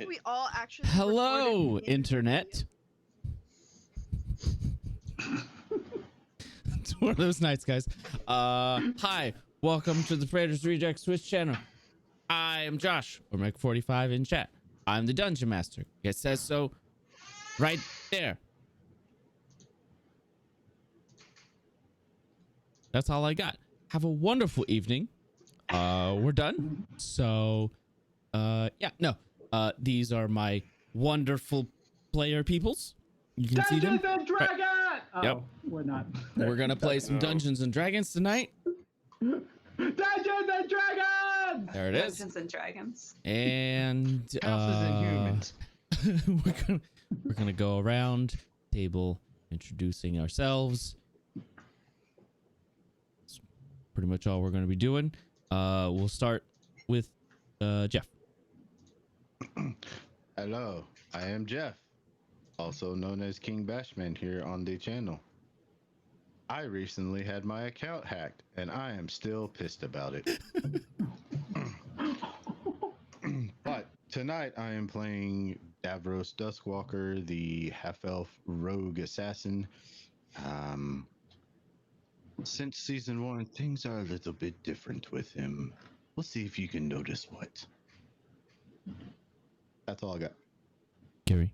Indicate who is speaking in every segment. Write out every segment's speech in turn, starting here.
Speaker 1: think we all actually.
Speaker 2: Hello,
Speaker 1: recorded
Speaker 2: Internet. It's one of those nights, guys. Hi, welcome to the Predators Reject Switch channel. I am Josh, or Mech⁴⁵ in chat. I'm the Dungeon Master. It says so right there. That's all I got. Have a wonderful evening. We're done. So, these are my wonderful player peoples. You can see them.
Speaker 3: Dungeons and Dragons!
Speaker 2: Right.
Speaker 3: Oh,
Speaker 2: Yep.
Speaker 3: we're not.
Speaker 2: We're gonna play some Dungeons and Dragons tonight.
Speaker 3: Dungeons and Dragons!
Speaker 2: There it is.
Speaker 4: Dungeons and Dragons.
Speaker 2: And
Speaker 5: Houses and humans.
Speaker 2: we're gonna go around table introducing ourselves. That's pretty much all we're gonna be doing. We'll start with Jeff.
Speaker 5: Hello, I am Jeff, also known as King Bashman here on the channel. I recently had my account hacked, and I am still pissed about it. But tonight I am playing Davros Duskwalker, the half-elf rogue assassin. Since season 1, things are a little bit different with him. We'll see if you can notice what. That's all I got.
Speaker 2: Gary.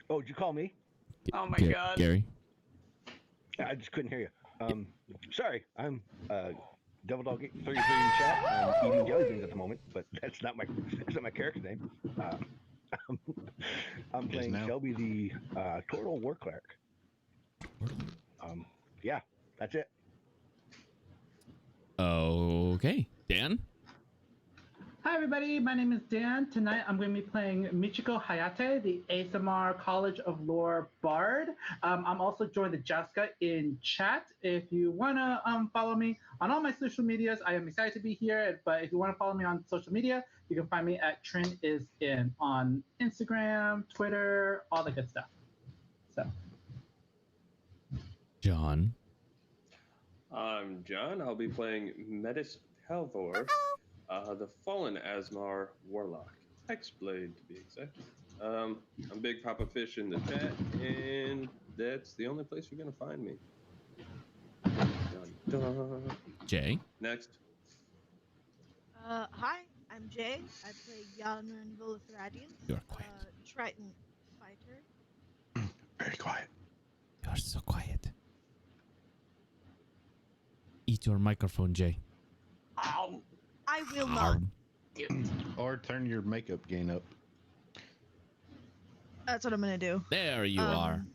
Speaker 6: Oh, did you call me?
Speaker 4: Oh my god.
Speaker 2: Gary.
Speaker 6: I just couldn't hear you. Sorry, I'm Devil Dog 33 in chat. I'm eating jelly beans at the moment, but that's not my character name. I'm playing Shelby, the Turtle War Cleric. Yeah, that's it.
Speaker 2: Okay, Dan.
Speaker 3: Hi, everybody. My name is Dan. Tonight, I'm going to be playing Michiko Hayate, the ASMR College of Lore Bard. I'm also joined the Jessica in chat. If you want to follow me on all my social medias, I am excited to be here. But if you want to follow me on social media, you can find me at TrinIsIn on Instagram, Twitter, all the good stuff. So,
Speaker 2: John.
Speaker 7: I'm John. I'll be playing Metis Halvor, the Fallen Asmar Warlock. Hexblade, to be exact. I'm Big Papa Fish in the chat, and that's the only place you're going to find me. Dun, dun.
Speaker 2: Jay.
Speaker 7: Next.
Speaker 1: Hi, I'm Jay. I play Yanran Volithradian.
Speaker 2: You're quiet.
Speaker 1: Triton fighter.
Speaker 5: Very quiet.
Speaker 2: You're so quiet. Eat your microphone, Jay.
Speaker 1: I will not.
Speaker 5: Or turn your makeup gain up.
Speaker 1: That's what I'm gonna do.
Speaker 2: There you are.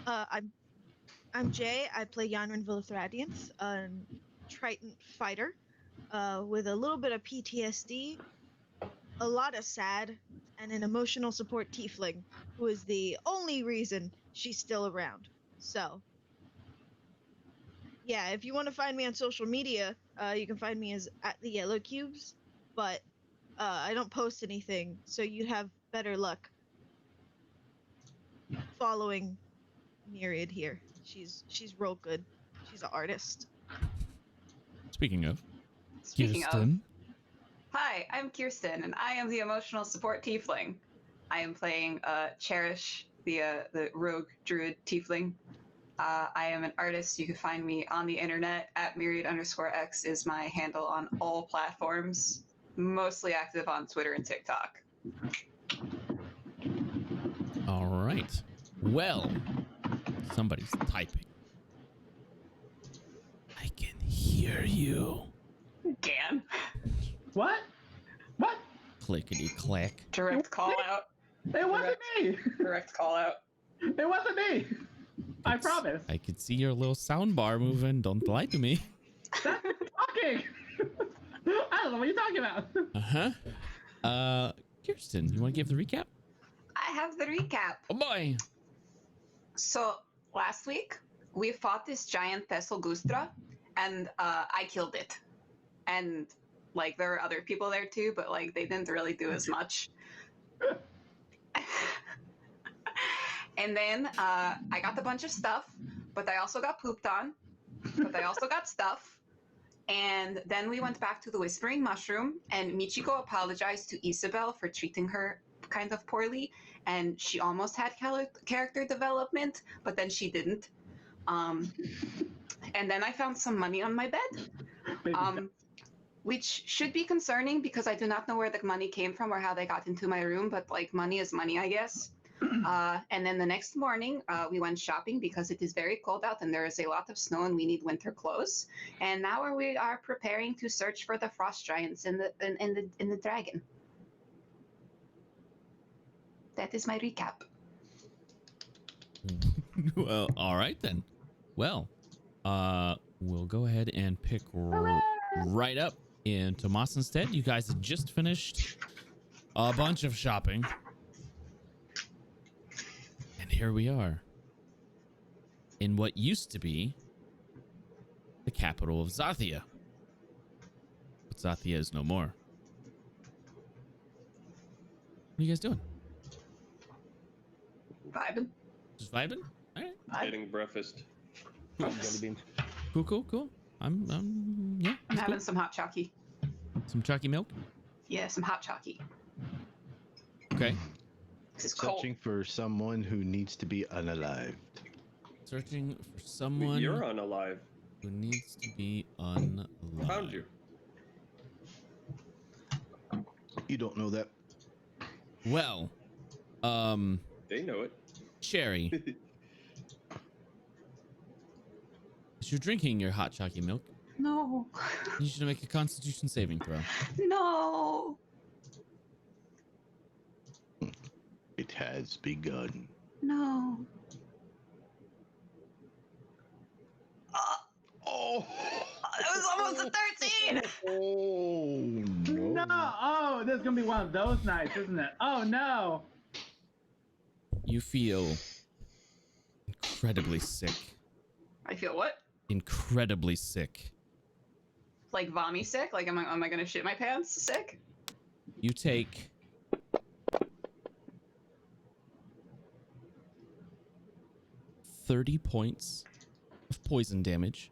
Speaker 1: I'm Jay. I play Yanran Volithradian, a Triton fighter, with a little bit of PTSD, a lot of sad, and an emotional support tiefling, who is the only reason she's still around. So, yeah, if you want to find me on social media, you can find me as @TheYellowCubes, but I don't post anything, so you'd have better luck following Myriad here. She's real good. She's an artist.
Speaker 2: Speaking of,
Speaker 4: Speaking of,
Speaker 2: Kirsten.
Speaker 4: hi, I'm Kirsten, and I am the emotional support tiefling. I am playing Cherish, the rogue druid tiefling. I am an artist. You can find me on the internet at Myriad_X is my handle on all platforms. Mostly active on Twitter and TikTok.
Speaker 2: All right. Well, somebody's typing. I can hear you.
Speaker 4: Dan.
Speaker 3: what? What?
Speaker 2: Clickety clack.
Speaker 4: Direct call out.
Speaker 3: It wasn't me.
Speaker 4: Direct call out.
Speaker 3: It wasn't me. I promise.
Speaker 2: I could see your little sound bar moving. Don't lie to me.
Speaker 3: That's talking. I don't know what you're talking about.
Speaker 2: Kirsten, you want to give the recap?
Speaker 4: I have the recap.
Speaker 2: Oh boy.
Speaker 4: So last week we fought this giant Thessalgustra, and I killed it. And like there were other people there too, but like they didn't really do as much. And then I got a bunch of stuff, but I also got pooped on. but I also got stuff. And then we went back to the Whispering Mushroom, and Michiko apologized to Isabel for treating her kind of poorly, and she almost had character development, but then she didn't. And then I found some money on my bed, which should be concerning because I do not know where the money came from or how they got into my room, but like money is money, I guess. And then the next morning, we went shopping because it is very cold out and there is a lot of snow and we need winter clothes. And now we are preparing to search for the frost giants in the dragon. That is my recap.
Speaker 2: Well, all right then. Well, we'll go ahead and pick right up in Tomas instead. You guys had just finished a bunch of shopping. And here we are in what used to be the capital of Zathia. But Zathia is no more. What are you guys doing?
Speaker 4: Vibing.
Speaker 2: Just vibing? All right.
Speaker 7: Getting breakfast.
Speaker 6: Jelly beans.
Speaker 2: Cool. Yeah.
Speaker 4: I'm having some hot chalky.
Speaker 2: Some chalky milk?
Speaker 4: Yeah, some hot chalky.
Speaker 2: Okay.
Speaker 4: It's cold.
Speaker 5: Searching for someone who needs to be unalived.
Speaker 2: Searching for someone
Speaker 7: You're unalive.
Speaker 2: who needs to be unalive.
Speaker 7: Found you.
Speaker 5: You don't know that.
Speaker 2: Well,
Speaker 7: They know it.
Speaker 2: Cherry, as you're drinking your hot chalky milk,
Speaker 4: No.
Speaker 2: you should make a Constitution saving throw.
Speaker 4: No.
Speaker 5: It has begun.
Speaker 4: No.
Speaker 5: Oh!
Speaker 4: It was almost a 13.
Speaker 5: Oh no!
Speaker 3: No! Oh, this is gonna be one of those nights, isn't it? Oh no!
Speaker 2: You feel incredibly sick.
Speaker 4: I feel what?
Speaker 2: Incredibly sick.
Speaker 4: Like vommy sick? Like am I gonna shit my pants sick?
Speaker 2: You take 30 points of poison damage,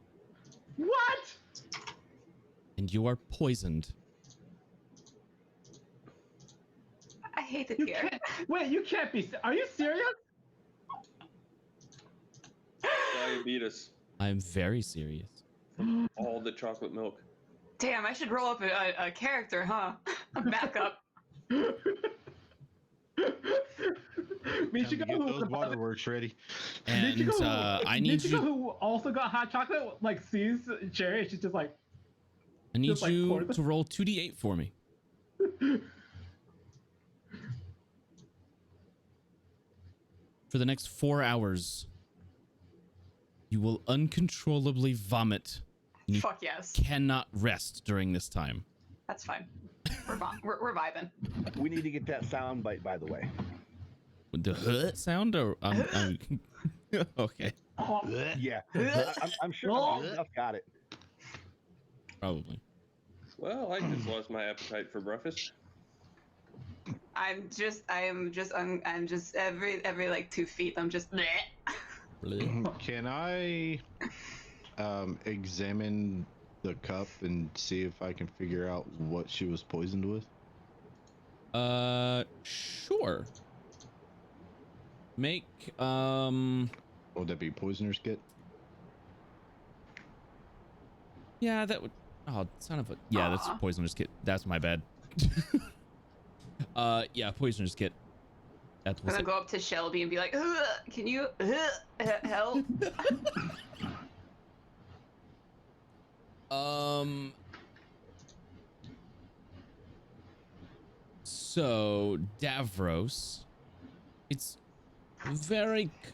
Speaker 3: What?
Speaker 2: and you are poisoned.
Speaker 4: I hate it
Speaker 3: You
Speaker 4: here.
Speaker 3: can't. Wait, you can't be. Are you serious?
Speaker 7: Diabetes.
Speaker 2: I'm very serious.
Speaker 7: All the chocolate milk.
Speaker 4: Damn, I should roll up a character, huh? A backup.
Speaker 3: Michiko,
Speaker 5: Get those waterworks ready.
Speaker 2: And I need
Speaker 3: Michiko,
Speaker 2: you.
Speaker 3: who also got hot chocolate, like sees Cherry, she's just like,
Speaker 2: I need
Speaker 3: just, like,
Speaker 2: you
Speaker 3: pour the-
Speaker 2: to roll 2d8 for me. For the next 4 hours, you will uncontrollably vomit. You
Speaker 4: Fuck yes.
Speaker 2: cannot rest during this time.
Speaker 4: That's fine. We're vibing.
Speaker 6: We need to get that sound bite, by the way.
Speaker 2: The sound, or okay,
Speaker 6: Yeah, I'm sure I've got it.
Speaker 2: probably.
Speaker 7: Well, I just lost my appetite for breakfast.
Speaker 4: I'm just every like 2 feet. I'm just. Bleh.
Speaker 2: Bleh.
Speaker 5: Can I examine the cup and see if I can figure out what she was poisoned with?
Speaker 2: Sure. Make
Speaker 5: Would that be poisoner's kit?
Speaker 2: yeah, that would. Oh, son of a. Yeah, that's
Speaker 4: Aw.
Speaker 2: poisoner's kit. That's my bad. Yeah, poisoner's kit. That's
Speaker 4: I'm
Speaker 2: what's
Speaker 4: gonna
Speaker 2: it.
Speaker 4: go up to Shelby and be like, "Ugh, can you help?"
Speaker 2: So Davros, it's very. I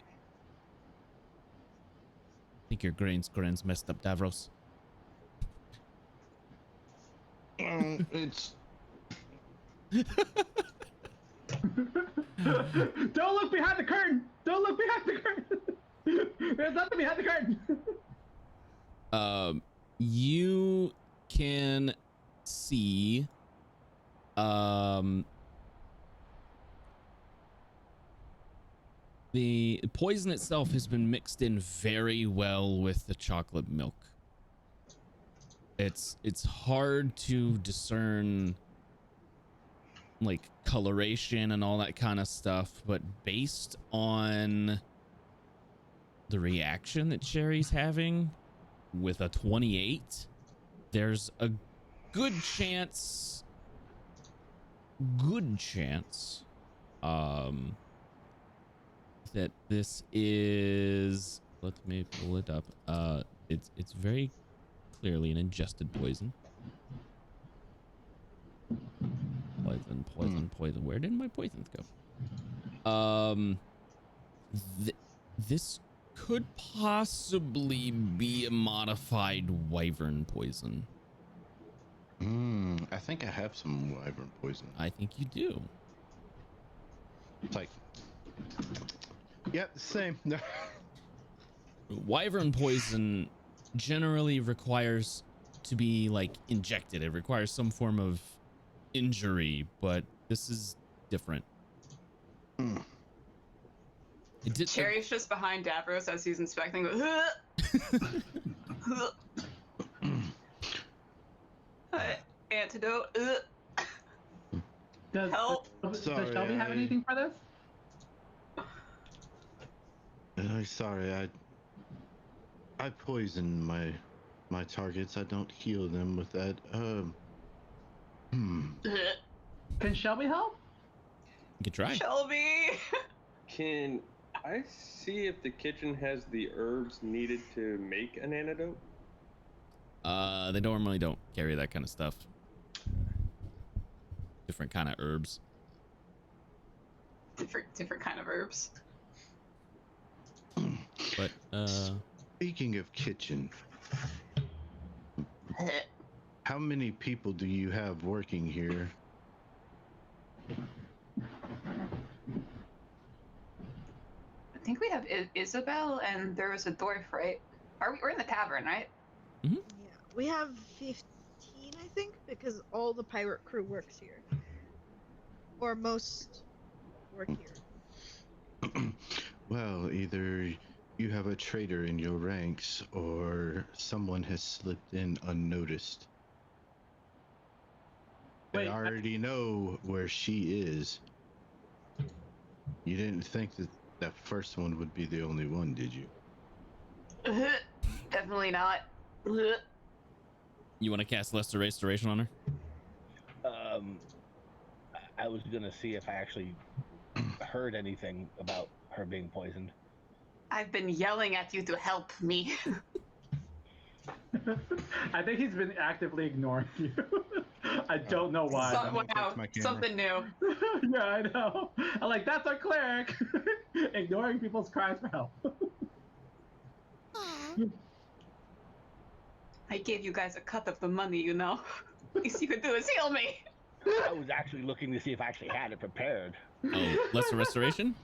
Speaker 2: think your grain's messed up, Davros.
Speaker 5: It's
Speaker 3: don't look behind the curtain! Don't look behind the curtain! There's nothing behind the curtain!
Speaker 2: You can see The poison itself has been mixed in very well with the chocolate milk. It's hard to discern like coloration and all that kind of stuff, but based on the reaction that Cherry's having with a 28, there's a good chance that this is, let me pull it up. It's very clearly an ingested poison. Poison. Where did my poisons go? This could possibly be a modified wyvern poison.
Speaker 5: I think I have some wyvern poison.
Speaker 2: I think you do.
Speaker 5: It's like, yep, same.
Speaker 2: Wyvern poison generally requires to be like injected. It requires some form of injury, but this is different.
Speaker 4: Cherry's just behind Davros as he's inspecting. Antidote. Help.
Speaker 3: Does Shelby have anything for this?
Speaker 5: Sorry, I poison my targets. I don't heal them with that.
Speaker 3: Can Shelby help?
Speaker 2: You can try.
Speaker 4: Shelby.
Speaker 7: Can I see if the kitchen has the herbs needed to make an antidote?
Speaker 2: They normally don't carry that kind of stuff. Different kind of herbs.
Speaker 4: Different kind of herbs.
Speaker 2: But
Speaker 5: speaking of kitchen, how many people do you have working here?
Speaker 4: I think we have Isabel, and there was a dwarf, right? We're in the tavern, right?
Speaker 2: Mm-hmm.
Speaker 1: Yeah, we have 15, I think, because all the pirate crew works here, or most work here.
Speaker 5: Well, either you have a traitor in your ranks, or someone has slipped in unnoticed.
Speaker 3: Wait,
Speaker 5: They already know where she is. You didn't think that first one would be the only one, did you?
Speaker 4: Definitely not.
Speaker 2: you want to cast Lesser Restoration on her?
Speaker 6: I was gonna see if I actually heard anything about her being poisoned.
Speaker 4: I've been yelling at you to help me.
Speaker 3: I think he's been actively ignoring you. I don't know why.
Speaker 4: Wow, something new.
Speaker 3: Yeah, I know. I'm like, that's our cleric. Ignoring people's cries for help.
Speaker 4: I gave you guys a cut of the money, you know. Least you could do is heal me.
Speaker 6: I was actually looking to see if I actually had it prepared.
Speaker 2: Oh, Lesser Restoration?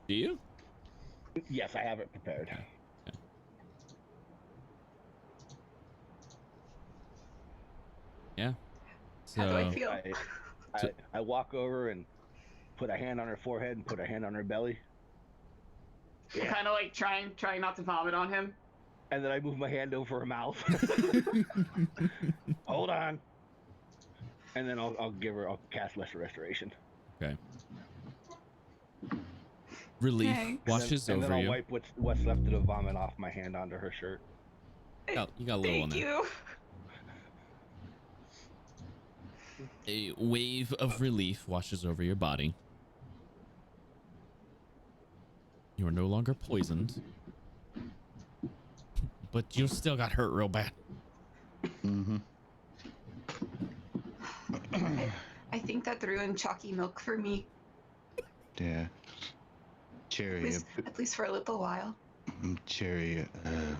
Speaker 2: Do you?
Speaker 6: Yes, I have it prepared.
Speaker 2: Okay. Yeah. So,
Speaker 4: How do I feel?
Speaker 6: I walk over and put a hand on her forehead and put a hand on her belly. Yeah.
Speaker 4: Kind of like trying not to vomit on him.
Speaker 6: And then I move my hand over her mouth. Hold on. And then I'll cast Lesser Restoration.
Speaker 2: Okay. Relief washes
Speaker 6: and
Speaker 2: over
Speaker 6: then I'll
Speaker 2: you.
Speaker 6: wipe what's left of the vomit off my hand onto her shirt.
Speaker 2: Oh, you got a little on
Speaker 4: Thank
Speaker 2: there.
Speaker 4: you.
Speaker 2: A wave of relief washes over your body. You are no longer poisoned, but you still got hurt real bad.
Speaker 5: Mm-hmm.
Speaker 4: I think that ruined chalky milk for me.
Speaker 5: Yeah. Cherry,
Speaker 4: At least for a little while.
Speaker 5: Cherry, a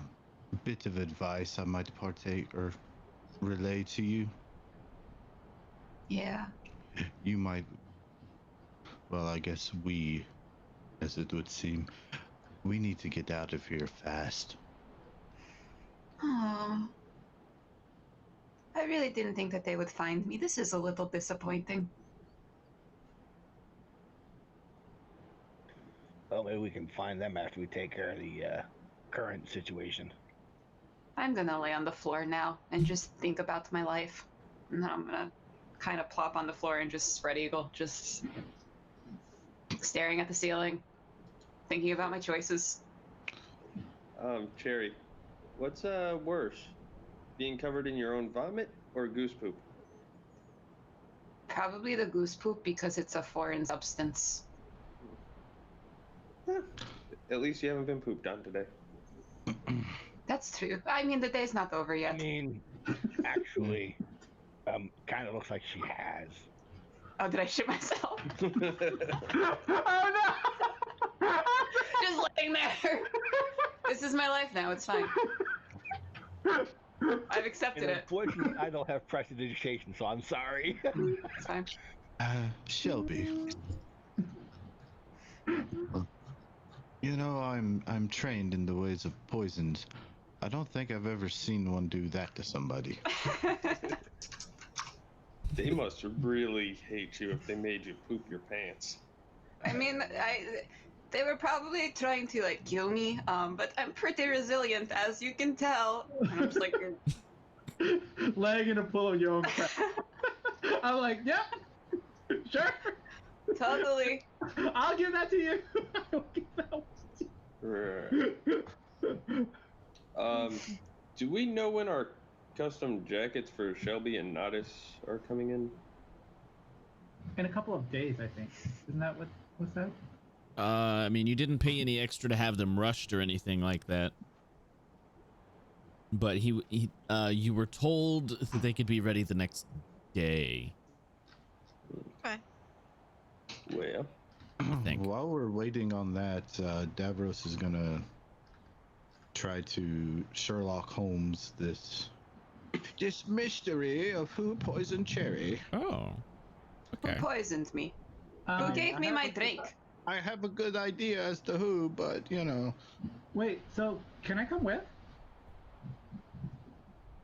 Speaker 5: bit of advice I might partake or relay to you.
Speaker 4: Yeah.
Speaker 5: You might, well, I guess we, as it would seem, we need to get out of here fast.
Speaker 4: Oh. I really didn't think that they would find me. This is a little disappointing.
Speaker 6: Well, maybe we can find them after we take care of the current situation.
Speaker 4: I'm gonna lay on the floor now and just think about my life. And then I'm gonna kind of plop on the floor and just spread eagle, just staring at the ceiling, thinking about my choices.
Speaker 7: Cherry, what's worse, being covered in your own vomit or goose poop?
Speaker 4: Probably the goose poop because it's a foreign substance.
Speaker 7: At least you haven't been pooped on today.
Speaker 4: That's true. I mean, the day's not over
Speaker 6: I
Speaker 4: yet.
Speaker 6: mean, actually, kind of looks like she has.
Speaker 4: Oh, did I shit myself?
Speaker 3: Oh no!
Speaker 4: Just laying there. This is my life now. It's fine. I've accepted
Speaker 6: And
Speaker 4: it.
Speaker 6: unfortunately, I don't have prestidigitation, so I'm sorry.
Speaker 4: It's fine.
Speaker 5: Shelby. You know, I'm trained in the ways of poisons. I don't think I've ever seen one do that to somebody.
Speaker 7: They must really hate you if they made you poop your pants.
Speaker 4: I mean, they were probably trying to like kill me, but I'm pretty resilient, as you can tell. And I'm just like,
Speaker 3: Laying in a pool of your own crap. I'm like, yep, sure.
Speaker 4: totally.
Speaker 3: I'll give that to you. I'll give that one to you.
Speaker 7: Do we know when our custom jackets for Shelby and Nodis are coming in?
Speaker 3: In a couple of days, I think. Isn't that what was that?
Speaker 2: I mean, you didn't pay any extra to have them rushed or anything like that. But you were told that they could be ready the next day.
Speaker 1: Okay.
Speaker 7: Well,
Speaker 2: I think.
Speaker 5: While we're waiting on that, Davros is gonna try to Sherlock Holmes this mystery of who poisoned Cherry.
Speaker 2: Oh.
Speaker 4: Who
Speaker 2: Okay.
Speaker 4: poisoned me? Who gave
Speaker 3: I
Speaker 4: me
Speaker 3: have
Speaker 4: my
Speaker 3: a-
Speaker 4: drink?
Speaker 5: I have a good idea as to who, but you know.
Speaker 3: Wait, so can I come with?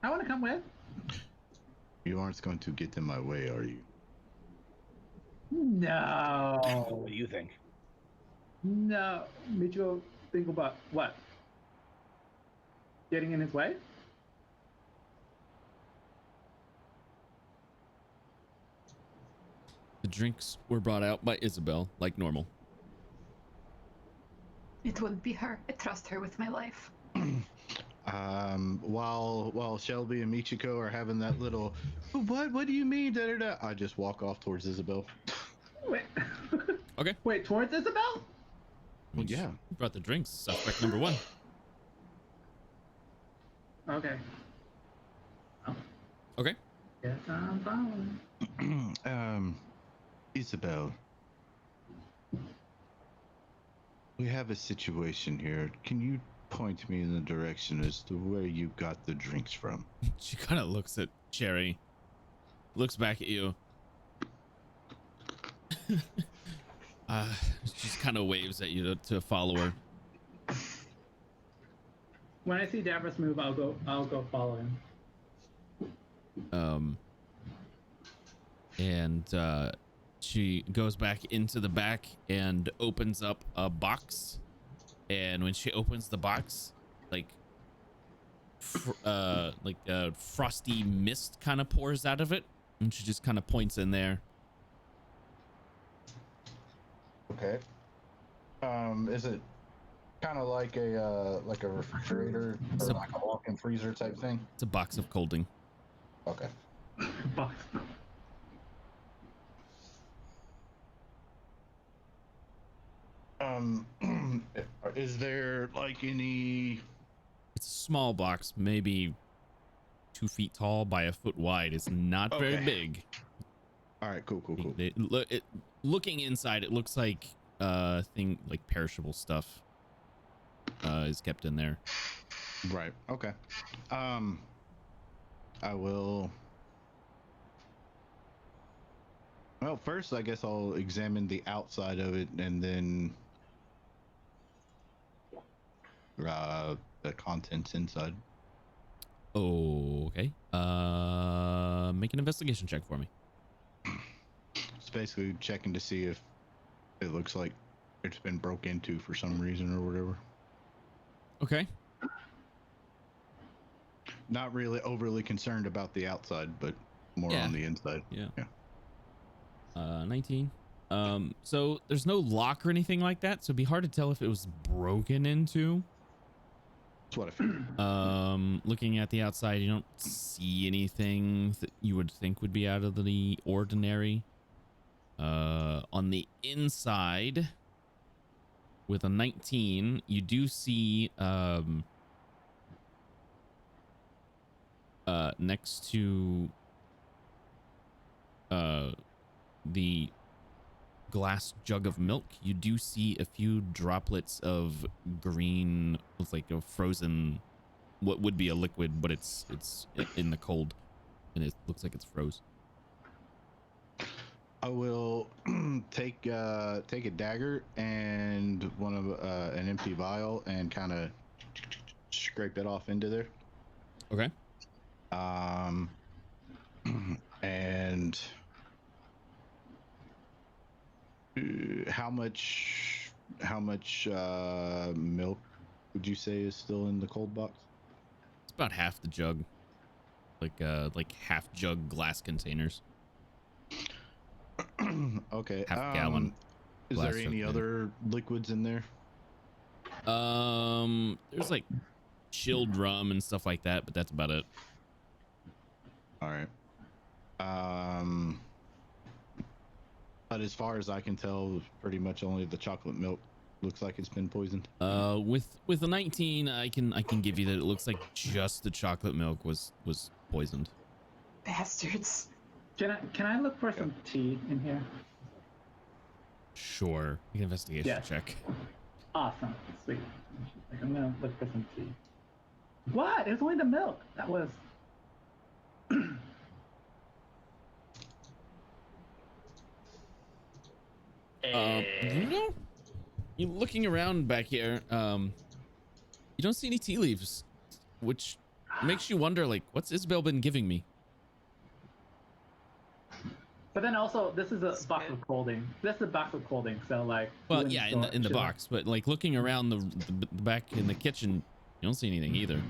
Speaker 3: I want to come with.
Speaker 5: You aren't going to get in my way, are you?
Speaker 3: No.
Speaker 6: What do you think?
Speaker 3: No. Michiko, think about what? Getting in his way?
Speaker 2: The drinks were brought out by Isabel, like normal.
Speaker 4: It wouldn't be her. I trust her with my life.
Speaker 5: While Shelby and Michiko are having that little, what do you mean? Da, da, da, I just walk off towards Isabel.
Speaker 3: Wait.
Speaker 2: Okay.
Speaker 3: Wait, towards Isabel?
Speaker 5: Well, yeah.
Speaker 2: You brought the drinks. Suspect number one.
Speaker 3: Okay.
Speaker 2: Okay.
Speaker 3: Yes, I'm following.
Speaker 5: Isabel. We have a situation here. Can you point me in the direction as to where you got the drinks from?
Speaker 2: She kind of looks at Cherry, looks back at you. Just kind of waves at you to follow her.
Speaker 3: When I see Davros move, I'll go follow him.
Speaker 2: And she goes back into the back and opens up a box. And when she opens the box, like frosty mist kind of pours out of it, and she just kind of points in there.
Speaker 5: Okay. Is it kind of like a refrigerator or like a walk-in freezer type thing?
Speaker 2: It's a box of colding.
Speaker 5: Okay.
Speaker 3: Box.
Speaker 5: Is there like any?
Speaker 2: It's a small box, maybe 2 feet tall by a foot wide. It's not very
Speaker 5: Okay.
Speaker 2: big.
Speaker 5: All right, cool.
Speaker 2: Looking inside, it looks like thing like perishable stuff is kept in there.
Speaker 5: Right. Okay. I will. Well, first, I guess I'll examine the outside of it, and then the contents inside.
Speaker 2: Okay. Make an investigation check for me.
Speaker 5: It's basically checking to see if it looks like it's been broke into for some reason or whatever.
Speaker 2: Okay.
Speaker 5: Not really overly concerned about the outside, but more
Speaker 2: Yeah.
Speaker 5: on the inside.
Speaker 2: Yeah. 19. So there's no lock or anything like that, so it'd be hard to tell if it was broken into.
Speaker 5: That's what I figured.
Speaker 2: Looking at the outside, you don't see anything that you would think would be out of the ordinary. On the inside, with a 19, you do see next to the glass jug of milk, you do see a few droplets of green, looks like a frozen, what would be a liquid, but it's in the cold, and it looks like it's froze.
Speaker 5: I will take a dagger and one of an empty vial and kind of scrape it off into there.
Speaker 2: Okay.
Speaker 5: And how much milk would you say is still in the cold box?
Speaker 2: It's about half the jug, like half jug glass containers.
Speaker 5: Okay.
Speaker 2: Half gallon.
Speaker 5: Is
Speaker 2: glass
Speaker 5: there any
Speaker 2: container.
Speaker 5: other liquids in there?
Speaker 2: There's like chilled rum and stuff like that, but that's about it.
Speaker 5: All right. But as far as I can tell, pretty much only the chocolate milk looks like it's been poisoned.
Speaker 2: With a 19, I can give you that it looks like just the chocolate milk was poisoned.
Speaker 4: Bastards.
Speaker 3: Can I look for some tea in here?
Speaker 2: Sure. Make an investigation
Speaker 3: Yeah.
Speaker 2: check.
Speaker 3: Awesome. Sweet. Like, I'm gonna look for some tea. What? It was only the milk. That was.
Speaker 2: You're looking around back here. You don't see any tea leaves, which makes you wonder, like, what's Isabel been giving me?
Speaker 3: But then also, this is a box of clothing. This is a box of clothing, so like.
Speaker 2: Well,
Speaker 3: you
Speaker 2: yeah,
Speaker 3: wouldn't
Speaker 2: in the
Speaker 3: store it.
Speaker 2: box, but like looking around the back in the kitchen, you don't see anything either.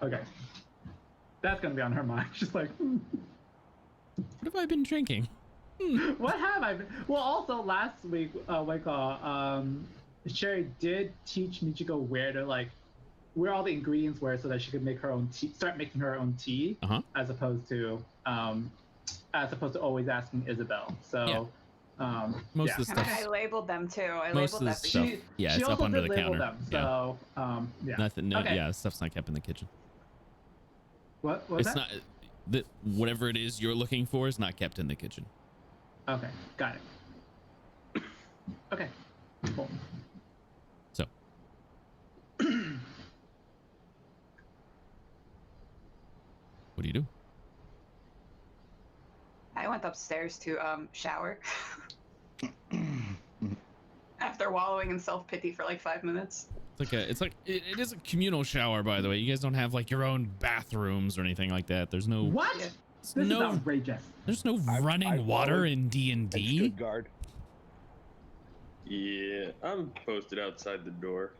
Speaker 3: Okay. That's gonna be on her mind. She's like,
Speaker 2: What have I been drinking?
Speaker 3: what have I been? Well, also last week, Sherry did teach Michiko where all the ingredients were, so that she could make her own tea, start making her own tea, as opposed to always asking Isabel. So,
Speaker 2: Most of the
Speaker 4: And
Speaker 2: stuff.
Speaker 4: I labeled them too. I
Speaker 2: Most
Speaker 4: labeled
Speaker 2: of the
Speaker 4: that
Speaker 2: stuff.
Speaker 4: because
Speaker 2: Yeah,
Speaker 3: she
Speaker 2: it's up
Speaker 3: also
Speaker 2: under
Speaker 3: did
Speaker 2: the
Speaker 3: label
Speaker 2: counter.
Speaker 3: them.
Speaker 2: Yeah.
Speaker 3: So, yeah.
Speaker 2: Nothing. No,
Speaker 3: Okay.
Speaker 2: Yeah, stuff's not kept in the kitchen.
Speaker 3: What was
Speaker 2: It's
Speaker 3: that?
Speaker 2: not. Whatever it is you're looking for is not kept in the kitchen.
Speaker 3: Okay, got it. Okay, cool.
Speaker 2: So. What do you do?
Speaker 4: I went upstairs to shower after wallowing in self-pity for like 5 minutes.
Speaker 2: It is a communal shower, by the way. You guys don't have like your own bathrooms or anything like that. There's no
Speaker 3: What?
Speaker 4: Yeah.
Speaker 3: This is outrageous.
Speaker 2: There's no
Speaker 6: I've
Speaker 2: running water
Speaker 6: followed
Speaker 2: in
Speaker 6: and
Speaker 2: D&D.
Speaker 6: stood guard.
Speaker 7: Yeah, I'm posted outside the door.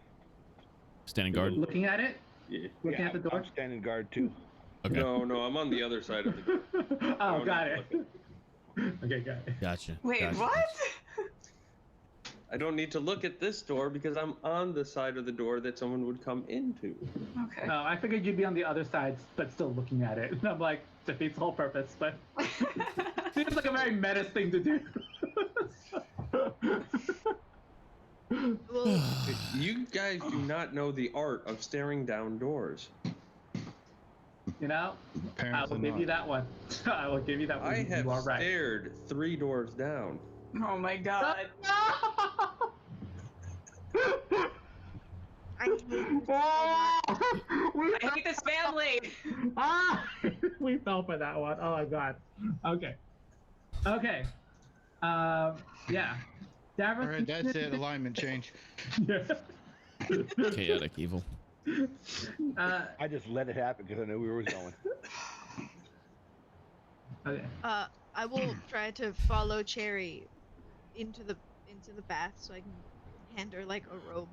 Speaker 2: Standing guard.
Speaker 3: Looking at it?
Speaker 7: Yeah.
Speaker 3: Looking at the door?
Speaker 6: I'm standing guard too.
Speaker 2: Okay.
Speaker 7: No, I'm on the other side of the door.
Speaker 3: Oh,
Speaker 7: Don't
Speaker 3: got
Speaker 7: even
Speaker 3: it.
Speaker 7: look
Speaker 3: Okay, got it.
Speaker 2: Gotcha.
Speaker 4: Wait,
Speaker 2: gotcha.
Speaker 4: what?
Speaker 7: I don't need to look at this door because I'm on the side of the door that someone would come into.
Speaker 4: Okay.
Speaker 3: Oh, I figured you'd be on the other side, but still looking at it. And I'm like, defeats the whole purpose, but seems like a very meta thing to do.
Speaker 1: Well,
Speaker 7: You guys do not know the art of staring down doors.
Speaker 3: You know, I
Speaker 5: Apparently
Speaker 3: will give
Speaker 5: not.
Speaker 3: you that one. I will give you that one.
Speaker 7: I have
Speaker 3: You are right.
Speaker 7: stared 3 doors down.
Speaker 4: Oh my god.
Speaker 1: I hate this so much.
Speaker 4: I hate this family.
Speaker 3: We fell for that one. Oh my god. Okay. Okay. Yeah. Davros,
Speaker 5: All right, that's it. Alignment change.
Speaker 3: Yeah.
Speaker 2: Chaotic evil.
Speaker 6: I just let it happen because I knew we were going.
Speaker 3: Okay.
Speaker 1: I will try to follow Cherry into the bath so I can hand her like a robe.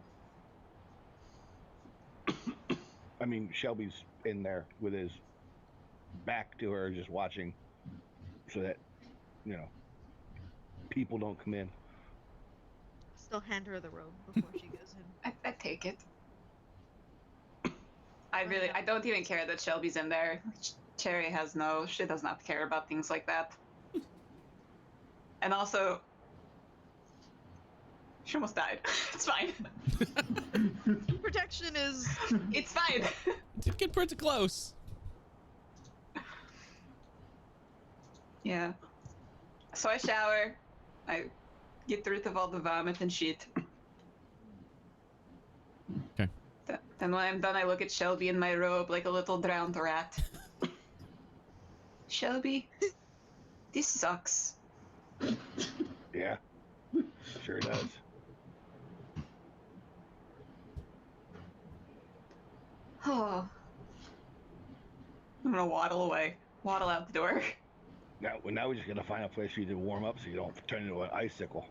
Speaker 6: I mean, Shelby's in there with his back to her, just watching, so that people don't come in.
Speaker 1: Still hand her the robe before she goes in.
Speaker 4: I take it. I don't even care that Shelby's in there. Cherry she does not care about things like that. And also, she almost died. It's fine.
Speaker 1: Protection is.
Speaker 4: It's fine.
Speaker 2: Did get pretty close.
Speaker 4: Yeah. So I shower. I get rid of all the vomit and shit.
Speaker 2: Okay.
Speaker 4: Then when I'm done, I look at Shelby in my robe like a little drowned rat. Shelby, this sucks.
Speaker 6: Yeah, sure does.
Speaker 4: Oh. I'm gonna waddle away. Waddle out the door.
Speaker 6: Now we're just gonna find a place for you to warm up so you don't turn into an icicle.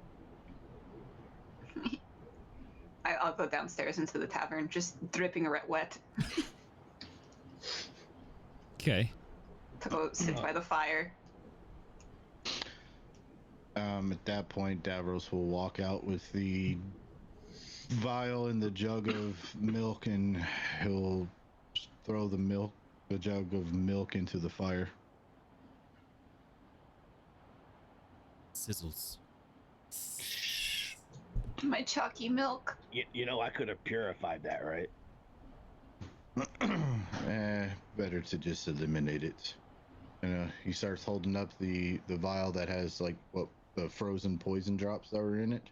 Speaker 4: I'll go downstairs into the tavern, just dripping wet,
Speaker 2: Okay.
Speaker 4: to go sit by the fire.
Speaker 5: At that point, Davros will walk out with the vial and the jug of milk, and he'll throw the jug of milk into the fire.
Speaker 2: Sizzles.
Speaker 4: My chalky milk.
Speaker 6: I could have purified that, right?
Speaker 5: Better to just eliminate it. He starts holding up the vial that has like the frozen poison drops that were in it.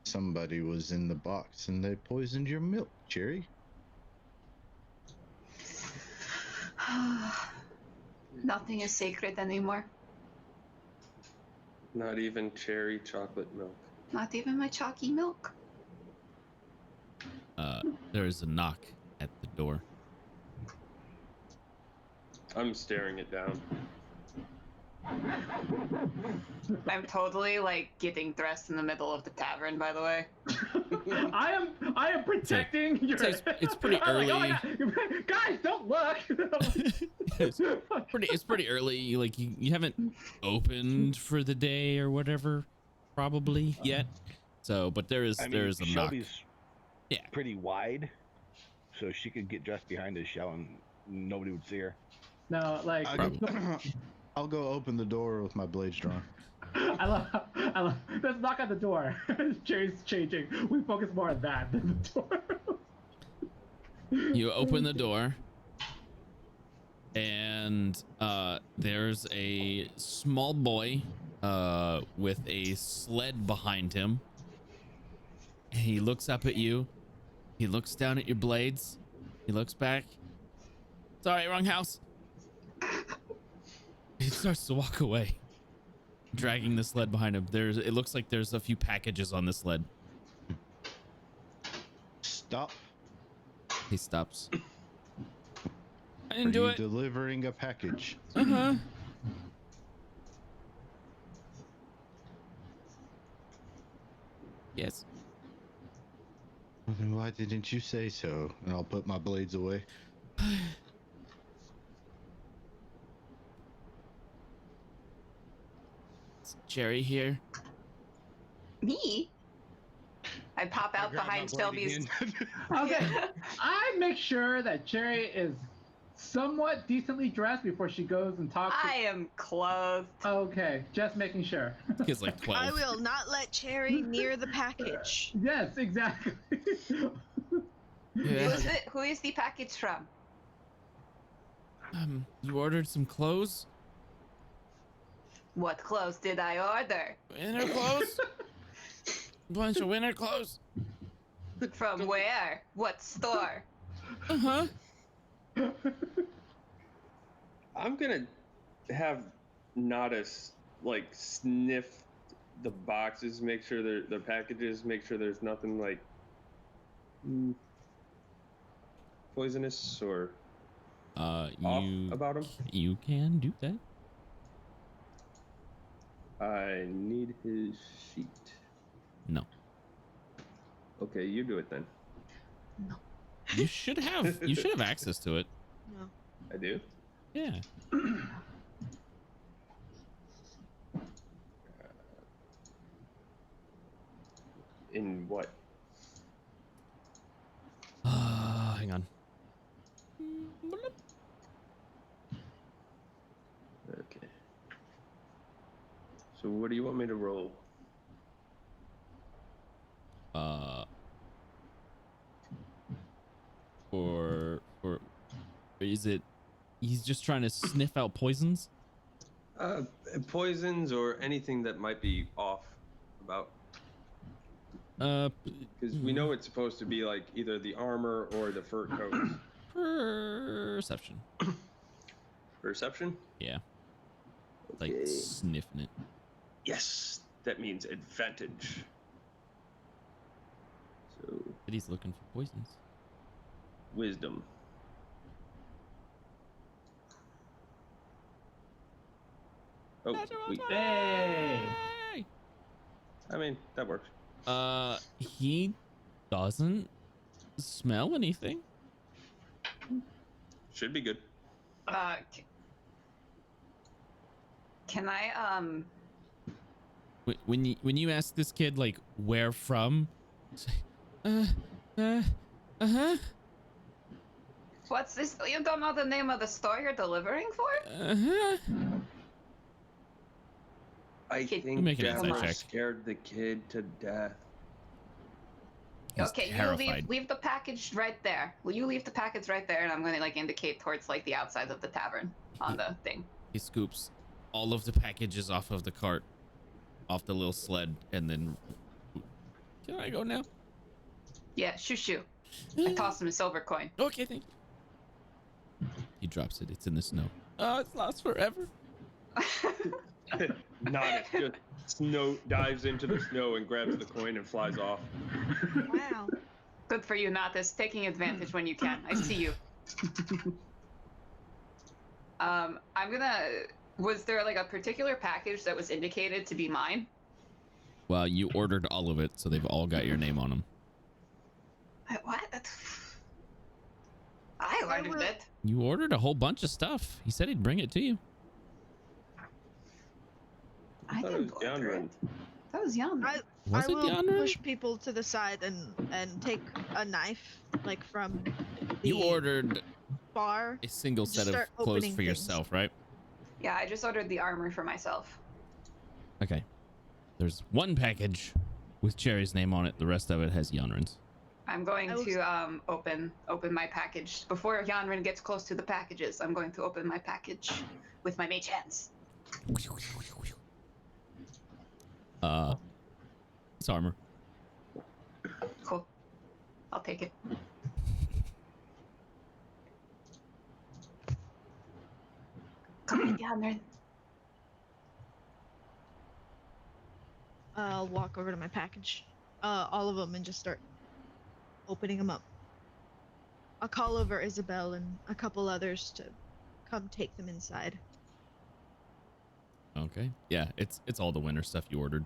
Speaker 5: Somebody was in the box and they poisoned your milk, Cherry.
Speaker 4: Nothing is sacred anymore.
Speaker 7: Not even cherry chocolate milk.
Speaker 4: Not even my chalky milk.
Speaker 2: There is a knock at the door.
Speaker 7: I'm staring it down.
Speaker 4: I'm totally like getting dressed in the middle of the tavern, by the way.
Speaker 3: I am protecting your.
Speaker 2: It's pretty
Speaker 3: I'm
Speaker 2: early.
Speaker 3: like, oh my God. Guys, don't look.
Speaker 2: It's pretty early. Like you haven't opened for the day or whatever, probably yet. So, but there is a knock.
Speaker 6: Shelby's
Speaker 2: Yeah.
Speaker 6: pretty wide, so she could get dressed behind his shell and nobody would see her.
Speaker 3: No, like
Speaker 5: I'll go open the door with my blades drawn.
Speaker 3: I love. Let's knock at the door. Cherry's changing. We focus more on that than the door.
Speaker 2: You open the door, and there's a small boy with a sled behind him. And he looks up at you. He looks down at your blades. He looks back. Sorry, wrong house. He starts to walk away, dragging the sled behind him. It looks like there's a few packages on the sled.
Speaker 5: Stop.
Speaker 2: He stops. I
Speaker 5: Are
Speaker 2: didn't do
Speaker 5: you
Speaker 2: it.
Speaker 5: delivering a package?
Speaker 2: Uh-huh. Yes.
Speaker 5: Well, then why didn't you say so? And I'll put my blades away.
Speaker 2: Is Jerry here?
Speaker 4: Me? I pop out behind Shelby's.
Speaker 3: Okay, I make sure that Cherry is somewhat decently dressed before she goes and talks.
Speaker 4: I am clothed.
Speaker 3: Okay, just making sure.
Speaker 2: He's like 12.
Speaker 1: I will not let Cherry near the package.
Speaker 3: Yes, exactly.
Speaker 2: Yeah.
Speaker 4: Who is the package from?
Speaker 2: You ordered some clothes?
Speaker 4: What clothes did I order?
Speaker 2: Winter clothes? Bunch of winter clothes?
Speaker 4: From where? What store?
Speaker 2: Uh-huh.
Speaker 7: I'm gonna have Nodis like sniff the boxes, make sure they're packages, make sure there's nothing like poisonous or off
Speaker 2: You
Speaker 7: about him?
Speaker 2: you can do that.
Speaker 7: I need his sheet.
Speaker 2: No.
Speaker 7: Okay, you do it then.
Speaker 2: You should have access to it.
Speaker 1: No.
Speaker 7: I do.
Speaker 2: Yeah.
Speaker 7: In what?
Speaker 2: Hang on.
Speaker 7: Okay. So what do you want me to roll?
Speaker 2: For is it he's just trying to sniff out poisons?
Speaker 7: Poisons or anything that might be off about. Because we know it's supposed to be like either the armor or the fur coats.
Speaker 2: Perception.
Speaker 7: Perception?
Speaker 2: Yeah.
Speaker 7: Okay.
Speaker 2: Like sniffing it.
Speaker 7: Yes, that means advantage. So
Speaker 2: But he's looking for poisons.
Speaker 7: wisdom. Oh, wait.
Speaker 3: Hey!
Speaker 7: I mean, that works.
Speaker 2: He doesn't smell anything.
Speaker 7: Should be good.
Speaker 4: Can I
Speaker 2: When you ask this kid like where from, say,
Speaker 4: what's this? You don't know the name of the store you're delivering for?
Speaker 7: I
Speaker 4: Kid-
Speaker 7: think
Speaker 2: Make an
Speaker 4: insight
Speaker 7: Jasper
Speaker 2: check.
Speaker 7: scared the kid to death.
Speaker 2: He's
Speaker 4: Okay, you
Speaker 2: terrified.
Speaker 4: leave the package right there. Will you leave the package right there? And I'm going to like indicate towards like the outside of the tavern on the thing.
Speaker 2: He scoops all of the packages off of the cart, off the little sled, and then. Can I go now?
Speaker 4: Yeah, shoo. I tossed him a silver coin.
Speaker 2: Okay, thank you. He drops it. It's in the snow. Oh, it's lost forever.
Speaker 7: Not it. Just snow dives into the snow and grabs the coin and flies off.
Speaker 1: Wow.
Speaker 4: Good for you, Nathis. Taking advantage when you can. I see you. I'm gonna. Was there like a particular package that was indicated to be mine?
Speaker 2: Well, you ordered all of it, so they've all got your name on them.
Speaker 4: What? I ordered it.
Speaker 2: You ordered a whole bunch of stuff. He said he'd bring it to you.
Speaker 4: I
Speaker 7: thought it
Speaker 4: didn't
Speaker 7: was
Speaker 4: order
Speaker 7: Yanran.
Speaker 4: it. That was Yanran.
Speaker 2: Was
Speaker 1: I
Speaker 2: it
Speaker 1: will
Speaker 2: Yanran?
Speaker 1: push people to the side and take a knife like from the
Speaker 2: You ordered
Speaker 1: bar.
Speaker 2: a single
Speaker 1: Just
Speaker 2: set of
Speaker 1: start
Speaker 2: clothes
Speaker 1: opening
Speaker 2: for
Speaker 1: things.
Speaker 2: yourself, right?
Speaker 4: Yeah, I just ordered the armor for myself.
Speaker 2: Okay. There's one package with Cherry's name on it. The rest of it has Yanran's.
Speaker 4: I'm going
Speaker 1: I was-
Speaker 4: to open my package before Yanran gets close to the packages. I'm going to open my package with my mage hands.
Speaker 2: It's armor.
Speaker 4: Cool. I'll take it. Come on, Yanran.
Speaker 1: I'll walk over to my package, all of them, and just start opening them up. I'll call over Isabel and a couple others to come take them inside.
Speaker 2: Okay. Yeah, it's all the winter stuff you ordered,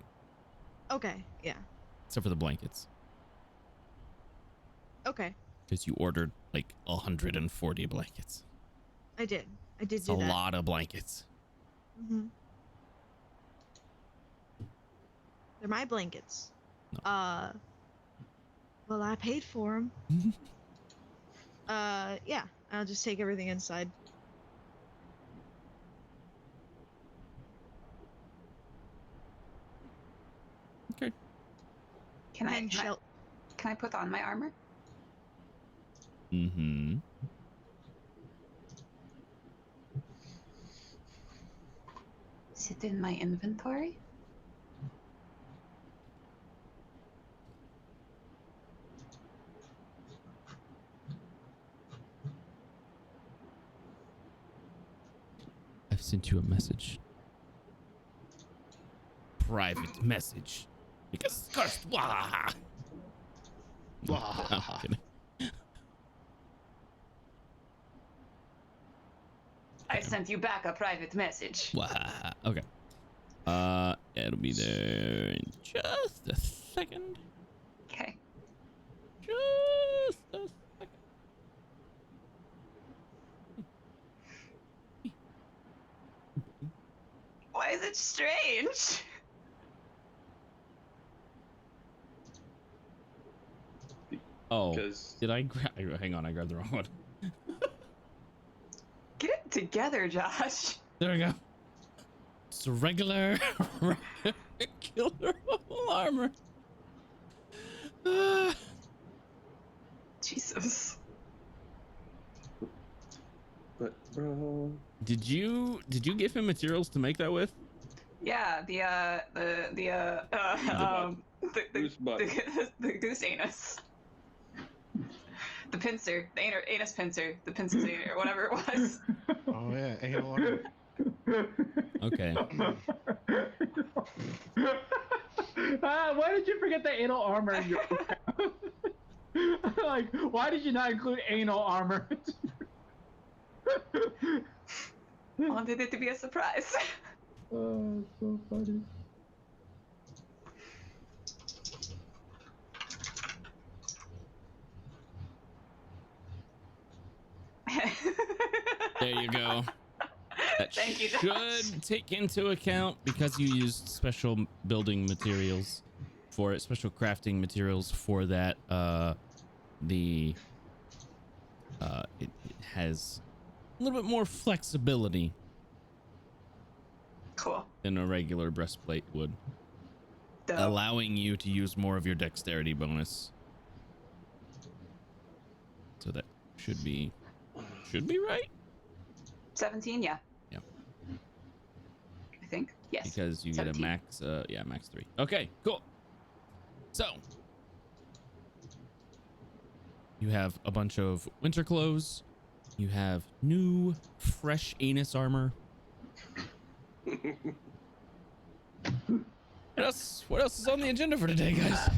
Speaker 1: Okay, yeah.
Speaker 2: except for the blankets,
Speaker 1: Okay,
Speaker 2: because you ordered like 140 blankets.
Speaker 1: I did. I did
Speaker 2: It's
Speaker 1: do
Speaker 2: a
Speaker 1: that.
Speaker 2: lot of blankets.
Speaker 1: Mm-hmm. They're my blankets.
Speaker 2: No.
Speaker 1: Well, I paid for them. Yeah, I'll just take everything inside.
Speaker 2: Okay.
Speaker 4: Can I
Speaker 1: And
Speaker 4: can I put on my armor?
Speaker 2: Mm-hmm.
Speaker 4: Is it in my inventory?
Speaker 2: I've sent you a message. Private message. Because of course. Wah! I'm kidding.
Speaker 4: I sent you back a private message.
Speaker 2: Wow. Okay. It'll be there in just a second.
Speaker 4: Okay.
Speaker 2: Just a second.
Speaker 4: Why is it strange?
Speaker 2: Oh,
Speaker 7: Because
Speaker 2: did I grab? Hang on, I grabbed the wrong one.
Speaker 4: Get it together, Josh.
Speaker 2: There we go. It's a regular killer armor.
Speaker 4: Jesus.
Speaker 7: but bro,
Speaker 2: Did you give him materials to make that with?
Speaker 4: Yeah,
Speaker 7: Goose butt.
Speaker 4: the goose anus. The pincer, the anus pincer, the pincer's anus, or whatever it was.
Speaker 5: Oh yeah, anal armor.
Speaker 2: Okay.
Speaker 3: Why did you forget the anal armor in your like, why did you not include anal armor?
Speaker 4: I wanted it to be a surprise.
Speaker 3: Oh, so funny.
Speaker 2: There you go. That
Speaker 4: Thank you, Josh.
Speaker 2: should take into account, because you used special building materials for it, special crafting materials for that. It has a little bit more flexibility
Speaker 4: Cool.
Speaker 2: than a regular breastplate would,
Speaker 4: Dope.
Speaker 2: allowing you to use more of your dexterity bonus. So that should be right.
Speaker 4: 17, yeah.
Speaker 2: Yeah.
Speaker 4: I think. Yes.
Speaker 2: Because you
Speaker 4: 17.
Speaker 2: get a max, max 3. Okay, cool. So you have a bunch of winter clothes. You have new, fresh anus armor. What else is on the agenda for today, guys?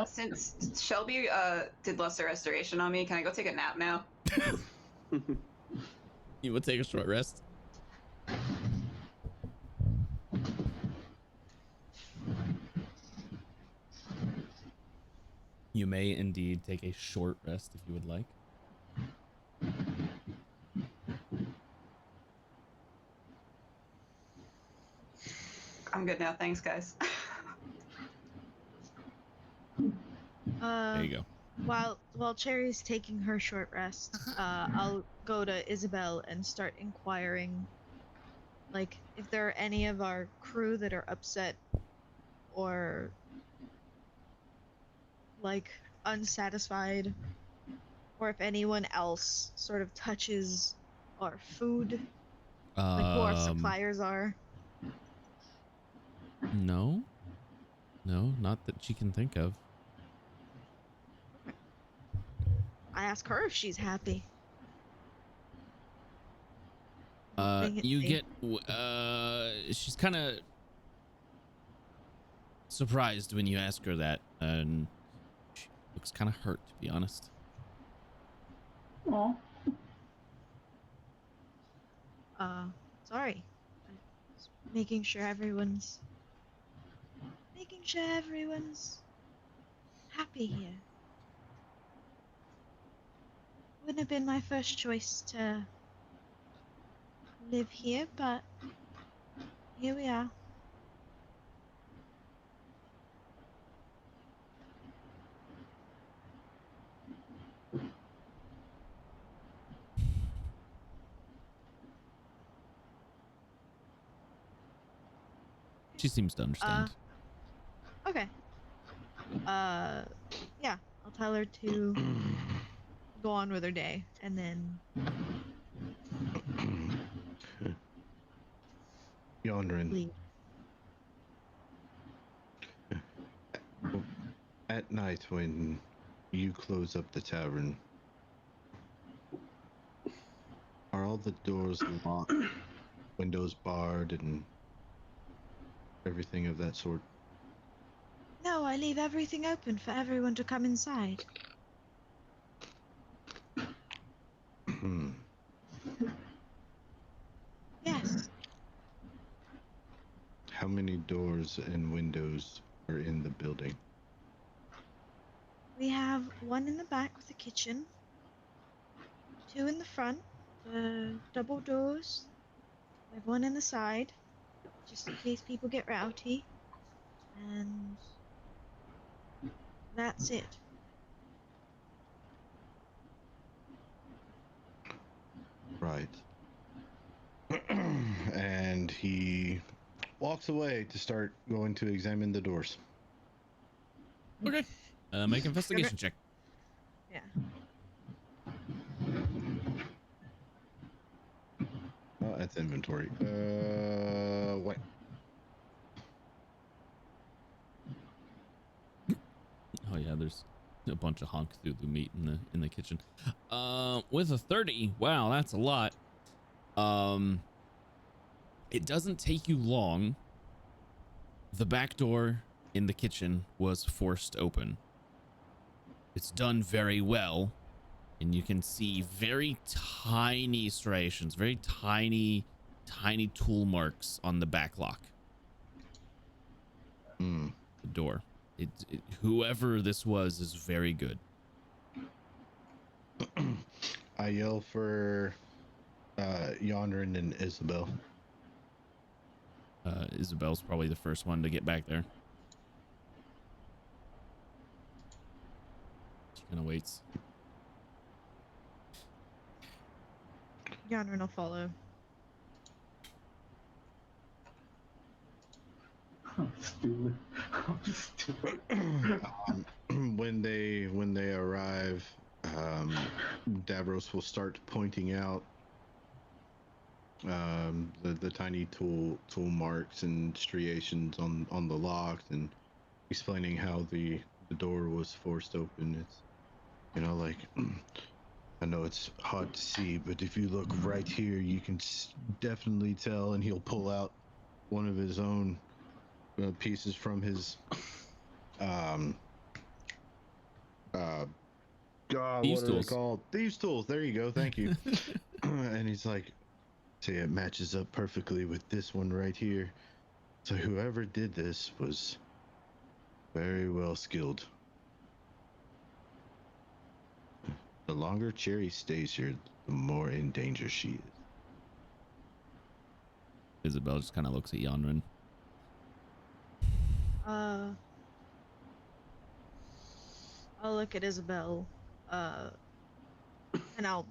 Speaker 4: Since Shelby did lesser restoration on me, can I go take a nap now?
Speaker 2: You will take a short rest. You may indeed take a short rest if you would like.
Speaker 4: I'm good now, thanks guys.
Speaker 2: There you go.
Speaker 1: While Cherry's taking her short rest, I'll go to Isabel and start inquiring, like, if there are any of our crew that are upset or like unsatisfied, or if anyone else sort of touches our food, like who our suppliers are.
Speaker 2: No, not that she can think of.
Speaker 1: I ask her if she's happy.
Speaker 2: You get she's kind of surprised when you ask her that, and she looks kind of hurt, to be honest.
Speaker 3: Aw.
Speaker 1: Sorry. Just making sure everyone's happy here. Wouldn't have been my first choice to live here, but here we are.
Speaker 2: She seems to understand.
Speaker 1: Okay. Yeah, I'll tell her to go on with her day, and then
Speaker 5: Yonrin,
Speaker 1: leave.
Speaker 5: at night when you close up the tavern, are all the doors locked, windows barred, and everything of that sort?
Speaker 1: No, I leave everything open for everyone to come inside. Yes.
Speaker 5: How many doors and windows are in the building?
Speaker 1: We have one in the back with the kitchen, two in the front, double doors. We have one in the side, just in case people get rowdy. And that's it.
Speaker 5: Right. And he walks away to start going to examine the doors.
Speaker 2: Okay. Make investigation check.
Speaker 1: Yeah.
Speaker 5: Oh, that's inventory. What?
Speaker 2: Oh yeah, there's a bunch of honk through the meat in the kitchen. With a 30, wow, that's a lot. It doesn't take you long. The back door in the kitchen was forced open. It's done very well, and you can see very tiny striations, very tiny tool marks on the back lock.
Speaker 5: Hmm.
Speaker 2: The door. Whoever this was is very good.
Speaker 5: I yell for Yondrin and Isabel.
Speaker 2: Isabel's probably the first one to get back there. She kind of waits.
Speaker 1: Yonrin will follow.
Speaker 3: I'm stupid. I'm stupid.
Speaker 5: When they arrive, Davros will start pointing out the tiny tool marks and striations on the locks, and explaining how the door was forced open. It's, you know, like, I know it's hard to see, but if you look right here, you can definitely tell. And he'll pull out one of his own pieces from his God,
Speaker 2: Thieves'
Speaker 5: what are they
Speaker 2: tools.
Speaker 5: called? Thieves' tools. There you go. Thank you. And he's like, see, it matches up perfectly with this one right here. So whoever did this was very well skilled. The longer Cherry stays here, the more in danger she is.
Speaker 2: Isabel just kind of looks at Yonrin.
Speaker 1: I'll look at Isabel, and I'll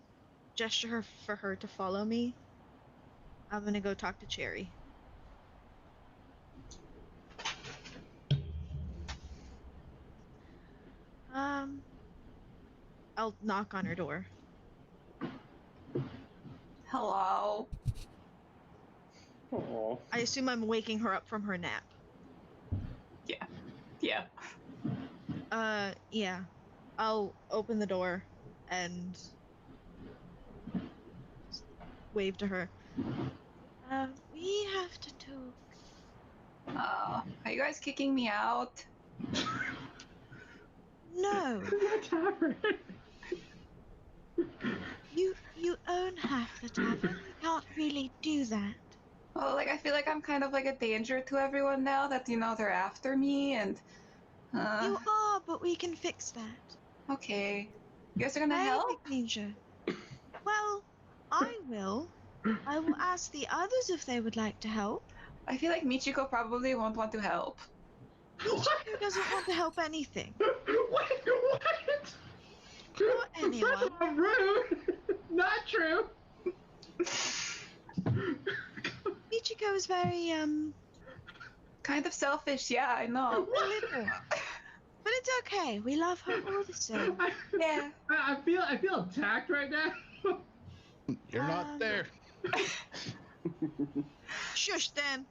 Speaker 1: gesture her for her to follow me. I'm gonna go talk to Cherry. I'll knock on her door.
Speaker 4: Hello.
Speaker 7: Oh.
Speaker 1: I assume I'm waking her up from her nap.
Speaker 4: Yeah. Yeah.
Speaker 1: Yeah. I'll open the door and wave to her. We have to talk.
Speaker 4: Are you guys kicking me out?
Speaker 1: No,
Speaker 3: The tavern.
Speaker 1: you own half the tavern. You can't really do that.
Speaker 4: Well, like, I feel like I'm kind of like a danger to everyone now that, you know, they're after me and...
Speaker 1: You are, but we can fix that.
Speaker 4: Okay. You guys are gonna
Speaker 1: Very
Speaker 4: help?
Speaker 1: big danger. Well, I will. I will ask the others if they would like to help.
Speaker 4: I feel like Michiko probably won't want to help.
Speaker 1: Michiko doesn't want to help anything.
Speaker 3: What?
Speaker 1: Or anyone.
Speaker 3: Such a rude. Not true.
Speaker 1: Michiko is very,
Speaker 4: Kind of selfish, yeah, I know.
Speaker 1: a little. But it's okay. We love her all the same.
Speaker 4: Yeah.
Speaker 3: I feel attacked right now.
Speaker 5: You're not there.
Speaker 1: Shush, then.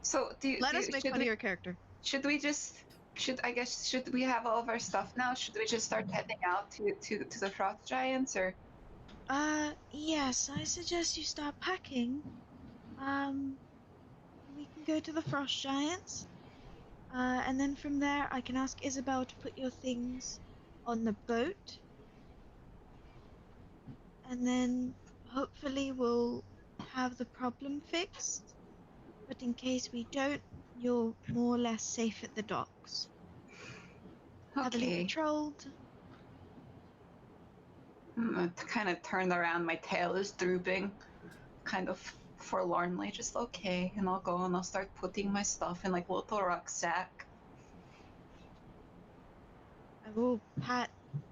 Speaker 4: So,
Speaker 1: Let us make fun of your character.
Speaker 4: Should we have all of our stuff now? Should we just start heading out to the Frost Giants, or?
Speaker 1: Yes, I suggest you start packing. We can go to the Frost Giants. And then from there, I can ask Isabel to put your things on the boat. and then hopefully we'll have the problem fixed. But in case we don't, you're more or less safe at the docks. Heavily
Speaker 4: Okay.
Speaker 1: patrolled.
Speaker 4: Kind of turned around. My tail is drooping, kind of forlornly. Just okay, and I'll go and I'll start putting my stuff in like a little rucksack.
Speaker 1: I will pat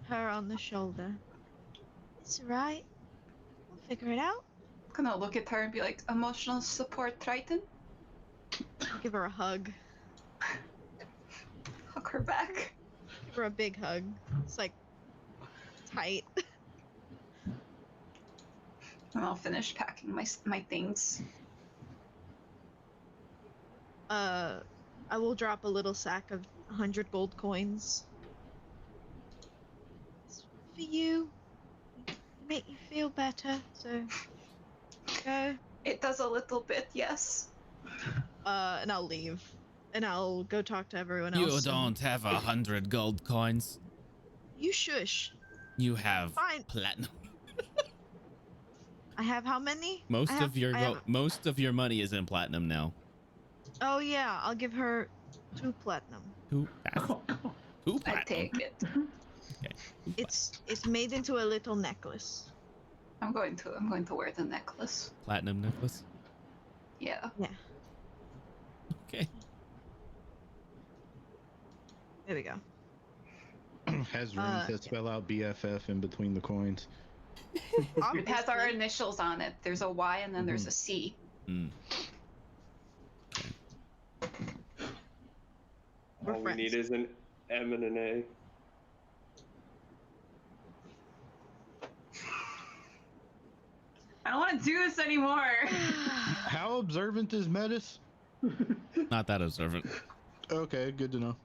Speaker 1: her on the shoulder. It's alright. We'll figure it out.
Speaker 4: I'm gonna look at her and be like, emotional support Triton?
Speaker 1: I'll give her a hug.
Speaker 4: Hug her back.
Speaker 1: Give her a big hug. It's like tight.
Speaker 4: And I'll finish packing my things.
Speaker 1: I will drop a little sack of 100 gold coins. It's for you. Make you feel better, so go.
Speaker 4: It does a little bit, yes.
Speaker 1: And I'll leave. And I'll go talk to everyone
Speaker 2: You
Speaker 1: else.
Speaker 2: don't have 100 gold coins.
Speaker 1: You shush.
Speaker 2: You have
Speaker 1: Fine.
Speaker 2: platinum.
Speaker 1: I have how many?
Speaker 2: Most
Speaker 1: I have-
Speaker 2: of your
Speaker 1: I have-
Speaker 2: most of your money is in platinum now.
Speaker 1: Oh yeah, I'll give her 2 platinum.
Speaker 2: Two
Speaker 4: I
Speaker 2: platinum.
Speaker 4: take it.
Speaker 2: Okay.
Speaker 1: It's made into a little necklace.
Speaker 4: I'm going to wear the necklace.
Speaker 2: Platinum necklace.
Speaker 4: Yeah.
Speaker 2: Okay.
Speaker 1: There we go.
Speaker 5: Has runes that spell out BFF in between the coins.
Speaker 4: It has our
Speaker 1: Obviously.
Speaker 4: initials on it. There's a Y and then there's a C.
Speaker 2: Mm.
Speaker 1: We're
Speaker 7: All we
Speaker 1: friends.
Speaker 7: need is an M and an A.
Speaker 4: I don't want to do this anymore.
Speaker 5: How observant is Metis?
Speaker 2: Not that observant.
Speaker 5: Okay, good to know.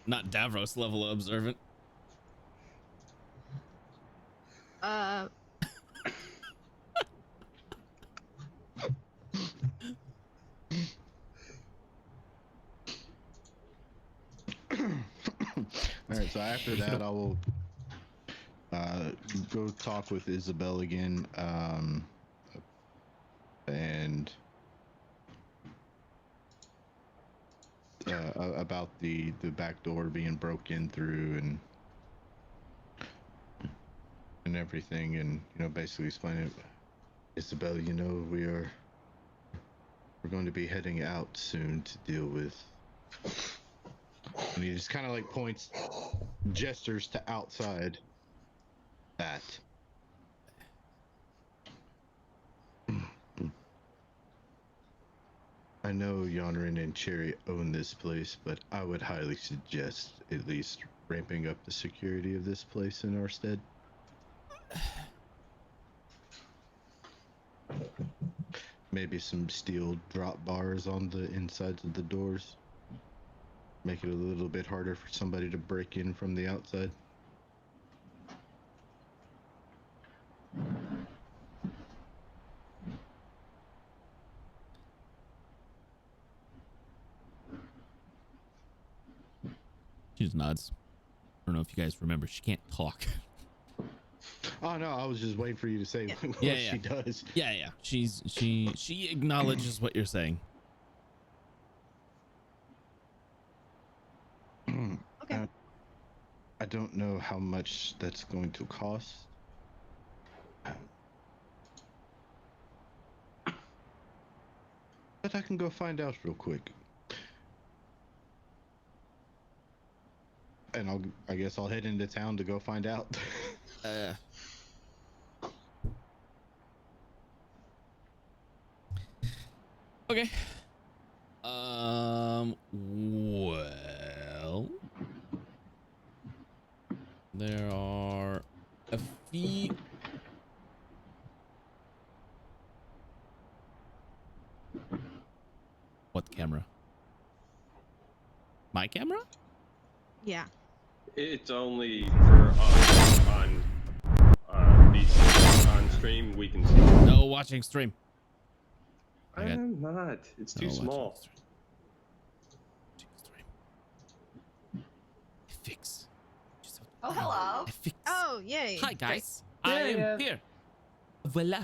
Speaker 2: Not Davros level observant.
Speaker 5: All right, so after that, I will go talk with Isabel again, and about the back door being broken through and everything, and basically explain it. Isabel, we're going to be heading out soon to deal with. And he just kind of like points, gestures to outside. That. I know Yonrin and Cherry own this place, but I would highly suggest at least ramping up the security of this place in our stead. Maybe some steel drop bars on the insides of the doors. Make it a little bit harder for somebody to break in from the outside.
Speaker 2: She just nods. I don't know if you guys remember, she can't talk.
Speaker 5: Oh no, I was just waiting for you to say what
Speaker 2: Yeah.
Speaker 5: she does.
Speaker 2: Yeah. She acknowledges what you're saying.
Speaker 1: Okay.
Speaker 5: I don't know how much that's going to cost. But I can go find out real quick. And I guess I'll head into town to go find out.
Speaker 2: Okay. Well, there are a few. What camera? My camera?
Speaker 1: Yeah.
Speaker 7: It's only for us on BC. On stream, we can see.
Speaker 2: No watching stream. I got-
Speaker 7: I'm not. It's too
Speaker 2: No watching
Speaker 7: small.
Speaker 2: stream. Watching stream. Fix.
Speaker 4: Oh, hello.
Speaker 2: I fix.
Speaker 1: Oh, yay.
Speaker 2: Hi guys,
Speaker 3: There
Speaker 2: I
Speaker 3: he
Speaker 2: am
Speaker 3: is.
Speaker 2: here. Voila.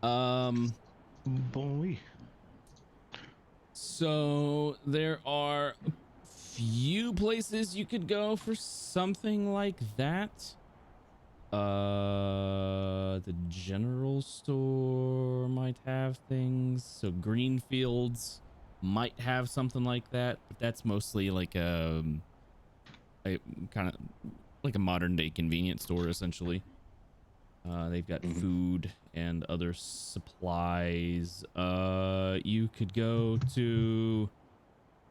Speaker 5: Bon oui.
Speaker 2: So there are a few places you could go for something like that. The general store might have things. So Greenfields might have something like that, but that's mostly like a kind of like a modern day convenience store essentially. They've got food and other supplies. You could go to,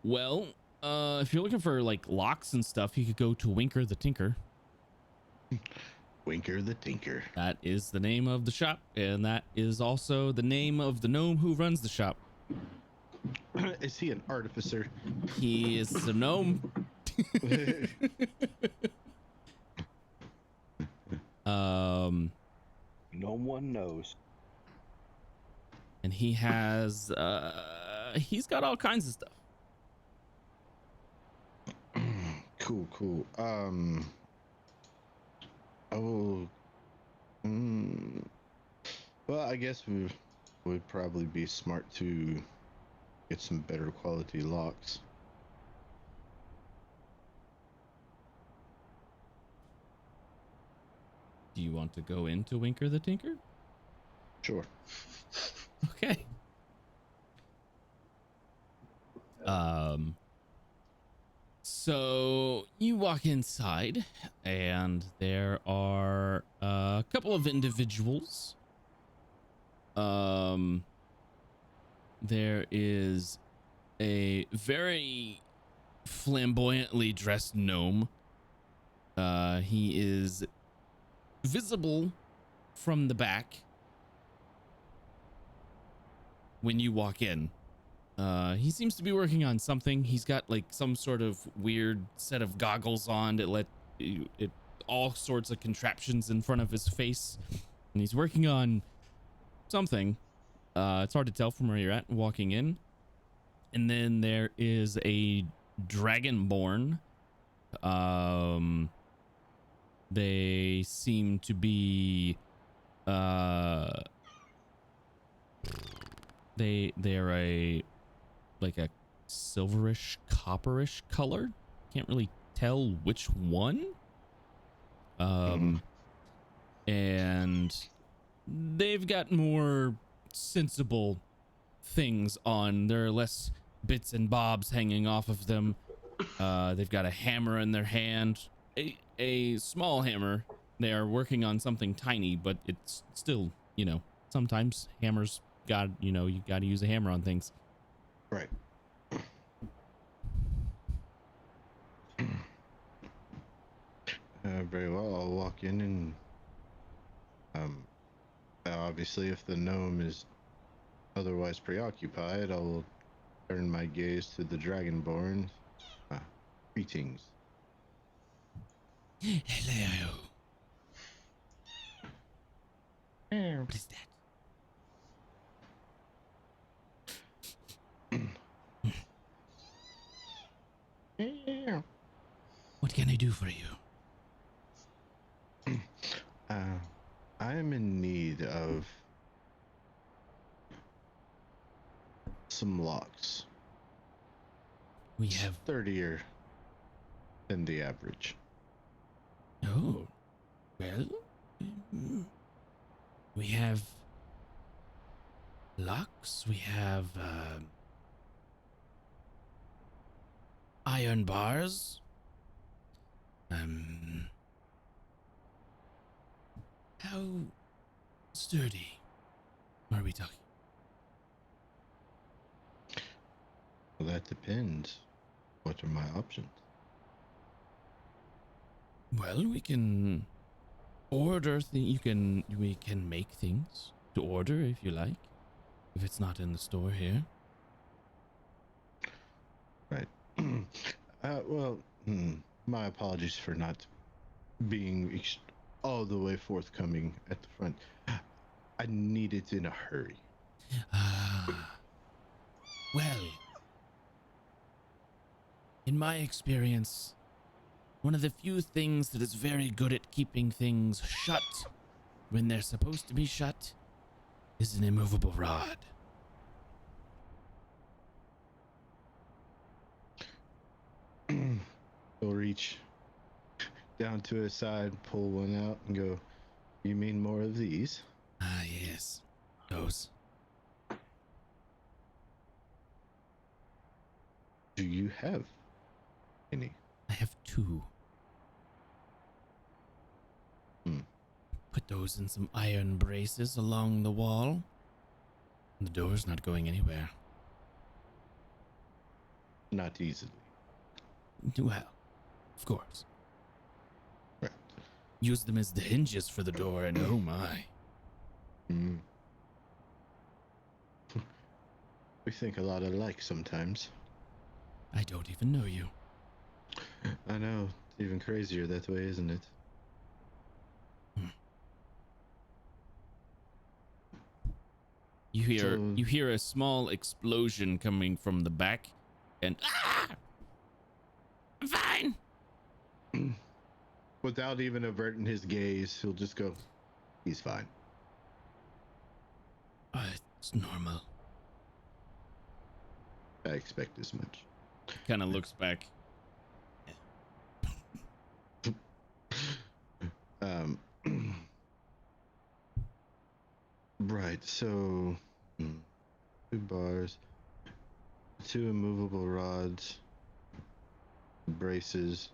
Speaker 2: well, if you're looking for like locks and stuff, you could go to Winker the Tinker.
Speaker 5: Winker the Tinker.
Speaker 2: That is the name of the shop, and that is also the name of the gnome who runs the shop.
Speaker 5: Is he an artificer?
Speaker 2: He is a gnome.
Speaker 6: No one knows.
Speaker 2: And he has he's got all kinds of stuff.
Speaker 5: Cool, cool. Oh. Well, I guess we would probably be smart to get some better quality locks.
Speaker 2: Do you want to go into Winker the Tinker?
Speaker 5: Sure.
Speaker 2: Okay. So you walk inside and there are a couple of individuals. There is a very flamboyantly dressed gnome. He is visible from the back when you walk in. He seems to be working on something. He's got like some sort of weird set of goggles on that let it all sorts of contraptions in front of his face, and he's working on something. It's hard to tell from where you're at walking in. And then there is a dragonborn. They seem to be they're a like a silverish copperish color. Can't really tell which one. And they've got more sensible things on. There are less bits and bobs hanging off of them. They've got a hammer in their hand, a small hammer. They are working on something tiny, but it's still, you know, sometimes hammers you got to use a hammer on things.
Speaker 5: Right. Very well. I'll walk in and obviously if the gnome is otherwise preoccupied, I'll turn my gaze to the dragonborn. Greetings.
Speaker 2: Hello. What is that? What can I do for you?
Speaker 5: I am in need of some locks.
Speaker 2: We have
Speaker 5: Sturdier than the average.
Speaker 2: Oh, well, we have locks, we have iron bars. How sturdy are we talking?
Speaker 5: Well, that depends. What are my options?
Speaker 2: Well, we can order we can make things to order if you like, if it's not in the store here.
Speaker 5: Right. Well, my apologies for not being all the way forthcoming at the front. I need it in a hurry.
Speaker 2: Well, in my experience, One of the few things that is very good at keeping things shut when they're supposed to be shut is an immovable rod.
Speaker 5: He'll reach down to his side, pull one out, and go, "You mean more of these?"
Speaker 2: Ah, yes. Those.
Speaker 5: Do you have any?
Speaker 2: I have 2. Put those in some iron braces along the wall. The door's not going anywhere.
Speaker 5: Not easily.
Speaker 2: Well, of course.
Speaker 5: Right.
Speaker 2: Use them as the hinges for the door, and oh my.
Speaker 5: Mm. We think a lot alike sometimes.
Speaker 2: I don't even know you.
Speaker 5: I know. It's even crazier that way, isn't it?
Speaker 2: You hear a small explosion coming from the back, and I'm fine.
Speaker 5: Without even averting his gaze, he'll just go, "He's fine."
Speaker 2: It's normal.
Speaker 5: I expect as much.
Speaker 2: Kind of looks back.
Speaker 5: Um, right, so 2 bars, 2 immovable rods, braces.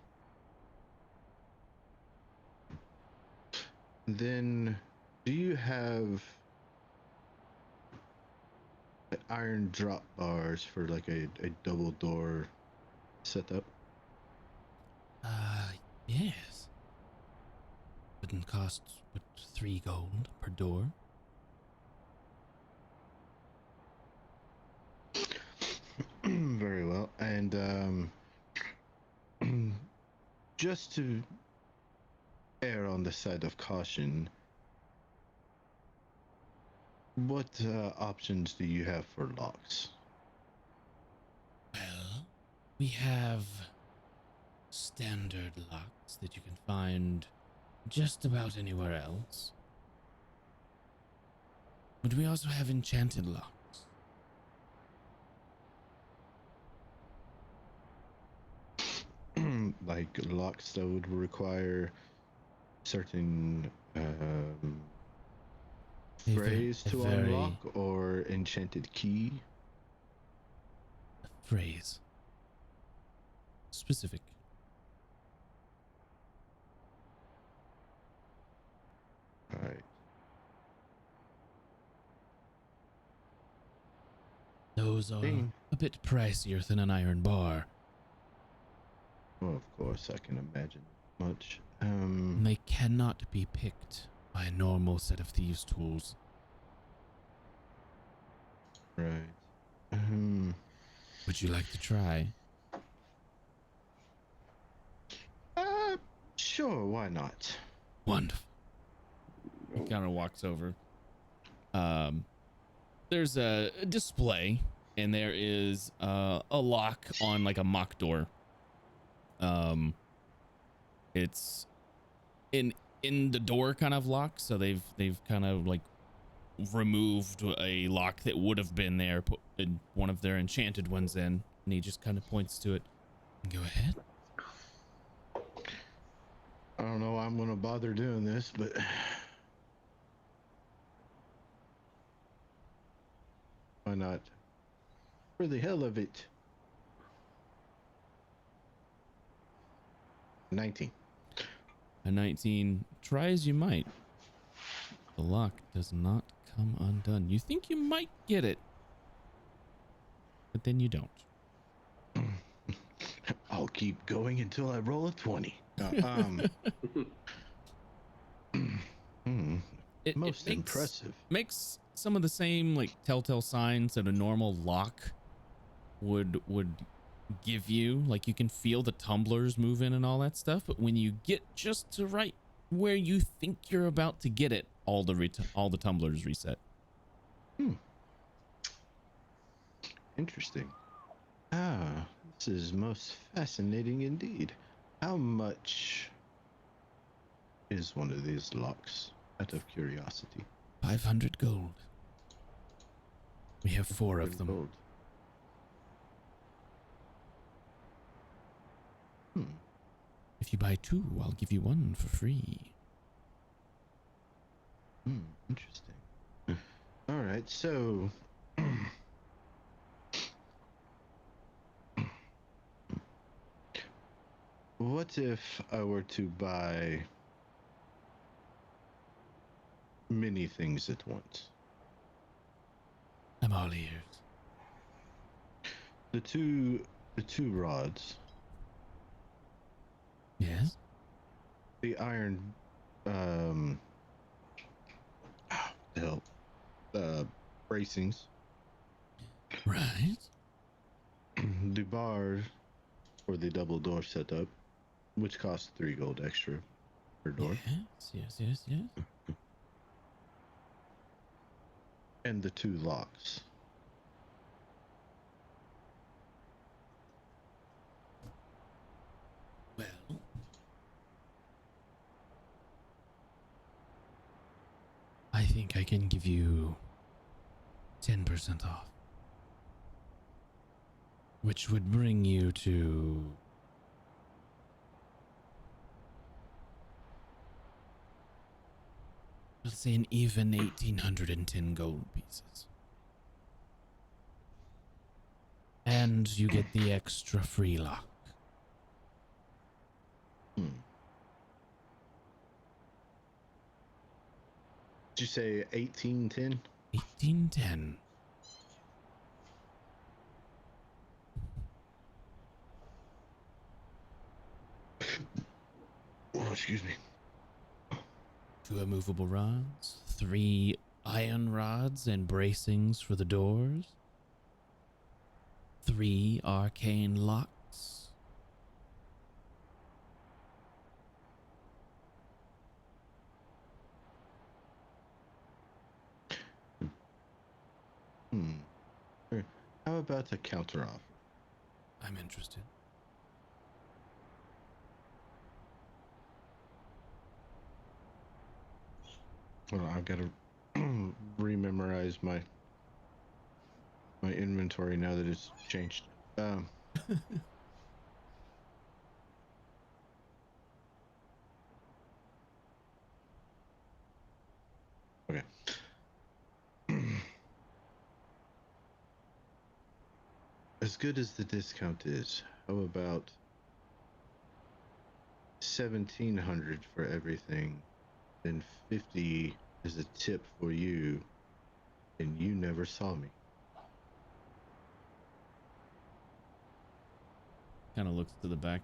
Speaker 5: Then, do you have iron drop bars for like a double door setup?
Speaker 2: Yes. Wouldn't cost but 3 gold per door.
Speaker 5: Very well. And just to err on the side of caution, what options do you have for locks?
Speaker 2: Well, we have standard locks that you can find just about anywhere else. But we also have enchanted locks.
Speaker 5: Like locks that would require certain phrase to unlock, or enchanted key?
Speaker 2: A phrase. Specific.
Speaker 5: Right.
Speaker 2: Those are a bit pricier than an iron bar.
Speaker 5: Well, of course, I can imagine much.
Speaker 2: They cannot be picked by a normal set of thieves' tools.
Speaker 5: Right.
Speaker 2: Would you like to try?
Speaker 5: Sure, why not?
Speaker 2: Wonderful. He kind of walks over. There's a display, and there is a lock on like a mock door. It's in the door kind of lock, so they've kind of like removed a lock that would have been there, put one of their enchanted ones in, and he just kind of points to it. Go ahead.
Speaker 5: I don't know why I'm gonna bother doing this, but why not? For the hell of it. 19.
Speaker 2: A 19. Try as you might. The lock does not come undone. You think you might get it, but then you don't.
Speaker 5: I'll keep going until I roll a 20. Most impressive.
Speaker 2: Makes some of the same like telltale signs that a normal lock would give you. Like you can feel the tumblers move in and all that stuff, but when you get just to right where you think you're about to get it, all the tumblers reset.
Speaker 5: Interesting. This is most fascinating indeed. How much is one of these locks, out of curiosity?
Speaker 2: 500 gold. We have 4 of them.
Speaker 5: Gold.
Speaker 2: If you buy 2, I'll give you 1 for free.
Speaker 5: Interesting. All right, so what if I were to buy many things at once?
Speaker 2: I'm all ears.
Speaker 5: The two rods,
Speaker 2: Yes?
Speaker 5: the iron, hell, bracings,
Speaker 2: Right.
Speaker 5: the bar for the double door setup, which costs 3 gold extra per door,
Speaker 2: Yes.
Speaker 5: and the 2 locks.
Speaker 2: Well, I think I can give you 10% off, which would bring you to let's say an even 1,810 gold pieces. And you get the extra free lock.
Speaker 5: Did you say 1810?
Speaker 2: 1,810.
Speaker 5: Oh, excuse me.
Speaker 2: 2 immovable rods, 3 iron rods and bracings for the doors, 3 arcane locks,
Speaker 5: How about a counter offer?
Speaker 2: I'm interested.
Speaker 5: Well, I've got to rememorize my inventory now that it's changed. Okay. As good as the discount is, how about 1,700 for everything, and 50 is a tip for you, and you never saw me?
Speaker 2: Kind of looks to the back.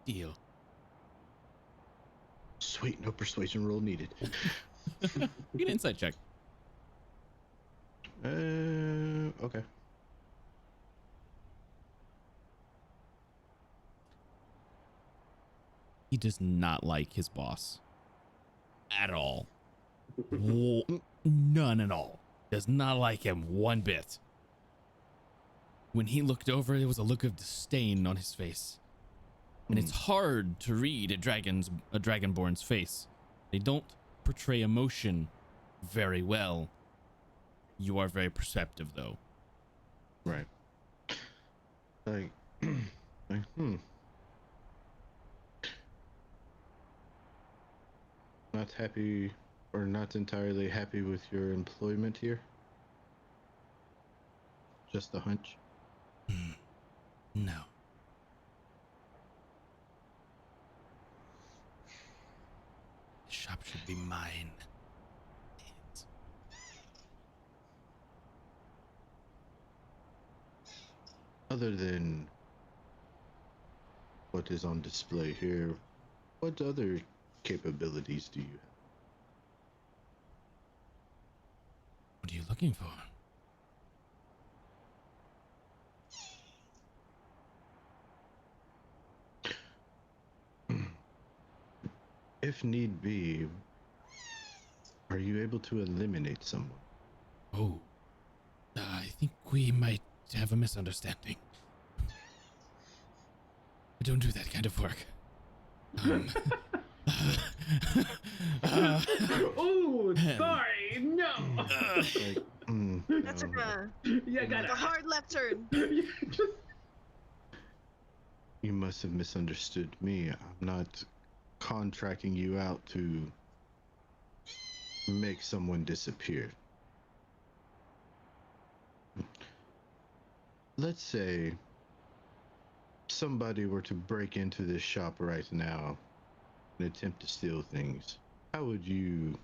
Speaker 2: Deal.
Speaker 5: Sweet, no persuasion roll needed.
Speaker 2: Get an insight check.
Speaker 5: Okay.
Speaker 2: He does not like his boss. At all. None at all. Does not like him one bit. When he looked over, there was a look of disdain on his face. And it's hard to read a dragonborn's face. They don't portray emotion very well. You are very perceptive, though.
Speaker 5: Right. Like, Not happy, or not entirely happy with your employment here? Just a hunch?
Speaker 2: No. The shop should be mine.
Speaker 5: Other than what is on display here, what other capabilities do you have?
Speaker 2: What are you looking for?
Speaker 5: If need be, are you able to eliminate someone?
Speaker 2: Oh, I think we might have a misunderstanding. I don't do that kind of work.
Speaker 3: Oh, sorry. No.
Speaker 5: Like,
Speaker 1: That's
Speaker 5: no,
Speaker 3: Yeah, I got
Speaker 1: like a hard left turn.
Speaker 5: you must have misunderstood me. I'm not contracting you out to make someone disappear. Let's say somebody were to break into this shop right now and attempt to steal things. How would you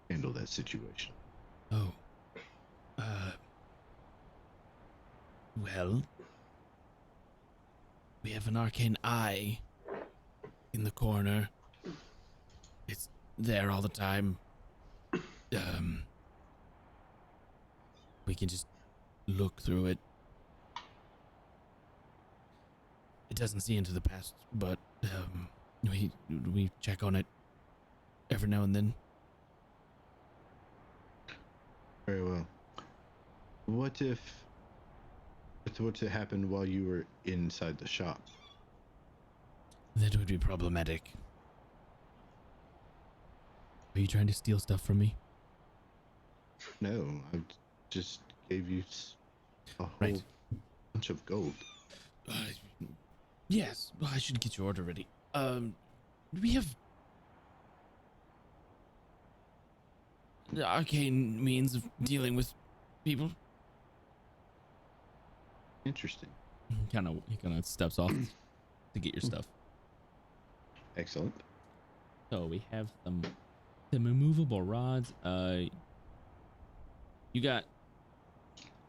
Speaker 5: handle that situation?
Speaker 2: Oh. Well, we have an arcane eye in the corner. It's there all the time. We can just look through it. It doesn't see into the past, but we check on it every now and then.
Speaker 5: Very well. What if what's to happen while you were inside the shop?
Speaker 2: That would be problematic. Are you trying to steal stuff from me?
Speaker 5: No, I just gave you a whole
Speaker 2: Right.
Speaker 5: bunch of gold.
Speaker 2: Yes, I should get your order ready. Do we have the arcane means of dealing with people?
Speaker 5: Interesting.
Speaker 2: He kind of steps off to get your stuff.
Speaker 5: Excellent.
Speaker 2: So we have some immovable rods. You got.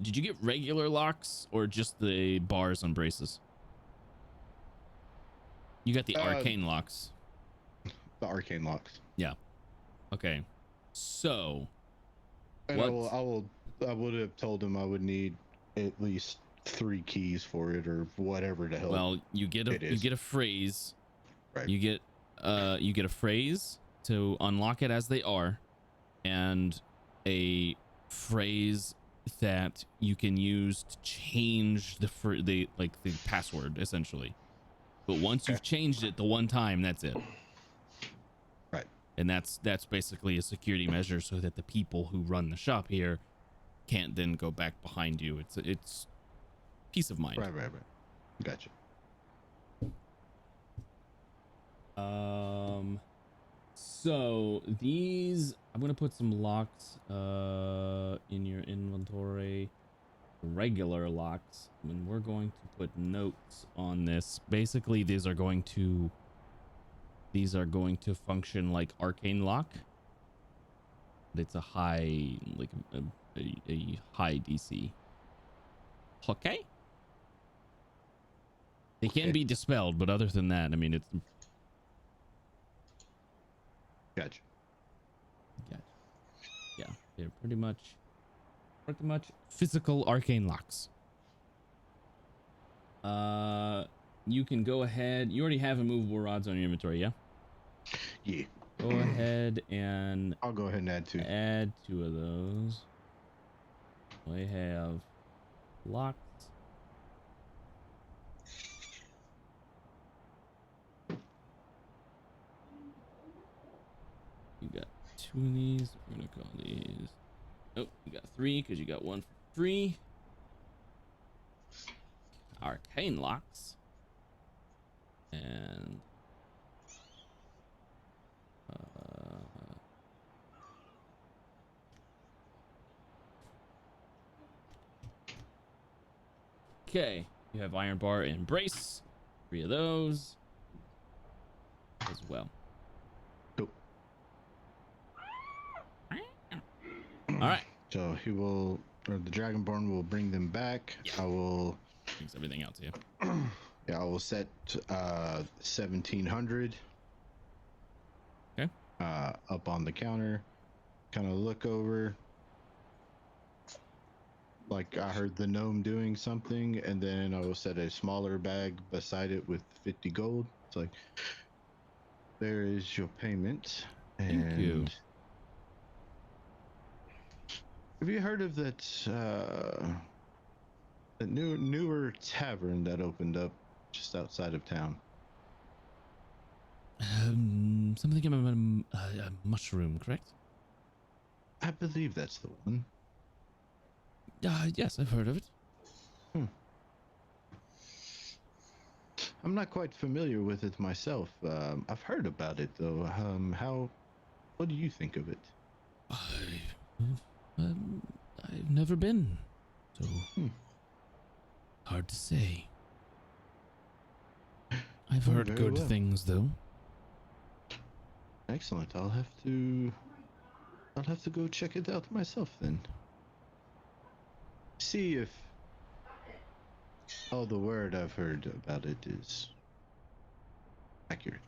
Speaker 2: Did you get regular locks or just the bars on braces? You got the arcane locks.
Speaker 5: The arcane locks.
Speaker 2: Yeah. Okay. So.
Speaker 5: And I would have told him I would need at least 3 keys for it or whatever to help.
Speaker 2: Well, you get a phrase.
Speaker 5: Right.
Speaker 2: You get a phrase to unlock it as they are, and a phrase that you can use to change the password essentially. But once you've changed it the one time, that's it.
Speaker 5: Right.
Speaker 2: And that's basically a security measure so that the people who run the shop here can't then go back behind you. It's peace of mind.
Speaker 5: Right. Gotcha.
Speaker 2: So these, I'm gonna put some locks in your inventory, regular locks, and we're going to put notes on this. Basically, these are going to function like arcane lock, but it's a high, like a high DC. Okay. They can be dispelled, but other than that, I mean, it's.
Speaker 5: Gotcha.
Speaker 2: Yeah, they're pretty much physical arcane locks. You can go ahead. You already have immovable rods on your inventory, yeah?
Speaker 5: Yeah.
Speaker 2: Go ahead and
Speaker 5: I'll go ahead and add 2.
Speaker 2: add 2 of those. We have locks. You got 2 of these. We're gonna call these. Oh, you got 3 because you got 1 for free. Arcane locks. And okay, you have iron bar and brace. 3 of those as well.
Speaker 5: Cool.
Speaker 2: All right.
Speaker 5: So he will, or the Dragonborn will bring them back.
Speaker 2: Yeah.
Speaker 5: I will.
Speaker 2: Brings everything out to you.
Speaker 5: Yeah, I will set 1700.
Speaker 2: Okay.
Speaker 5: Up on the counter, kind of look over. Like I heard the gnome doing something, and then I will set a smaller bag beside it with 50 gold. It's like, there is your payment.
Speaker 2: Thank you.
Speaker 5: Have you heard of that newer tavern that opened up just outside of town.
Speaker 2: Something about a mushroom, correct?
Speaker 5: I believe that's the one.
Speaker 2: Yes, I've heard of it.
Speaker 5: I'm not quite familiar with it myself. I've heard about it though. What do you think of it?
Speaker 2: I've never been, so hard to say. I've heard
Speaker 5: very
Speaker 2: good
Speaker 5: well.
Speaker 2: things though.
Speaker 5: Excellent. I'll have to go check it out myself then. See if all the word I've heard about it is accurate.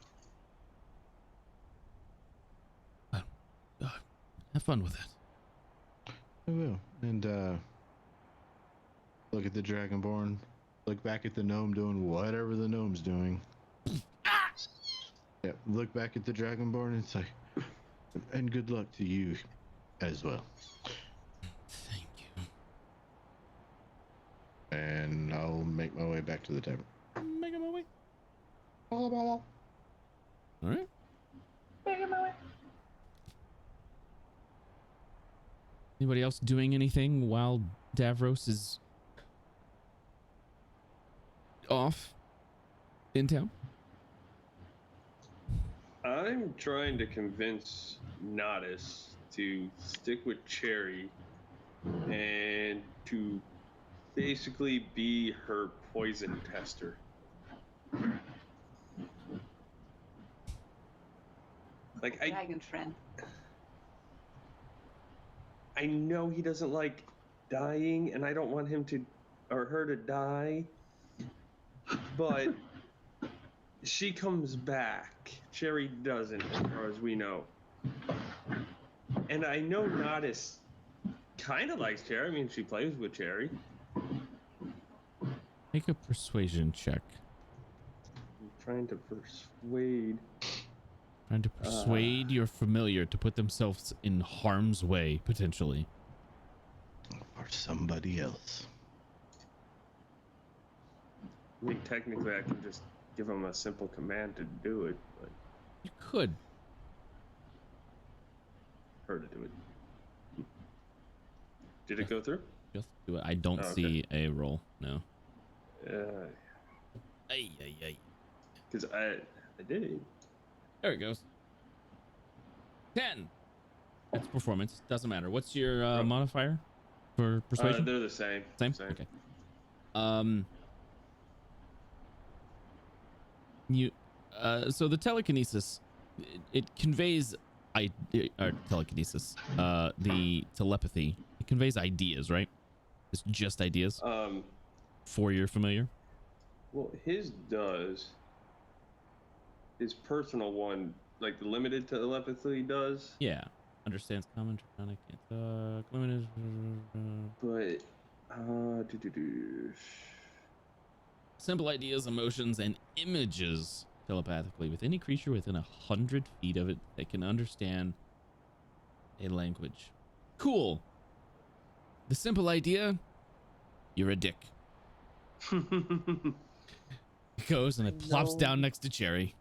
Speaker 2: Have fun with it.
Speaker 5: I will. And look at the Dragonborn. Look back at the gnome doing whatever the gnome's doing. Yeah, look back at the Dragonborn and say, and good luck to you as well.
Speaker 2: Thank you.
Speaker 5: And I'll make my way back to the tavern.
Speaker 2: Making my way. All right.
Speaker 3: Making my way.
Speaker 2: Anybody else doing anything while Davros is off in town?
Speaker 7: I'm trying to convince Nodis to stick with Cherry and to basically be her poison tester. Like
Speaker 4: Dragon friend.
Speaker 7: I know he doesn't like dying, and I don't want him to or her to die, but she comes back. Cherry doesn't, as far as we know. And I know Nodis kind of likes Cherry. I mean, she plays with Cherry.
Speaker 2: Make a persuasion check.
Speaker 7: I'm trying to persuade.
Speaker 2: Trying to persuade your familiar to put themselves in harm's way, potentially.
Speaker 5: Or somebody else.
Speaker 7: I mean, technically, I can just give him a simple command to do it, but
Speaker 2: You could.
Speaker 7: her to do it. Did it go through?
Speaker 2: Just do it. I don't
Speaker 7: Oh, okay.
Speaker 2: see a roll. No.
Speaker 7: Because
Speaker 2: Ay.
Speaker 7: I did it.
Speaker 2: There it goes. 10. That's performance. Doesn't matter. What's your modifier for persuasion?
Speaker 7: They're the same.
Speaker 2: Same? Okay. So the telekinesis, it conveys telekinesis. The telepathy, it conveys ideas, right? It's just ideas for your familiar.
Speaker 7: Well, his does. His personal one, like the limited telepathy, does.
Speaker 2: Yeah, understands common, draconic, can't talk, limited.
Speaker 7: But
Speaker 2: Simple ideas, emotions, and images telepathically with any creature within 100 feet of it that can understand a language. Cool. The simple idea, you're a dick. It goes and it plops down next to Cherry.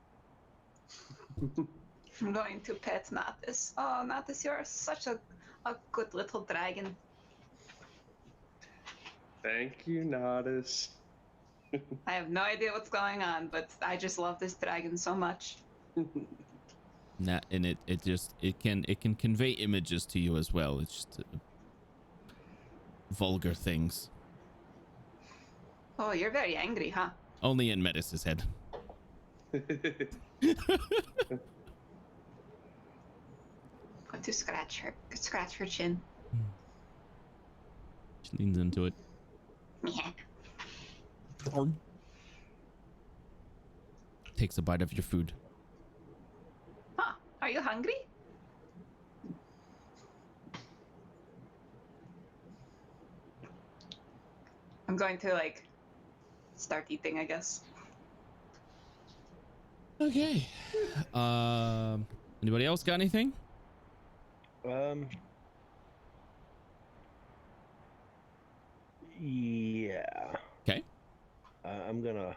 Speaker 4: I'm going to pet Nathis. Oh, Nathis, you're such a good little dragon.
Speaker 7: Thank you, Nodis.
Speaker 4: I have no idea what's going on, but I just love this dragon so much.
Speaker 2: And it can convey images to you as well. It's just vulgar things.
Speaker 4: Oh, you're very angry, huh?
Speaker 2: Only in Metis' head.
Speaker 4: Going to scratch her chin.
Speaker 2: She leans into it. Takes a bite of your food.
Speaker 4: Huh? Are you hungry? I'm going to start eating, I guess.
Speaker 2: Okay. Anybody else got anything?
Speaker 6: Yeah.
Speaker 2: Okay.
Speaker 6: I'm gonna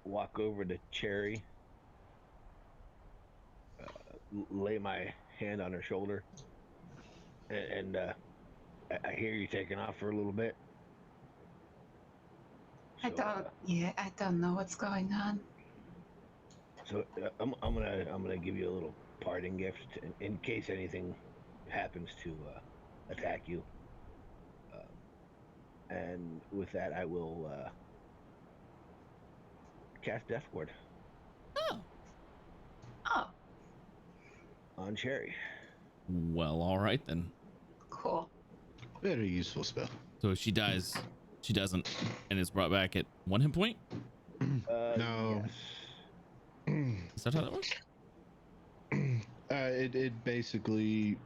Speaker 6: walk over to Cherry, lay my hand on her shoulder, and I hear you taking off for a little bit.
Speaker 4: I don't. Yeah, I don't know what's going on.
Speaker 6: So I'm gonna give you a little parting gift in case anything happens to attack you. And with that, I will cast Death Ward
Speaker 4: Oh,
Speaker 6: on Cherry.
Speaker 2: Well, all right then.
Speaker 4: cool.
Speaker 5: Very useful spell.
Speaker 2: So if she dies, she doesn't, and is brought back at 1 hit point.
Speaker 5: No.
Speaker 6: Yes.
Speaker 2: Is that how that works?
Speaker 5: It basically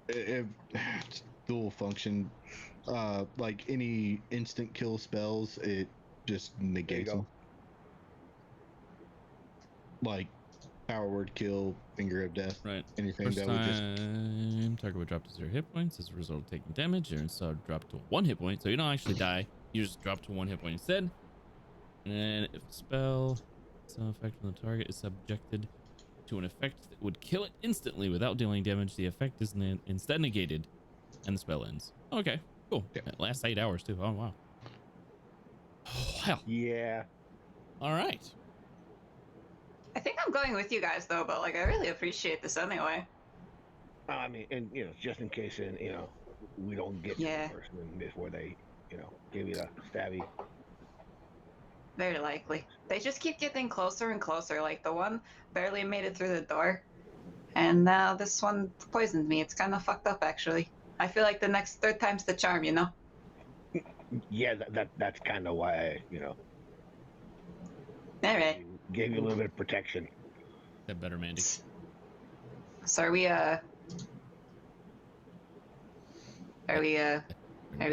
Speaker 5: it's dual function. Like any instant kill spells, it just negates
Speaker 6: go.
Speaker 5: them. Like power word kill, finger of death,
Speaker 2: Right.
Speaker 5: anything
Speaker 2: First
Speaker 5: that would just
Speaker 2: time, target would drop to 0 hit points as a result of taking damage. Your instead drop to 1 hit point, so you don't actually die. You just drop to 1 hit point instead. And if a spell, some effect on the target is subjected to an effect that would kill it instantly without dealing damage, the effect is instead negated, and the spell ends. Okay, cool.
Speaker 5: Yeah.
Speaker 2: It lasts 8 hours too. Oh wow. Oh, hell.
Speaker 6: Yeah.
Speaker 2: All right.
Speaker 4: I think I'm going with you guys though, but like I really appreciate this anyway.
Speaker 6: I mean, and just in case, we don't get to
Speaker 4: Yeah.
Speaker 6: the person before they, give you the stabby.
Speaker 4: Very likely. They just keep getting closer and closer. Like the one barely made it through the door, and now this one poisoned me. It's kind of fucked up, actually. I feel like the next third time's the charm, you know?
Speaker 6: Yeah, that's kind of why
Speaker 4: All right.
Speaker 6: gave you a little bit of protection.
Speaker 2: That better, Mandy.
Speaker 4: So are we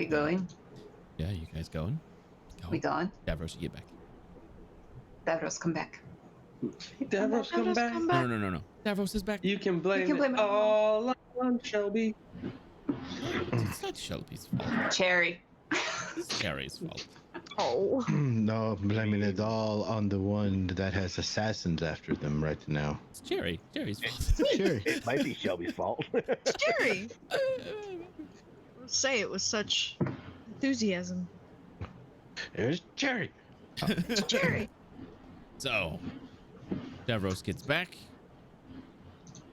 Speaker 4: going?
Speaker 2: Yeah, you guys going?
Speaker 4: We going?
Speaker 2: Davros, you get back.
Speaker 4: Davros, come back.
Speaker 7: Davros, come back.
Speaker 2: No. Davros is back.
Speaker 7: You can blame,
Speaker 4: blame
Speaker 7: it
Speaker 4: it
Speaker 7: all on Shelby.
Speaker 2: It's not Shelby's fault.
Speaker 4: Cherry.
Speaker 2: It's Cherry's fault.
Speaker 1: Oh.
Speaker 5: no, blaming it all on the one that has assassins after them right now.
Speaker 2: It's Cherry. Cherry's fault.
Speaker 5: Sure.
Speaker 6: It might be Shelby's fault.
Speaker 1: Jerry! Say it with such enthusiasm.
Speaker 5: There's Jerry.
Speaker 1: It's Jerry!
Speaker 2: So, Davros gets back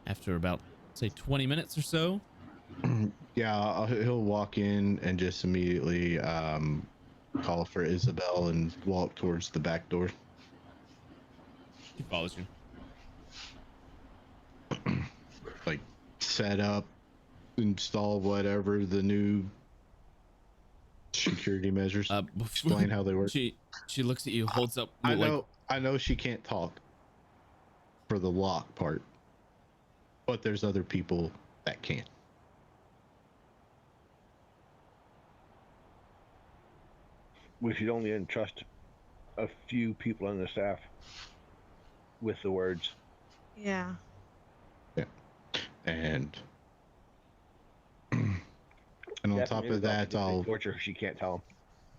Speaker 2: after about, say, 20 minutes or so.
Speaker 5: Yeah, he'll walk in and just immediately call for Isabel and walk towards the back door.
Speaker 2: He follows you.
Speaker 5: Like, set up, install whatever the new security measures. Explain how they work.
Speaker 2: She looks at you, holds up.
Speaker 5: I know she can't talk for the lock part, but there's other people that can.
Speaker 6: We should only entrust a few people on the staff with the words.
Speaker 1: Yeah.
Speaker 5: And on top of that, I'll
Speaker 6: torture her. She can't tell him.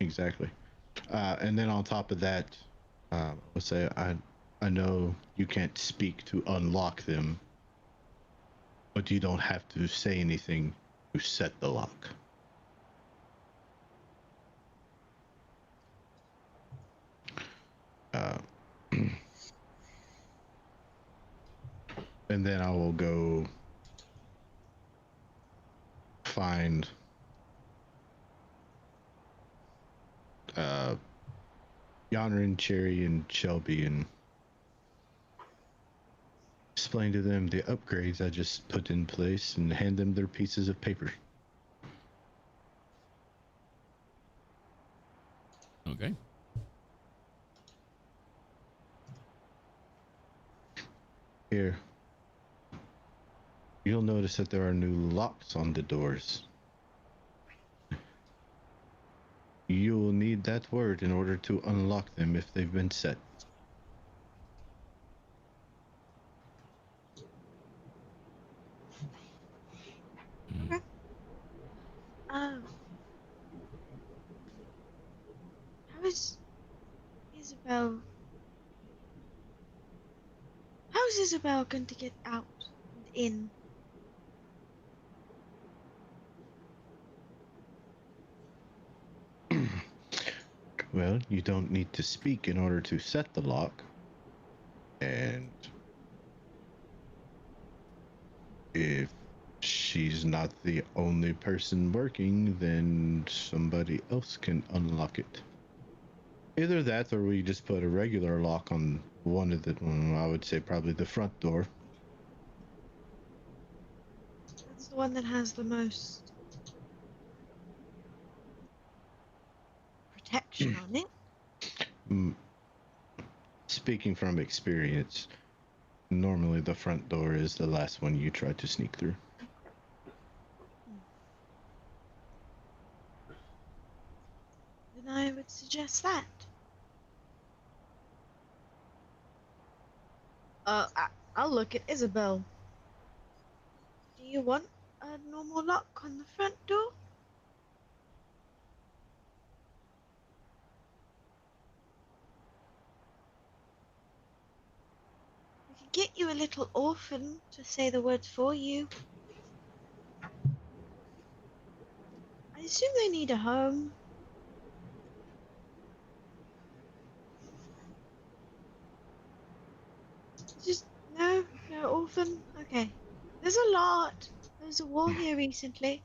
Speaker 5: exactly. And then on top of that, let's say I know you can't speak to unlock them, but you don't have to say anything to set the lock. And then I will go find Yonrin, Cherry, and Shelby and explain to them the upgrades I just put in place and hand them their pieces of paper.
Speaker 2: Okay.
Speaker 5: Here. You'll notice that there are new locks on the doors. You will need that word in order to unlock them if they've been set.
Speaker 1: Okay. How is Isabel How's Isabel going to get out and in?
Speaker 5: Well, you don't need to speak in order to set the lock. And if she's not the only person working, then somebody else can unlock it. Either that, or we just put a regular lock on one of the, I would say probably the front door.
Speaker 1: That's the one that has the most protection on it.
Speaker 5: Mm, Speaking from experience, normally the front door is the last one you try to sneak through.
Speaker 1: Then I would suggest that. I'll look at Isabel. Do you want a normal lock on the front door? We could get you a little orphan to say the words for you. I assume they need a home. Just no orphan. Okay. There's a lot. There's a war here recently.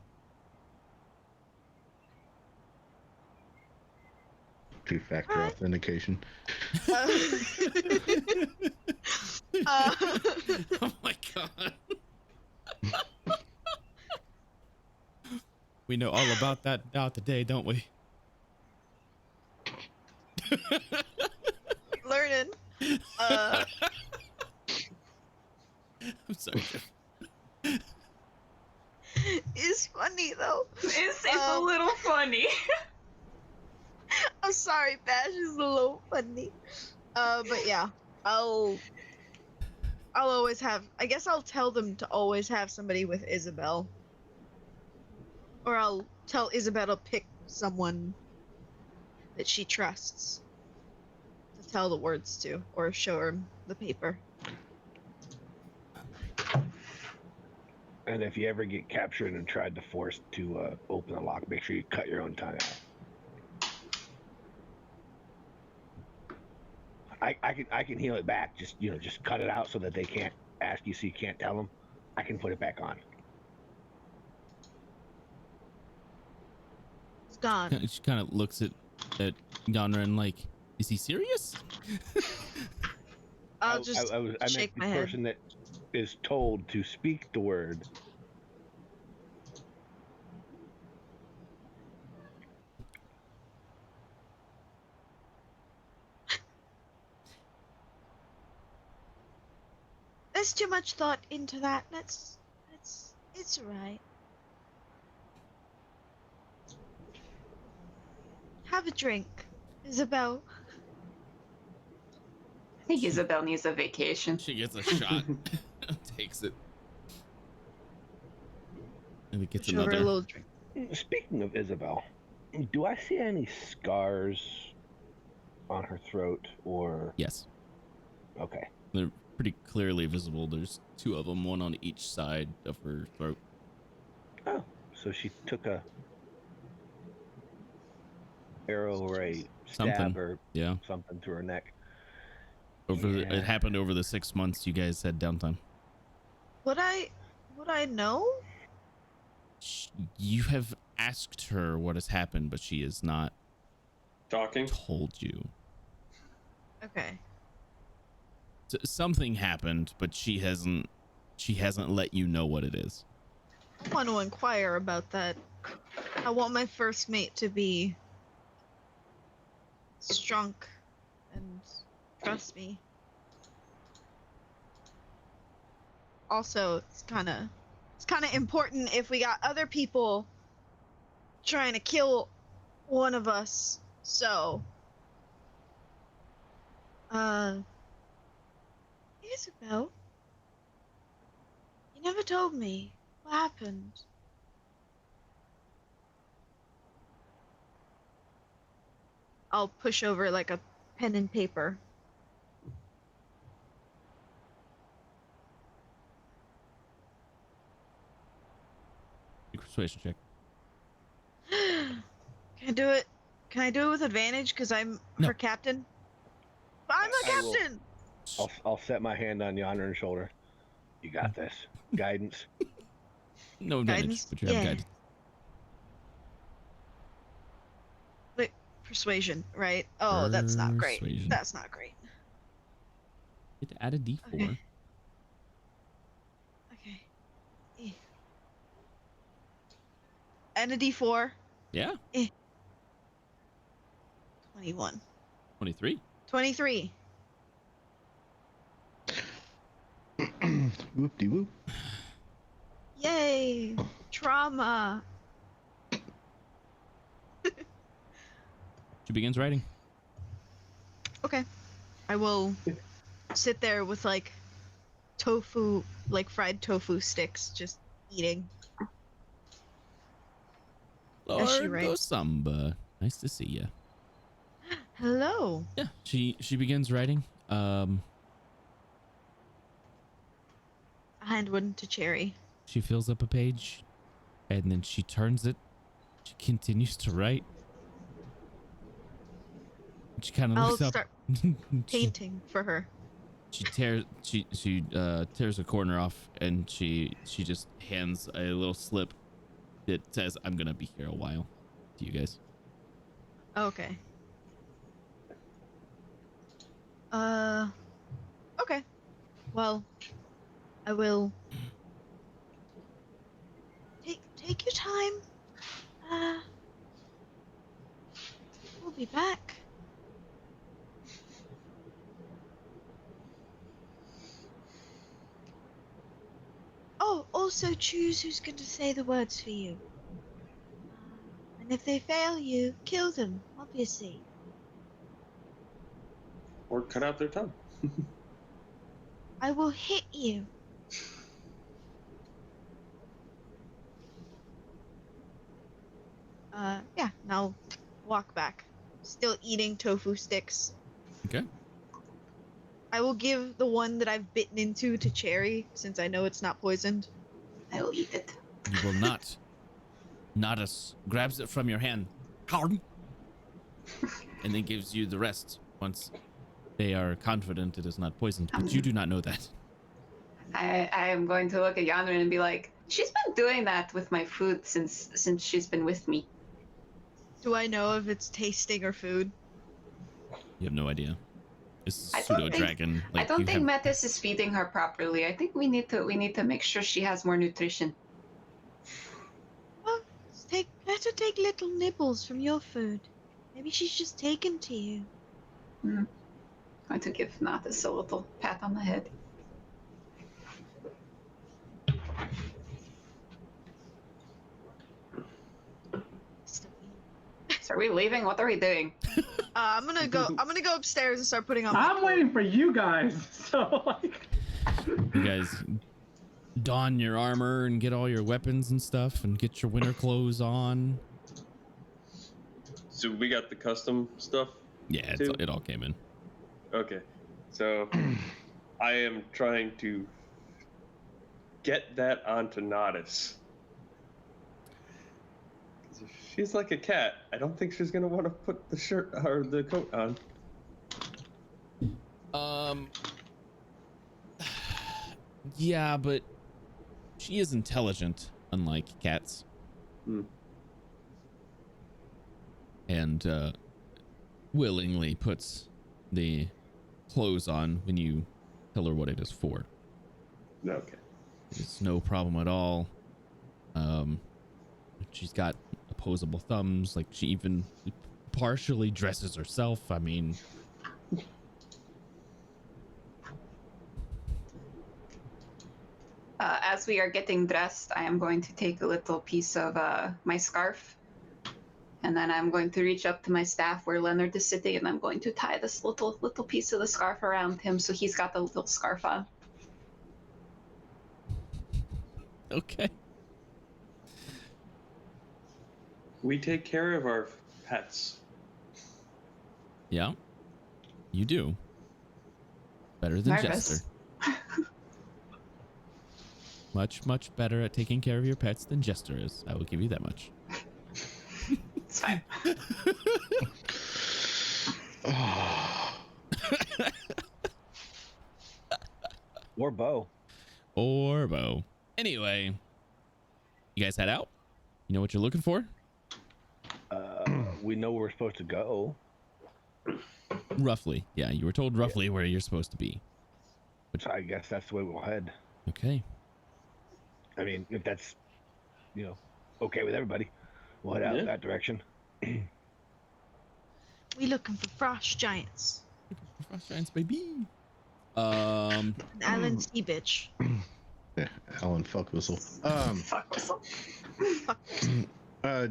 Speaker 5: Two-factor
Speaker 1: Alright.
Speaker 5: authentication.
Speaker 2: Oh my god. We know all about that now today, don't we?
Speaker 1: Learning.
Speaker 2: I'm sorry, Jeff.
Speaker 1: It's funny though.
Speaker 4: It's a little funny.
Speaker 1: I'm sorry, Bash is a little funny. But yeah, I'll always have. I guess I'll tell them to always have somebody with Isabel, or I'll tell Isabel to pick someone that she trusts to tell the words to, or show her the paper.
Speaker 6: And if you ever get captured and tried to force to open the lock, make sure you cut your own tongue out. I can heal it back. Just just cut it out so that they can't ask you, so you can't tell them. I can put it back on.
Speaker 1: It's gone.
Speaker 2: She kind of looks at Gonran like, is he serious?
Speaker 1: I'll just
Speaker 6: I meant
Speaker 1: shake
Speaker 6: the
Speaker 1: my head.
Speaker 6: person that is told to speak the word.
Speaker 1: There's too much thought into that. It's alright. Have a drink, Isabel.
Speaker 4: I think Isabel needs a vacation.
Speaker 2: She gets a shot. Takes it. And it gets
Speaker 1: Push over a
Speaker 2: another.
Speaker 1: little drink.
Speaker 6: Speaking of Isabel, do I see any scars on her throat or?
Speaker 2: Yes.
Speaker 6: Okay.
Speaker 2: They're pretty clearly visible. There's two of them, one on each side of her throat.
Speaker 6: Oh, so she took a arrow or a stab
Speaker 2: Something.
Speaker 6: or
Speaker 2: Yeah.
Speaker 6: something through her neck.
Speaker 2: It happened over the 6 months you guys had downtime.
Speaker 1: Would I know?
Speaker 2: You have asked her what has happened, but she has not
Speaker 7: Talking.
Speaker 2: told you.
Speaker 1: Okay.
Speaker 2: Something happened, but she hasn't let you know what it is.
Speaker 1: I want to inquire about that. I want my first mate to be strong and trust me. Also, it's kind of important if we got other people trying to kill one of us. So, Isabel, you never told me what happened. I'll push over like a pen and paper.
Speaker 2: persuasion check.
Speaker 1: Can I do it? Can I do it with advantage? Because I'm
Speaker 2: No.
Speaker 1: her captain. I'm the
Speaker 6: I will.
Speaker 1: captain.
Speaker 6: I'll set my hand on Yonder's shoulder. You got this. Guidance.
Speaker 2: No advantage,
Speaker 1: Guidance?
Speaker 2: but you have
Speaker 1: Yeah.
Speaker 2: guidance.
Speaker 1: Wait, persuasion, right? Oh, that's not great.
Speaker 2: Persuasion.
Speaker 1: That's not great.
Speaker 2: You get to add a d4.
Speaker 1: Okay. Okay. And a D4.
Speaker 2: Yeah.
Speaker 1: 21.
Speaker 2: 23.
Speaker 1: 23.
Speaker 5: Whoop-de-whoop.
Speaker 1: Yay! Trauma.
Speaker 2: She begins writing.
Speaker 1: Okay. I will sit there with like tofu, like fried tofu sticks, just eating. As she
Speaker 2: Lord
Speaker 1: writes.
Speaker 2: Gosamba. Nice to see you.
Speaker 1: Hello.
Speaker 2: Yeah, she begins writing.
Speaker 1: I hand one to Cherry.
Speaker 2: She fills up a page, and then she turns it. She continues to write. She kind of
Speaker 1: I'll
Speaker 2: looks up.
Speaker 1: start painting for her.
Speaker 2: She tears a corner off, and she just hands a little slip that says, "I'm gonna be here a while," to you guys.
Speaker 1: Okay. Okay. Well, I will take your time. We'll be back. Oh, also choose who's going to say the words for you. And if they fail you, kill them, obviously.
Speaker 7: Or cut out their tongue.
Speaker 1: I will hit you. Yeah, and I'll walk back. Still eating tofu sticks.
Speaker 2: Okay.
Speaker 1: I will give the one that I've bitten into to Cherry, since I know it's not poisoned.
Speaker 4: I will eat it.
Speaker 2: You will not. Nodus grabs it from your hand, and then gives you the rest once they are confident it is not poisoned. But you do not know that.
Speaker 4: I am going to look at Yonder and be like, she's been doing that with my food since she's been with me.
Speaker 1: Do I know if it's tasting or food?
Speaker 2: You have no idea. This is
Speaker 4: I
Speaker 2: a
Speaker 4: don't
Speaker 2: pseudo dragon.
Speaker 4: think, I don't think Metis is feeding her properly. I think we need to make sure she has more nutrition.
Speaker 1: Well, let her take little nibbles from your food. Maybe she's just taken to you.
Speaker 4: I'm going to give Natis a little pat on the head. So are we leaving? What are we doing?
Speaker 1: I'm gonna go upstairs and start putting on.
Speaker 3: I'm waiting for you guys. So like,
Speaker 2: You guys don your armor and get all your weapons and stuff and get your winter clothes on.
Speaker 7: So we got the custom stuff.
Speaker 2: Yeah,
Speaker 7: too?
Speaker 2: it all came in.
Speaker 7: Okay, so I am trying to get that onto Nodus. 'Cause if she's like a cat, I don't think she's gonna want to put the shirt or the coat on.
Speaker 2: Yeah, but she is intelligent, unlike cats. And willingly puts the clothes on when you tell her what it is for.
Speaker 7: Okay.
Speaker 2: It's no problem at all. She's got opposable thumbs. Like, she even partially dresses herself. I mean,
Speaker 4: As we are getting dressed, I am going to take a little piece of my scarf. And then I'm going to reach up to my staff where Leonard is sitting, and I'm going to tie this little piece of the scarf around him so he's got the little scarf on.
Speaker 2: okay.
Speaker 7: We take care of our pets.
Speaker 2: Yeah, you do. Better than
Speaker 4: Nervous.
Speaker 2: Jester. Much, much better at taking care of your pets than Jester is. I will give you that much.
Speaker 4: It's fine.
Speaker 6: Or Bo.
Speaker 2: Or Bo. Anyway, you guys head out. You know what you're looking for?
Speaker 6: We know where we're supposed to go.
Speaker 2: Roughly. Yeah, you were told roughly where you're supposed to be.
Speaker 6: So I guess that's the way we'll head.
Speaker 2: Okay.
Speaker 6: I mean, if that's, okay with everybody, we'll head out
Speaker 7: Yeah.
Speaker 6: that direction.
Speaker 1: We looking for frost giants.
Speaker 2: Frost giants, baby.
Speaker 1: An Alan Sea bitch.
Speaker 5: Yeah, Alan fuck whistle.
Speaker 4: Fuck whistle.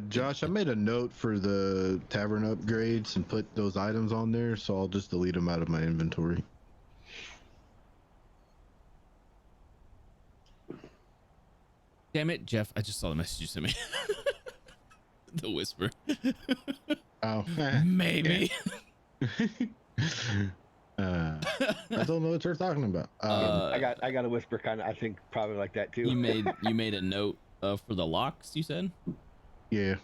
Speaker 5: Josh, I made a note for the tavern upgrades and put those items on there, so I'll just delete them out of my inventory.
Speaker 2: Damn it, Jeff. I just saw the message you sent me. The whisper.
Speaker 5: Oh,
Speaker 2: Maybe.
Speaker 5: I don't know what you're talking about.
Speaker 6: I got a whisper kind of. I think probably like that too.
Speaker 2: You made a note for the locks, you said?
Speaker 5: Yeah,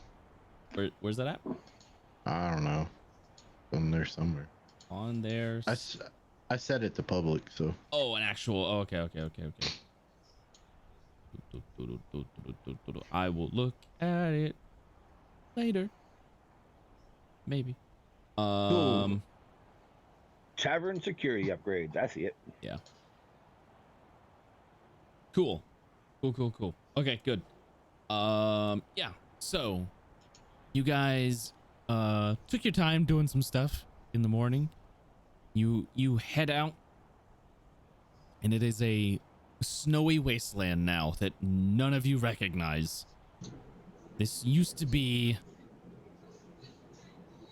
Speaker 2: Where's that at?
Speaker 5: I don't know. On there somewhere.
Speaker 2: On there.
Speaker 5: I said it to public, so.
Speaker 2: Oh, an actual. Oh, okay. I will look at it later. Maybe.
Speaker 6: Cool. Tavern security upgrades. I see it.
Speaker 2: Yeah. Cool. Okay, good. Yeah. So, you guys took your time doing some stuff in the morning. You head out, and it is a snowy wasteland now that none of you recognize. This used to be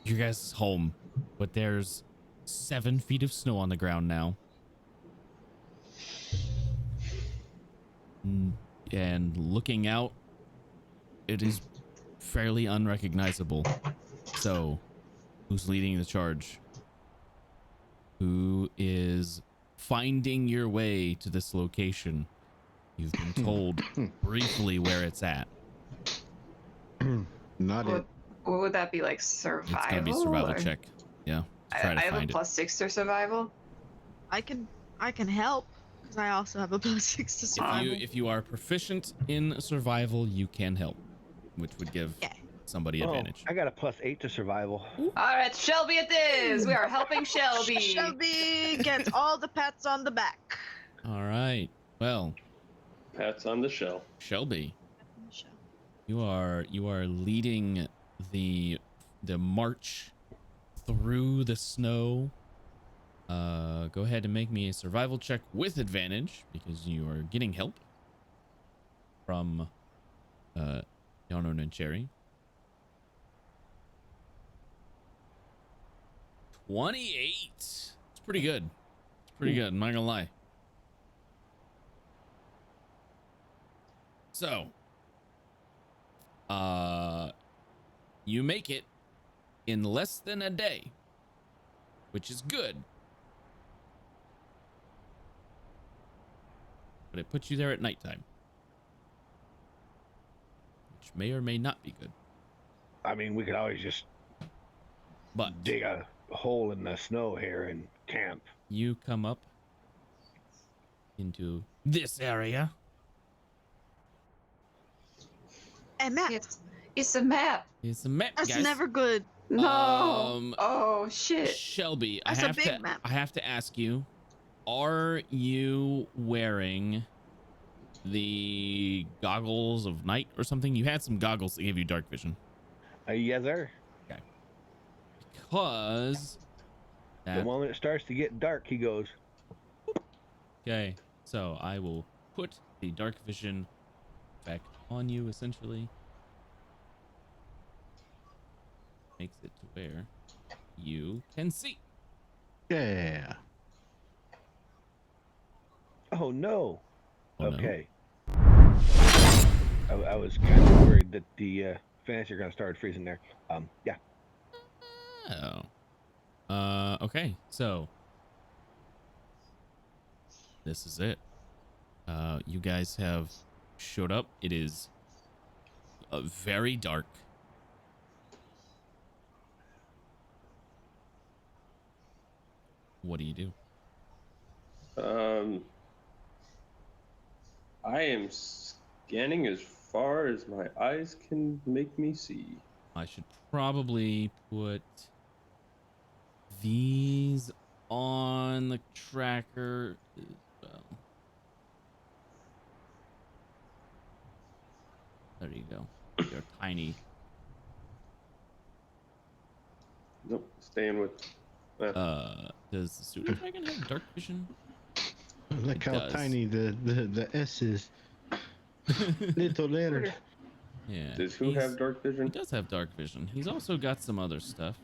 Speaker 2: your guys' home, but there's 7 feet of snow on the ground now. And looking out, it is fairly unrecognizable. So, who's leading the charge? Who is finding your way to this location? You've been told briefly where it's at.
Speaker 5: Not it.
Speaker 4: What would that be, like survival?
Speaker 2: It's gonna be survival
Speaker 4: or-
Speaker 2: check. Yeah. To try
Speaker 4: I
Speaker 2: to
Speaker 4: have a
Speaker 2: find it.
Speaker 4: +6 to survival.
Speaker 1: I can help because I also have a +6 to survival.
Speaker 2: If you are proficient in survival, you can help, which would give
Speaker 1: Yeah.
Speaker 2: somebody advantage.
Speaker 6: I got a +8 to survival.
Speaker 4: All right, Shelby it is. We are helping Shelby.
Speaker 1: Shelby gets all the pats on the back.
Speaker 2: All right. Well,
Speaker 7: Pats on the shell.
Speaker 2: Shelby, you are leading the march through the snow. Go ahead and make me a survival check with advantage because you are getting help from Yanon and Cherry. 28. It's pretty good. I'm not gonna lie. So, you make it in less than a day, which is good. But it puts you there at nighttime, which may or may not be good.
Speaker 6: I mean, we could always just
Speaker 2: But
Speaker 6: dig a hole in the snow here and camp.
Speaker 2: you come up into this area.
Speaker 1: And Matt,
Speaker 4: It's a map.
Speaker 2: It's a map,
Speaker 1: that's
Speaker 2: guys.
Speaker 1: never good.
Speaker 4: No. Oh shit.
Speaker 2: Shelby,
Speaker 1: That's a big map.
Speaker 2: I have to ask you, are you wearing the goggles of night or something? You had some goggles that gave you dark vision.
Speaker 6: Yes, sir.
Speaker 2: Because
Speaker 6: The moment it starts to get dark, he goes.
Speaker 2: okay, so I will put the dark vision back on you essentially. Makes it to where you can see.
Speaker 5: Yeah.
Speaker 6: Oh no.
Speaker 2: Oh, no.
Speaker 6: Okay. I was kind of worried that the fans are gonna start freezing there. Yeah.
Speaker 2: Oh. Okay, so this is it. You guys have showed up. It is very dark. What do you do?
Speaker 7: I am scanning as far as my eyes can make me see.
Speaker 2: I should probably put these on the tracker as well. There you go. They're tiny.
Speaker 7: Nope, staying with.
Speaker 2: Does the super dragon have dark vision?
Speaker 5: Look
Speaker 2: It
Speaker 5: how
Speaker 2: does.
Speaker 5: tiny the S is. Little letter.
Speaker 2: Yeah.
Speaker 7: Does who have dark
Speaker 2: He
Speaker 7: vision?
Speaker 2: does have dark vision. He's also got some other stuff.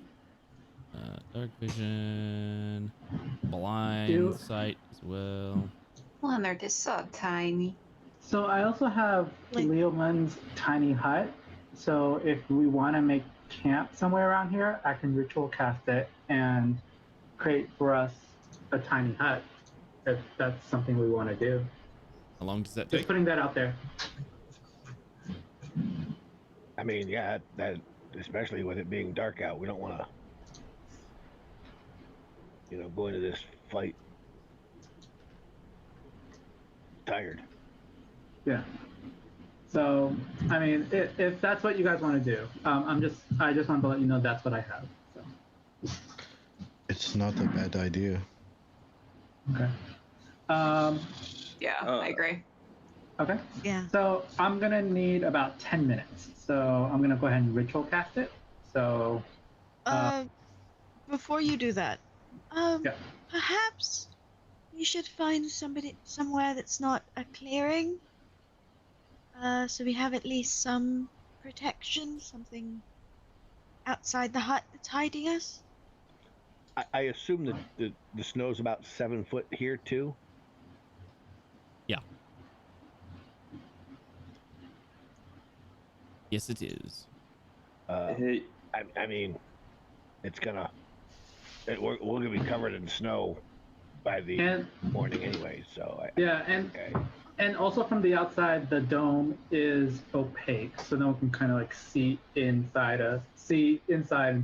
Speaker 2: Dark vision, blind
Speaker 3: Ew.
Speaker 2: sight as well.
Speaker 4: Leonard is so tiny.
Speaker 3: So I also have
Speaker 1: Like-
Speaker 3: Leomund's tiny hut. So if we want to make camp somewhere around here, I can ritual cast it and create for us a tiny hut. If that's something we want to do.
Speaker 2: How long does that
Speaker 3: Just
Speaker 2: take?
Speaker 3: putting that out there.
Speaker 6: I mean, yeah, that especially with it being dark out, we don't want to, go into this fight tired.
Speaker 3: Yeah. So, I mean, if that's what you guys want to do, I just wanted to let you know that's what I have. So.
Speaker 5: It's not a bad idea.
Speaker 3: Okay.
Speaker 4: Yeah, I agree.
Speaker 3: Okay.
Speaker 1: Yeah.
Speaker 3: So I'm gonna need about 10 minutes. So I'm gonna go ahead and ritual cast it. So
Speaker 1: Before you do that,
Speaker 3: Yeah.
Speaker 1: perhaps you should find somewhere that's not a clearing. So we have at least some protection, something outside the hut that's hiding us.
Speaker 6: I assume that the snow's about 7 foot here too.
Speaker 2: Yeah. Yes, it is.
Speaker 7: Hey,
Speaker 6: I mean, we're gonna be covered in snow by the
Speaker 3: And
Speaker 6: morning anyway. So
Speaker 3: yeah,
Speaker 6: okay.
Speaker 3: and also from the outside, the dome is opaque, so no one can kind of like see inside and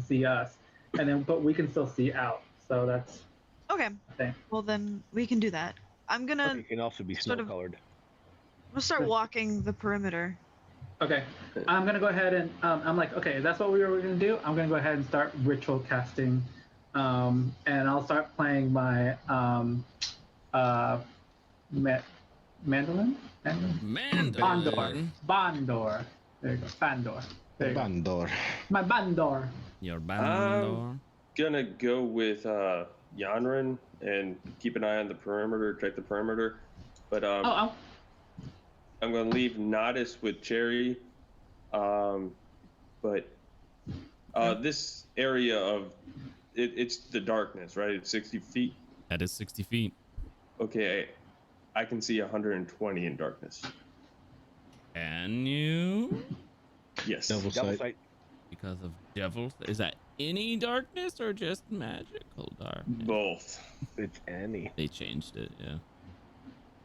Speaker 3: see us, and then but we can still see out. So that's
Speaker 1: Okay.
Speaker 3: the thing.
Speaker 1: Well, then we can do that. I'm gonna
Speaker 6: It can also be
Speaker 1: sort
Speaker 6: snow
Speaker 1: of-
Speaker 6: colored.
Speaker 1: we'll start walking the perimeter.
Speaker 3: Okay, I'm gonna go ahead and I'm like, okay, that's what we were gonna do. I'm gonna go ahead and start ritual casting, and I'll start playing my mandolin.
Speaker 2: Mandolin.
Speaker 3: Bondor. There you go, Bandor. There you go.
Speaker 5: Bandor.
Speaker 3: My Bandor.
Speaker 2: Your bandor.
Speaker 7: gonna go with Yanrin and keep an eye on the perimeter, check the perimeter. But
Speaker 3: Oh,
Speaker 7: I'm gonna leave Nodis with Cherry. But this area of it's the darkness, right? It's 60 feet.
Speaker 2: That is 60 feet.
Speaker 7: Okay, I can see 120 in darkness.
Speaker 2: Can you?
Speaker 7: Yes.
Speaker 5: Double
Speaker 6: Double
Speaker 5: sight.
Speaker 6: sight.
Speaker 2: Because of devil. Is that any darkness or just magical darkness?
Speaker 7: Both.
Speaker 6: It's any.
Speaker 2: They changed it, yeah.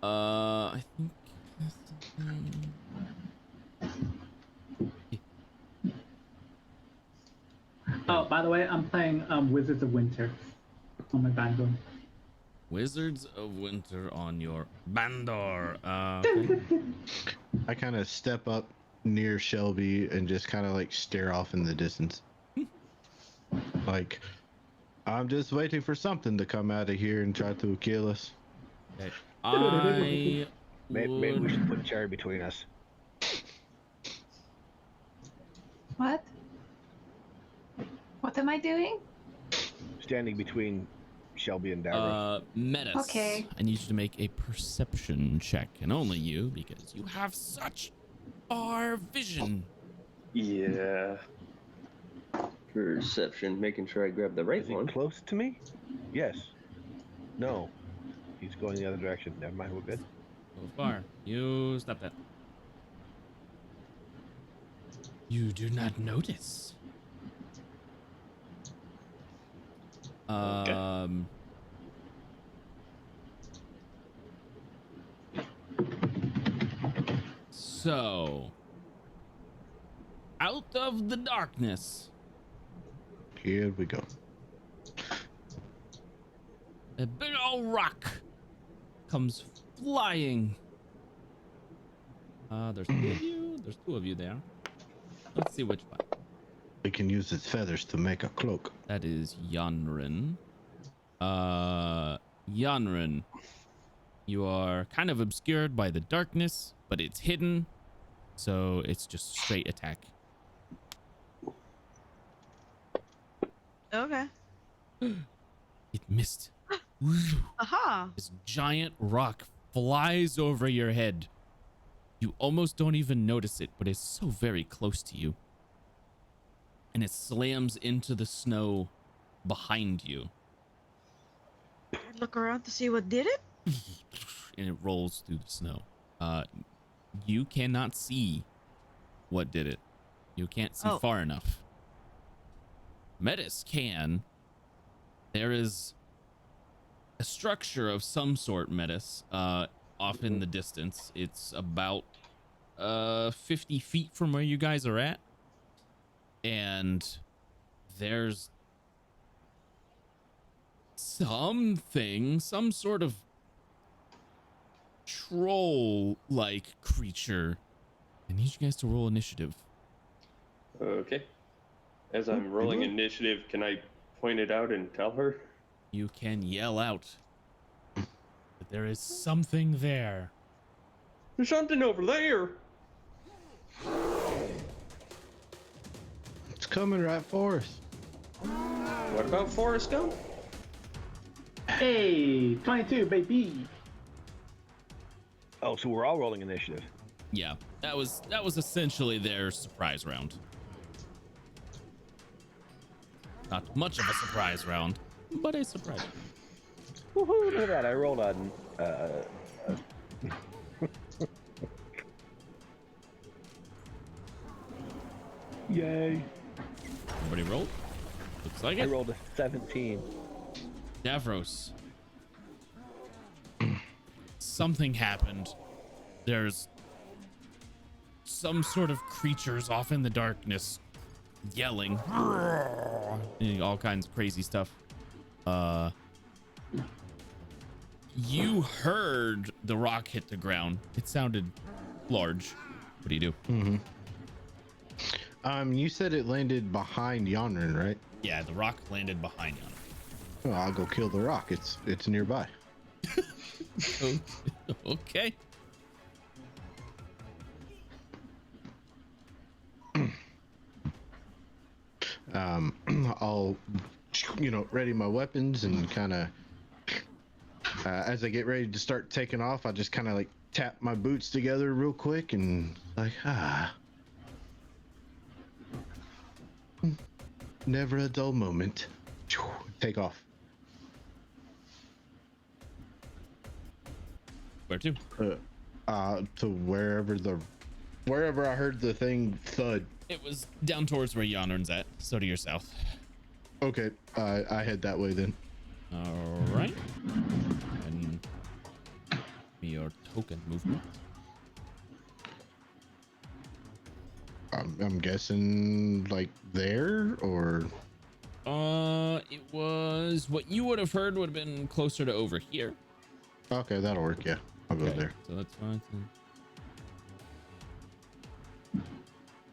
Speaker 2: I think.
Speaker 3: oh, by the way, I'm playing Wizards of Winter on my Bandor.
Speaker 2: Wizards of Winter on your Bandor. Okay.
Speaker 5: I kind of step up near Shelby and just kind of like stare off in the distance. Like, I'm just waiting for something to come out of here and try to kill us.
Speaker 2: Okay. I
Speaker 6: Maybe we
Speaker 2: would-
Speaker 6: should put Cherry between us.
Speaker 4: What? What am I doing?
Speaker 6: Standing between Shelby and Davros.
Speaker 2: Metis.
Speaker 4: Okay.
Speaker 2: I need you to make a perception check, and only you, because you have such far vision.
Speaker 7: Yeah. Perception, making sure I grab the right
Speaker 6: Is he
Speaker 7: one.
Speaker 6: close to me? Yes. No. He's going the other direction. Never mind, we're good.
Speaker 2: So far, you stop that. You do not notice. So, out of the darkness,
Speaker 5: Here we go.
Speaker 2: a big old rock comes flying. There's two of you. There's two of you there. Let's see which one.
Speaker 5: We can use its feathers to make a cloak.
Speaker 2: That is Yanrin. Yanrin, you are kind of obscured by the darkness, but it's hidden, so it's just straight attack.
Speaker 1: Okay.
Speaker 2: It missed.
Speaker 1: Aha.
Speaker 2: This giant rock flies over your head. You almost don't even notice it, but it's so very close to you. And it slams into the snow behind you.
Speaker 1: Look around to see what did it.
Speaker 2: And it rolls through the snow. You cannot see what did it. You can't see far enough. Metis can. There is a structure of some sort, Metis, off in the distance. It's about 50 feet from where you guys are at. And there's something, some sort of troll-like creature. I need you guys to roll initiative.
Speaker 7: Okay. As I'm rolling initiative, can I point it out and tell her?
Speaker 2: You can yell out that there is something there.
Speaker 7: There's something over there.
Speaker 5: It's coming right for us.
Speaker 7: What about Forrest Gump?
Speaker 3: Hey, 22, baby.
Speaker 6: Oh, so we're all rolling initiative.
Speaker 2: Yeah, that was essentially their surprise round. Not much of a surprise round, but a surprise.
Speaker 6: Woohoo! Look at that. I rolled on. Yay!
Speaker 2: Everybody rolled? Looks like
Speaker 6: I
Speaker 2: it.
Speaker 6: rolled a 17.
Speaker 2: Davros. Something happened. There's some sort of creatures off in the darkness yelling. All kinds of crazy stuff. You heard the rock hit the ground. It sounded large. What do you do?
Speaker 5: You said it landed behind Yanrin, right?
Speaker 2: Yeah, the rock landed behind you.
Speaker 5: Well, I'll go kill the rock. It's nearby.
Speaker 2: Okay.
Speaker 5: I'll, ready my weapons and kind of, as I get ready to start taking off, I just kind of like tap my boots together real quick and like, never a dull moment. Take off.
Speaker 2: Where to?
Speaker 5: To wherever I heard the thing thud.
Speaker 2: It was down towards where Yanrin's at, so to your south.
Speaker 5: Okay, I head that way then.
Speaker 2: All right. And your token movement.
Speaker 5: I'm guessing like there or.
Speaker 2: It was what you would have heard would have been closer to over here.
Speaker 5: Okay, that'll work. Yeah, I'll go there.
Speaker 2: So that's fine.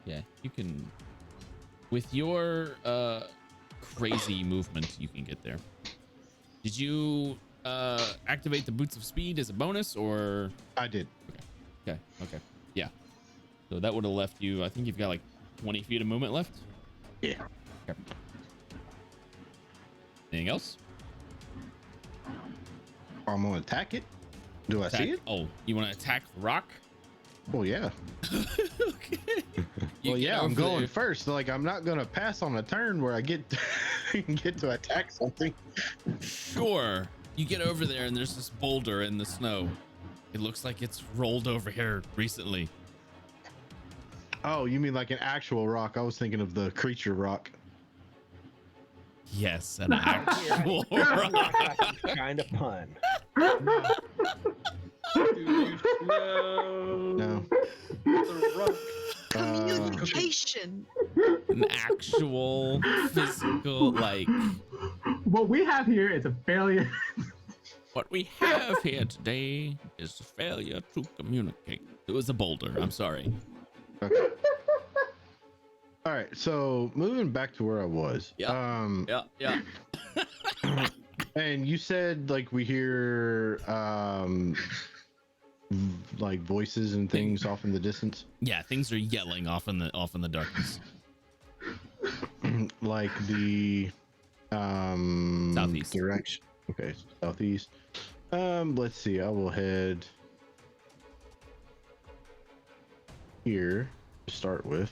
Speaker 2: Yeah, you can. With your crazy movement, you can get there. Did you activate the boots of speed as a bonus, or?
Speaker 5: I did.
Speaker 2: Okay. Yeah. So that would have left you. I think you've got like 20 feet of movement left.
Speaker 5: Yeah.
Speaker 2: Okay. Anything else?
Speaker 5: I'm gonna attack it. Do I see it?
Speaker 2: Oh, you want to attack the rock?
Speaker 5: Well, yeah.
Speaker 2: Okay.
Speaker 5: Well, yeah, I'm going first. Like, I'm not gonna pass on a turn where I get to attack something.
Speaker 2: Sure. You get over there and there's this boulder in the snow. It looks like it's rolled over here recently.
Speaker 5: Oh, you mean like an actual rock? I was thinking of the creature rock.
Speaker 2: Yes, an actual rock.
Speaker 6: Kind of pun.
Speaker 7: No.
Speaker 5: No.
Speaker 7: The rock.
Speaker 1: Communication.
Speaker 2: An actual physical, like,
Speaker 3: What we have here is a failure.
Speaker 2: what we have here today is a failure to communicate. It was a boulder. I'm sorry.
Speaker 5: Okay. All right. So moving back to where I was.
Speaker 2: Yeah. Yeah.
Speaker 5: And you said like we hear like voices and things off in the distance.
Speaker 2: Yeah. Things are yelling off in the darkness.
Speaker 5: Like the
Speaker 2: Southeast
Speaker 5: direction. Okay, southeast. Let's see. I will head here to start with.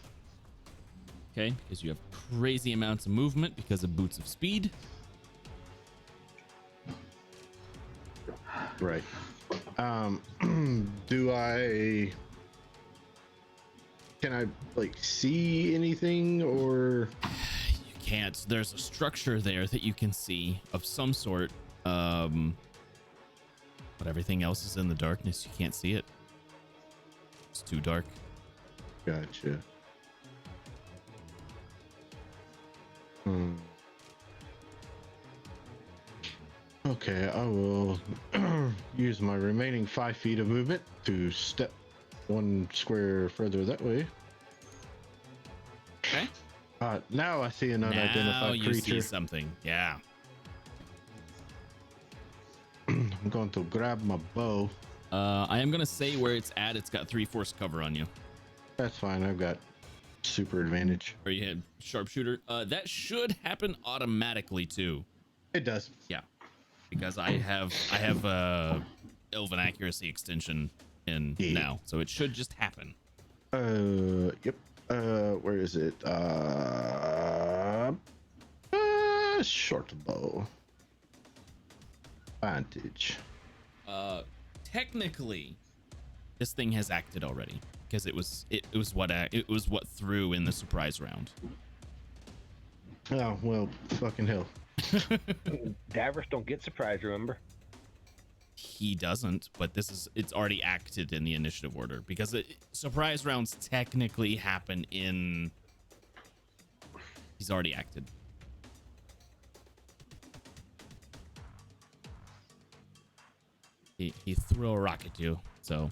Speaker 2: Okay, because you have crazy amounts of movement because of boots of speed.
Speaker 5: Right. Can I like see anything or?
Speaker 2: You can't. There's a structure there that you can see of some sort. But everything else is in the darkness. You can't see it. It's too dark.
Speaker 5: Gotcha. Okay, I will use my remaining 5 feet of movement to step 1 square further that way.
Speaker 2: Okay.
Speaker 5: Now I see an
Speaker 2: Now
Speaker 5: unidentified
Speaker 2: you
Speaker 5: creature.
Speaker 2: see something. Yeah.
Speaker 5: I'm going to grab my bow.
Speaker 2: I am gonna say where it's at. It's got 3 force cover on you.
Speaker 5: That's fine. I've got super advantage.
Speaker 2: Or you had sharpshooter. That should happen automatically too.
Speaker 5: It does.
Speaker 2: Yeah. Because I have elven accuracy extension in now, so it should just happen.
Speaker 5: Yep. Where is it? Short bow. Vantage.
Speaker 2: Technically, this thing has acted already because it was what threw in the surprise round.
Speaker 5: Oh well, fucking hell.
Speaker 6: Davros don't get surprised, remember?
Speaker 2: He doesn't, but it's already acted in the initiative order because surprise rounds technically happen in. He's already acted. He threw a rock at you, so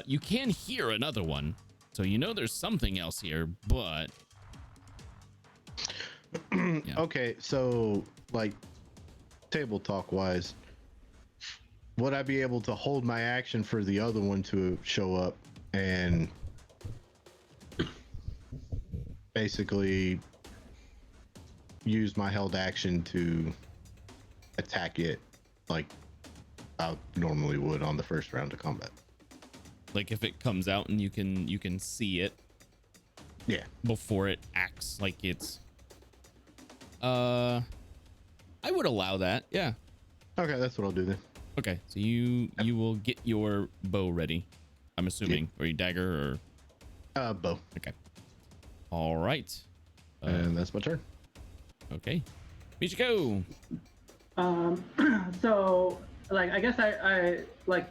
Speaker 2: you can hear another one, so you know there's something else here, but yeah.
Speaker 5: Okay, so like table talk wise, would I be able to hold my action for the other one to show up and basically use my held action to attack it like I normally would on the first round of combat?
Speaker 2: Like if it comes out and you can see it,
Speaker 5: Yeah.
Speaker 2: before it acts like it's I would allow that. Yeah.
Speaker 5: Okay, that's what I'll do then.
Speaker 2: Okay, so you will get your bow ready, I'm assuming, or your dagger, or
Speaker 5: Bow.
Speaker 2: okay. All right.
Speaker 5: And that's my turn.
Speaker 2: Okay, Michiko.
Speaker 3: So like I guess I like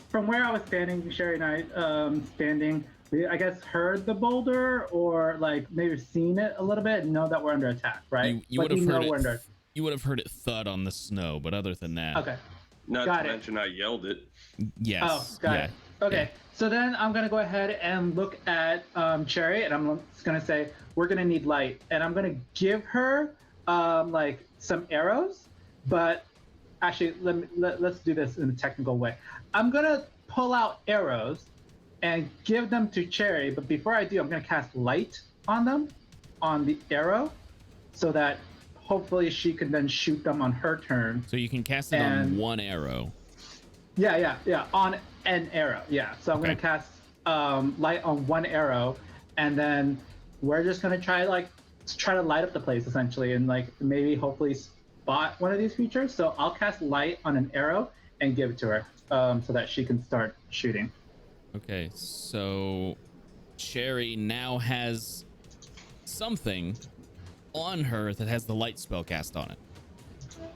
Speaker 3: from where I was standing, Sherry and I standing, we, I guess, heard the boulder or like maybe seen it a little bit and know that we're under attack, right?
Speaker 2: You would have heard it.
Speaker 3: Under...
Speaker 2: You would have heard it thud on the snow, but other than that,
Speaker 3: Okay.
Speaker 7: Not
Speaker 3: Got
Speaker 7: to
Speaker 3: it.
Speaker 7: mention I yelled it.
Speaker 2: yes.
Speaker 3: Oh, got it. Okay. So then I'm gonna go ahead and look at Cherry, and I'm just gonna say we're gonna need light, and I'm gonna give her like some arrows, but actually let's do this in a technical way. I'm gonna pull out arrows and give them to Cherry, but before I do, I'm gonna cast light on them, on the arrow, so that hopefully she can then shoot them on her turn.
Speaker 2: So you can cast it on one arrow.
Speaker 3: Yeah, on an arrow. Yeah, so I'm
Speaker 2: Okay.
Speaker 3: gonna cast light on one arrow, and then we're just gonna try to light up the place essentially, and like maybe hopefully spot one of these creatures. So I'll cast light on an arrow and give it to her, so that she can start shooting.
Speaker 2: Okay, so Cherry now has something on her that has the light spell cast on it.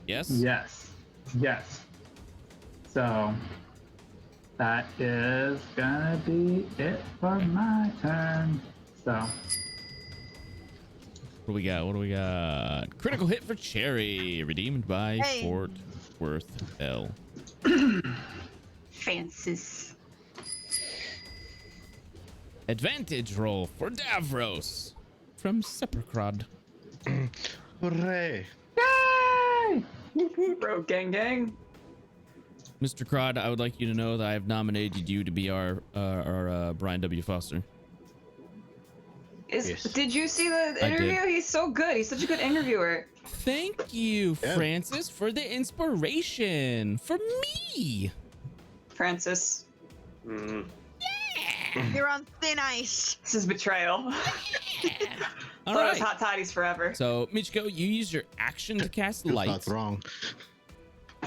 Speaker 2: Yes?
Speaker 3: Yes. So that is gonna be it for my turn. So,
Speaker 2: What do we got? What do we got? Critical hit for Cherry, redeemed by
Speaker 1: Hey.
Speaker 2: Fort Worth Bell.
Speaker 4: Francis.
Speaker 2: Advantage roll for Davros from Sepulcrod.
Speaker 5: Hooray!
Speaker 3: yay!
Speaker 4: Rogue gang gang.
Speaker 2: Mr. Crod, I would like you to know that I have nominated you to be our Brian W. Foster.
Speaker 5: Yes.
Speaker 4: Did you see the
Speaker 2: I
Speaker 4: interview?
Speaker 2: did.
Speaker 4: He's so good. He's such a good interviewer.
Speaker 2: Thank you,
Speaker 5: Yeah.
Speaker 2: Francis, for the inspiration for me.
Speaker 4: Francis,
Speaker 7: Mm.
Speaker 1: You're on thin ice.
Speaker 4: this is betrayal.
Speaker 2: All
Speaker 4: Love us
Speaker 2: right.
Speaker 4: hot toddies forever.
Speaker 2: So, Michiko, you use your action to cast
Speaker 5: That's
Speaker 2: light.
Speaker 5: wrong.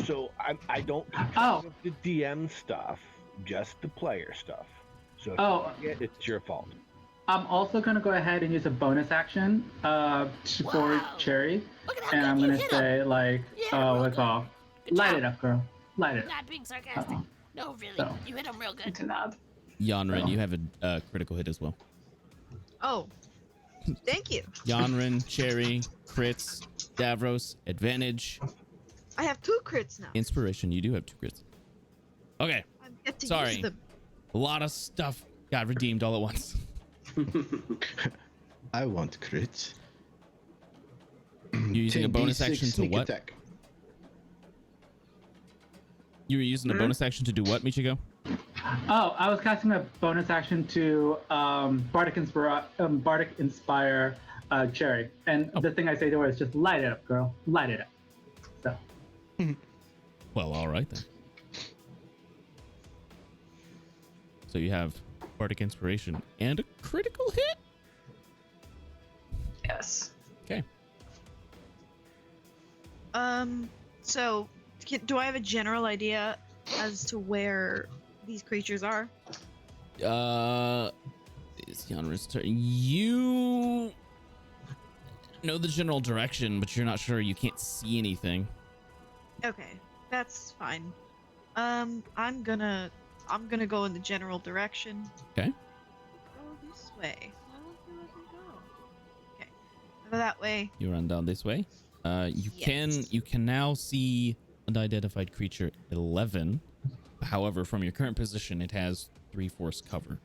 Speaker 6: So I don't
Speaker 3: Oh.
Speaker 6: do the DM stuff, just the player stuff. So if
Speaker 3: Oh.
Speaker 6: you forget, it's your fault.
Speaker 3: I'm also gonna go ahead and use a bonus action for Cherry, and I'm gonna say like, what's all? Light it up, girl. Light it up.
Speaker 8: Not being sarcastic.
Speaker 3: Uh-oh.
Speaker 8: No, really.
Speaker 3: So.
Speaker 8: You hit him real good.
Speaker 4: To nod.
Speaker 2: Yanrin, you have a critical hit as well.
Speaker 1: Oh, thank you.
Speaker 2: Yanrin, Cherry, crits, Davros, advantage,
Speaker 1: I have 2 crits now.
Speaker 2: inspiration. You do have 2 crits. Okay,
Speaker 1: I get to
Speaker 2: sorry.
Speaker 1: use them.
Speaker 2: a lot of stuff got redeemed all at once.
Speaker 5: I want crits.
Speaker 2: You're using a bonus
Speaker 5: 10d6
Speaker 2: action to
Speaker 5: sneak
Speaker 2: what?
Speaker 5: attack.
Speaker 2: You were using a bonus action to do what, Michiko?
Speaker 3: Oh, I was casting a bonus action to Bardic Inspire Cherry, and
Speaker 2: Oh.
Speaker 3: the thing I say to her is just light it up, girl. Light it up. So,
Speaker 2: Well, all right then. So you have Bardic Inspiration and a critical hit?
Speaker 4: Yes.
Speaker 2: Okay.
Speaker 1: So, do I have a general idea as to where these creatures are?
Speaker 2: It's Yanra's turn. You know the general direction, but you're not sure. You can't see anything.
Speaker 1: Okay, that's fine. I'm gonna go in the general direction.
Speaker 2: Okay.
Speaker 1: Go this way. Why won't you let me go? Okay, I'll go that way.
Speaker 2: You run down this way. You
Speaker 1: Yes.
Speaker 2: can now see unidentified creature 11. However, from your current position, it has 3/4 cover.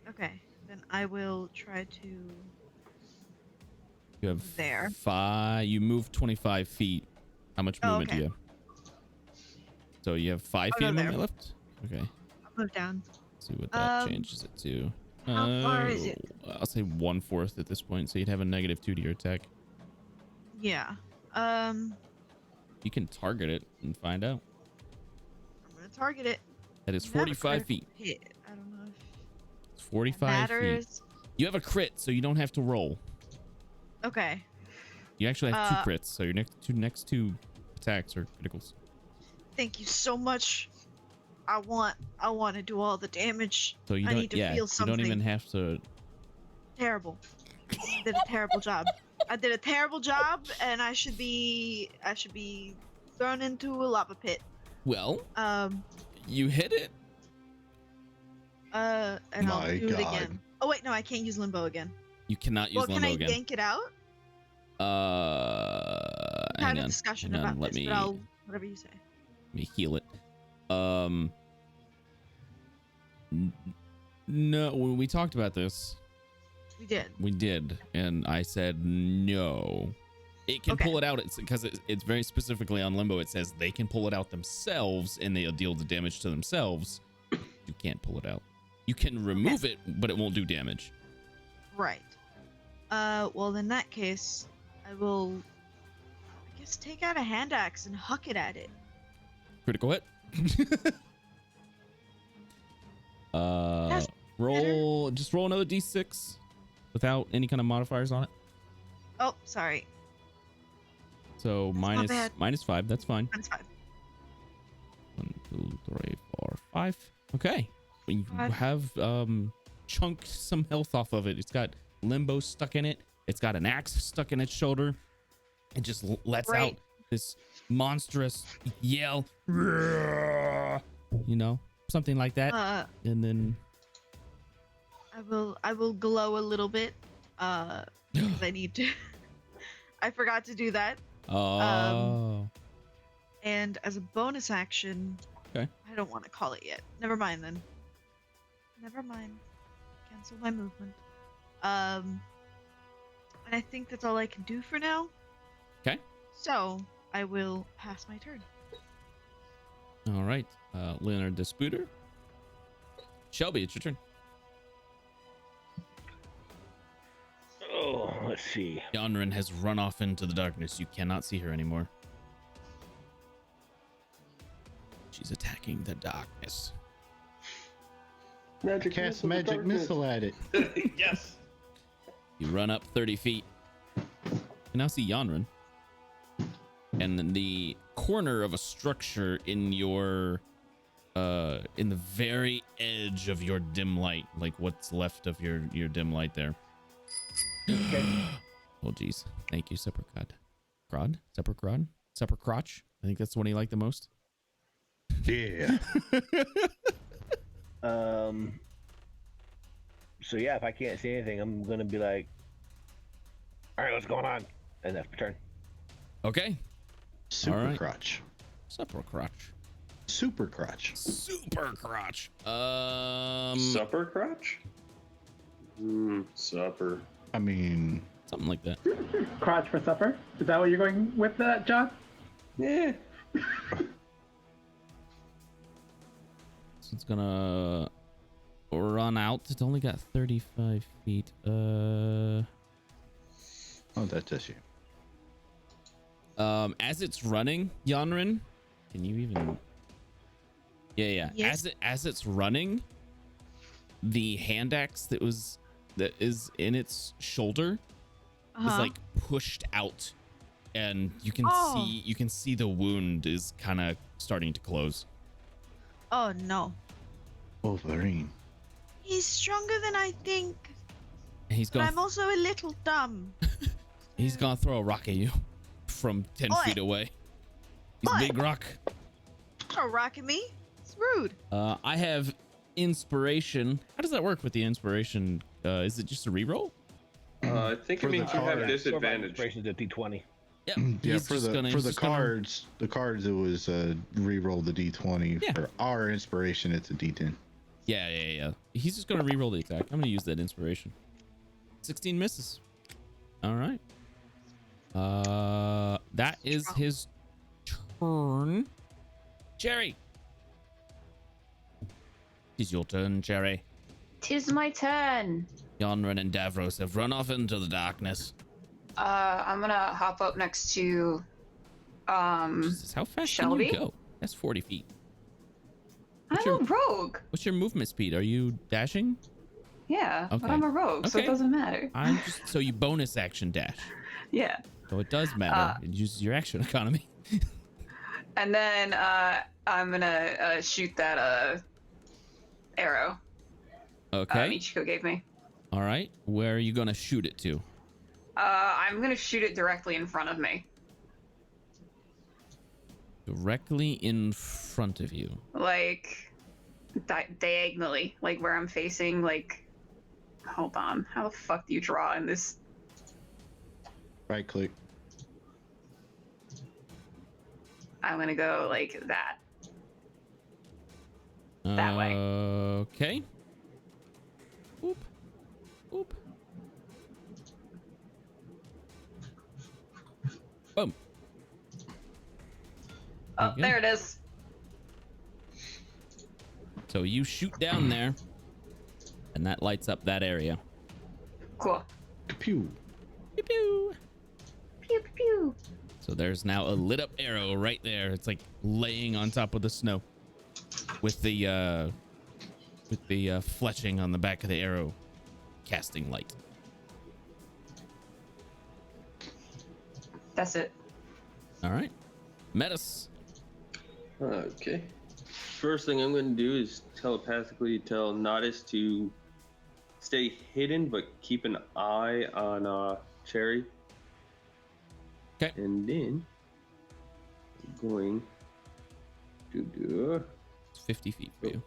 Speaker 1: Okay, then I will try to.
Speaker 2: You have
Speaker 1: There.
Speaker 2: 5. You move 25 feet. How much
Speaker 1: Oh,
Speaker 2: movement do
Speaker 1: okay.
Speaker 2: you have? So you have 5
Speaker 1: I'll
Speaker 2: feet
Speaker 1: go
Speaker 2: of
Speaker 1: there.
Speaker 2: movement left? Okay.
Speaker 1: I'll move down.
Speaker 2: Let's see what that
Speaker 1: Um,
Speaker 2: changes it to.
Speaker 1: how far is it?
Speaker 2: I'll say 1/4 at this point, so you'd have a -2 to your attack.
Speaker 1: Yeah.
Speaker 2: You can target it and find out.
Speaker 1: I'm gonna target it.
Speaker 2: That is
Speaker 1: Does that have a
Speaker 2: 45
Speaker 1: critical
Speaker 2: feet.
Speaker 1: hit? I don't know if
Speaker 2: It's
Speaker 1: that
Speaker 2: 45 feet.
Speaker 1: matters.
Speaker 2: You have a crit, so you don't have to roll.
Speaker 1: Okay.
Speaker 2: You actually have 2
Speaker 1: Uh,
Speaker 2: crits, so your next two attacks are criticals.
Speaker 1: Thank you so much. I want to do all the damage.
Speaker 2: So you
Speaker 1: I
Speaker 2: don't,
Speaker 1: need to
Speaker 2: yeah,
Speaker 1: feel
Speaker 2: you
Speaker 1: something.
Speaker 2: don't even have to.
Speaker 1: Terrible. I did a terrible job. I did a terrible job, and I should be thrown into a lava pit.
Speaker 2: Well,
Speaker 1: Um.
Speaker 2: you hit it.
Speaker 1: And I'll
Speaker 5: My
Speaker 1: do it
Speaker 5: God.
Speaker 1: again. Oh wait, no, I can't use limbo again.
Speaker 2: You cannot use
Speaker 1: Well, can
Speaker 2: limbo
Speaker 1: I
Speaker 2: again.
Speaker 1: yank it out?
Speaker 2: Hang
Speaker 1: Have a
Speaker 2: on.
Speaker 1: discussion
Speaker 2: hang on,
Speaker 1: about
Speaker 2: let
Speaker 1: this,
Speaker 2: me
Speaker 1: but I'll whatever you say.
Speaker 2: let me heal it. No, when we talked about this,
Speaker 1: We did.
Speaker 2: we did, and I said no. It can
Speaker 1: Okay.
Speaker 2: pull it out. It's because it's very specifically on limbo. It says they can pull it out themselves, and they'll deal the damage to themselves. You can't pull it out. You can remove it, but it won't do damage.
Speaker 1: Right. Well, in that case, I will, I guess, take out a hand axe and huck it at it.
Speaker 2: Critical hit.
Speaker 1: That's
Speaker 2: Just roll another d6 without any kind of modifiers on it.
Speaker 1: Oh, sorry.
Speaker 2: So
Speaker 1: not bad.
Speaker 2: -5. That's fine.
Speaker 1: That's fine.
Speaker 2: 1, 2, 3, 4, 5. Okay. You
Speaker 1: 5.
Speaker 2: have chunked some health off of it. It's got limbo stuck in it. It's got an axe stuck in its shoulder. It just lets out
Speaker 1: Right.
Speaker 2: this monstrous yell. You know, something like that. And then
Speaker 1: I will glow a little bit. Because I need to. I forgot to do that.
Speaker 2: oh,
Speaker 1: And as a bonus action,
Speaker 2: okay.
Speaker 1: I don't want to call it yet. Never mind then. Never mind. Cancel my movement. And I think that's all I can do for now.
Speaker 2: Okay.
Speaker 1: So I will pass my turn.
Speaker 2: All right. Leonard Disputer. Shelby, it's your turn.
Speaker 6: Oh, let's see.
Speaker 2: Yanrin has run off into the darkness. You cannot see her anymore. She's attacking the darkness.
Speaker 6: Magic
Speaker 5: Cast
Speaker 6: missile,
Speaker 5: magic
Speaker 6: darkness.
Speaker 5: missile at it.
Speaker 7: Yes.
Speaker 2: You run up 30 feet. You now see Yanrin. And then the corner of a structure in your in the very edge of your dim light, like what's left of your dim light there. Oh geez. Thank you, Sepulcrod. Sepulcrotch. I think that's the one he liked the most.
Speaker 5: Yeah.
Speaker 6: So yeah, if I can't see anything, I'm gonna be like, all right, what's going on? And that's my turn.
Speaker 2: Okay.
Speaker 5: Super
Speaker 2: All right.
Speaker 5: crotch.
Speaker 2: Sepulcrotch.
Speaker 5: Super crotch.
Speaker 2: Super crotch.
Speaker 7: Supper crotch? Supper.
Speaker 5: I mean,
Speaker 2: Something like that.
Speaker 3: Crotch for supper. Is that what you're going with, John?
Speaker 7: Yeah.
Speaker 2: So it's gonna run out. It's only got 35 feet.
Speaker 5: oh, that's just you.
Speaker 2: As it's running, Yanrin, can you even? Yeah.
Speaker 1: Yes.
Speaker 2: As it's running, the hand axe that is in its shoulder is like pushed out, and you can see the wound is kind of starting to close.
Speaker 1: Oh no.
Speaker 5: Wolverine.
Speaker 1: He's stronger than I think.
Speaker 2: And he's
Speaker 1: But
Speaker 2: gonna
Speaker 1: I'm also a little dumb.
Speaker 2: he's gonna throw a rock at you from 10
Speaker 1: Oi.
Speaker 2: feet away. He's a
Speaker 1: Oi.
Speaker 2: big rock.
Speaker 1: Don't rock at me. It's rude.
Speaker 2: I have inspiration. How does that work with the inspiration? Is it just a reroll?
Speaker 7: I think
Speaker 5: For
Speaker 7: it
Speaker 5: the
Speaker 7: means you have
Speaker 5: card.
Speaker 7: disadvantage.
Speaker 6: Inspiration's at D20.
Speaker 2: Yep.
Speaker 5: Yeah,
Speaker 2: he's
Speaker 5: for
Speaker 2: just
Speaker 5: the
Speaker 2: gonna-
Speaker 5: for
Speaker 2: he's
Speaker 5: the
Speaker 2: just gonna-
Speaker 5: cards, it was re-roll the d20.
Speaker 2: Yeah.
Speaker 5: For our inspiration, it's a d10.
Speaker 2: Yeah. He's just gonna reroll the attack. I'm gonna use that inspiration. 16 misses. All right. That is his turn. Jerry. It's your turn, Jerry.
Speaker 4: 'Tis my turn.
Speaker 2: Yanrin and Davros have run off into the darkness.
Speaker 4: I'm gonna hop up next to
Speaker 2: Jesus, how fast
Speaker 4: Shelby?
Speaker 2: can you go? That's 40 feet.
Speaker 4: I'm a rogue.
Speaker 2: What's your movement speed? Are you dashing?
Speaker 4: Yeah,
Speaker 2: Okay.
Speaker 4: but I'm a rogue, so it
Speaker 2: Okay.
Speaker 4: doesn't matter.
Speaker 2: I'm just so you bonus action dash.
Speaker 4: Yeah.
Speaker 2: So it does matter. It uses your action economy.
Speaker 4: And then I'm gonna shoot that arrow
Speaker 2: Okay.
Speaker 4: Michiko gave me.
Speaker 2: All right. Where are you gonna shoot it to?
Speaker 4: I'm gonna shoot it directly in front of me.
Speaker 2: Directly in front of you.
Speaker 4: Like diagonally, like where I'm facing. Like, hold on, how the fuck do you draw in this?
Speaker 5: Right click.
Speaker 4: I'm gonna go like that. That way.
Speaker 2: Okay. Oop. Oop. Boom.
Speaker 4: Oh,
Speaker 2: Okay.
Speaker 4: there it is.
Speaker 2: So you shoot down there, and that lights up that area.
Speaker 4: Cool.
Speaker 5: Pew.
Speaker 2: Pew pew.
Speaker 4: Pew pew pew.
Speaker 2: So there's now a lit up arrow right there. It's like laying on top of the snow, with the fletching on the back of the arrow, casting light.
Speaker 4: That's it.
Speaker 2: All right, Metis.
Speaker 7: Okay. First thing I'm going to do is telepathically tell Nodis to stay hidden, but keep an eye on Cherry.
Speaker 2: Okay.
Speaker 7: And then I'm going to do.
Speaker 2: It's 50 feet for you.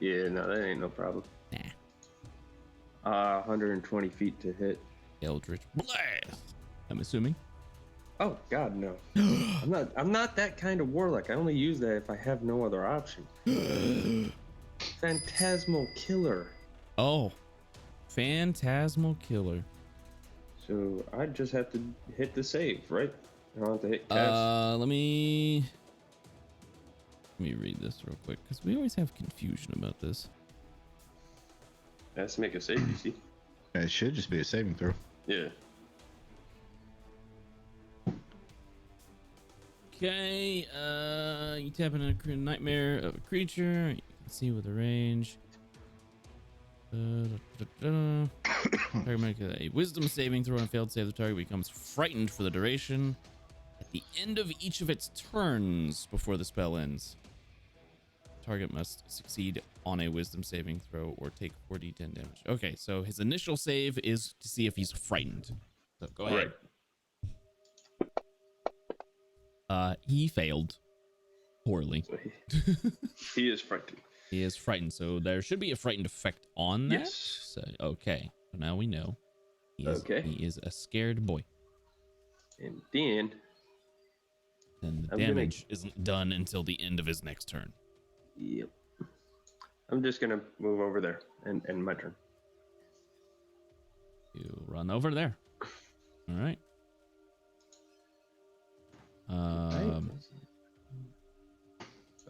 Speaker 7: Yeah, no, that ain't no problem.
Speaker 2: Nah.
Speaker 7: 120 feet to hit.
Speaker 2: Eldritch Blast. I'm assuming.
Speaker 7: Oh God, no. I'm not that kind of warlock. I only use that if I have no other option. Phantasmal Killer.
Speaker 2: Oh, Phantasmal Killer.
Speaker 7: So I just have to hit the save, right? I don't have to hit cast.
Speaker 2: Let me read this real quick because we always have confusion about this.
Speaker 7: It has to make a save, you see?
Speaker 5: It should just be a saving throw.
Speaker 7: Yeah.
Speaker 2: Okay, you tap in a nightmare of a creature. You can see with the range. Target make a wisdom saving throw and failed save. The target becomes frightened for the duration at the end of each of its turns before the spell ends. Target must succeed on a wisdom saving throw or take 4d10 damage. Okay, so his initial save is to see if he's frightened. So go ahead. He failed poorly.
Speaker 7: So he is frightened.
Speaker 2: He is frightened, so there should be a frightened effect on that.
Speaker 7: Yes.
Speaker 2: So, okay, so now we know. He is a scared boy.
Speaker 7: And then
Speaker 2: And the
Speaker 7: I'm
Speaker 2: damage isn't done until the end of his next turn.
Speaker 7: Yep. I'm just gonna move over there and my turn.
Speaker 2: You run over there. All right.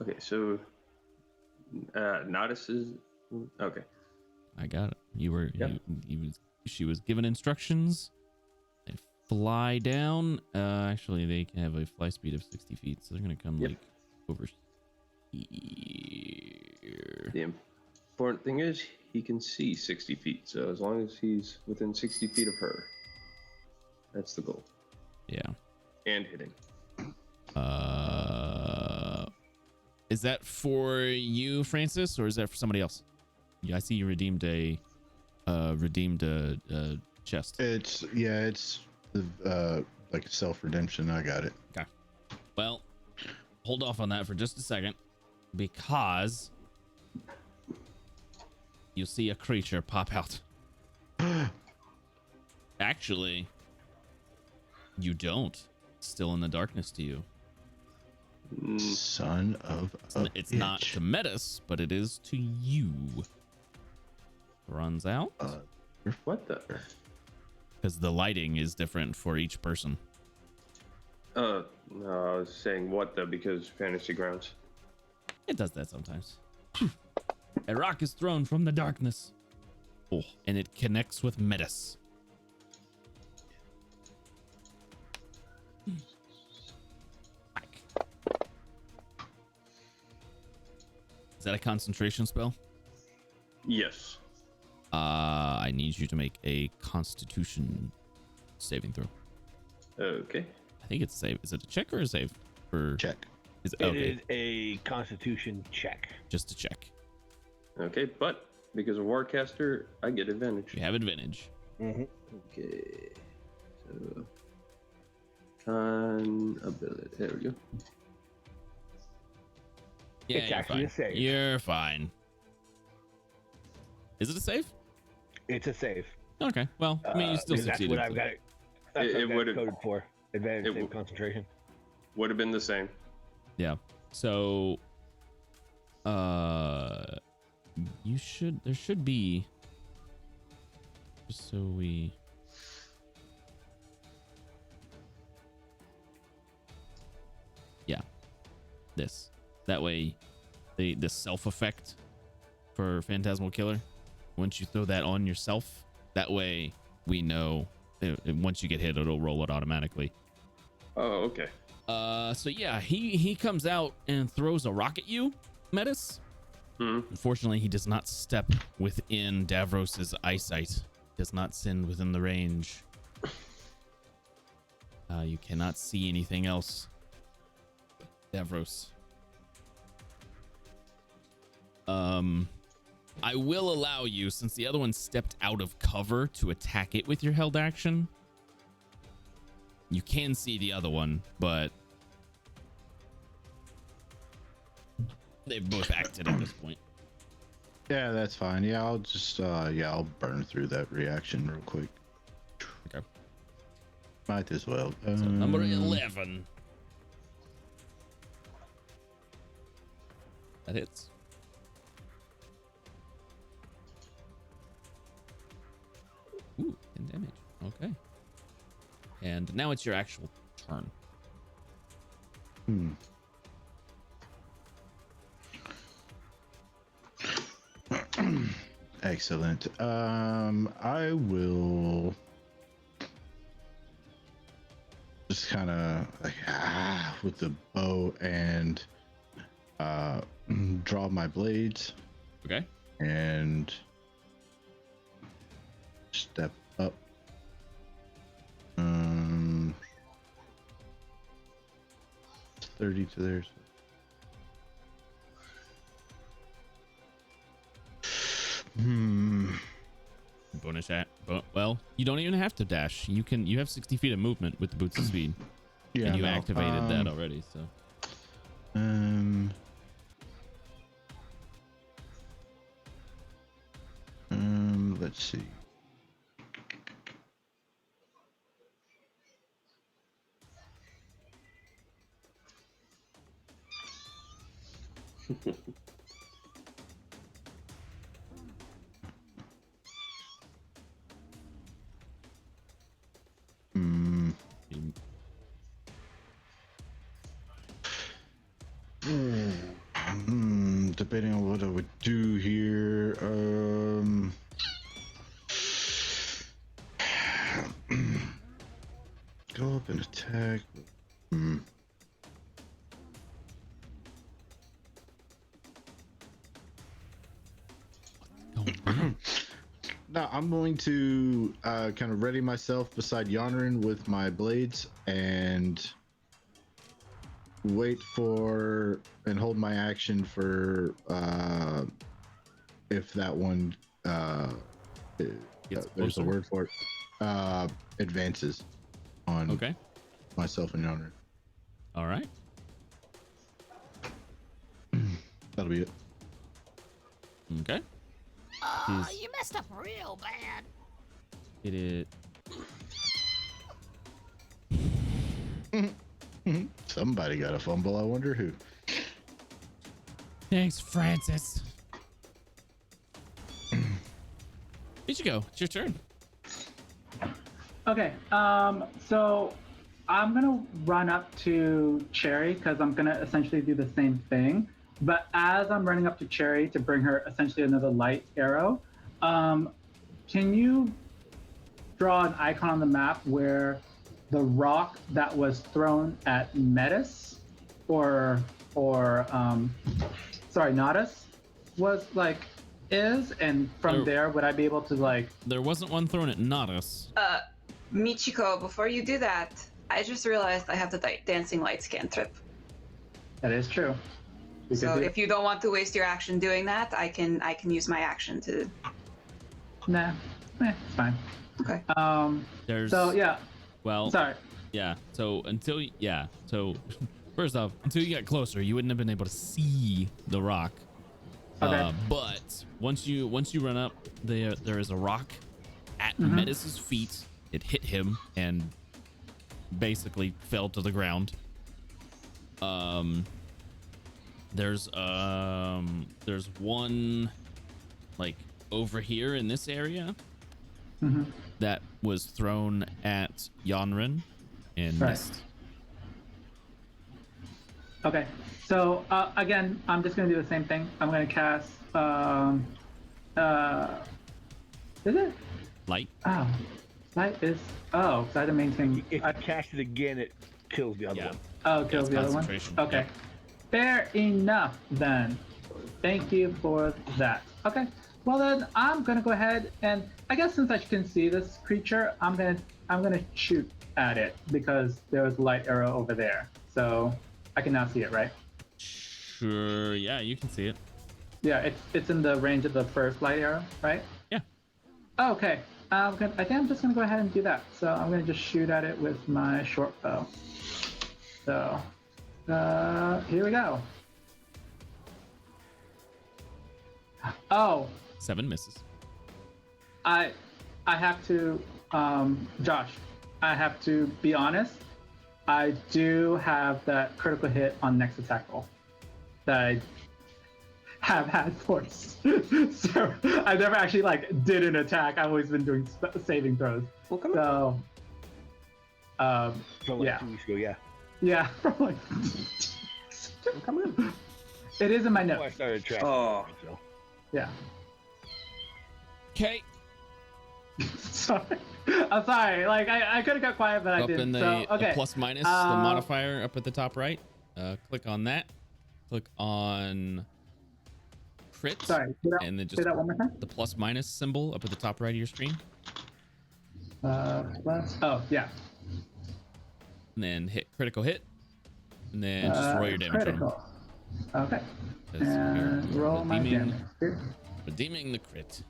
Speaker 7: Okay, so Nodis is okay.
Speaker 2: I got it. You were
Speaker 7: Yep.
Speaker 2: she was given instructions. They fly down. Actually, they can have a fly speed of 60 feet, so they're gonna come
Speaker 7: Yep.
Speaker 2: like over here.
Speaker 7: The important thing is he can see 60 feet, so as long as he's within 60 feet of her, that's the goal.
Speaker 2: Yeah.
Speaker 7: And hitting.
Speaker 2: Is that for you, Francis, or is that for somebody else? Yeah, I see you redeemed a chest.
Speaker 5: It's the like self-redemption. I got it.
Speaker 2: Okay. Well, hold off on that for just a second, because you'll see a creature pop out. Actually, you don't. It's still in the darkness to you.
Speaker 5: Son of a
Speaker 2: It's
Speaker 5: bitch.
Speaker 2: not to Metis, but it is to you. Runs out.
Speaker 7: What the?
Speaker 2: Because the lighting is different for each person.
Speaker 7: No, I was saying what the because Fantasy Grounds.
Speaker 2: It does that sometimes. A rock is thrown from the darkness. Oh, and it connects with Metis. Is that a concentration spell?
Speaker 7: Yes.
Speaker 2: I need you to make a Constitution saving throw.
Speaker 7: Okay.
Speaker 2: I think it's a save. Is it a check or a save? For
Speaker 5: Check.
Speaker 2: Is it,
Speaker 6: It
Speaker 2: okay,
Speaker 6: is a Constitution check.
Speaker 2: just a check.
Speaker 7: Okay, but because of Warcaster, I get advantage.
Speaker 2: You have advantage.
Speaker 6: Mm-hmm.
Speaker 7: Okay. So con ability. There we go.
Speaker 2: Yeah,
Speaker 6: It's
Speaker 2: you're
Speaker 6: actually
Speaker 2: fine.
Speaker 6: a save.
Speaker 2: You're fine. Is it a save?
Speaker 6: It's a save.
Speaker 2: Okay. Well, I mean, you still
Speaker 6: That's
Speaker 2: succeeded.
Speaker 6: what I've got it. That's
Speaker 7: It
Speaker 6: what I've got
Speaker 7: would've-
Speaker 6: coded for. Advantage
Speaker 7: it
Speaker 6: save
Speaker 7: would-
Speaker 6: concentration.
Speaker 7: Would have been the same.
Speaker 2: Yeah. So, you should. There should be. Just so we. Yeah. This. That way, the self effect for Phantasmal Killer. Once you throw that on yourself, that way we know. Once you get hit, it'll roll it automatically.
Speaker 7: Oh, okay.
Speaker 2: So yeah, he comes out and throws a rock at you, Metis. Unfortunately, he does not step within Davros's eyesight. Does not send within the range. You cannot see anything else, Davros. I will allow you, since the other one stepped out of cover, to attack it with your held action. You can see the other one, but they've both acted at this point.
Speaker 5: Yeah, that's fine. Yeah, I'll just I'll burn through that reaction real quick.
Speaker 2: Okay.
Speaker 5: Might as well.
Speaker 2: So number 11. That hits. Ooh, 10 damage. Okay. And now it's your actual turn.
Speaker 5: Excellent. I will just kind of like with the bow and draw my blades
Speaker 2: Okay.
Speaker 5: and step up. 30 to theirs.
Speaker 2: Bonus at. Well, you don't even have to dash. You have 60 feet of movement with the boots of speed.
Speaker 5: Yeah,
Speaker 2: And you
Speaker 5: no,
Speaker 2: activated that already, so.
Speaker 5: Let's see. Debating on what I would do here. Go up and attack. No, I'm going to kind of ready myself beside Yonrin with my blades and wait for and hold my action for if that one
Speaker 2: Gets
Speaker 5: there's
Speaker 2: closer.
Speaker 5: a word for it, advances on
Speaker 2: Okay.
Speaker 5: myself and Yonrin.
Speaker 2: All right.
Speaker 5: That'll be it.
Speaker 2: Okay. He's-
Speaker 8: You messed up real bad.
Speaker 2: Hit it.
Speaker 5: Somebody got a fumble. I wonder who.
Speaker 2: Thanks, Francis. Ichigo, it's your turn.
Speaker 3: Okay, so I'm gonna run up to Cherry because I'm gonna essentially do the same thing. But as I'm running up to Cherry to bring her essentially another light arrow, can you draw an icon on the map where the rock that was thrown at Metis Natus was like is, and from there would I be able to like?
Speaker 2: There wasn't one thrown at Natus.
Speaker 4: Michiko, before you do that, I just realized I have the dancing lights cantrip.
Speaker 3: That is true.
Speaker 4: So if you don't want to waste your action doing that, I can use my action to.
Speaker 3: Nah, it's fine.
Speaker 4: Okay.
Speaker 2: There's.
Speaker 3: So yeah.
Speaker 2: Well.
Speaker 3: Sorry.
Speaker 2: Yeah. So first off, until you got closer, you wouldn't have been able to see the rock.
Speaker 3: Okay.
Speaker 2: But once you run up, there is a rock at Metis's feet. It hit him and basically fell to the ground. There's one like over here in this area that was thrown at Yonrin and missed.
Speaker 3: Okay, so again, I'm just gonna do the same thing. I'm gonna cast. Is it?
Speaker 2: Light.
Speaker 3: Oh, light is. Oh, so I had to maintain.
Speaker 6: If you cast it again, it kills the other one.
Speaker 3: Oh, kills the other one.
Speaker 2: concentration.
Speaker 3: Okay,
Speaker 2: Yep.
Speaker 3: fair enough then. Thank you for that. Okay, well then I'm gonna go ahead and I guess since I can see this creature, I'm gonna shoot at it because there was a light arrow over there, so I can now see it, right?
Speaker 2: Sure. Yeah, you can see it.
Speaker 3: Yeah, it's in the range of the first light arrow, right?
Speaker 2: Yeah.
Speaker 3: Okay. I think I'm just gonna go ahead and do that. So I'm gonna just shoot at it with my short bow. So, here we go. Oh,
Speaker 2: 7 misses.
Speaker 3: I have to, Josh, I have to be honest. I do have that critical hit on next attack roll that I have had force. So I never actually like did an attack. I've always been doing saving throws.
Speaker 6: Well, come
Speaker 3: So,
Speaker 6: From like
Speaker 3: yeah.
Speaker 6: 2 weeks ago, yeah.
Speaker 3: Yeah.
Speaker 6: Well, come on.
Speaker 3: It is in my
Speaker 6: Well, I
Speaker 3: notes.
Speaker 6: started tracking.
Speaker 7: Oh.
Speaker 6: So.
Speaker 3: Yeah.
Speaker 2: Okay.
Speaker 3: Sorry. I'm sorry. Like I could have got quiet, but I
Speaker 2: Up
Speaker 3: didn't.
Speaker 2: in the,
Speaker 3: So okay.
Speaker 2: the plus minus, the modifier up at the top right. Click on that. Click on crit.
Speaker 3: Sorry.
Speaker 2: And then
Speaker 3: Say
Speaker 2: just
Speaker 3: that one more time.
Speaker 2: the plus minus symbol up at the top right of your screen.
Speaker 3: Plus. Oh yeah.
Speaker 2: And then hit critical hit. And then just roll your damage
Speaker 3: critical. Okay.
Speaker 2: Because
Speaker 3: And
Speaker 2: you're
Speaker 3: roll my
Speaker 2: redeeming-
Speaker 3: damage.
Speaker 2: Redeeming the crit.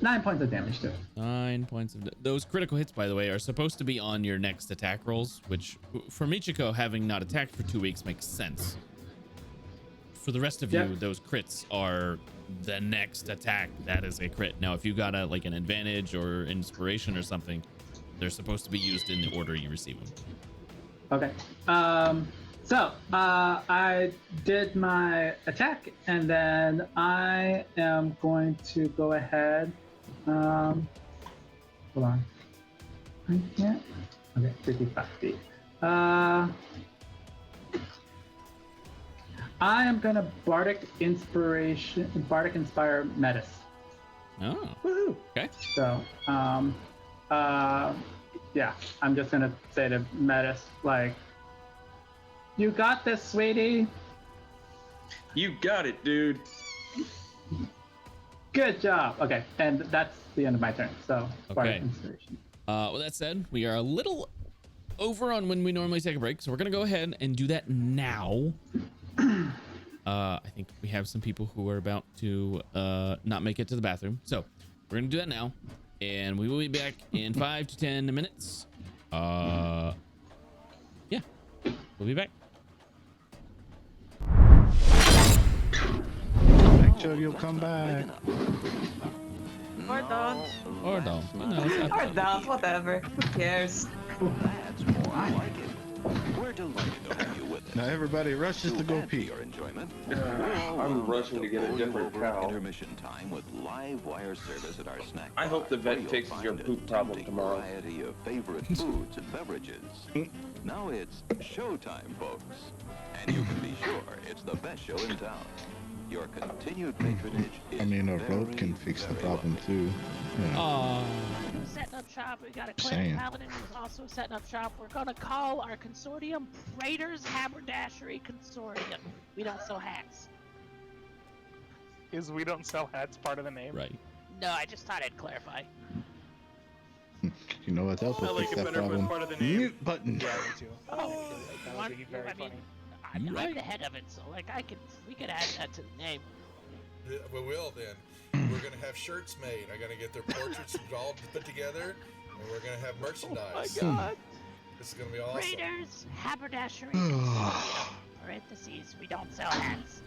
Speaker 3: 9 points of damage to it.
Speaker 2: 9 points of those critical hits, by the way, are supposed to be on your next attack rolls, which for Michiko, having not attacked for 2 weeks, makes sense. For the rest of you, those crits are the next attack. That is a crit. Now, if you got an advantage or inspiration or something, they're supposed to be used in the order you receive them.
Speaker 3: Okay. So I did my attack, and then I am going to go ahead. Hold on. I can't. Okay, 55 feet. I am gonna Bardic Inspire Metis.
Speaker 2: Oh,
Speaker 6: Woohoo.
Speaker 2: okay.
Speaker 3: So, yeah, I'm just gonna say to Metis, like, you got this, sweetie.
Speaker 7: You got it, dude.
Speaker 3: Good job. Okay, and that's the end of my turn. So, Bardic
Speaker 2: Okay.
Speaker 3: Inspiration.
Speaker 2: With that said, we are a little over on when we normally take a break, so we're gonna go ahead and do that now. I think we have some people who are about to not make it to the bathroom, so we're gonna do that now, and we will be back in 5 to 10 minutes. Yeah, we'll be back.
Speaker 5: Make sure you'll come back.
Speaker 1: Or don't.
Speaker 2: Or don't. You know, it's
Speaker 4: Or
Speaker 2: up to
Speaker 4: that, whatever. Who cares?
Speaker 8: That's more like it. We're delighted to have you with us.
Speaker 5: Now everybody rushes to go
Speaker 8: add to
Speaker 5: pee.
Speaker 8: your enjoyment,
Speaker 7: I'm rushing to get a
Speaker 8: roll you
Speaker 7: different
Speaker 8: over
Speaker 7: cow.
Speaker 8: intermission time with live wire service at our snack
Speaker 7: I hope the
Speaker 8: bar,
Speaker 7: vet
Speaker 8: where you'll
Speaker 7: fixes your
Speaker 8: find a
Speaker 7: poop problem
Speaker 8: tempting
Speaker 7: tomorrow.
Speaker 8: variety of favorite foods and beverages. Now it's showtime, folks. And you can be sure it's the best show in town. Your continued patronage is
Speaker 5: I mean, a
Speaker 8: very,
Speaker 5: rope can fix the
Speaker 8: very
Speaker 5: problem
Speaker 8: welcome.
Speaker 5: too. You know.
Speaker 2: Aw.
Speaker 9: Setting up shop. We got a
Speaker 5: Saying.
Speaker 9: cleric paladin who's also setting up shop. We're gonna call our consortium Praetor's Haberdashery Consortium. We don't sell hats.
Speaker 10: Is we don't sell hats part of the name?
Speaker 2: Right.
Speaker 9: No, I just thought I'd clarify.
Speaker 5: You know what else
Speaker 10: I
Speaker 5: will
Speaker 10: like
Speaker 5: fix
Speaker 10: it
Speaker 5: that
Speaker 10: better if
Speaker 5: problem?
Speaker 10: it's part of the name.
Speaker 5: Mute button.
Speaker 10: Yeah, me too.
Speaker 9: Oh,
Speaker 10: That would be very funny.
Speaker 9: I'm
Speaker 2: Right.
Speaker 9: the head of it, so like we could add that to the name.
Speaker 11: We will then. We're gonna have shirts made. I'm gonna get their portraits all put together, and we're gonna have merchandise.
Speaker 9: Oh my god.
Speaker 11: This is gonna be awesome.
Speaker 9: Praetor's Haberdashery Consortium. Parentheses, we don't sell hats.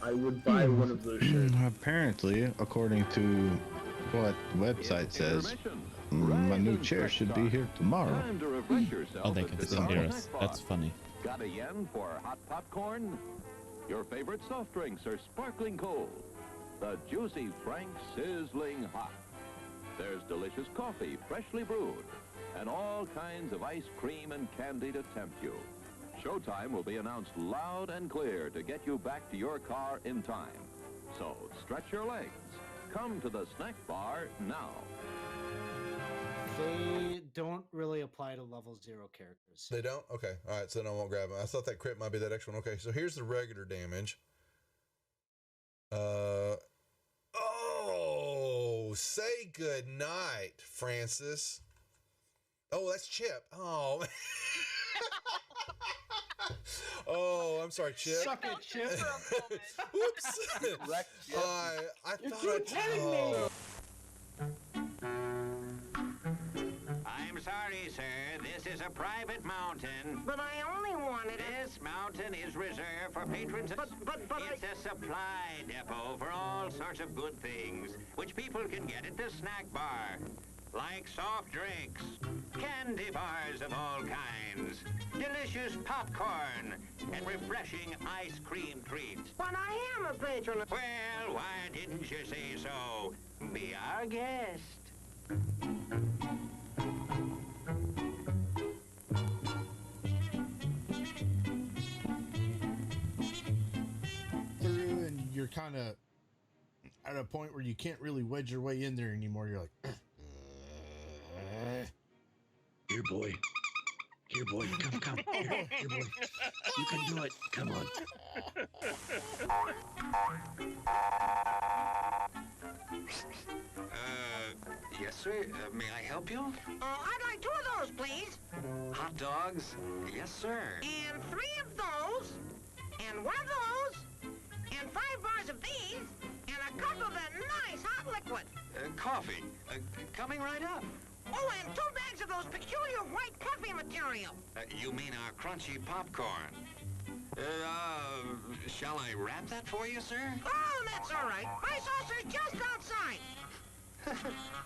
Speaker 7: I would buy one of those shirts.
Speaker 5: Apparently, according to what the website says, my new chair should be here tomorrow.
Speaker 8: Time to refresh yourself
Speaker 2: Oh, they
Speaker 8: at
Speaker 2: can
Speaker 8: the
Speaker 2: still hear
Speaker 8: snack
Speaker 2: us.
Speaker 8: bar.
Speaker 2: That's funny.
Speaker 8: Got a yen for hot popcorn? Your favorite soft drinks are sparkling cold. The juicy Frank sizzling hot. There's delicious coffee, freshly brewed, and all kinds of ice cream and candy to tempt you. Showtime will be announced loud and clear to get you back to your car in time. So stretch your legs. Come to the snack bar now.
Speaker 12: They don't really apply to level 0 characters.
Speaker 11: They don't? Okay. All right. So then I won't grab them. I thought that crit might be that extra one. Okay. So here's the regular damage. Oh, say good night, Francis. Oh, that's Chip. Oh. Oh, I'm sorry, Chip.
Speaker 12: Suck it, Chip.
Speaker 11: Whoops. I thought
Speaker 13: I'm sorry, sir. This This is a private mountain.
Speaker 14: But I only wanted it.
Speaker 13: This mountain is reserved for patrons.
Speaker 14: But
Speaker 13: it's a supply depot for all sorts of good things, which people can get at the snack bar. Like soft drinks, candy bars of all kinds, delicious popcorn, and refreshing ice cream treats.
Speaker 14: But I am a patron.
Speaker 13: Well, why didn't you say so? Be our guest.
Speaker 15: Through, and you're kind of at a point where you can't really wedge your way in there anymore. You're like,
Speaker 16: here, boy. Here, boy. Come. Here, boy. You can do it. Come on.
Speaker 13: Yes, sir. May I help you?
Speaker 14: I'd like 2 of those, please.
Speaker 13: Hot dogs? Yes, sir.
Speaker 14: And 3 of those. And 1 of those. And 5 bars of these. And a cup of the nice hot liquid.
Speaker 13: Coffee. Coming right up.
Speaker 14: Oh, and 2 bags of those peculiar white puffy material.
Speaker 13: You mean our crunchy popcorn? Shall I wrap that for you, sir?
Speaker 14: Oh, that's all right. My saucer's just outside.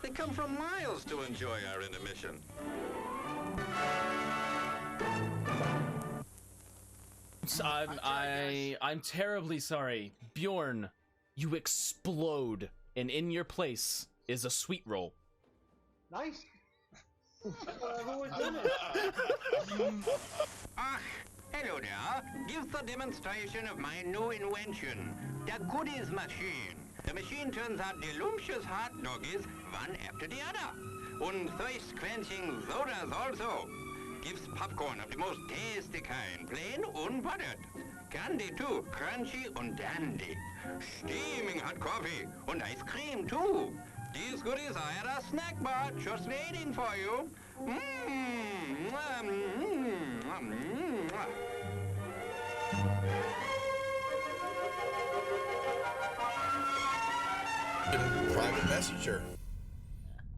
Speaker 13: They come from miles to enjoy our intermission.
Speaker 17: I'm terribly sorry. Bjorn, you explode, and in your place is a sweet roll.
Speaker 3: Nice.
Speaker 13: Hello there. Give the demonstration of my new invention, the goodies machine. The machine turns out delicious hot doggies one after the other. And thirst-quenching sodas also. Gives popcorn of the most tasty kind, plain unbuttered. Candy too, crunchy and dandy. Steaming hot coffee and ice cream too. These goodies are at a snack bar just waiting for you.
Speaker 11: Private messenger.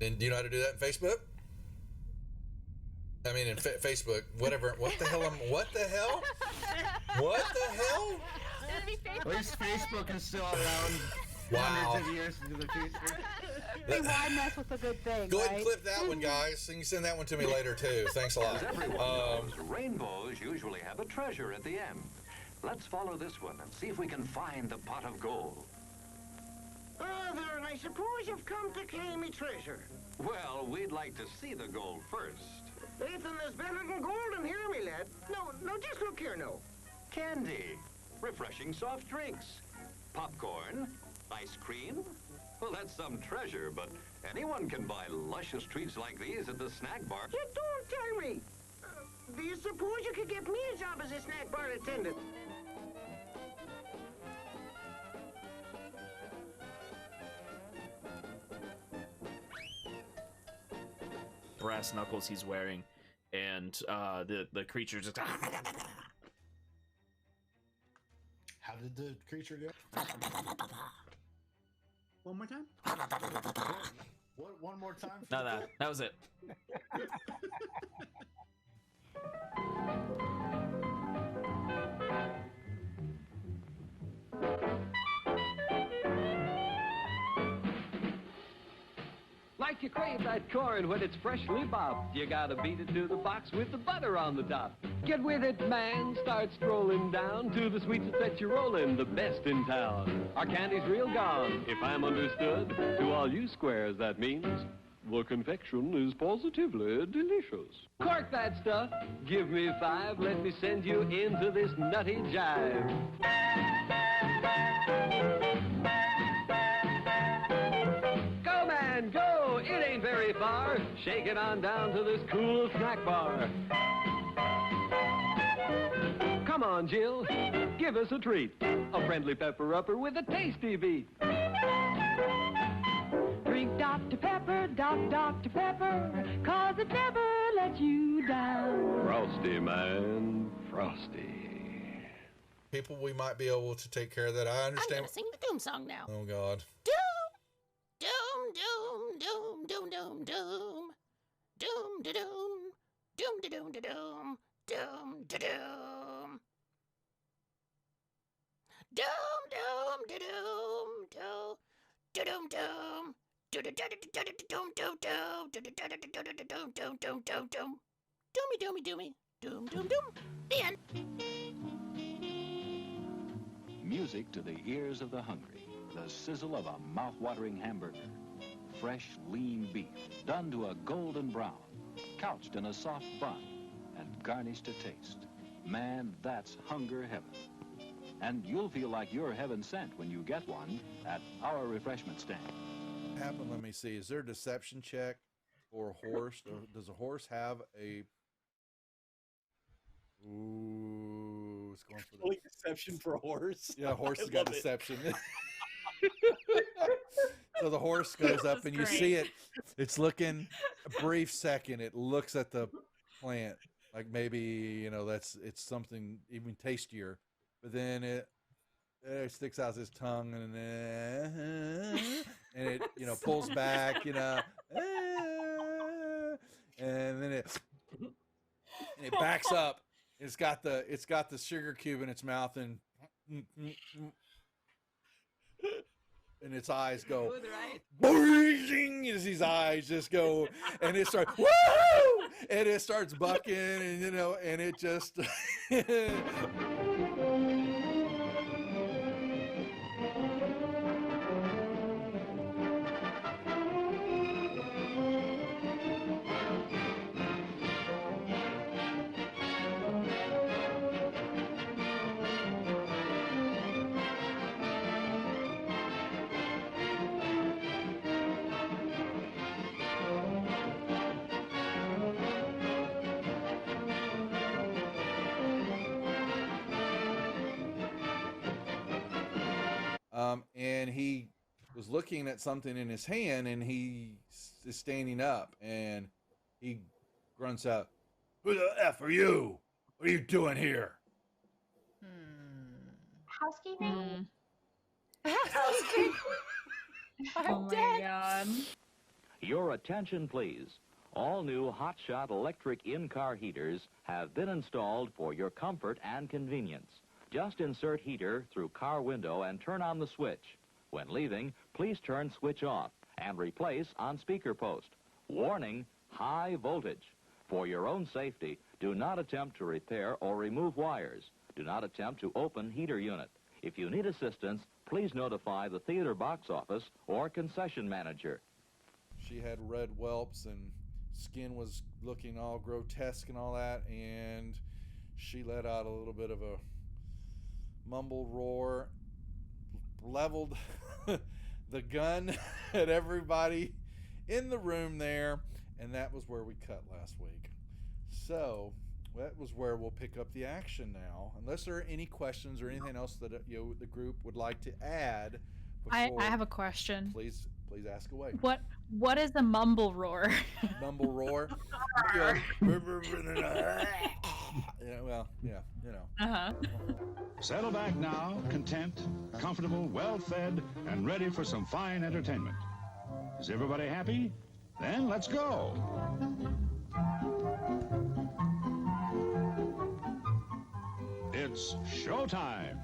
Speaker 11: And do you know how to do that in Facebook? I mean, in Facebook, whatever. What the hell? What the hell? What the hell?
Speaker 12: At least Facebook is still around
Speaker 11: Wow.
Speaker 12: hundreds of years into the future.
Speaker 18: Hey, why mess with a good thing,
Speaker 11: Go ahead
Speaker 18: right?
Speaker 11: and clip that one, guys. You can send that one to me later, too. Thanks a lot.
Speaker 8: As everyone knows, rainbows usually have a treasure at the end. Let's follow this one and see if we can find the pot of gold.
Speaker 14: There, and I suppose you've come to claim me treasure.
Speaker 8: Well, we'd like to see the gold first.
Speaker 14: Ethan, there's better than gold in here, me lad. No, just look here, no.
Speaker 8: Candy, refreshing soft drinks, popcorn, ice cream. Well, that's some treasure, but anyone can buy luscious treats like these at the snack bar.
Speaker 14: You don't tell me. Do you suppose you could get me a job as a snack bar attendant?
Speaker 17: Brass knuckles he's wearing, and the creature just.
Speaker 15: how did the creature go?
Speaker 3: One more time?
Speaker 15: What? One more time?
Speaker 17: No, that was it.
Speaker 19: Like you crave that corn when it's freshly bobbed, you gotta beat it to the box with the butter on the top. Get with it, man. Start strolling down to the sweets that you're rolling, the best in town. Our candy's real gone, if I'm understood. To all you squares, that means the confection is positively delicious. Cork that stuff. Give me 5. Let me send you into this nutty jive. Go, man, go. It ain't very far. Shake it on down to this cool snack bar. Come on, Jill. Give us a treat. A friendly pepper-upper with a tasty beat.
Speaker 18: Drink Dr. Pepper, Dr. Pepper, 'cause it never lets you down.
Speaker 19: Frosty, man. Frosty.
Speaker 11: People, we might be able to take care of that. I
Speaker 20: I'm
Speaker 11: understand.
Speaker 20: gonna sing the doom song now.
Speaker 11: Oh, God.
Speaker 20: Doom, doom, doom, doom, doom, doom, doom, doom, doom, doom,
Speaker 9: Doom da doom da doom. Doom da doom. Doom doom da doom doom. Da doom doom. Do da da da da da doom doom doom. Do da da da da da doom doom doom doom doom. Doomy doomy doomy. Doom doom doom. The end.
Speaker 8: Music to the ears of the hungry. The sizzle of a mouth-watering hamburger. Fresh, lean beef, done to a golden brown, couched in a soft bun, and garnished to taste. Man, that's hunger heaven. And you'll feel like you're heaven sent when you get one at our refreshment stand.
Speaker 11: Happen. Let me see. Is there a deception check for a horse? Does a horse have a? Ooh, it's going for the
Speaker 20: deception for a horse.
Speaker 11: Yeah, horse
Speaker 20: I
Speaker 11: has got
Speaker 20: love it.
Speaker 11: deception. So the horse goes up and you
Speaker 20: great.
Speaker 11: see it. It's looking a brief second. It looks at the plant like maybe it's something even tastier, but then it sticks out its tongue and it pulls back, and then it backs up. It's got the sugar cube in its mouth and its eyes go boing as his eyes just go, and it starts woo, and it starts bucking, and it just and he was looking at something in his hand, and he is standing up, and he grunts out, "Who the F are you? What are you doing here?"
Speaker 21: Housekeeping?
Speaker 14: Housekeeping?
Speaker 21: I'm
Speaker 8: my God. Your attention, please. All new hotshot electric in-car heaters have been installed for your comfort and convenience. Just insert heater through car window and turn on the switch. When leaving, please turn switch off and replace on speaker post. Warning, high voltage. For your own safety, do not attempt to repair or remove wires. Do not attempt to open heater unit. If you need assistance, please notify the theater box office or concession manager.
Speaker 11: She had red whelps and skin was looking all grotesque and all that, and she let out a little bit of a mumble roar, leveled the gun at everybody in the room there, and that was where we cut last week. So that was where we'll pick up the action now, unless there are any questions or anything else that the group would like to add.
Speaker 22: I have a question.
Speaker 11: Please ask away.
Speaker 22: What is a mumble roar?
Speaker 11: Mumble roar.
Speaker 22: Uh-huh.
Speaker 23: Settle back now, content, comfortable, well-fed, and ready for some fine entertainment. Is everybody happy? Then let's go. It's showtime.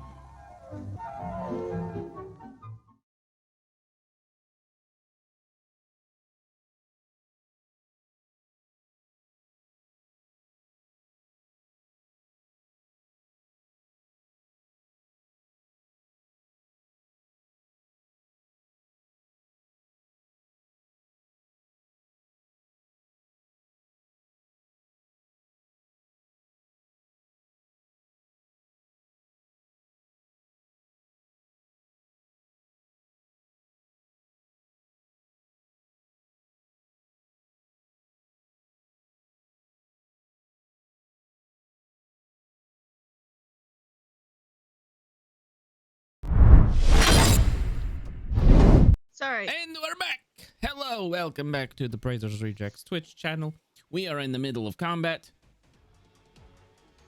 Speaker 1: Sorry.
Speaker 2: And we're back. Hello, welcome back to the Praisers Rejects Twitch channel. We are in the middle of combat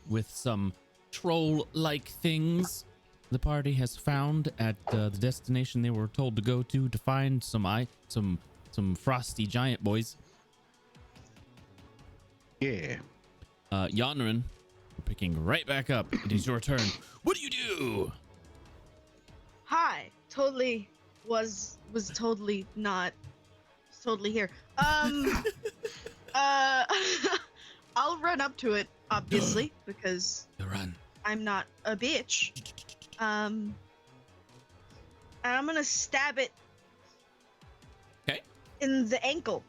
Speaker 2: with some troll-like things the party has found at the destination they were told to go to find some frosty giant boys.
Speaker 5: Yeah.
Speaker 2: Yanran, we're picking right back up. It is your turn. What do you do?
Speaker 1: Hi. Totally was totally not totally here. I'll run up to it, obviously, because
Speaker 2: You run.
Speaker 1: I'm not a bitch. And I'm gonna stab it.
Speaker 2: Okay.
Speaker 1: In the ankle.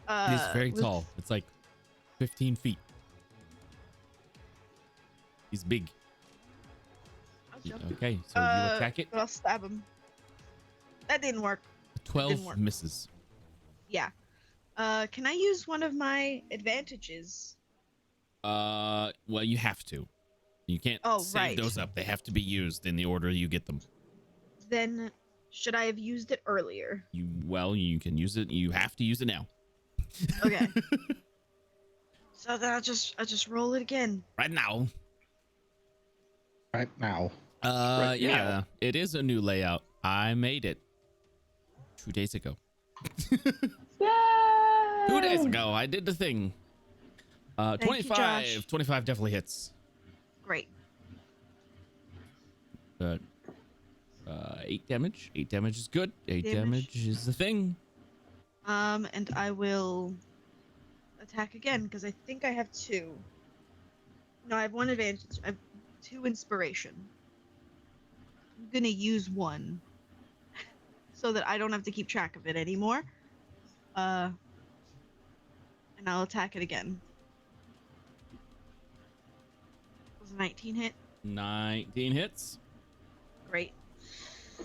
Speaker 2: It is very tall. It's like 15 feet. He's big. Okay, so you attack it.
Speaker 1: But I'll stab him. That didn't work.
Speaker 2: 12 misses.
Speaker 1: Yeah. Can I use one of my advantages?
Speaker 2: Well, you have to. You can't save those up. They have to be used in the order you get them.
Speaker 1: Then should I have used it earlier?
Speaker 2: You can use it. You have to use it now.
Speaker 1: Okay. So then I'll just roll it again.
Speaker 2: Right now.
Speaker 5: Right now.
Speaker 2: Yeah, it is a new layout. I made it 2 days ago. 2 days ago, I did the thing. 25.
Speaker 1: You,
Speaker 2: 25 definitely hits.
Speaker 1: Great.
Speaker 2: 8 damage. 8 damage is good. 8 damage is the thing.
Speaker 1: And I will attack again because I think I have 2. No, I have 1 advantage. I have 2 inspiration. I'm gonna use 1 so that I don't have to keep track of it anymore. And I'll attack it again. Was a 19 hit?
Speaker 2: 19 hits.
Speaker 1: Great.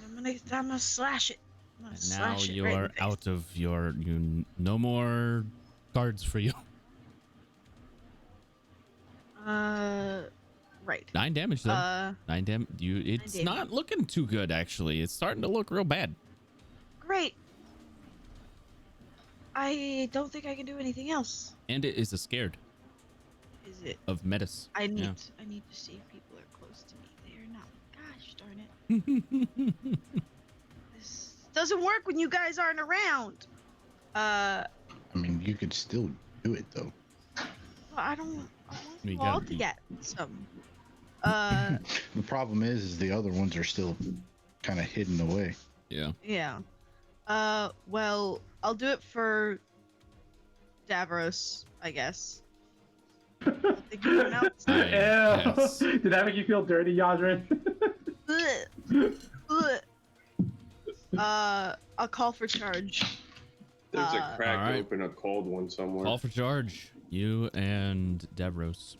Speaker 1: I'm gonna slash it. I'm gonna
Speaker 2: And now
Speaker 1: slash it
Speaker 2: you
Speaker 1: right in
Speaker 2: are
Speaker 1: the face.
Speaker 2: out of your no more cards for you.
Speaker 1: Right.
Speaker 2: 9 damage though. 9 damage. It's
Speaker 1: 9 damage.
Speaker 2: not looking too good actually. It's starting to look real bad.
Speaker 1: Great. I don't think I can do anything else.
Speaker 2: And it is a scared
Speaker 1: Is it?
Speaker 2: of Metis.
Speaker 1: I need
Speaker 2: Yeah.
Speaker 1: I need to see if people are close to me. They are not. Gosh darn it. This doesn't work when you guys aren't around.
Speaker 5: I mean, you could still do it though.
Speaker 1: Well, I want
Speaker 2: We
Speaker 1: you all
Speaker 2: got-
Speaker 1: to get some.
Speaker 5: The problem is the other ones are still kind of hidden away.
Speaker 2: Yeah.
Speaker 1: Yeah. Well, I'll do it for Davros, I guess. I'll think of anyone else.
Speaker 3: Ew.
Speaker 2: Yes.
Speaker 3: Did that make you feel dirty, Yadrin?
Speaker 1: I'll call for charge.
Speaker 7: There's a crack
Speaker 2: All right.
Speaker 7: open, a cold one somewhere.
Speaker 2: Call for charge. You and Davros.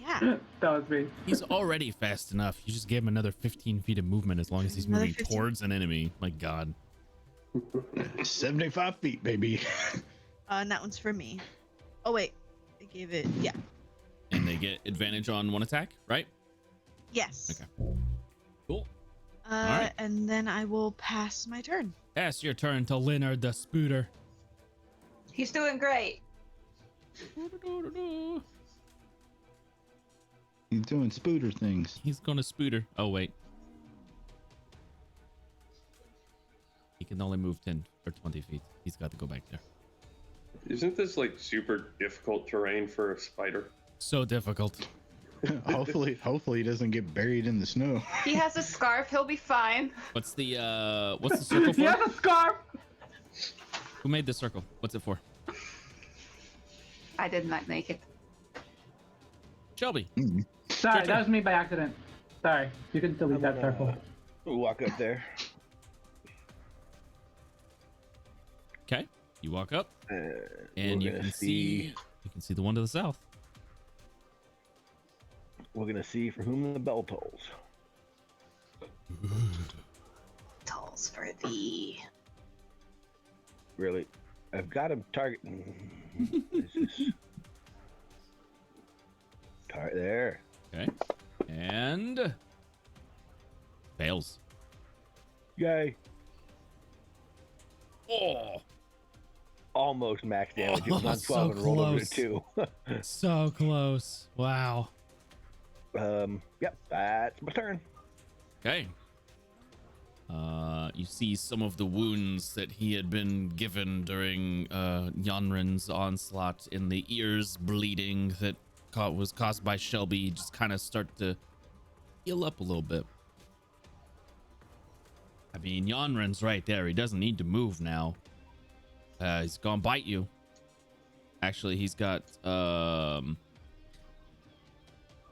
Speaker 1: Yeah.
Speaker 3: That was me.
Speaker 2: He's already fast enough. You just gave him another 15 feet of movement as long as he's
Speaker 1: Another
Speaker 2: moving
Speaker 1: 15.
Speaker 2: towards an enemy. My God.
Speaker 5: 75 feet, baby.
Speaker 1: And that one's for me. Oh wait, I gave it. Yeah.
Speaker 2: And they get advantage on 1 attack, right?
Speaker 1: Yes.
Speaker 2: Okay. Cool. Alright.
Speaker 1: And then I will pass my turn.
Speaker 2: Pass your turn to Leonard the Spooter.
Speaker 21: He's doing great.
Speaker 5: He's doing spooter things.
Speaker 2: He's gonna spooter. Oh wait. He can only move 10 or 20 feet. He's got to go back there.
Speaker 7: Isn't this like super difficult terrain for a spider?
Speaker 2: So difficult.
Speaker 5: hopefully he doesn't get buried in the snow.
Speaker 21: He has a scarf. He'll be fine.
Speaker 2: What's the circle
Speaker 3: He
Speaker 2: for?
Speaker 3: has a scarf.
Speaker 2: Who made the circle? What's it for?
Speaker 21: I did not make it.
Speaker 2: Shelby.
Speaker 3: Sorry, that was me by accident. Sorry, you can delete that circle.
Speaker 16: Walk up there.
Speaker 2: Okay. You walk up, and
Speaker 16: we're
Speaker 2: you
Speaker 16: gonna
Speaker 2: can see the one to the south.
Speaker 16: We're gonna see for whom the bell tolls.
Speaker 21: Tolls for thee.
Speaker 16: Really, I've got him targeting. This is there.
Speaker 2: Okay. And fails.
Speaker 16: Yay!
Speaker 2: Oh.
Speaker 16: Almost max damage. It was on 12
Speaker 2: so
Speaker 16: and rolled over
Speaker 2: close.
Speaker 16: to 2.
Speaker 2: So close. Wow.
Speaker 16: Yep, that's my turn.
Speaker 2: Okay. You see some of the wounds that he had been given during Yanrin's onslaught, in the ears bleeding that was caused by Shelby, just kind of start to heal up a little bit. I mean, Yanrin's right there. He doesn't need to move now. He's gonna bite you. Actually, he's got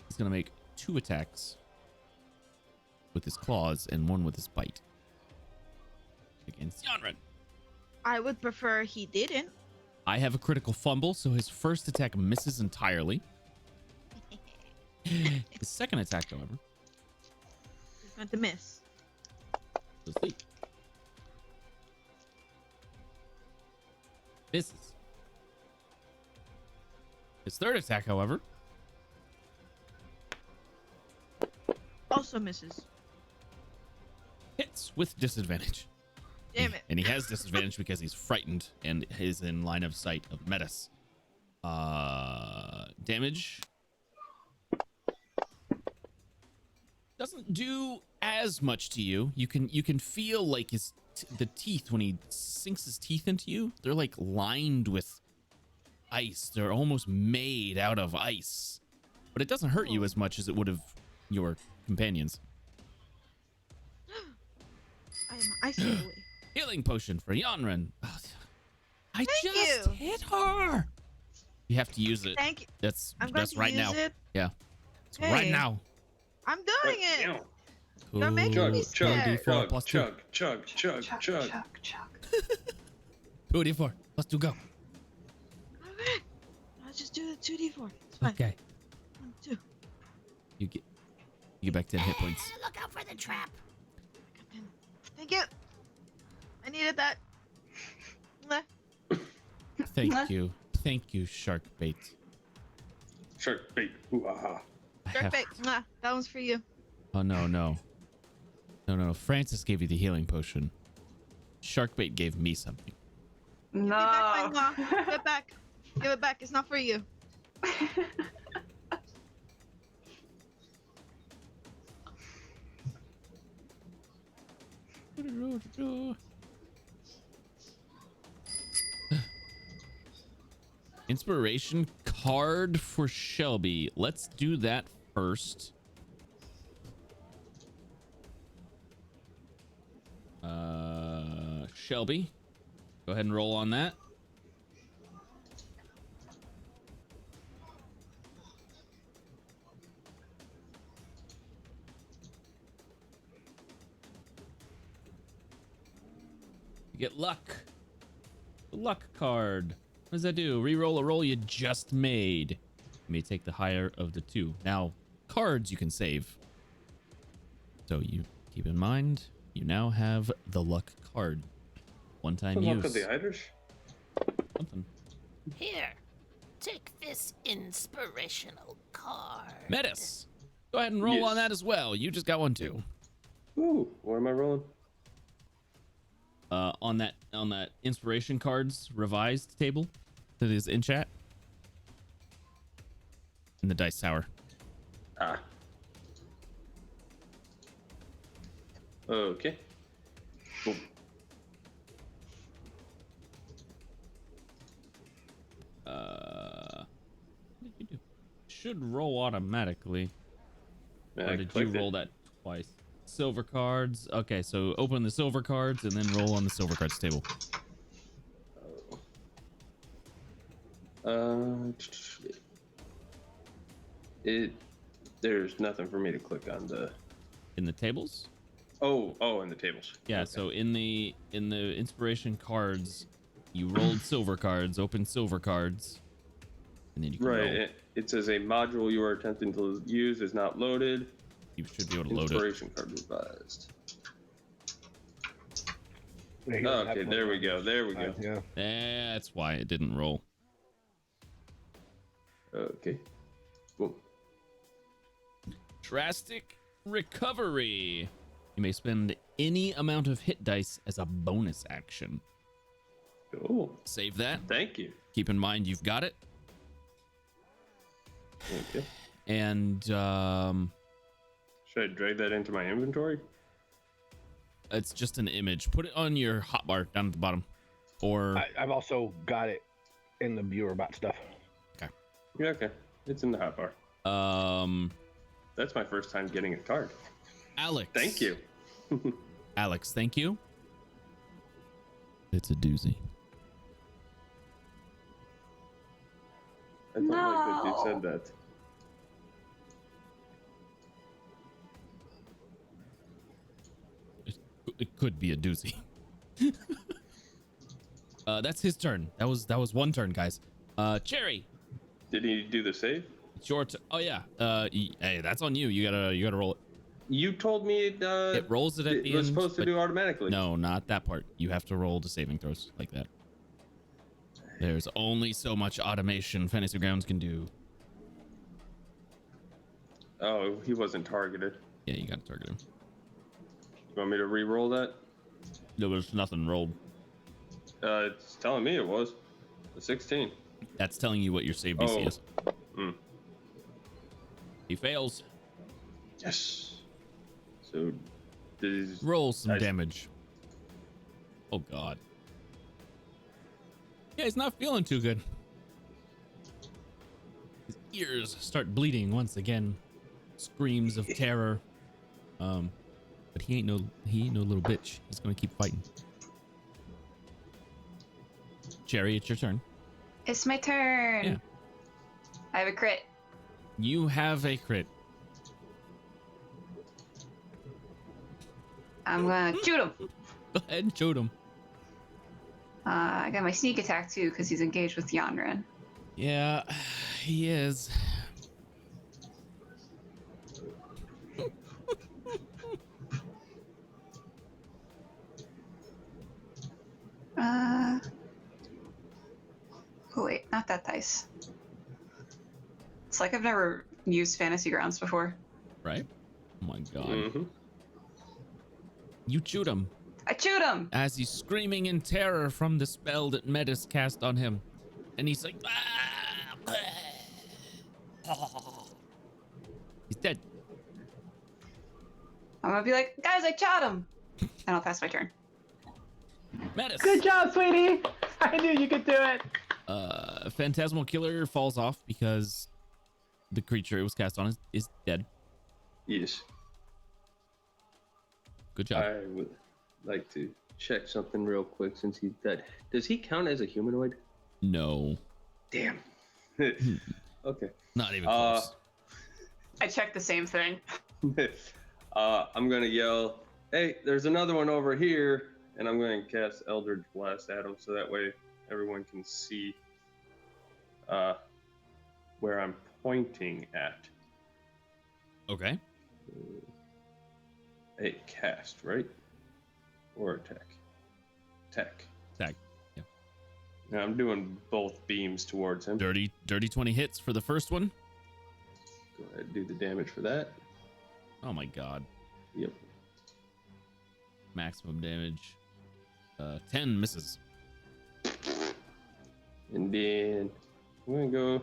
Speaker 2: he's gonna make 2 attacks with his claws and 1 with his bite against Yanrin.
Speaker 1: I would prefer he didn't.
Speaker 2: I have a critical fumble, so his first attack misses entirely. His second attack, however,
Speaker 1: He's going to miss.
Speaker 2: does leap. Misses. His third attack, however,
Speaker 1: Also misses.
Speaker 2: hits with disadvantage.
Speaker 1: Damn it.
Speaker 2: And he has disadvantage because he's frightened and is in line of sight of Metis. Damage doesn't do as much to you. You can feel like the teeth when he sinks his teeth into you. They're like lined with ice. They're almost made out of ice. But it doesn't hurt you as much as it would have your companions.
Speaker 1: I am icy away.
Speaker 2: Healing potion for Yanrin. I
Speaker 1: Thank
Speaker 2: just
Speaker 1: you.
Speaker 2: hit her. You have to use it.
Speaker 1: Thank you.
Speaker 2: That's
Speaker 1: I'm going
Speaker 2: that's
Speaker 1: to
Speaker 2: right
Speaker 1: use
Speaker 2: now.
Speaker 1: it.
Speaker 2: Yeah. It's
Speaker 1: Hey.
Speaker 2: right now.
Speaker 1: I'm doing it.
Speaker 7: Cool.
Speaker 1: Don't make me
Speaker 7: Chug,
Speaker 1: scared.
Speaker 7: chug,
Speaker 2: 2d4
Speaker 7: chug, chug, chug, chug, chug.
Speaker 2: 2d4. Let's do go.
Speaker 1: Okay. I'll just do the 2d4. It's fine.
Speaker 2: Okay.
Speaker 1: 1, 2.
Speaker 2: You get back 10 hit points.
Speaker 9: Look out for the trap.
Speaker 1: Thank you. I needed that. Mwah.
Speaker 2: Thank you. Thank you, shark bait.
Speaker 7: Shark bait. Ooh, aha.
Speaker 1: Shark bait. Mwah. That one's for you.
Speaker 2: Oh no. Francis gave you the healing potion. Sharkbait gave me something.
Speaker 1: Give me back my mwah. Give it back. Give it back. It's not for you.
Speaker 2: Inspiration card for Shelby. Let's do that first. Shelby, go ahead and roll on that. You get luck. The luck card. What does that do? Reroll a roll you just made. You may take the higher of the 2. Now, cards you can save. So you keep in mind, you now have the luck card. One-time
Speaker 7: The
Speaker 2: use.
Speaker 7: luck of the Irish?
Speaker 2: Something.
Speaker 9: Here, take this inspirational card.
Speaker 2: Metis, go ahead and roll on that as well. You just got one too.
Speaker 7: Ooh, where am I rolling?
Speaker 2: On that inspiration cards revised table that is in chat. In the dice tower.
Speaker 7: Ah. Okay. Boom.
Speaker 2: What did you do? Should roll automatically.
Speaker 7: Yeah,
Speaker 2: or did you roll that twice? Silver cards. Okay, so open the silver cards and then roll on the silver cards table.
Speaker 7: There's nothing for me to click on the.
Speaker 2: In the tables?
Speaker 7: Oh, in the tables.
Speaker 2: Yeah,
Speaker 7: Okay.
Speaker 2: so in the inspiration cards, you rolled silver cards, open silver cards, and then you can roll.
Speaker 7: Right. It says a module you are attempting to use is not loaded.
Speaker 2: You should be able to load it.
Speaker 7: Inspiration card revised.
Speaker 16: There you go.
Speaker 7: Okay, there we go. There we go.
Speaker 16: Yeah.
Speaker 2: That's why it didn't roll.
Speaker 7: Okay. Boom.
Speaker 2: Drastic recovery. You may spend any amount of hit dice as a bonus action.
Speaker 7: Cool.
Speaker 2: Save that.
Speaker 7: Thank you.
Speaker 2: Keep in mind you've got it.
Speaker 7: Okay.
Speaker 2: And
Speaker 7: should I drag that into my inventory?
Speaker 2: It's just an image. Put it on your hotbar down at the bottom. Or
Speaker 16: I've also got it in the viewer bot stuff.
Speaker 2: Okay.
Speaker 7: Yeah, okay. It's in the hotbar. That's my first time getting a card.
Speaker 2: Alex.
Speaker 7: Thank you.
Speaker 2: Alex, thank you. It's a doozy.
Speaker 7: I don't like that you said that.
Speaker 2: It could be a doozy. That's his turn. That was one turn, guys. Cherry.
Speaker 7: Did he do the save?
Speaker 2: It's your turn. Oh yeah. Hey, that's on you. You gotta roll it.
Speaker 7: You told me
Speaker 2: it rolls it at the end.
Speaker 7: It was supposed to do automatically.
Speaker 2: No, not that part. You have to roll the saving throws like that. There's only so much automation Fantasy Grounds can do.
Speaker 7: Oh, he wasn't targeted.
Speaker 2: Yeah, you gotta target him.
Speaker 7: You want me to re-roll that?
Speaker 2: There was nothing rolled.
Speaker 7: It's telling me it was a 16.
Speaker 2: That's telling you what your save DC is.
Speaker 7: Mm.
Speaker 2: He fails.
Speaker 7: Yes. So,
Speaker 2: roll some damage. Oh God. Yeah, he's not feeling too good. His ears start bleeding once again. Screams of terror. But he ain't no little bitch. He's gonna keep fighting. Cherry, it's your turn.
Speaker 21: It's my turn.
Speaker 2: Yeah.
Speaker 21: I have a crit.
Speaker 2: You have a crit.
Speaker 21: I'm gonna shoot him.
Speaker 2: Go ahead and shoot him.
Speaker 21: I got my sneak attack too because he's engaged with Yanran.
Speaker 2: Yeah, he is.
Speaker 21: Oh wait, not that dice. It's like I've never used Fantasy Grounds before.
Speaker 2: Right? Oh my God.
Speaker 7: Mm-hmm.
Speaker 2: You shoot him.
Speaker 21: I shoot him!
Speaker 2: As he's screaming in terror from the spell that Metis cast on him. And he's like, he's dead.
Speaker 21: I'm gonna be like, guys, I shot him! And I'll pass my turn.
Speaker 2: Metis.
Speaker 3: Good job, sweetie! I knew you could do it!
Speaker 2: Phantasmal Killer falls off because the creature it was cast on is dead.
Speaker 7: Yes.
Speaker 2: Good job.
Speaker 7: I would like to check something real quick since he's dead. Does he count as a humanoid?
Speaker 2: No.
Speaker 7: Damn. Okay.
Speaker 2: Not even close.
Speaker 21: I checked the same thing.
Speaker 7: I'm gonna yell, hey, there's another one over here, and I'm going to cast Eldritch Blast at him so that way everyone can see where I'm pointing at.
Speaker 2: Okay.
Speaker 7: A cast, right? Or attack? Attack.
Speaker 2: Attack. Yeah.
Speaker 7: Now I'm doing both beams towards him.
Speaker 2: Dirty 20 hits for the first one.
Speaker 7: Go ahead and do the damage for that.
Speaker 2: Oh my God.
Speaker 7: Yep.
Speaker 2: Maximum damage. 10 misses.
Speaker 7: And then I'm gonna go.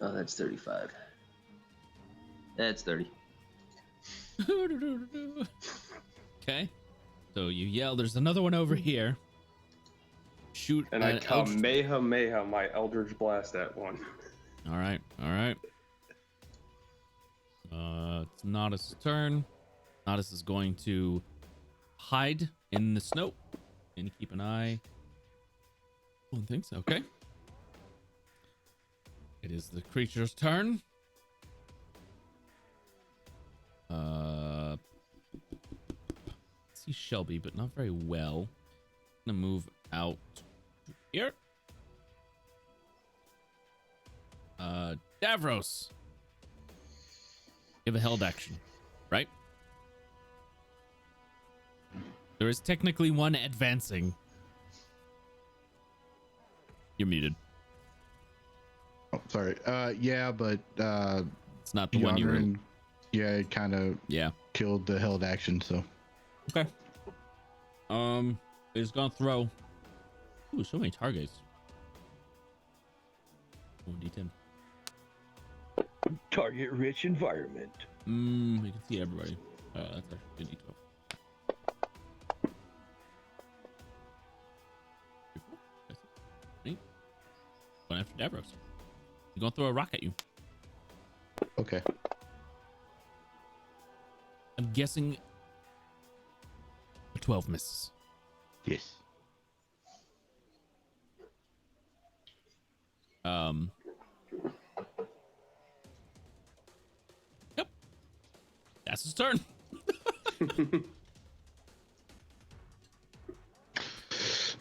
Speaker 7: Oh, that's 35. That's 30.
Speaker 2: Okay. So you yell, there's another one over here. Shoot.
Speaker 7: And I Kamehameha my Eldritch Blast at one.
Speaker 2: All right. It's Nodus' turn. Nodus is going to hide in the snow and keep an eye on things. Okay. It is the creature's turn. See Shelby, but not very well. I'm gonna move out to here. Davros. You have a held action, right? There is technically one advancing. You're muted.
Speaker 5: Oh, sorry. Yeah, but
Speaker 2: it's not the one you were.
Speaker 5: Yeah, it kind of killed the held action. So
Speaker 2: okay. It's gonna throw. Ooh, so many targets. 1d10.
Speaker 16: target-rich environment.
Speaker 2: You can see everybody. That's actually good detail. Going after Davros. He's gonna throw a rock at you.
Speaker 5: Okay.
Speaker 2: I'm guessing a 12 misses.
Speaker 5: Yes.
Speaker 2: Yep. That's his turn.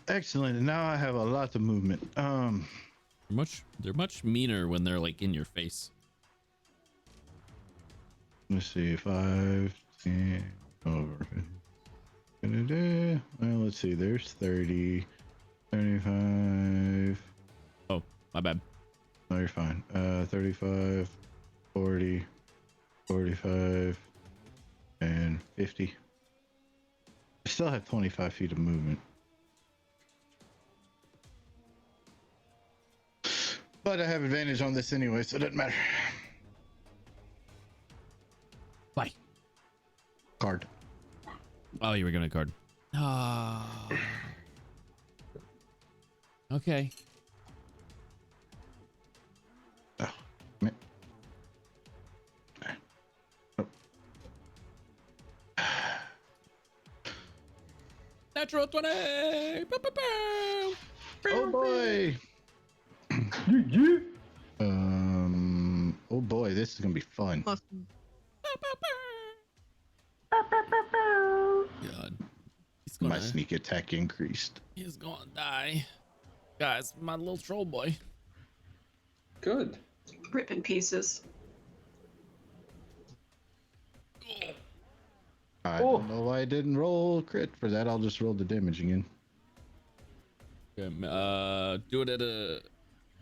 Speaker 5: Excellent. And now I have a lot of movement.
Speaker 2: They're much meaner when they're like in your face.
Speaker 5: Let's see, 5, 10, over. Well, let's see, there's 30, 35.
Speaker 2: Oh, my bad.
Speaker 5: No, you're fine. 35, 40, 45, and 50. I still have 25 feet of movement. But I have advantage on this anyway, so it doesn't matter.
Speaker 2: Bye.
Speaker 5: Card.
Speaker 2: Oh, you were gonna card. Okay.
Speaker 5: Oh, man.
Speaker 2: Natural 20.
Speaker 5: Oh boy. Oh boy, this is gonna be fun.
Speaker 2: God.
Speaker 5: My sneak attack increased.
Speaker 2: He's gonna die. Guys, my little troll boy.
Speaker 7: Good.
Speaker 21: Rip in pieces.
Speaker 5: I don't know why I didn't roll crit for that. I'll just roll the damage again.
Speaker 2: Okay, do it at a...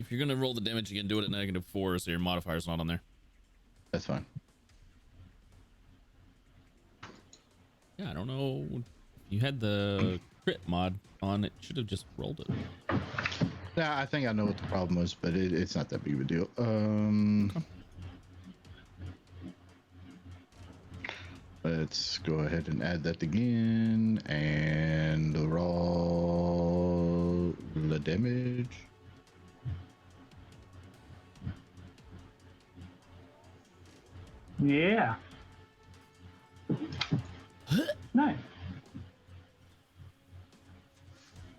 Speaker 2: If you're gonna roll the damage again, do it at -4 so your modifier's not on there.
Speaker 5: That's fine.
Speaker 2: Yeah, I don't know. You had the crit mod on, it should have just rolled it.
Speaker 5: Yeah, I think I know what the problem was, but it's not that big of a deal.
Speaker 2: Okay.
Speaker 5: Let's go ahead and add that again and roll the damage.
Speaker 3: Yeah. Nice.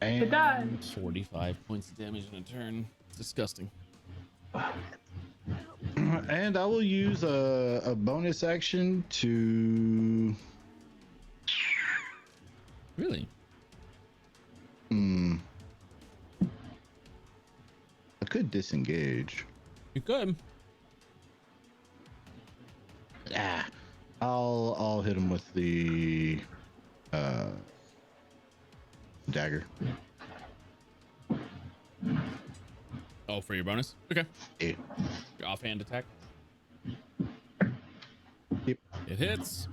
Speaker 5: And
Speaker 3: it died.
Speaker 2: 45 points of damage in a turn. It's disgusting.
Speaker 5: And I will use a bonus action to...
Speaker 2: Really?
Speaker 5: I could disengage.
Speaker 2: You could.
Speaker 5: I'll hit him with the dagger.
Speaker 2: Oh, for your bonus? Okay.
Speaker 5: Yeah.
Speaker 2: Your offhand attack.
Speaker 5: Yep.
Speaker 2: It hits.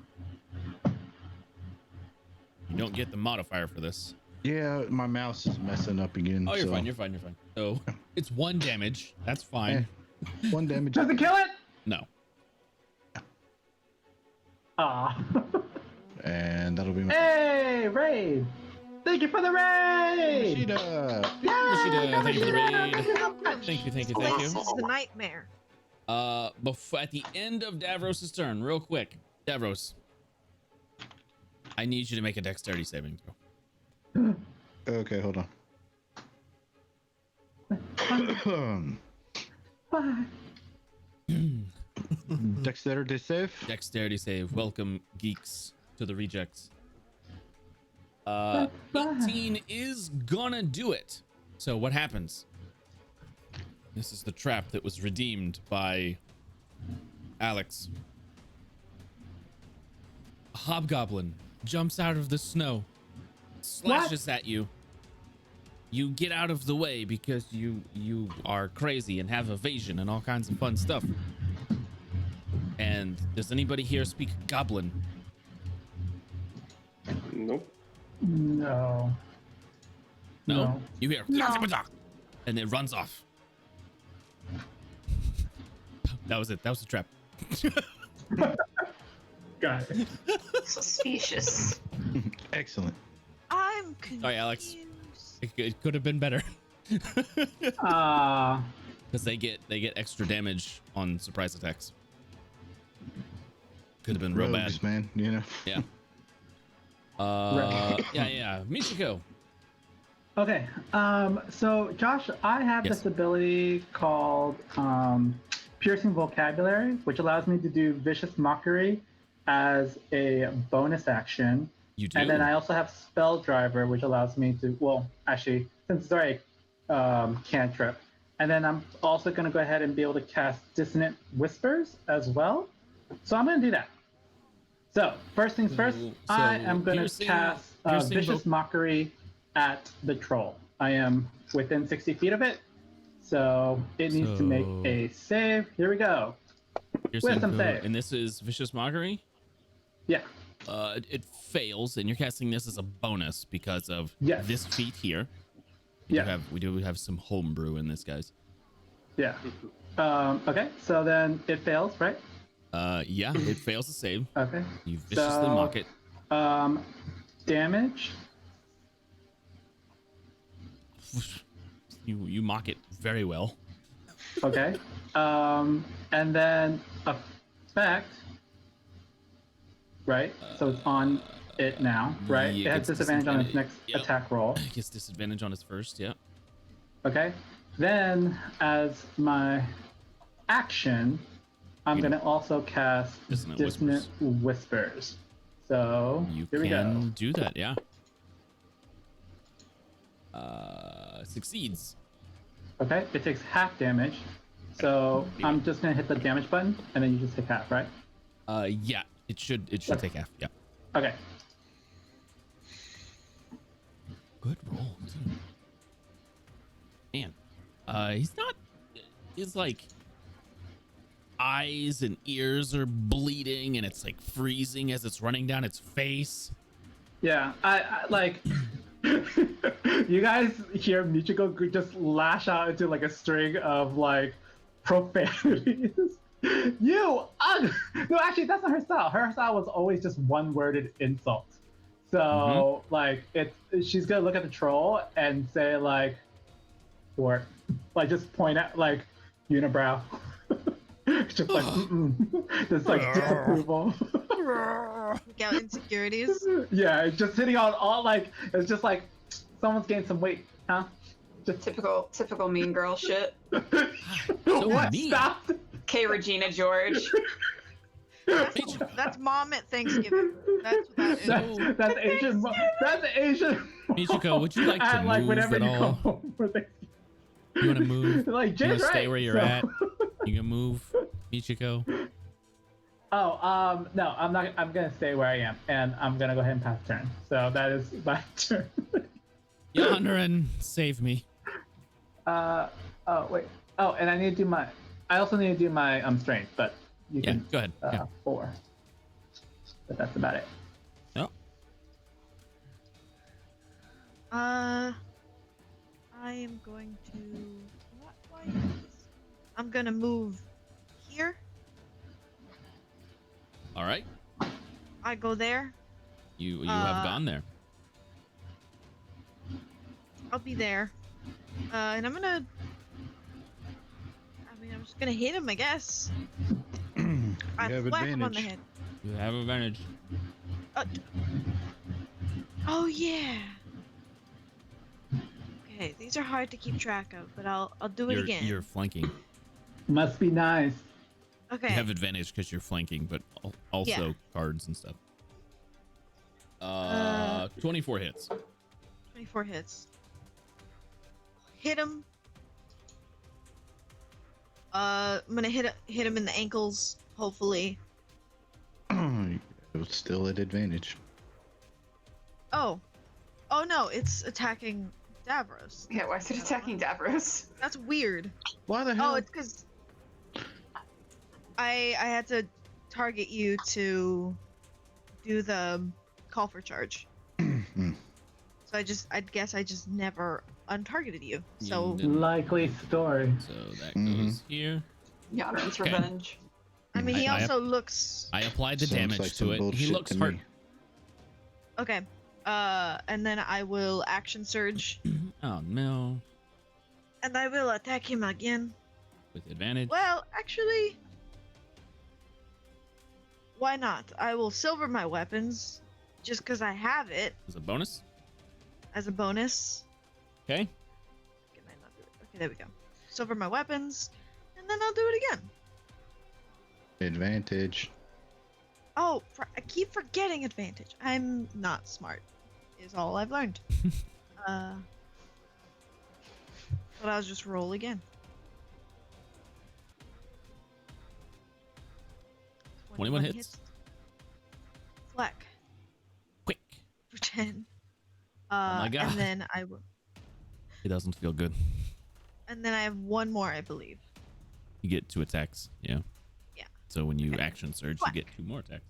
Speaker 2: You don't get the modifier for this.
Speaker 5: Yeah, my mouse is messing up again.
Speaker 2: Oh, you're fine. You're fine. You're fine. So it's 1 damage. That's fine.
Speaker 5: 1 damage.
Speaker 3: Does it kill it?
Speaker 2: No.
Speaker 3: Aw.
Speaker 5: And that'll be my...
Speaker 3: Hey, raid! Thank you for the raid!
Speaker 5: Machida!
Speaker 2: Machida, thank you for the raid. Thank you.
Speaker 1: This is the nightmare.
Speaker 2: Before, at the end of Davros' turn, real quick. Davros, I need you to make a dexterity saving throw.
Speaker 5: Okay, hold on. Dexterity save?
Speaker 2: Dexterity save. Welcome, geeks, to the rejects. 18 is gonna do it. So what happens? This is the trap that was redeemed by Alex. A hobgoblin jumps out of the snow, slashes at you. You get out of the way because you are crazy and have evasion and all kinds of fun stuff. And does anybody here speak goblin?
Speaker 7: Nope.
Speaker 3: No.
Speaker 2: No? You hear
Speaker 3: No.
Speaker 2: and it runs off. That was it. That was the trap.
Speaker 3: Got it.
Speaker 21: Suspicious.
Speaker 5: Excellent.
Speaker 1: I'm confused.
Speaker 2: Sorry, Alex. It could have been better.
Speaker 3: Because
Speaker 2: they get extra damage on surprise attacks. Could have been real
Speaker 5: Rogues,
Speaker 2: bad,
Speaker 5: man. You know.
Speaker 2: Yeah. Yeah. Michiko.
Speaker 3: Okay. So Josh, I have
Speaker 2: Yes.
Speaker 3: this ability called Piercing Vocabulary, which allows me to do Vicious Mockery as a bonus action.
Speaker 2: You do.
Speaker 3: And then I also have Spell Driver, which allows me to, well, actually, since it's already cantrip. And then I'm also going to go ahead and be able to cast Dissonant Whispers as well. So I'm going to do that. So, first things first, I am going to cast Vicious Mockery at the troll. I am within 60 feet of it, so it needs to make a save. Here we go. Wisdom save.
Speaker 2: And this is Vicious Mockery?
Speaker 3: Yeah.
Speaker 2: It fails, and you're casting this as a bonus because of this feat here. We do have some homebrew in this, guys.
Speaker 3: Yeah. Okay, so then it fails, right?
Speaker 2: Yeah, it fails to save.
Speaker 3: Okay.
Speaker 2: You viciously mock it.
Speaker 3: Damage.
Speaker 2: You mock it very well.
Speaker 3: Okay. And then effect. Right? So it's on it now, right?
Speaker 2: Yeah,
Speaker 3: It has disadvantage on its next attack roll.
Speaker 2: It gets disadvantage on its first, yeah.
Speaker 3: Okay. Then, as my action, I'm going to also cast Dissonant Whispers. So, here we go.
Speaker 2: You can do that, yeah. Succeeds.
Speaker 3: Okay, it takes half damage. So, I'm just going to hit the damage button, and then you just take half, right?
Speaker 2: Yeah, it should take half, yeah.
Speaker 3: Okay.
Speaker 2: Good roll, too. Man, his like eyes and ears are bleeding, and it's like freezing as it's running down its face.
Speaker 3: Yeah, I like. You guys hear Michiko just lash out into like a string of like profanities. No, actually, that's not her style. Her style was always just one-worded insult. So like, she's gonna look at the troll and say like, or like just point at like unibrow. Just like just like disapproval.
Speaker 1: Got insecurities.
Speaker 3: Yeah, just hitting on all like, it's just like someone's gained some weight, huh? Just
Speaker 21: typical mean girl shit.
Speaker 3: What? Stop.
Speaker 21: K. Regina George.
Speaker 1: That's mom at Thanksgiving. That's what that is.
Speaker 3: That's Asian. That's Asian.
Speaker 2: Michiko, would you like to
Speaker 3: like
Speaker 2: move
Speaker 3: whenever
Speaker 2: at
Speaker 3: you
Speaker 2: all?
Speaker 3: come home for Thanksgiving.
Speaker 2: You want to move?
Speaker 3: Like,
Speaker 2: you
Speaker 3: Jay's
Speaker 2: want to stay
Speaker 3: right,
Speaker 2: where you're
Speaker 3: so-
Speaker 2: at? You can move, Michiko.
Speaker 3: Oh, no, I'm not. I'm gonna stay where I am, and I'm gonna go ahead and pass turn. So that is my turn.
Speaker 2: Yonderin, save me.
Speaker 3: Oh wait. Oh, and I need to do my. I also need to do my strength, but you can.
Speaker 2: Go ahead.
Speaker 3: 4. But that's about it.
Speaker 2: Yep.
Speaker 1: I am going to. Why is this? I'm gonna move here.
Speaker 2: All right.
Speaker 1: I go there.
Speaker 2: You have gone there.
Speaker 1: I'll be there. And I'm gonna. I mean, I'm just gonna hit him, I guess. I
Speaker 5: have
Speaker 1: whack him on the
Speaker 5: advantage.
Speaker 1: head.
Speaker 2: You have advantage.
Speaker 1: Oh yeah. Okay, these are hard to keep track of, but I'll do it again.
Speaker 2: You're flanking.
Speaker 3: Must be nice.
Speaker 1: Okay.
Speaker 2: You have advantage because you're flanking, but also
Speaker 1: Yeah.
Speaker 2: cards and stuff. 24 hits.
Speaker 1: 24 hits. Hit him. I'm gonna hit him in the ankles, hopefully.
Speaker 5: It's still at advantage.
Speaker 1: Oh no, it's attacking Davros.
Speaker 21: Yeah, why is it attacking Davros?
Speaker 1: That's weird.
Speaker 5: Why the hell?
Speaker 1: Oh, it's because I had to target you to do the call for charge. So I guess I just never untargeted you. So
Speaker 3: Likely story.
Speaker 2: So that goes here.
Speaker 21: Yonrin's
Speaker 2: Okay.
Speaker 21: revenge.
Speaker 1: I mean, he
Speaker 2: I
Speaker 1: also looks.
Speaker 2: I applied the
Speaker 5: Sounds
Speaker 2: damage
Speaker 5: like
Speaker 2: to
Speaker 5: some
Speaker 2: it. He
Speaker 5: bullshit
Speaker 2: looks
Speaker 5: to
Speaker 2: hurt.
Speaker 5: me.
Speaker 1: Okay. And then I will action surge,
Speaker 2: Oh no.
Speaker 1: and I will attack him again.
Speaker 2: With advantage.
Speaker 1: Well, actually, why not? I will silver my weapons, just because I have it
Speaker 2: As a bonus.
Speaker 1: as a bonus.
Speaker 2: Okay.
Speaker 1: Can I not do it? Okay, there we go. Silver my weapons, and then I'll do it again.
Speaker 5: Advantage.
Speaker 1: Oh, I keep forgetting advantage. I'm not smart, is all I've learned. But I'll just roll again.
Speaker 2: 21 hits.
Speaker 1: Fleck.
Speaker 2: Quick.
Speaker 1: For 10.
Speaker 2: Oh my God.
Speaker 1: And then I will.
Speaker 2: It doesn't feel good.
Speaker 1: And then I have one more, I believe.
Speaker 2: You get 2 attacks. Yeah.
Speaker 1: Yeah.
Speaker 2: So when you action surge, you get 2 more attacks.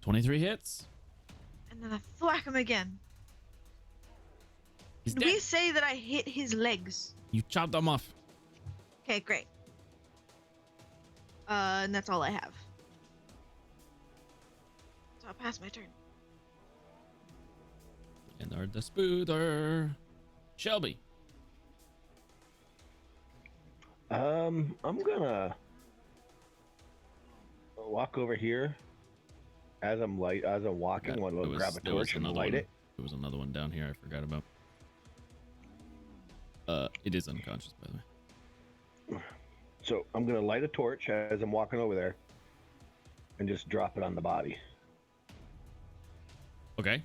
Speaker 2: 23 hits.
Speaker 1: And then I thwack him again.
Speaker 2: He's
Speaker 1: Did
Speaker 2: dead.
Speaker 1: we say that I hit his legs?
Speaker 2: You chopped them off.
Speaker 1: Okay, great. And that's all I have. So I'll pass my turn.
Speaker 2: And our disputer. Shelby.
Speaker 16: I'm gonna walk over here as I'm walking. I'm gonna grab a torch and light it.
Speaker 2: There was another one down here I forgot about. It is unconscious, by the way.
Speaker 16: So I'm gonna light a torch as I'm walking over there, and just drop it on the body.
Speaker 2: Okay.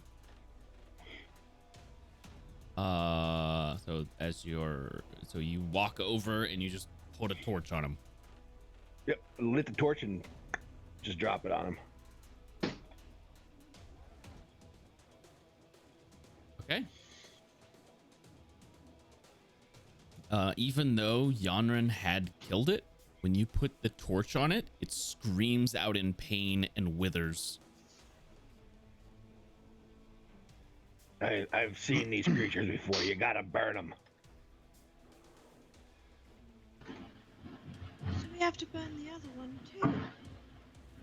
Speaker 2: So you walk over and you just put a torch on him.
Speaker 16: Yep, lit the torch and just drop it on him.
Speaker 2: Okay. Even though Yonrin had killed it, when you put the torch on it, it screams out in pain and withers.
Speaker 16: I've seen these creatures before. You gotta burn them.
Speaker 1: So we have to burn the other one too.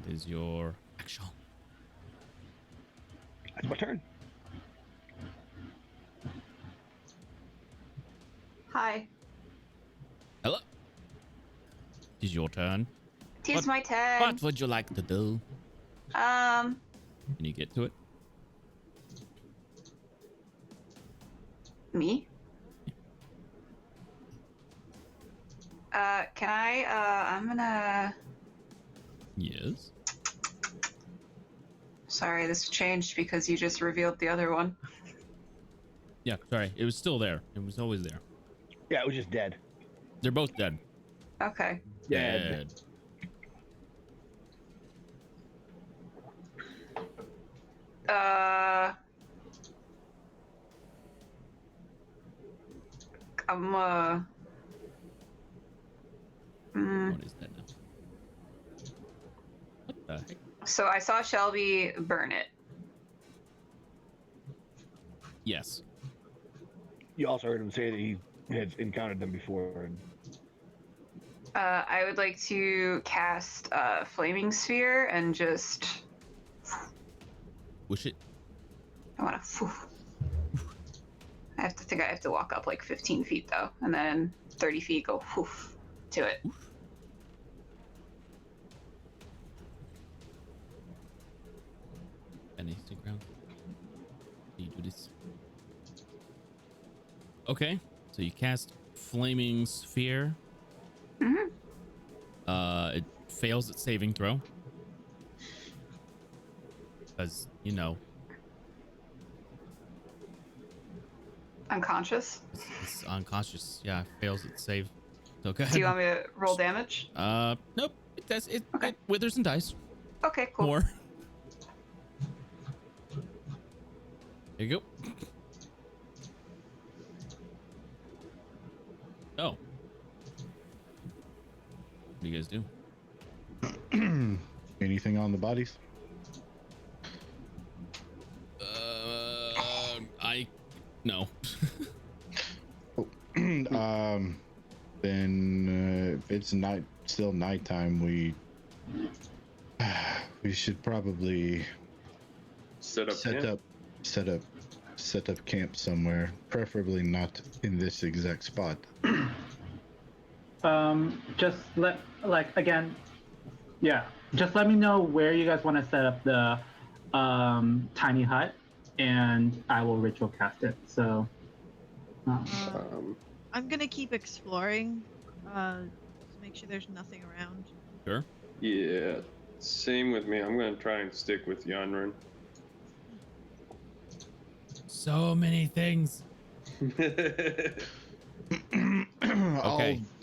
Speaker 2: It is your action.
Speaker 16: That's my turn.
Speaker 21: Hi.
Speaker 2: Hello. It is your turn.
Speaker 21: Tis my turn.
Speaker 2: What would you like to do? Can you get to it?
Speaker 21: Me? Can I, I'm gonna...
Speaker 2: Yes.
Speaker 21: Sorry, this changed because you just revealed the other one.
Speaker 2: Yeah, sorry. It was still there. It was always there.
Speaker 16: Yeah, it was just dead.
Speaker 2: They're both dead.
Speaker 21: Okay.
Speaker 2: Dead. What is that now? What the heck?
Speaker 21: So I saw Shelby burn it.
Speaker 2: Yes.
Speaker 16: You also heard him say that he had encountered them before. And...
Speaker 21: I would like to cast Flaming Sphere and just...
Speaker 2: Wish it.
Speaker 21: I want to... I have to walk up like 15 feet though, and then 30 feet go to it.
Speaker 2: And stick around. You do this. Okay, so you cast Flaming Sphere.
Speaker 21: Mm-hmm.
Speaker 2: It fails its saving throw. Because, you know.
Speaker 21: Unconscious?
Speaker 2: It's unconscious. Yeah, fails its save. So go ahead.
Speaker 21: Do you want me to roll damage?
Speaker 2: Nope. It does. It withers and dies.
Speaker 21: Okay, cool.
Speaker 2: More. There you go. Oh. What do you guys do?
Speaker 5: Anything on the bodies?
Speaker 2: No.
Speaker 5: then if it's still nighttime, we should probably set up camp somewhere, preferably not in this exact spot.
Speaker 3: Just just let me know where you guys want to set up the tiny hut, and I will ritual cast it. So
Speaker 1: I'm gonna keep exploring, to make sure there's nothing around.
Speaker 2: Sure.
Speaker 7: Yeah, same with me. I'm gonna try and stick with Yanran.
Speaker 2: So many things. Okay,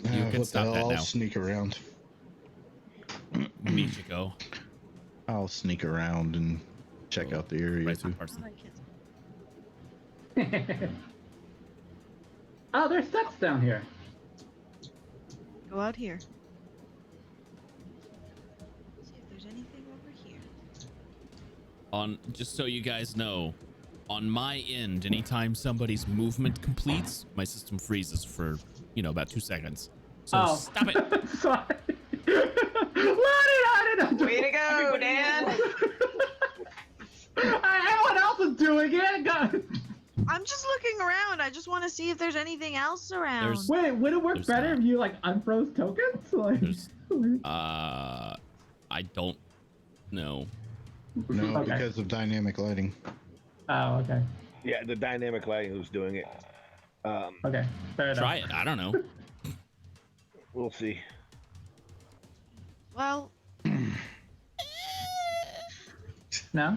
Speaker 2: you can stop that
Speaker 5: I'll
Speaker 2: now.
Speaker 5: sneak around.
Speaker 2: Michiko.
Speaker 5: I'll sneak around and check out the area too.
Speaker 3: Oh, there's steps down here.
Speaker 1: Go out here. See if there's anything over here.
Speaker 2: Just so you guys know, on my end, anytime somebody's movement completes, my system freezes for, about 2 seconds. So stop it.
Speaker 3: Sorry.
Speaker 21: Way to go, Dan.
Speaker 3: Everyone else is doing it. God.
Speaker 1: I'm just looking around. I just want to see if there's anything else around.
Speaker 3: Wait, would it work better if you unfroze tokens?
Speaker 2: I don't know.
Speaker 5: No, because of dynamic lighting.
Speaker 3: Oh, okay.
Speaker 4: Yeah, the dynamic lighting who's doing it.
Speaker 3: Okay, fair enough.
Speaker 2: Try it. I don't know.
Speaker 4: We'll see.
Speaker 1: Well.
Speaker 3: No?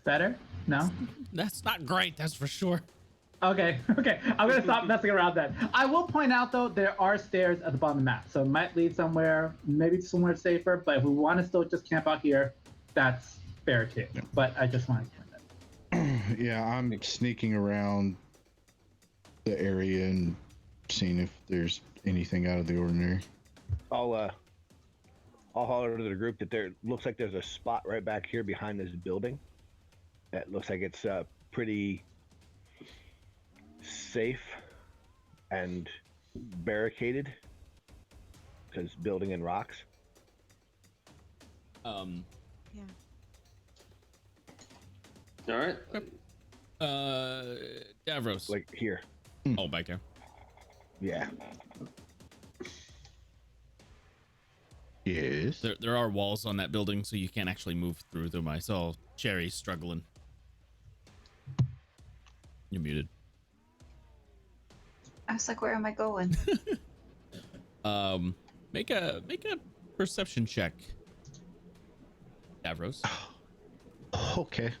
Speaker 3: Better? No?
Speaker 2: That's not great, that's for sure.
Speaker 3: Okay. I'm gonna stop messing around then. I will point out though, there are stairs at the bottom of the map, so it might lead somewhere, maybe somewhere safer, but if we want to still just camp out here, that's fair too. Yeah. But I just want to point that.
Speaker 5: Yeah, I'm sneaking around the area and seeing if there's anything out of the ordinary.
Speaker 4: I'll holler to the group that there looks like there's a spot right back here behind this building. That looks like it's pretty safe and barricaded because building in rocks.
Speaker 1: Yeah.
Speaker 7: All right.
Speaker 2: Davros.
Speaker 4: Like here.
Speaker 2: Oh, back there.
Speaker 4: Yeah.
Speaker 5: Yes.
Speaker 2: There are walls on that building, so you can't actually move through them. I saw Cherry struggling. You're muted.
Speaker 21: I was like, where am I going?
Speaker 2: Make a perception check, Davros.
Speaker 5: Okay.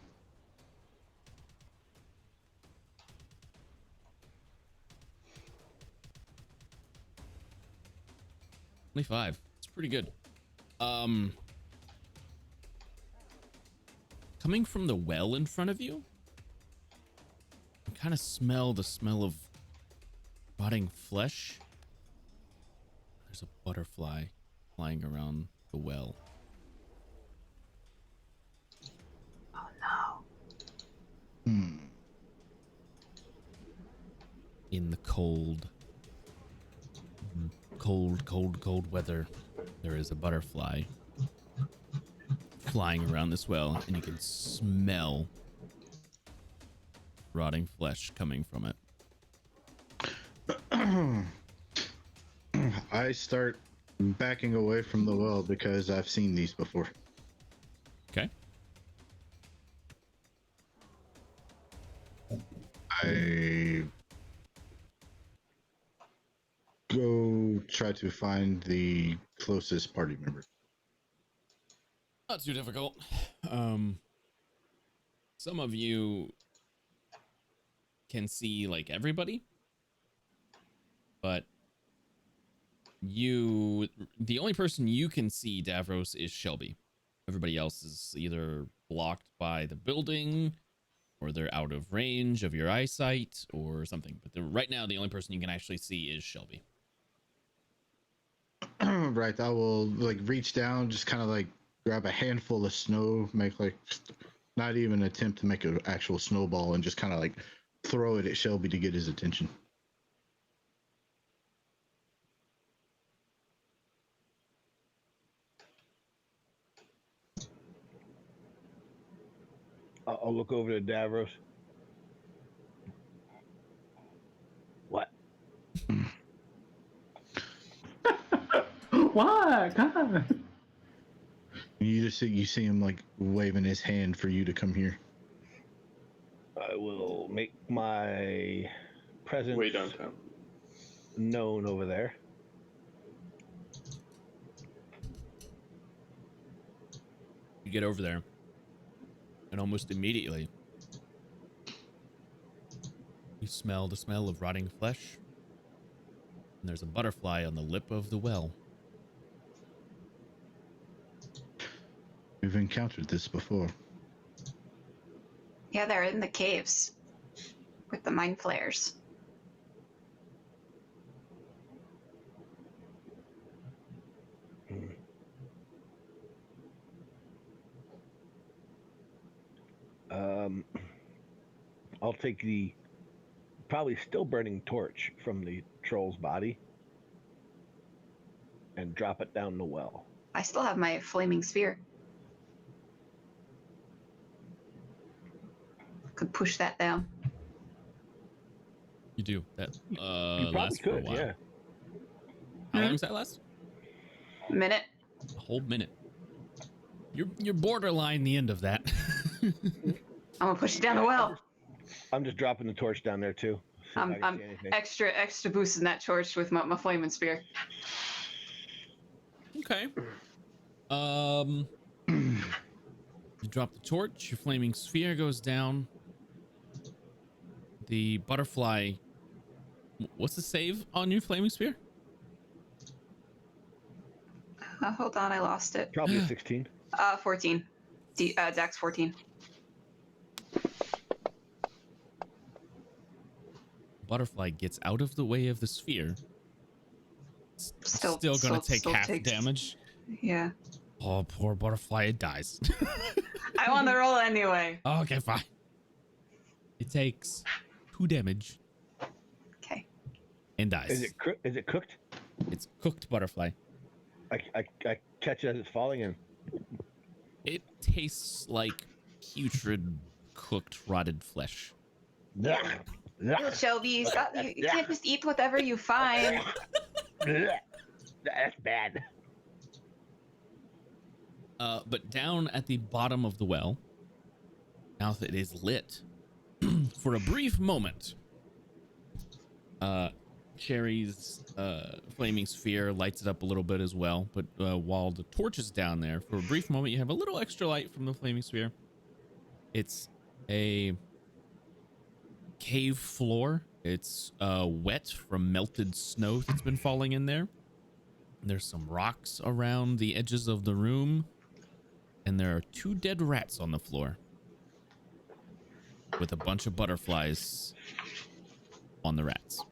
Speaker 2: 25. It's pretty good. Coming from the well in front of you, you kind of smell the smell of rotting flesh. There's a butterfly flying around the well.
Speaker 21: Oh no.
Speaker 2: In the cold weather, there is a butterfly flying around this well, and you can smell rotting flesh coming from it.
Speaker 5: I start backing away from the well because I've seen these before.
Speaker 2: Okay.
Speaker 5: I go try to find the closest party member.
Speaker 2: Not too difficult. Some of you can see like everybody, but the only person you can see, Davros, is Shelby. Everybody else is either blocked by the building, or they're out of range of your eyesight, or something. But right now, the only person you can actually see is Shelby.
Speaker 5: Right, I will like reach down, just kind of like grab a handful of snow, make like not even attempt to make an actual snowball, and just kind of like throw it at Shelby to get his attention.
Speaker 4: I'll look over to Davros. What?
Speaker 3: What? God.
Speaker 5: You see him like waving his hand for you to come here.
Speaker 4: I will make my presence
Speaker 7: Way downtown.
Speaker 4: known over there.
Speaker 2: You get over there, and almost immediately, you smell the smell of rotting flesh. And there's a butterfly on the lip of the well.
Speaker 5: We've encountered this before.
Speaker 21: Yeah, they're in the caves with the mind flares.
Speaker 4: I'll take the probably still burning torch from the troll's body and drop it down the well.
Speaker 21: I still have my flaming sphere. Could push that down.
Speaker 2: You do that.
Speaker 4: You probably
Speaker 2: Lasts for a
Speaker 4: could,
Speaker 2: while.
Speaker 4: yeah.
Speaker 2: How long does that last?
Speaker 21: Minute.
Speaker 2: A whole minute. You're borderline the end of that.
Speaker 21: I'm gonna push it down the well.
Speaker 4: I'm just dropping the torch down there too. See if I
Speaker 21: I'm
Speaker 4: can see anything.
Speaker 21: extra boosting that torch with my flaming spear.
Speaker 2: Okay. You drop the torch. Your flaming sphere goes down. The butterfly. What's the save on your flaming sphere?
Speaker 21: Hold on, I lost it.
Speaker 4: Probably a 16.
Speaker 21: 14. Dex 14.
Speaker 2: Butterfly gets out of the way of the sphere.
Speaker 21: Still
Speaker 2: Gonna take half
Speaker 21: takes-
Speaker 2: damage.
Speaker 21: Yeah.
Speaker 2: Oh, poor butterfly, it dies.
Speaker 21: I want to roll anyway.
Speaker 2: Okay, fine. It takes 2 damage.
Speaker 21: Okay.
Speaker 2: And dies.
Speaker 4: Is it cooked?
Speaker 2: It's cooked butterfly.
Speaker 4: I catch it as it's falling in.
Speaker 2: It tastes like putrid, cooked, rotted flesh.
Speaker 21: Little Shelby, stop. You can't just eat whatever you find.
Speaker 4: That's bad.
Speaker 2: But down at the bottom of the well, now that it is lit, for a brief moment, Cherry's flaming sphere lights it up a little bit as well. But while the torch is down there, for a brief moment, you have a little extra light from the flaming sphere. It's a cave floor. It's wet from melted snow that's been falling in there. There's some rocks around the edges of the room. And there are 2 dead rats on the floor. With a bunch of butterflies on the rats.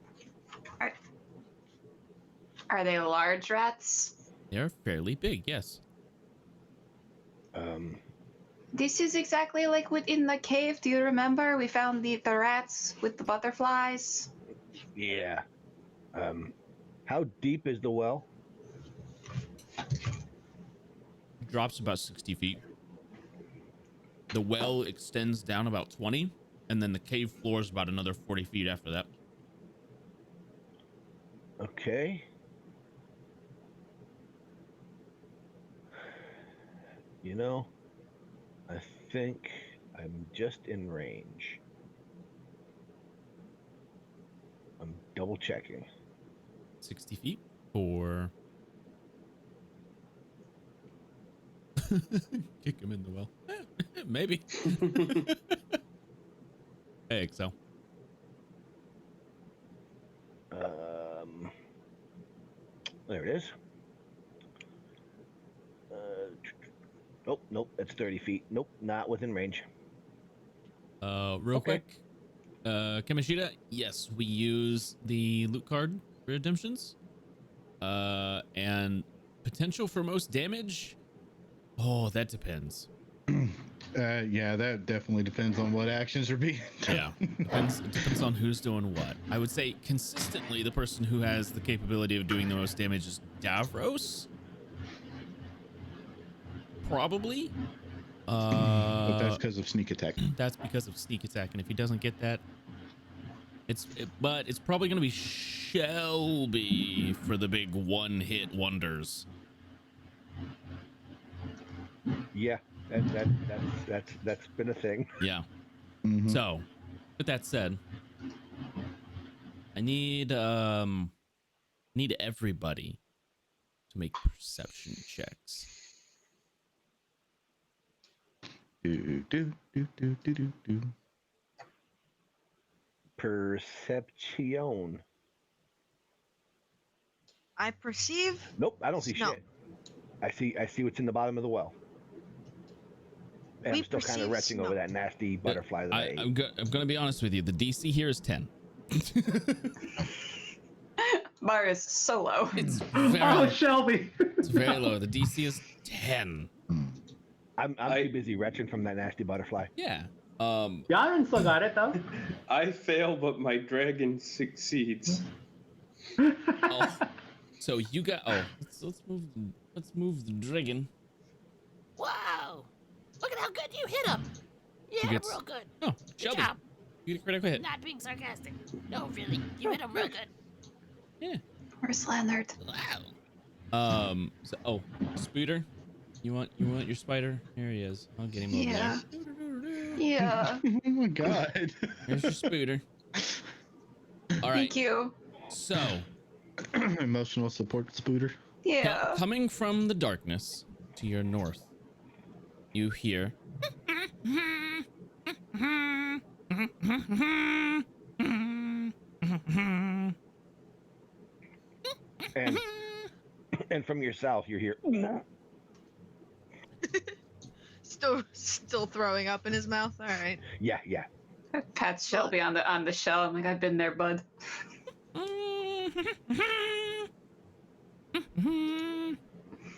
Speaker 21: Are they large rats?
Speaker 2: They're fairly big, yes.
Speaker 21: This is exactly like within the cave. Do you remember? We found the rats with the butterflies.
Speaker 4: Yeah. How deep is the well?
Speaker 2: Drops about 60 feet. The well extends down about 20, and then the cave floor is about another 40 feet after that.
Speaker 4: Okay. You know, I think I'm just in range. I'm double checking.
Speaker 2: 60 feet or kick him in the well. Maybe. I think so.
Speaker 4: There it is. Oh, nope, that's 30 feet. Nope, not within range.
Speaker 2: Real quick. Kamishita, yes, we use the loot card redemptions. And potential for most damage. Oh, that depends.
Speaker 5: Yeah, that definitely depends on what actions are being done.
Speaker 2: Yeah, depends on who's doing what. I would say consistently the person who has the capability of doing the most damage is Davros. Probably.
Speaker 5: But that's because of sneak attack.
Speaker 2: That's because of sneak attack, and if he doesn't get that, but it's probably gonna be Shelby for the big one-hit wonders.
Speaker 4: Yeah, that's been a thing.
Speaker 2: Yeah.
Speaker 5: Mm-hmm.
Speaker 2: So, with that said, I need everybody to make perception checks.
Speaker 4: Perception.
Speaker 1: I perceive.
Speaker 4: Nope, I don't see
Speaker 1: No.
Speaker 4: shit. I see what's in the bottom of the well. And
Speaker 1: We
Speaker 4: I'm still kind of
Speaker 1: perceive
Speaker 4: retching over
Speaker 1: smoke.
Speaker 4: that nasty butterfly that I ate.
Speaker 2: I'm going to be honest with you. The DC here is 10.
Speaker 21: Bar is so low.
Speaker 2: It's
Speaker 3: Oh, Shelby.
Speaker 2: It's very low. The DC is 10.
Speaker 4: I'm too busy retching from that nasty butterfly.
Speaker 2: Yeah.
Speaker 3: Yaren still got it though.
Speaker 7: I fail, but my dragon succeeds.
Speaker 2: Oh, so you got. Oh, let's move the dragon.
Speaker 9: Wow! Look at how good you hit him. You
Speaker 2: Who
Speaker 9: hit him
Speaker 2: gets-
Speaker 9: real good.
Speaker 2: Oh,
Speaker 9: Good
Speaker 2: Shelby.
Speaker 9: job.
Speaker 2: You get a critical hit.
Speaker 9: Not being sarcastic. No, really, you hit him real good.
Speaker 2: Yeah.
Speaker 21: Where's Leonard?
Speaker 9: Wow.
Speaker 2: So, Spooter, you want your spider? Here he is. I'll get him over
Speaker 21: Yeah.
Speaker 2: there.
Speaker 21: Yeah.
Speaker 5: Oh my god.
Speaker 2: Here's your Spooter. All right.
Speaker 21: Thank you.
Speaker 2: So,
Speaker 5: Emotional support spooter.
Speaker 21: Yeah.
Speaker 2: coming from the darkness to your north, you hear.
Speaker 4: And from your south, you're here.
Speaker 1: Still throwing up in his mouth. All right.
Speaker 4: Yeah.
Speaker 21: Pat Shelby on the shell. I'm like, I've been there, bud.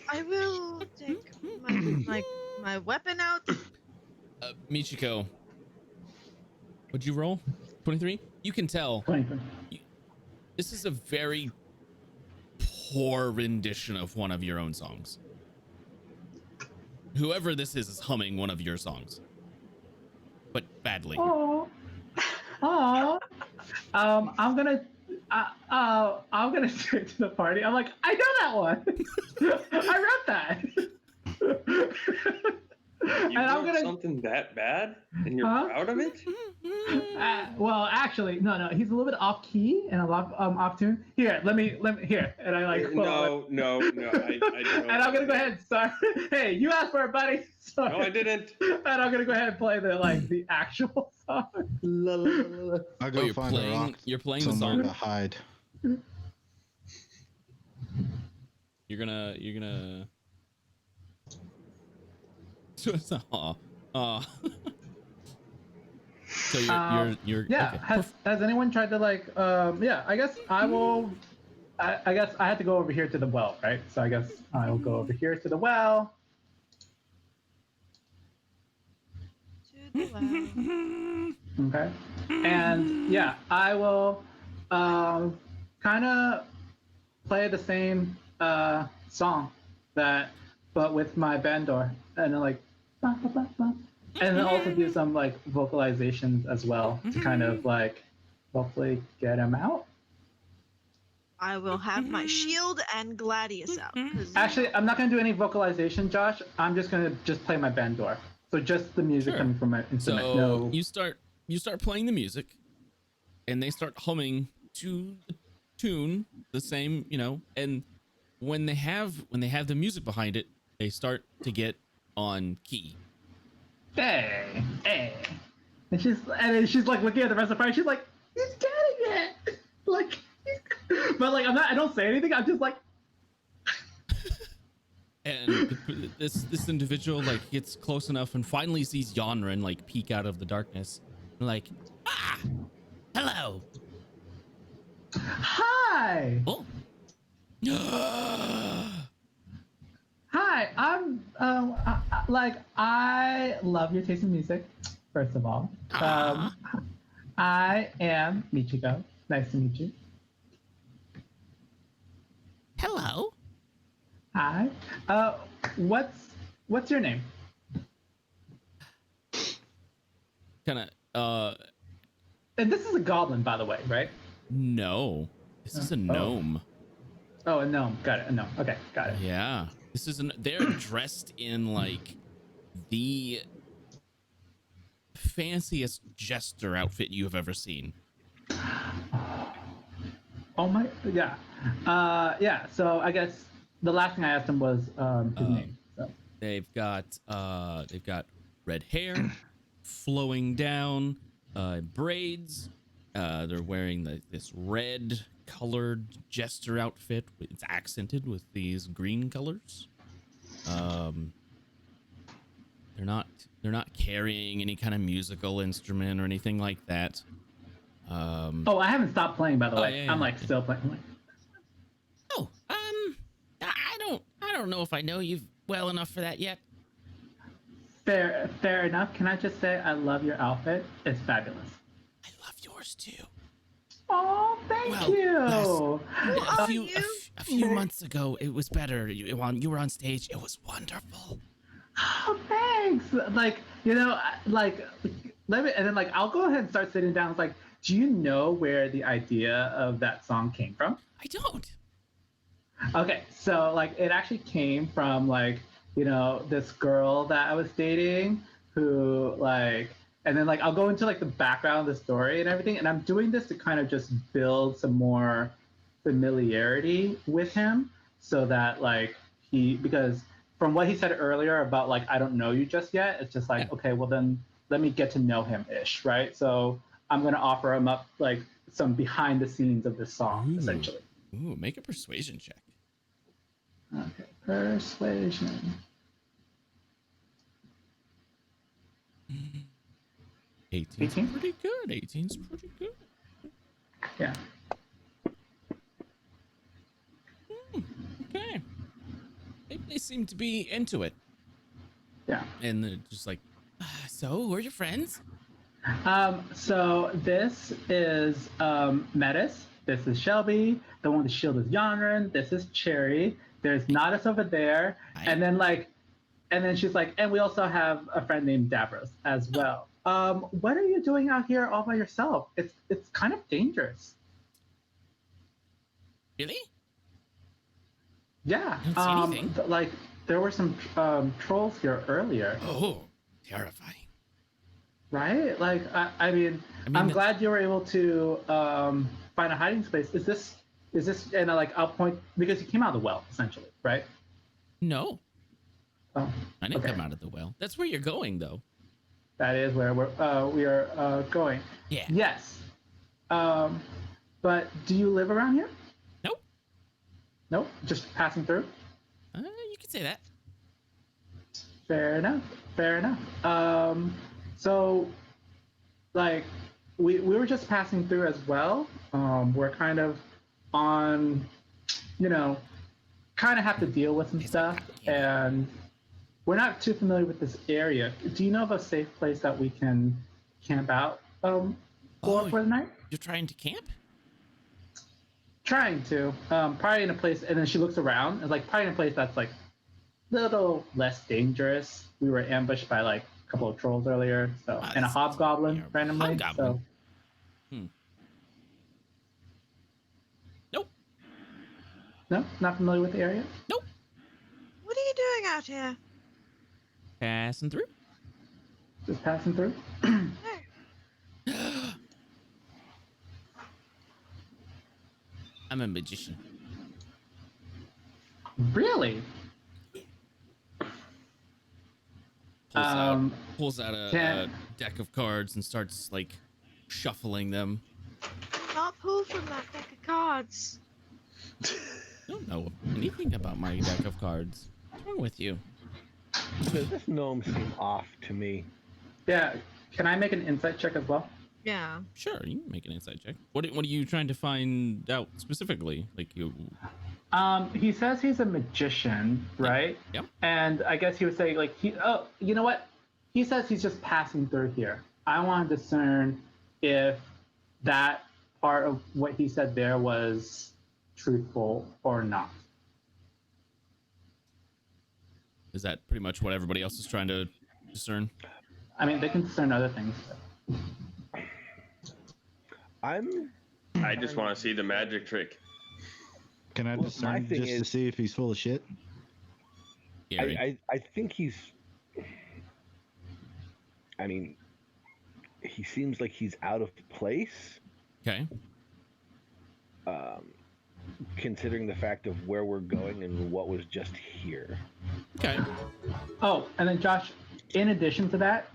Speaker 1: I will take my weapon out.
Speaker 2: Michiko, what'd you roll? 23? You can tell.
Speaker 3: 23.
Speaker 2: This is a very poor rendition of one of your own songs. Whoever this is humming one of your songs, but badly.
Speaker 3: Oh. I'm gonna say to the party. I'm like, I know that one. I wrote that.
Speaker 7: You
Speaker 3: And I'm
Speaker 7: wrote
Speaker 3: gonna-
Speaker 7: something that bad, and you're
Speaker 3: Huh?
Speaker 7: proud of it?
Speaker 3: Well, actually, no. He's a little bit off key and a lot off tune. Here, let me here, and I like.
Speaker 7: No. I don't.
Speaker 3: And I'm gonna go ahead and start. Hey, you asked for it, buddy. Sorry.
Speaker 7: No, I didn't.
Speaker 3: And I'm gonna go ahead and play the actual song.
Speaker 5: I'll go
Speaker 2: you're
Speaker 5: find a rock
Speaker 2: You're playing the
Speaker 5: somewhere
Speaker 2: song.
Speaker 5: to hide.
Speaker 2: You're gonna. So it's So you're
Speaker 3: Yeah.
Speaker 2: okay.
Speaker 3: Has anyone tried to yeah, I guess I will. I guess I had to go over here to the well, right? So I guess I will go over here to the well. Okay. And yeah, I will kind of play the same song but with my bandor, and then blah, blah, blah, blah. And then also do some vocalizations as well to kind of hopefully get him out.
Speaker 1: I will have my shield and Gladius out. 'cause-
Speaker 3: Actually, I'm not gonna do any vocalization, Josh. I'm just gonna play my bandor. So just the music
Speaker 2: Sure.
Speaker 3: coming from my instrument.
Speaker 2: So
Speaker 3: No.
Speaker 2: you start playing the music, and they start humming to the tune, the same, and when they have the music behind it, they start to get on key.
Speaker 3: Hey. And she's looking at the rest of the party. She's like, he's getting it. But I don't say anything. I'm just like.
Speaker 2: And this individual gets close enough and finally sees Yanran peek out of the darkness.
Speaker 17: Hello.
Speaker 3: Hi.
Speaker 2: Oh.
Speaker 3: Hi. I'm I love your taste in music. First of all, I am Michiko. Nice to meet you.
Speaker 17: Hello.
Speaker 3: Hi. What's your name?
Speaker 2: kind of
Speaker 3: And this is a goblin, by the way, right?
Speaker 2: no, this is a gnome.
Speaker 3: Oh, a gnome. Got it. A gnome. Okay, got it.
Speaker 2: Yeah, this is they're dressed in like the fanciest jester outfit you have ever seen.
Speaker 3: Oh my, yeah. Yeah, so I guess the last thing I asked him was his name. So.
Speaker 2: They've got red hair flowing down, braids. They're wearing this red colored jester outfit. It's accented with these green colors. They're not carrying any kind of musical instrument or anything like that.
Speaker 3: Oh, I haven't stopped playing, by the way.
Speaker 2: Yeah,
Speaker 3: I'm like still playing.
Speaker 2: Oh, I don't know if I know you well enough for that yet.
Speaker 3: Fair enough. Can I just say I love your outfit? It's fabulous.
Speaker 2: I love yours too.
Speaker 3: Oh, thank you.
Speaker 2: A few months ago, it was better. You were on stage. It was wonderful.
Speaker 3: Oh, thanks. Like, let me, and then like I'll go ahead and start sitting down. It's like, do you know where the idea of that song came from?
Speaker 2: I don't.
Speaker 3: Okay, so like it actually came from like, this girl that I was dating who like, and then like I'll go into like the background of the story and everything, and I'm doing this to kind of just build some more familiarity with him so that like because from what he said earlier about like I don't know you just yet, it's just like, okay, well then let me get to know him ish, right? So I'm gonna offer him up like some behind the scenes of this song, essentially.
Speaker 2: Ooh, make a persuasion check.
Speaker 3: Okay, persuasion.
Speaker 2: 18's pretty good. 18's pretty good.
Speaker 3: Yeah.
Speaker 2: Okay. They seem to be into it.
Speaker 3: Yeah.
Speaker 2: And they're just like, so who are your friends?
Speaker 3: So this is Metis. This is Shelby. The one with the shield is Yanran. This is Cherry. There's Nadas over there. And then she's like, and we also have a friend named Davros as well. What are you doing out here all by yourself? It's kind of dangerous.
Speaker 2: Really?
Speaker 3: Yeah.
Speaker 2: I don't see anything.
Speaker 3: Like there were some trolls here earlier.
Speaker 2: Oh, terrifying.
Speaker 3: Right? Like I mean I'm glad you were able to find a hiding space. Is this and I'll point because you came out of the well essentially, right?
Speaker 2: No.
Speaker 3: Oh,
Speaker 2: I didn't come out of the well. That's where you're going, though.
Speaker 3: That is where we are going.
Speaker 2: Yeah.
Speaker 3: Yes. But do you live around here?
Speaker 2: Nope.
Speaker 3: Nope. Just passing through.
Speaker 2: You could say that.
Speaker 3: Fair enough. Fair enough. So, like, we were just passing through as well. We're kind of on, kind of have to deal with some stuff, and we're not too familiar with this area. Do you know of a safe place that we can camp out for the night?
Speaker 2: You're trying to camp?
Speaker 3: Trying to. Probably in a place, and then she looks around, and like probably in a place that's like a little less dangerous. We were ambushed by like a couple of trolls earlier, so and a hobgoblin randomly.
Speaker 2: Hobgoblin.
Speaker 3: So.
Speaker 2: Nope.
Speaker 3: No, not familiar with the area.
Speaker 2: Nope.
Speaker 1: What are you doing out here?
Speaker 2: Passing through.
Speaker 3: Just passing through.
Speaker 2: I'm a magician.
Speaker 3: Really?
Speaker 2: Pulls out a deck of cards and starts like shuffling them.
Speaker 1: Not pull from that deck of cards.
Speaker 2: I don't know anything about my deck of cards. What's wrong with you?
Speaker 4: Does this gnome seem off to me?
Speaker 3: Yeah. Can I make an insight check as well?
Speaker 1: Yeah.
Speaker 2: Sure, you can make an insight check. What are you trying to find out specifically? Like you.
Speaker 3: He says he's a magician, right?
Speaker 2: Yep.
Speaker 3: And I guess he would say like you know what? He says he's just passing through here. I want to discern if that part of what he said there was truthful or not.
Speaker 2: Is that pretty much what everybody else is trying to discern?
Speaker 3: I mean, they can discern other things.
Speaker 7: I just want to see the magic trick.
Speaker 5: Can I discern just to see if he's full of shit?
Speaker 4: I think he's. I mean, he seems like he's out of place.
Speaker 2: Okay.
Speaker 4: Considering the fact of where we're going and what was just here.
Speaker 2: Okay.
Speaker 3: Oh, and then Josh, in addition to that,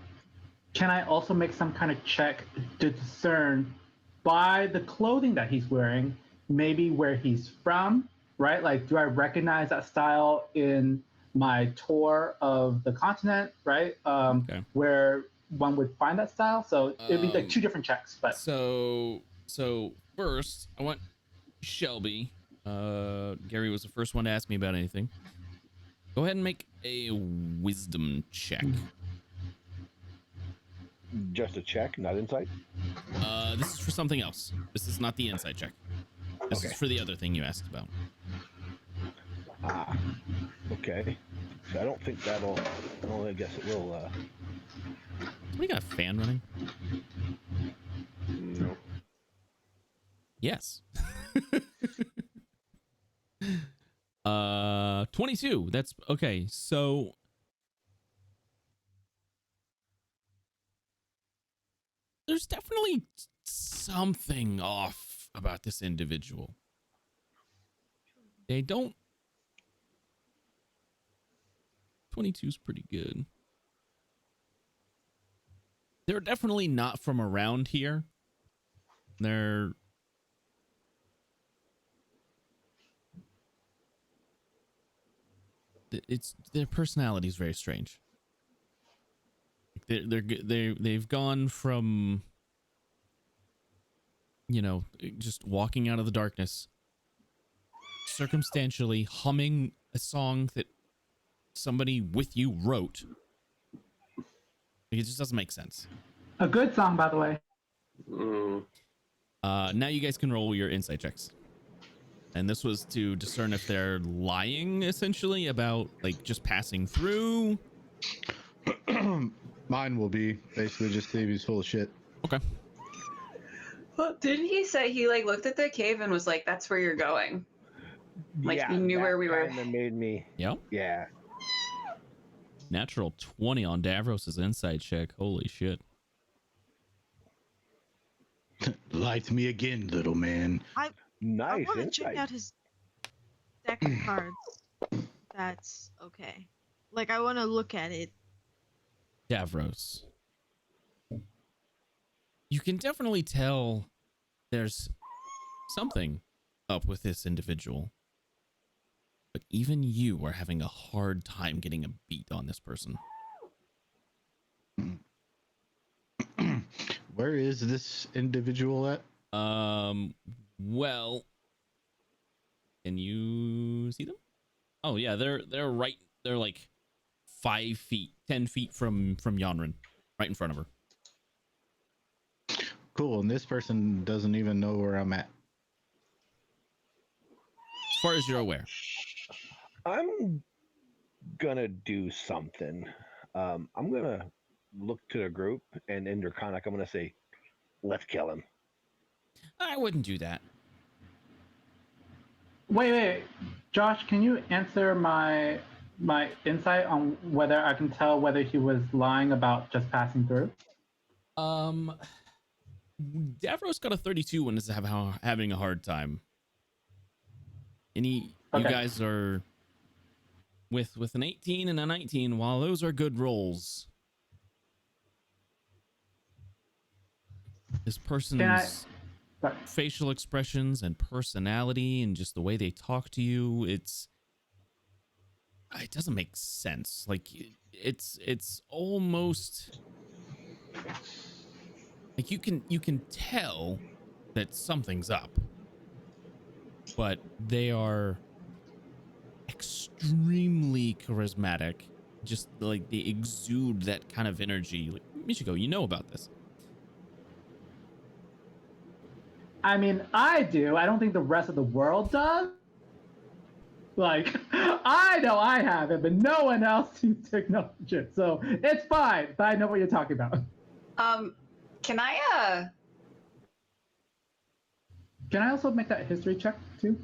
Speaker 3: can I also make some kind of check to discern by the clothing that he's wearing, maybe where he's from, right? Like, do I recognize that style in my tour of the continent, right? Where one would find that style. So it'd be like two different checks. But
Speaker 2: so first, I want Shelby. Gary was the first one to ask me about anything. Go ahead and make a wisdom check.
Speaker 4: Just a check, not insight?
Speaker 2: This is for something else. This is not the insight check. This is for the other thing you asked about.
Speaker 4: Okay. So I don't think that'll... Well, I guess it will...
Speaker 2: We got a fan running?
Speaker 7: No.
Speaker 2: Yes. 22. That's okay. So there's definitely something off about this individual. They don't. 22 is pretty good. They're definitely not from around here. Their personality is very strange. They've gone from, just walking out of the darkness, circumstantially humming a song that somebody with you wrote. It just doesn't make sense.
Speaker 3: a good song, by the way.
Speaker 2: Now you guys can roll your insight checks. And this was to discern if they're lying, essentially, about, like, just passing through.
Speaker 5: Mine will be basically just see if he's full of shit.
Speaker 2: Okay.
Speaker 21: Well, didn't he say he, like, looked at the cave and was like, that's where you're going? Like,
Speaker 4: yeah,
Speaker 21: he knew where we were.
Speaker 4: That made me...
Speaker 2: Yep.
Speaker 4: Yeah.
Speaker 2: Natural 20 on Davros' insight check. Holy shit.
Speaker 5: Light me again, little man.
Speaker 1: I
Speaker 4: Nice
Speaker 1: want to
Speaker 4: insight.
Speaker 1: check out his deck of cards. That's okay. Like, I want to look at it.
Speaker 2: Davros. You can definitely tell there's something up with this individual. But even you are having a hard time getting a beat on this person.
Speaker 5: Where is this individual at?
Speaker 2: Well, can you see them? Oh yeah, they're right. They're like 5 feet, 10 feet from Yonrin, right in front of her.
Speaker 5: Cool, and this person doesn't even know where I'm at.
Speaker 2: As far as you're aware.
Speaker 4: I'm gonna do something. I'm gonna look to the group, and in Draconic, I'm gonna say, let's kill him.
Speaker 2: I wouldn't do that.
Speaker 3: Wait. Josh, can you answer my insight on whether I can tell whether he was lying about just passing through?
Speaker 2: Davros got a 32 and is having a hard time. You guys are with an 18 and a 19. While those are good rolls, this person's facial expressions and personality and just the way they talk to you, it doesn't make sense. Like, it's almost like you can tell that something's up, but they are extremely charismatic. Just like they exude that kind of energy. Like, Michiko, you know about this.
Speaker 3: I mean, I do. I don't think the rest of the world does. Like, I know I have it, but no one else seems to acknowledge it. So it's fine. I know what you're talking about.
Speaker 21: Can I
Speaker 3: Can I also make that history check too?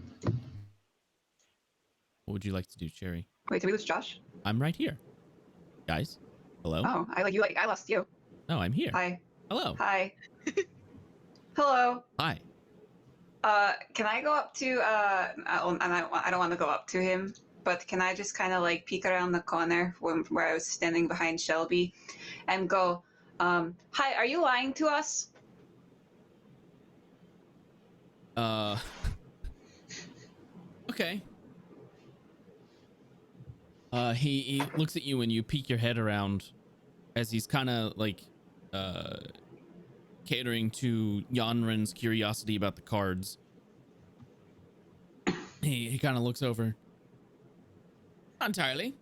Speaker 2: What would you like to do, Cherry?
Speaker 21: Wait, did we lose Josh?
Speaker 2: I'm right here. Guys, hello?
Speaker 21: Oh, I lost you.
Speaker 2: No, I'm here.
Speaker 21: Hi.
Speaker 2: Hello.
Speaker 21: Hi. Hello.
Speaker 2: Hi.
Speaker 21: Can I go up to I don't want to go up to him, but can I just kind of like peek around the corner where I was standing behind Shelby and go, hi, are you lying to us?
Speaker 2: Okay. He looks at you and you peek your head around as he's kind of like catering to Yanren's curiosity about the cards. He kind of looks over. Not entirely.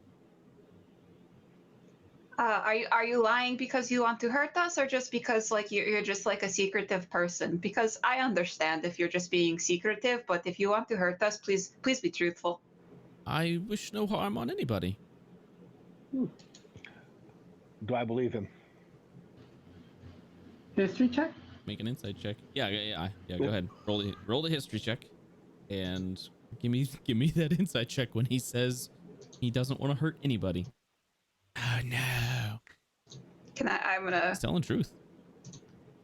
Speaker 21: Are you lying because you want to hurt us, or just because like you're just like a secretive person? Because I understand if you're just being secretive, but if you want to hurt us, please be truthful.
Speaker 2: I wish no harm on anybody.
Speaker 4: Do I believe him?
Speaker 3: History check?
Speaker 2: Make an insight check. Yeah. Go ahead. Roll the history check, and give me that insight check when he says he doesn't want to hurt anybody. Oh no!
Speaker 21: I'm gonna.
Speaker 2: He's telling the truth.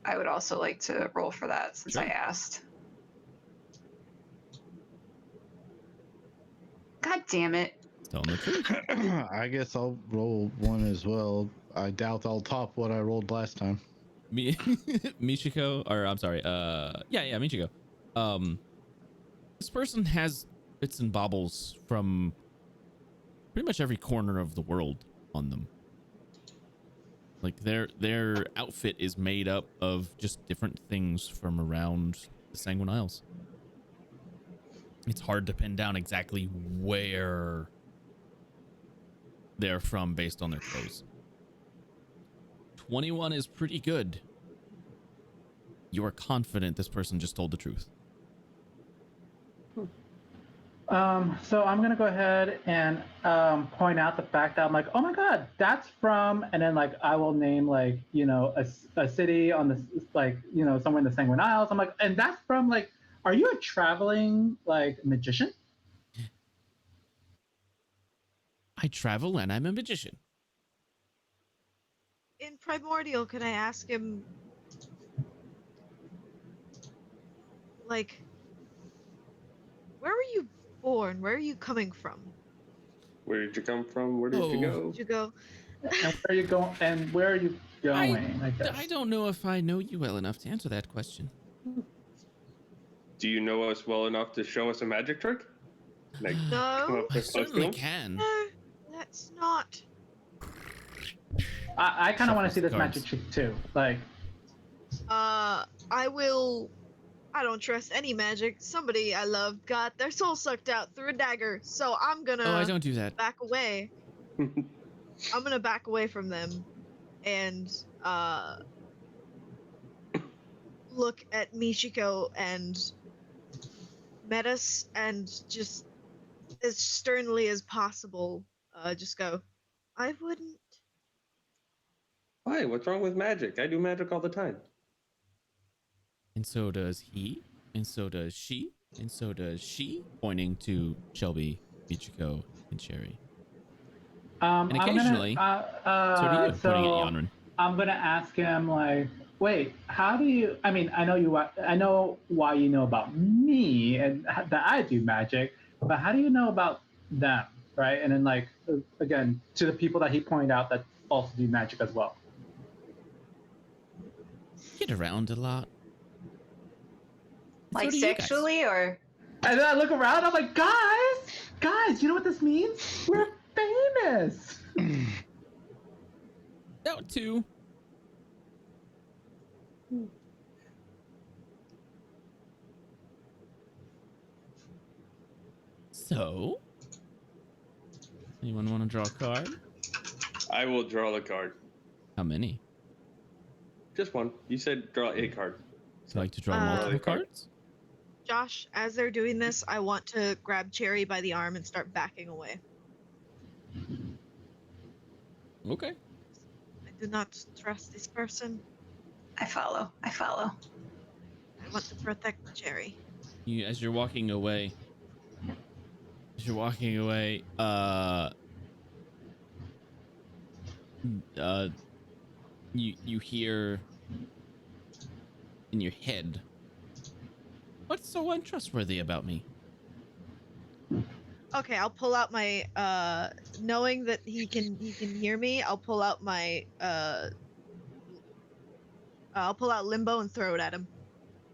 Speaker 21: I would also like to roll for that since I asked. God damn it!
Speaker 2: He's telling the truth.
Speaker 5: I guess I'll roll one as well. I doubt I'll top what I rolled last time.
Speaker 2: Michiko, or I'm sorry, Michiko. This person has bits and baubles from pretty much every corner of the world on them. Like their outfit is made up of just different things from around the Sanguine Isles. It's hard to pin down exactly where they're from based on their clothes. 21 is pretty good. You are confident this person just told the truth.
Speaker 3: So I'm gonna go ahead and point out the fact that I'm like, oh my god, that's from, and then like I will name like a city on the somewhere in the Sanguine Isles. I'm like, and that's from like, are you a traveling like magician?
Speaker 2: I travel and I'm a magician.
Speaker 1: In Primordial, can I ask him, like, where were you born? Where are you coming from?
Speaker 7: Where did you come from? Where did you go?
Speaker 1: Where did you go?
Speaker 3: And where are you going? And where are you going?
Speaker 2: I don't know if I know you well enough to answer that question.
Speaker 7: Do you know us well enough to show us a magic trick? Like, come
Speaker 1: No.
Speaker 7: up with
Speaker 2: Certainly
Speaker 7: costumes?
Speaker 2: can.
Speaker 1: No, let's not.
Speaker 3: I kind of want to see this
Speaker 2: cards.
Speaker 3: magic trick too. Like,
Speaker 1: I will. I don't trust any magic. Somebody I love got their soul sucked out through a dagger, so I'm gonna.
Speaker 2: Oh, I don't do that.
Speaker 1: Back away. I'm gonna back away from them, and look at Michiko and Metis, and just as sternly as possible, just go. I wouldn't.
Speaker 7: Why? What's wrong with magic? I do magic all the time.
Speaker 2: And so does he, and so does she, and so does she, pointing to Shelby, Michiko, and Cherry. And occasionally, so do you, pointing at Yanren.
Speaker 3: I'm gonna ask him like, wait, how do you? I mean, I know why you know about me and that I do magic, but how do you know about them, right? And then like again to the people that he pointed out that also do magic as well.
Speaker 2: Get around a lot.
Speaker 21: Like
Speaker 2: So do you guys.
Speaker 21: sexually, or?
Speaker 3: And then I look around, I'm like, guys, you know what this means? We're famous.
Speaker 2: That too. So, anyone want to draw a card?
Speaker 7: I will draw the card.
Speaker 2: How many?
Speaker 7: Just one. You said draw a card.
Speaker 2: Would you like to draw multiple cards?
Speaker 1: Josh, as they're doing this, I want to grab Cherry by the arm and start backing away.
Speaker 2: Okay.
Speaker 1: I do not trust this person.
Speaker 21: I follow. I follow.
Speaker 1: I want to protect Jerry.
Speaker 2: As you're walking away, you hear in your head, what's so untrustworthy about me?
Speaker 1: Okay, I'll pull out my knowing that he can hear me, I'll pull out my I'll pull out Limbo and throw it at him.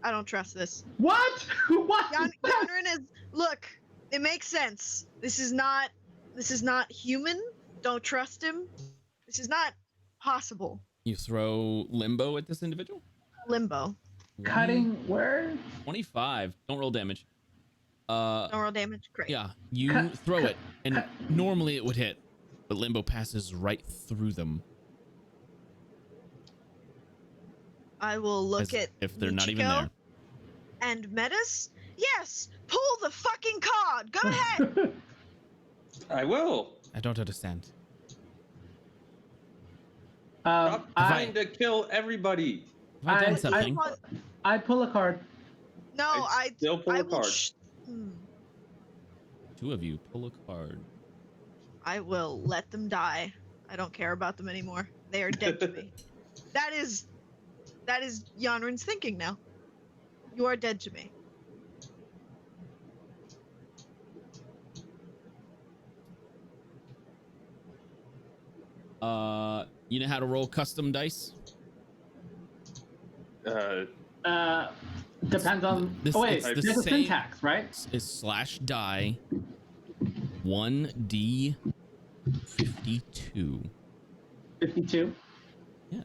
Speaker 1: I don't trust this.
Speaker 3: What? What?
Speaker 1: Yanrin is look, it makes sense. This is not human. Don't trust him. This is not possible.
Speaker 2: You throw Limbo at this individual?
Speaker 1: Limbo.
Speaker 3: Cutting where?
Speaker 2: 25. Don't roll damage.
Speaker 1: Don't roll damage. Great.
Speaker 2: Yeah, you throw it, and normally it would hit, but Limbo passes right through them.
Speaker 1: I will look at
Speaker 2: if they're not even
Speaker 1: Michiko
Speaker 2: there.
Speaker 1: And Metis. Yes, pull the fucking card. Go ahead.
Speaker 7: I will.
Speaker 2: I don't understand.
Speaker 7: Stop trying to kill everybody.
Speaker 2: Have I done something?
Speaker 3: I pull a card.
Speaker 1: No, I
Speaker 7: still pull a
Speaker 1: will
Speaker 7: card.
Speaker 2: Two of you pull a card.
Speaker 1: I will let them die. I don't care about them anymore. They are dead to me. That is Yanrin's thinking now. You are dead to me.
Speaker 2: You know how to roll custom dice?
Speaker 3: Depends on.
Speaker 2: This,
Speaker 3: oh wait,
Speaker 2: it's the
Speaker 3: there's a
Speaker 2: same-
Speaker 3: syntax, right?
Speaker 2: Is slash die 1d 52.
Speaker 3: 52.
Speaker 2: Yeah.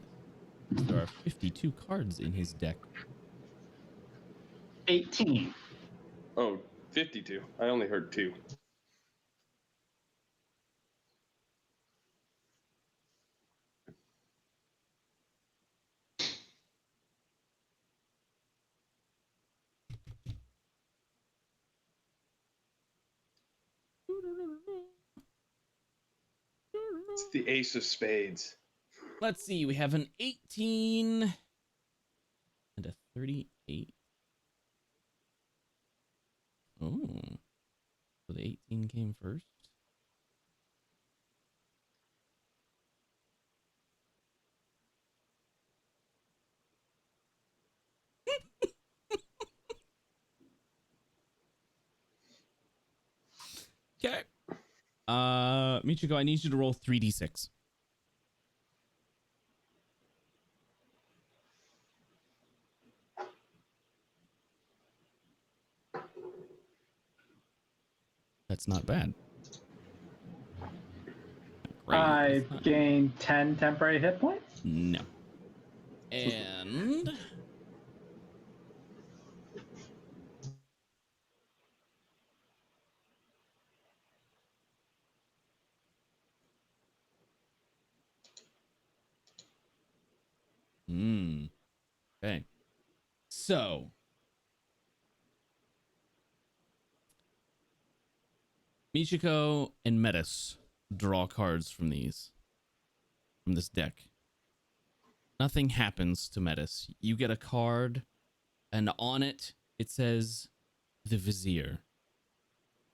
Speaker 2: There are 52 cards in his deck.
Speaker 3: 18.
Speaker 7: Oh, 52. I only heard 2. It's the Ace of Spades.
Speaker 2: Let's see. We have an 18 and a 38. Oh. So the 18 came first. Okay. Michiko, I need you to roll 3d6. That's not bad. Great.
Speaker 3: I gain 10 temporary hit points.
Speaker 2: No. And okay. So Michiko and Metis draw cards from this deck. Nothing happens to Metis. You get a card, and on it says the Vizier.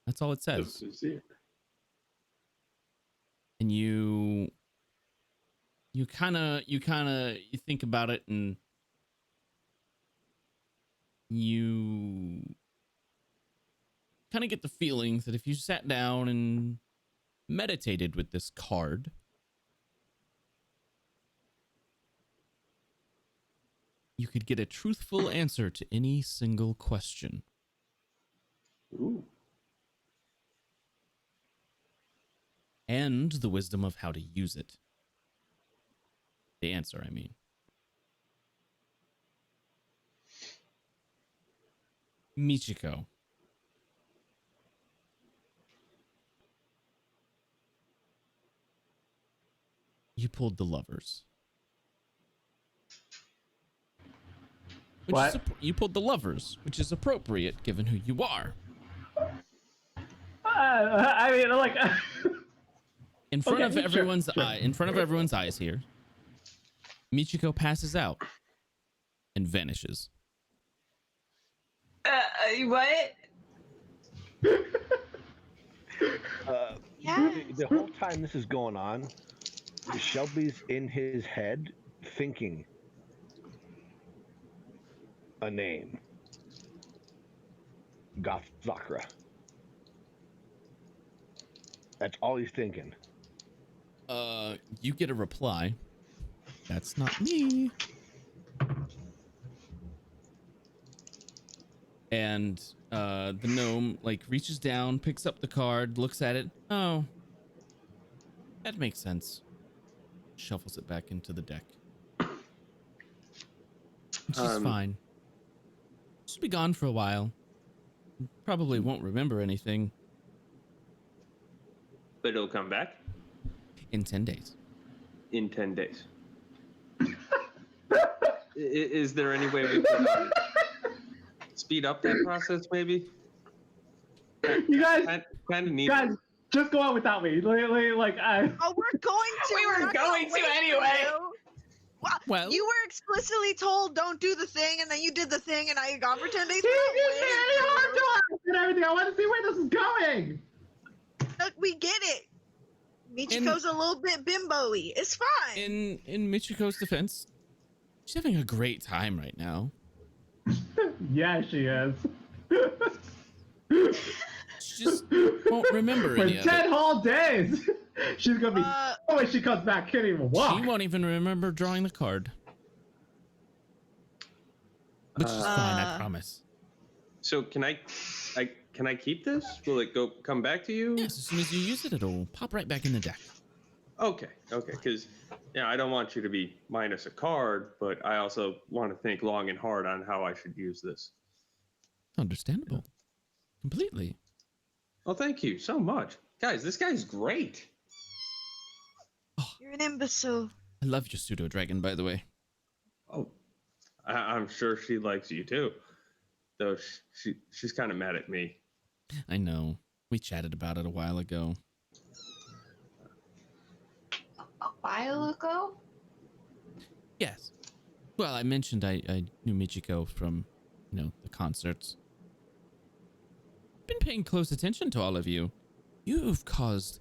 Speaker 2: That's all it says.
Speaker 7: The Vizier.
Speaker 2: And you think about it, and you kind of get the feeling that if you sat down and meditated with this card, you could get a truthful answer to any single question.
Speaker 7: Ooh.
Speaker 2: And the wisdom of how to use it. The answer, I mean. Michiko. You pulled the Lovers. You pulled the Lovers, which is appropriate given who you are.
Speaker 3: I mean, like.
Speaker 2: In front
Speaker 3: Okay,
Speaker 2: of everyone's eyes here, Michiko passes out and vanishes.
Speaker 21: What?
Speaker 4: The whole time this is going on, Shelby's in his head thinking a name. Gothzakra. That's all he's thinking.
Speaker 2: You get a reply. That's not me. And the gnome like reaches down, picks up the card, looks at it. Oh, that makes sense. Shuffles it back into the deck. She's fine. She'll be gone for a while. Probably won't remember anything.
Speaker 7: But it'll come back?
Speaker 2: In 10 days.
Speaker 7: In 10 days. Is there any way we can speed up that process, maybe?
Speaker 3: You guys,
Speaker 7: kind of need
Speaker 3: guys, just go out without me.
Speaker 1: Oh, we're going to.
Speaker 21: We were going to anyway.
Speaker 1: Well, you were explicitly told don't do the thing, and then you did the thing, and now you're gone for 10 days.
Speaker 3: And everything. I want to see where this is going.
Speaker 1: Look, we get it. Michiko's a little bit bimbo-y. It's fine.
Speaker 2: In Michiko's defense, she's having a great time right now.
Speaker 3: Yeah, she is.
Speaker 2: She just won't remember
Speaker 3: For
Speaker 2: any of
Speaker 3: 10
Speaker 2: it.
Speaker 3: whole days. She's gonna be. Oh, when she comes back, can't even walk.
Speaker 2: She won't even remember drawing the card. Which is fine, I promise.
Speaker 7: So can I keep this? Will it come back to you?
Speaker 2: Yes, as soon as you use it, it'll pop right back in the deck.
Speaker 7: Okay, because I don't want you to be minus a card, but I also want to think long and hard on how I should use this.
Speaker 2: Understandable. Completely.
Speaker 7: Well, thank you so much. Guys, this guy's great.
Speaker 1: You're an imbecile.
Speaker 2: I love your pseudo dragon, by the way.
Speaker 7: Oh, I'm sure she likes you too. Though she's kind of mad at me.
Speaker 2: I know. We chatted about it a while ago.
Speaker 21: A while ago?
Speaker 2: Yes. Well, I mentioned I knew Michiko from, the concerts. Been paying close attention to all of you. You've caused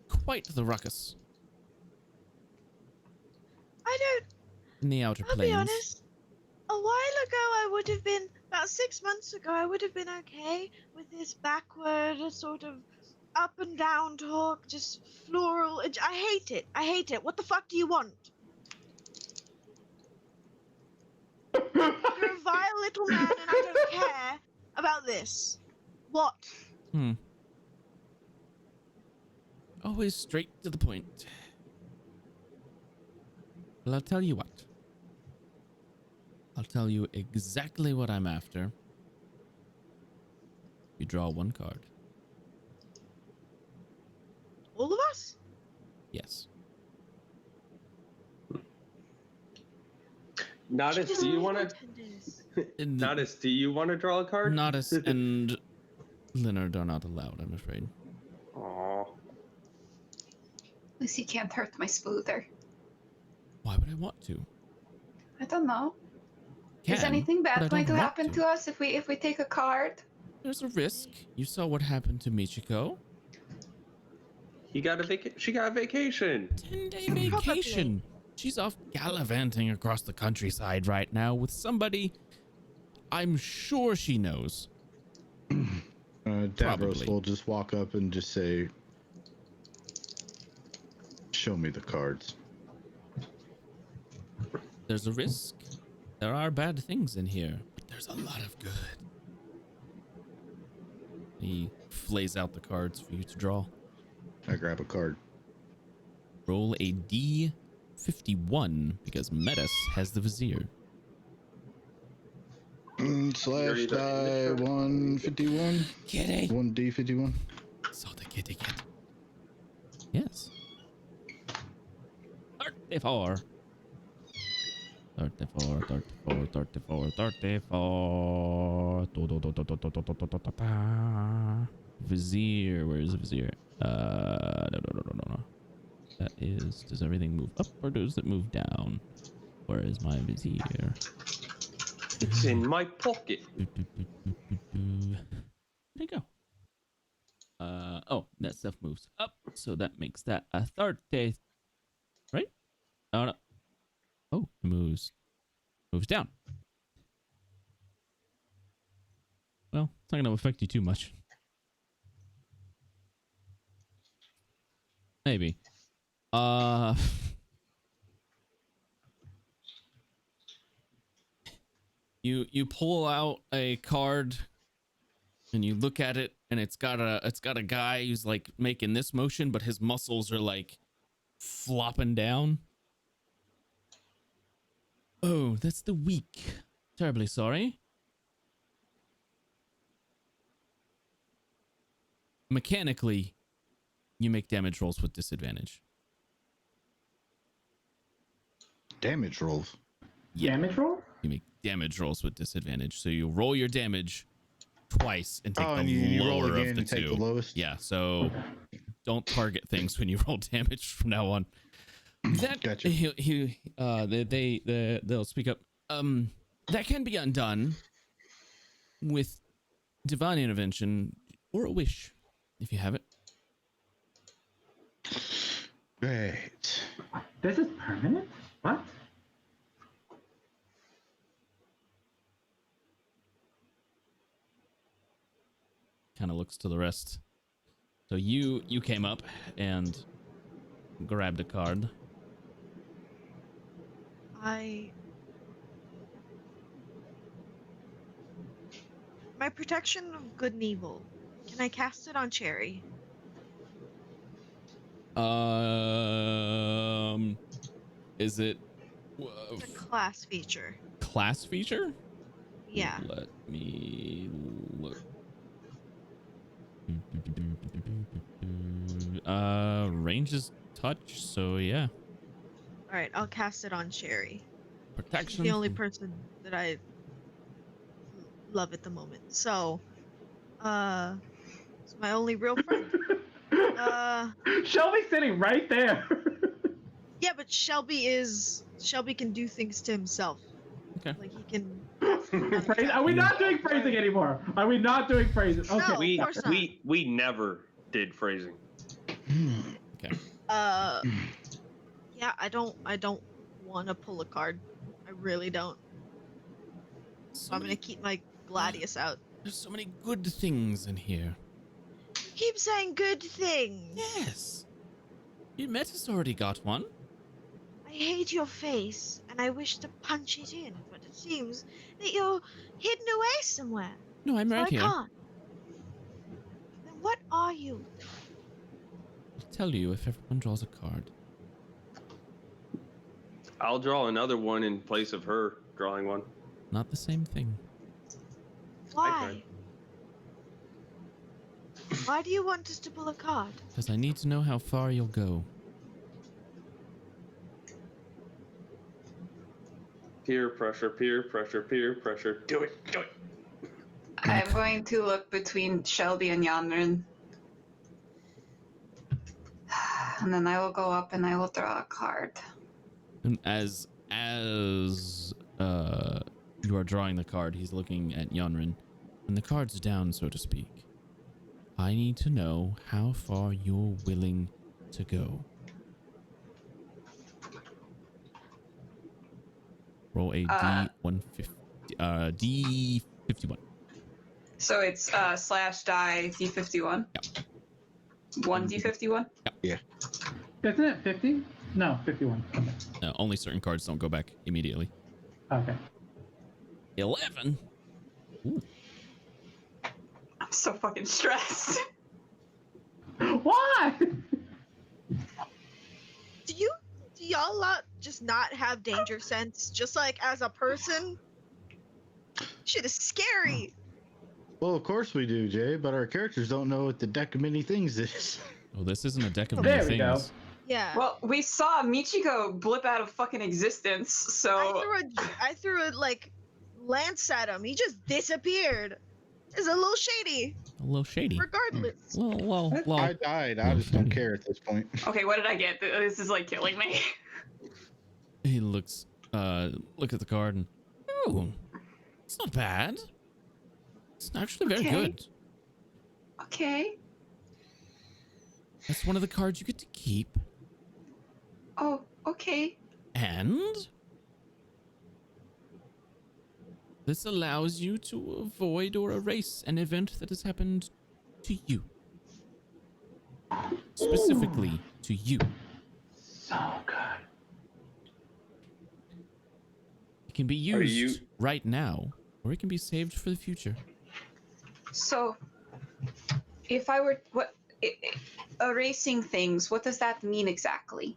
Speaker 2: quite the ruckus. In the outer
Speaker 1: I'll
Speaker 2: planes.
Speaker 1: be honest. A while ago, I would have been, about 6 months ago, I would have been okay with this backward sort of up and down talk, just floral. I hate it. I hate it. What the fuck do you want? You're a vile little man and I don't care about this. What?
Speaker 2: Always straight to the point. Well, I'll tell you what. I'll tell you exactly what I'm after. You draw one card.
Speaker 1: All of us?
Speaker 2: Yes.
Speaker 7: Nodis, do you want to? Nodis, do you want to draw a card?
Speaker 2: Nodis and Leonard are not allowed, I'm afraid.
Speaker 7: Aww.
Speaker 21: At least he can't hurt my spoother.
Speaker 2: Why would I want to?
Speaker 21: I don't know. Is
Speaker 2: Can,
Speaker 21: anything
Speaker 2: but I
Speaker 21: bad going
Speaker 2: don't
Speaker 21: to
Speaker 2: want
Speaker 21: happen to us if we take a card?
Speaker 2: There's a risk. You saw what happened to Michiko.
Speaker 7: She got a vacation.
Speaker 2: 10-day vacation. She's off gallivanting across the countryside right now with somebody I'm sure she knows.
Speaker 5: Davros will just walk up and just say, "Show me the cards."
Speaker 2: There's a risk. There are bad things in here, but there's a lot of good. He flays out the cards for you to draw.
Speaker 5: I grab a card.
Speaker 2: Roll a D51 because Metis has the vizier.
Speaker 5: Slash die 151.
Speaker 2: Kitty.
Speaker 5: 1D51.
Speaker 2: So the kitty kid. Yes. 34. 34. Vizier. Where is the vizier? No. That is, does everything move up or does it move down? Where is my vizier?
Speaker 7: It's in my pocket.
Speaker 2: Where'd it go? Oh, that stuff moves up, so that makes that a 30, right? Oh no. Oh, it moves down. Well, it's not gonna affect you too much. Maybe. You pull out a card and you look at it, and it's got a guy who's like making this motion, but his muscles are like flopping down. Oh, that's the weak. Terribly sorry. Mechanically, you make damage rolls with disadvantage.
Speaker 5: Damage rolls?
Speaker 2: Yeah.
Speaker 3: Damage roll?
Speaker 2: You make damage rolls with disadvantage. So you roll your damage twice and take the
Speaker 5: you roll
Speaker 2: lower
Speaker 5: again
Speaker 2: of the
Speaker 5: and take
Speaker 2: two.
Speaker 5: the lowest?
Speaker 2: Yeah, so don't target things when you roll damage from now on. That
Speaker 5: gotcha.
Speaker 2: They'll speak up. That can be undone with divine intervention or a wish, if you have it.
Speaker 5: Right.
Speaker 3: This is permanent? What?
Speaker 2: Kind of looks to the rest. So you came up and grabbed a card.
Speaker 1: My protection of good and evil. Can I cast it on Cherry?
Speaker 2: Is it
Speaker 1: It's a class feature.
Speaker 2: class feature?
Speaker 1: Yeah.
Speaker 2: Let me look. Range is touch, so yeah.
Speaker 1: All right, I'll cast it on Cherry.
Speaker 2: Protection.
Speaker 1: She's the only person that I love at the moment. So, it's my only real friend.
Speaker 3: Shelby's sitting right there.
Speaker 1: Yeah, but Shelby can do things to himself.
Speaker 2: Okay.
Speaker 1: Like he can.
Speaker 3: Are we not doing phrasing anymore? Are we not doing phrasing? Okay.
Speaker 1: No, of course not.
Speaker 7: We never did phrasing.
Speaker 2: Okay.
Speaker 1: Yeah, I don't want to pull a card. I really don't. So I'm gonna keep my Gladius out.
Speaker 2: There's so many good things in here.
Speaker 1: Keep saying good things.
Speaker 2: Yes. Your Meta's already got one.
Speaker 1: I hate your face, and I wish to punch it in, but it seems that you're hidden away somewhere.
Speaker 2: No, I'm
Speaker 1: So
Speaker 2: right
Speaker 1: I
Speaker 2: here.
Speaker 1: can't. Then what are you?
Speaker 2: I'll tell you if everyone draws a card.
Speaker 7: I'll draw another one in place of her drawing one.
Speaker 2: Not the same thing.
Speaker 1: Why? Why do you want us to pull a card?
Speaker 2: Because I need to know how far you'll go.
Speaker 7: Peer pressure, peer pressure, peer pressure. Do it, do it.
Speaker 21: I'm going to look between Shelby and Yonrin. And then I will go up and I will draw a card.
Speaker 2: And as you are drawing the card, he's looking at Yonrin, and the card's down, so to speak. I need to know how far you're willing to go. Roll a D51.
Speaker 21: So it's slash die D51?
Speaker 2: Yep.
Speaker 21: 1 D51?
Speaker 2: Yeah.
Speaker 3: Isn't it 50? No, 51. Okay.
Speaker 2: No, only certain cards don't go back immediately.
Speaker 3: Okay.
Speaker 2: 11. Ooh.
Speaker 21: I'm so fucking stressed.
Speaker 3: Why?
Speaker 1: Do y'all just not have danger sense? Just like as a person? Shit is scary.
Speaker 5: Well, of course we do, Jay, but our characters don't know what the deck of many things is.
Speaker 2: Oh, this isn't a deck of
Speaker 21: There
Speaker 2: many
Speaker 21: we go.
Speaker 2: things.
Speaker 1: Yeah.
Speaker 21: Well, we saw Michiko blip out of fucking existence, so...
Speaker 1: I threw a like lance at him. He just disappeared. It's a little shady.
Speaker 2: A little shady.
Speaker 1: Regardless.
Speaker 2: Well.
Speaker 5: I died. I just don't care at this point.
Speaker 21: Okay, what did I get? This is like killing me.
Speaker 2: He looks, look at the card and, oh, It's not bad. It's actually very
Speaker 21: Okay.
Speaker 2: good.
Speaker 21: Okay.
Speaker 2: That's one of the cards you get to keep.
Speaker 21: Oh, okay.
Speaker 2: And this allows you to avoid or erase an event that has happened to you. Specifically to you.
Speaker 3: So good.
Speaker 2: It can be used right now, or it can be saved for the future.
Speaker 21: So, if I were erasing things, what does that mean exactly?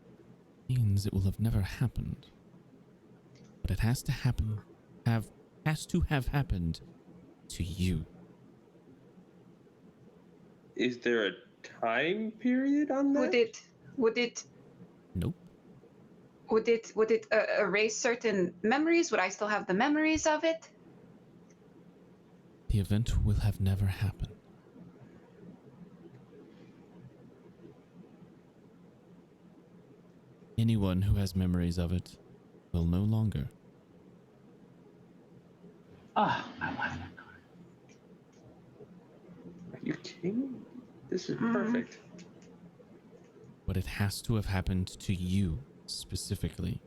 Speaker 2: Means it will have never happened. But it has to happen. Has to have happened to you.
Speaker 7: Is there a time period on that?
Speaker 21: Would it
Speaker 2: Nope.
Speaker 21: Would it erase certain memories? Would I still have the memories of it?
Speaker 2: The event will have never happened. Anyone who has memories of it will no longer.
Speaker 3: Oh, I want that card.
Speaker 7: Are you kidding me? This is perfect.
Speaker 2: But it has to have happened to you specifically.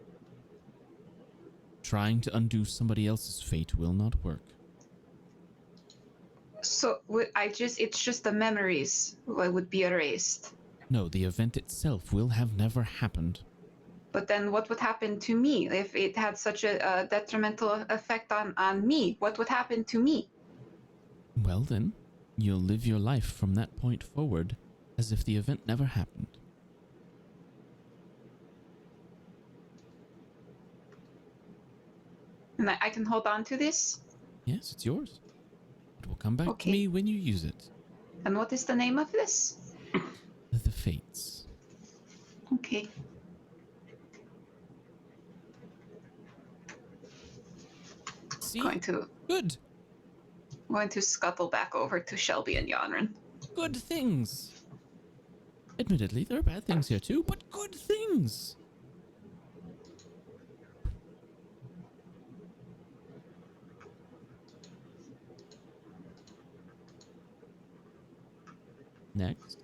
Speaker 2: Trying to undo somebody else's fate will not work.
Speaker 21: So it's just the memories that would be erased.
Speaker 2: No, the event itself will have never happened.
Speaker 21: But then what would happen to me if it had such a detrimental effect on me? What would happen to me?
Speaker 2: Well then, you'll live your life from that point forward as if the event never happened.
Speaker 21: And I can hold on to this?
Speaker 2: Yes, it's yours. It will come back to me when you use it.
Speaker 21: And what is the name of this?
Speaker 2: The Fates.
Speaker 21: Okay.
Speaker 2: See?
Speaker 21: Going to scuttle back over to Shelby and Yanran.
Speaker 2: Good things. Admittedly, there are bad things here too, but good things. Next.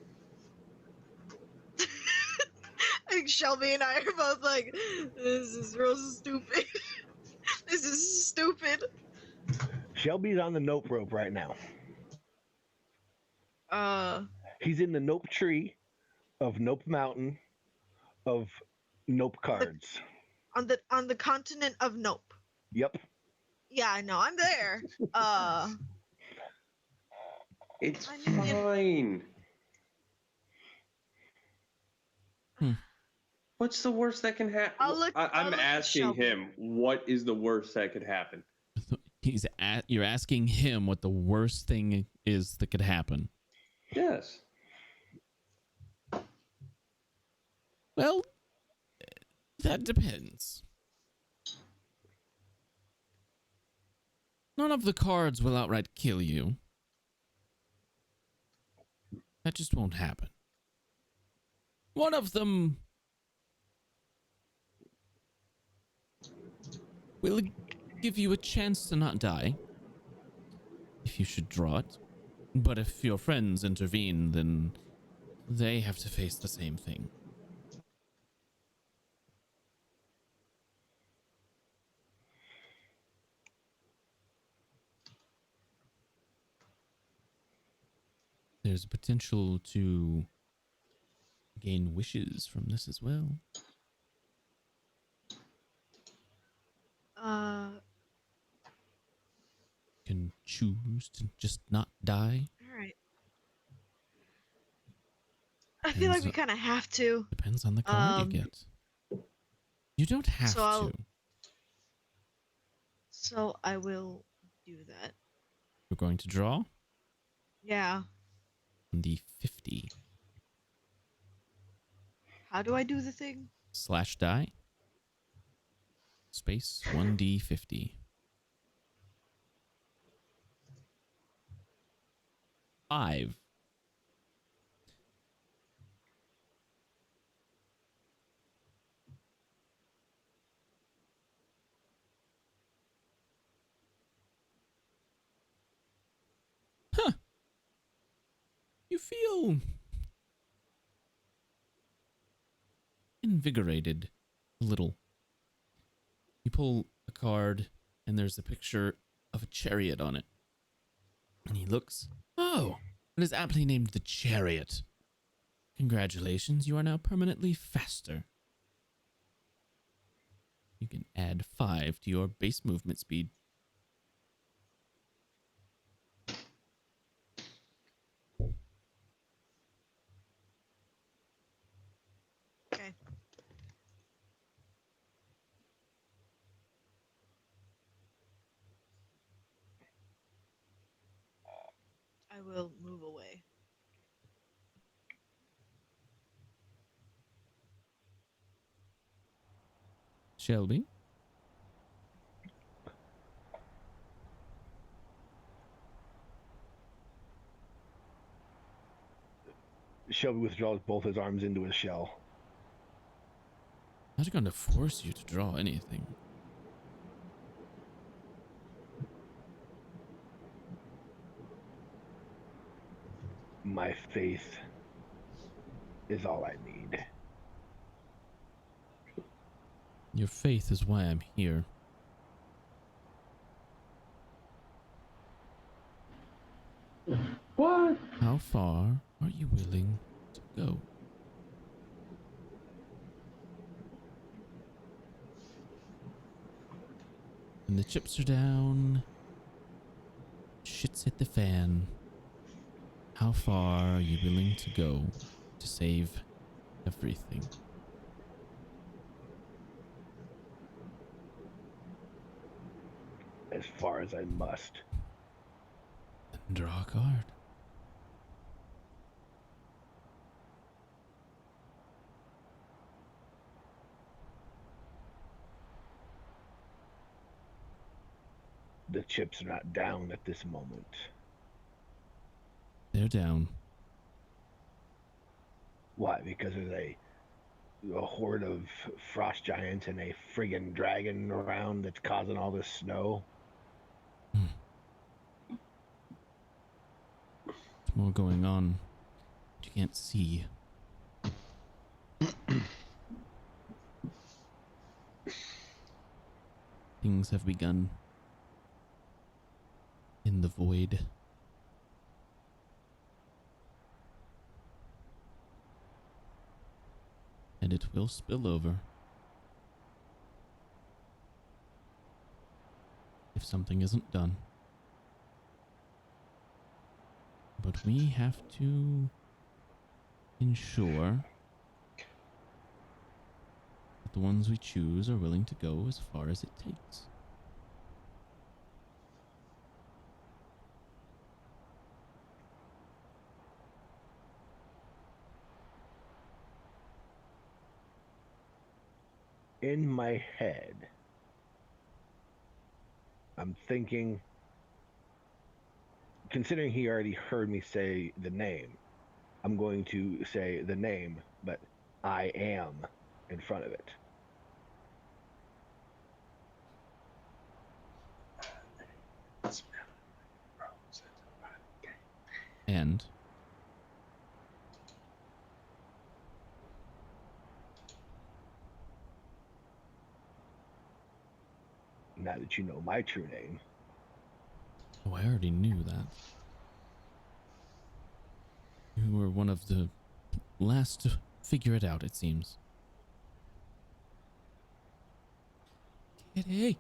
Speaker 1: I think Shelby and I are both like, this is real stupid. This is stupid.
Speaker 4: Shelby's on the nope rope right now. He's in the nope tree of Nope Mountain of Nope cards.
Speaker 1: On the continent of Nope.
Speaker 4: Yep.
Speaker 1: Yeah, I know. I'm there.
Speaker 7: It's fine. What's the worst that can happen? I'm asking him, what is the worst that could happen?
Speaker 2: You're asking him what the worst thing is that could happen.
Speaker 7: Yes.
Speaker 2: Well, that depends. None of the cards will outright kill you. That just won't happen. One of them will give you a chance to not die, if you should draw it. But if your friends intervene, then they have to face the same thing. There's potential to gain wishes from this as well. You can choose to just not die.
Speaker 1: Alright. I feel like we kind of have to.
Speaker 2: Depends on the card you get. You don't have to.
Speaker 1: So I will do that.
Speaker 2: We're going to draw.
Speaker 1: Yeah.
Speaker 2: On the 50.
Speaker 1: How do I do the thing?
Speaker 2: Slash die. Space 1d50. 5. feel invigorated a little. You pull a card, and there's a picture of a chariot on it. And he looks. Oh, it is aptly named the Chariot. Congratulations, you are now permanently faster. You can add 5 to your base movement speed.
Speaker 1: Okay. I will move away.
Speaker 2: Shelby?
Speaker 4: Shelby withdraws both his arms into his shell.
Speaker 2: I'm not going to force you to draw anything.
Speaker 4: My faith is all I need.
Speaker 2: Your faith is why I'm here.
Speaker 3: What?
Speaker 2: How far are you willing to go? When the chips are down, shit's hit the fan. How far are you willing to go to save everything?
Speaker 4: As far as I must.
Speaker 2: And draw a card.
Speaker 4: The chips are not down at this moment.
Speaker 2: They're down.
Speaker 4: Why? Because there's a horde of frost giants and a friggin' dragon around that's causing all this snow.
Speaker 2: There's more going on. You can't see. Things have begun in the void. And it will spill over if something isn't done. But we have to ensure that the ones we choose are willing to go as far as it takes.
Speaker 4: In my head, I'm thinking, considering he already heard me say the name, I'm going to say the name, but I am in front of it.
Speaker 2: And
Speaker 4: now that you know my true name.
Speaker 2: oh, I already knew that. You were one of the last to figure it out, it seems. Kitty!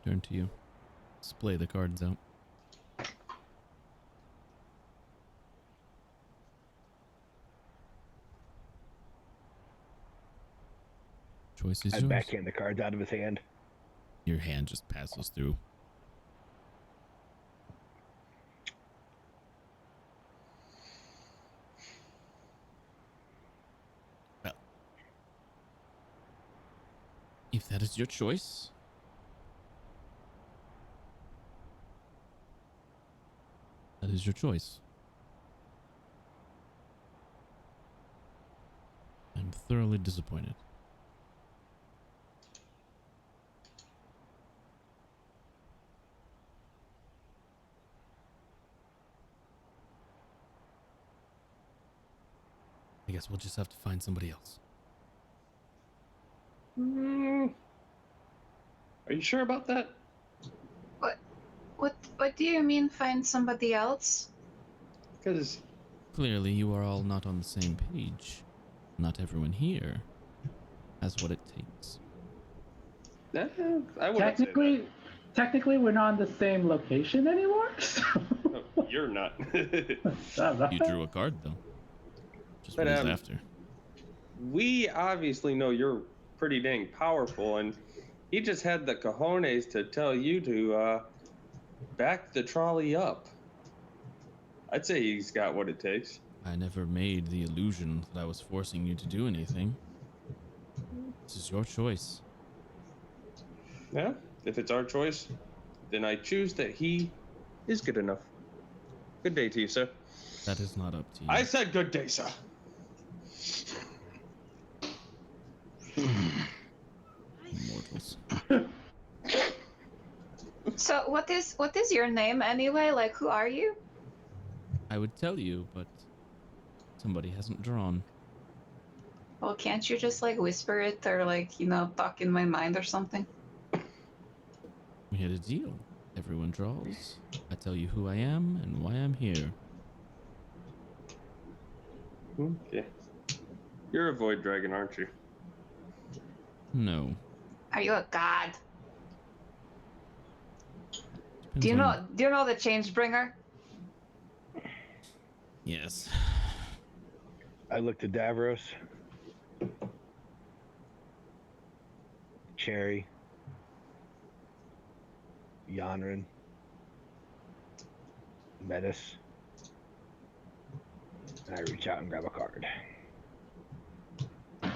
Speaker 2: Turn to you. Display the cards out. Choice is
Speaker 4: I
Speaker 2: yours.
Speaker 4: backhand the cards out of his hand.
Speaker 2: Your hand just passes through. Well, if that is your choice, is your choice. I'm thoroughly disappointed. I guess we'll just have to find somebody else.
Speaker 7: Are you sure about that?
Speaker 21: What do you mean find somebody else?
Speaker 7: Because
Speaker 2: clearly you are all not on the same page. Not everyone here has what it takes.
Speaker 7: I wouldn't say that.
Speaker 3: Technically, we're not in the same location anymore. So.
Speaker 7: No, you're not.
Speaker 2: You drew a card though. Just what
Speaker 7: But,
Speaker 2: it was after.
Speaker 7: We obviously know you're pretty dang powerful, and he just had the cojones to tell you to back the trolley up. I'd say he's got what it takes.
Speaker 2: I never made the illusion that I was forcing you to do anything. This is your choice.
Speaker 7: Yeah, if it's our choice, then I choose that he is good enough. Good day to you, sir.
Speaker 2: That is not up to you.
Speaker 7: I said good day, sir.
Speaker 2: Mortals.
Speaker 21: So what is your name anyway? Like, who are you?
Speaker 2: I would tell you, but somebody hasn't drawn.
Speaker 21: Well, can't you just like whisper it or like, you know, talk in my mind or something?
Speaker 2: We had a deal. Everyone draws. I tell you who I am and why I'm here.
Speaker 7: Okay. You're a void dragon, aren't you?
Speaker 2: No.
Speaker 21: Are you a god?
Speaker 2: Depends
Speaker 21: Do you
Speaker 2: on-
Speaker 21: know the Changebringer?
Speaker 2: Yes.
Speaker 4: I looked at Davros, Cherry, Yanrin, Metis, and I reach out and grab a card.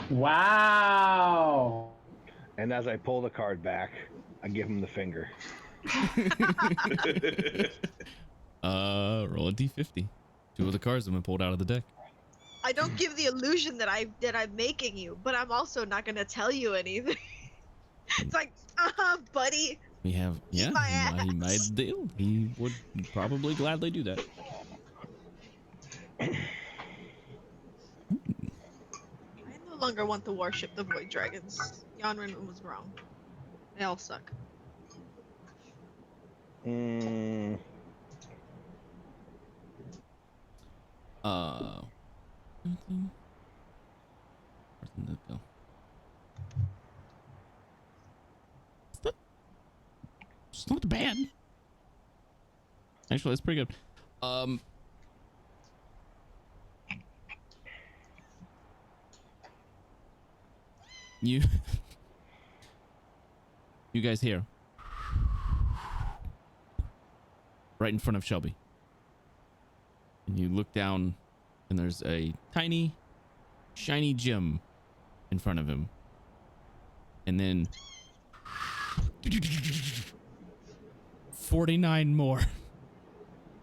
Speaker 3: Wow.
Speaker 4: And as I pull the card back, I give him the finger.
Speaker 2: Roll a d50. 2 of the cards have been pulled out of the deck.
Speaker 1: I don't give the illusion that I'm making you, but I'm also not gonna tell you anything. It's like, buddy.
Speaker 2: We have, yeah, he made the deal. He would probably gladly do that.
Speaker 1: I no longer want to worship the void dragons. Yanrin was wrong. They all suck.
Speaker 2: Anything? Where did that go? It's not bad. Actually, it's pretty good. You guys here. Right in front of Shelby. And you look down and there's a tiny, shiny gem in front of him. And then 49 more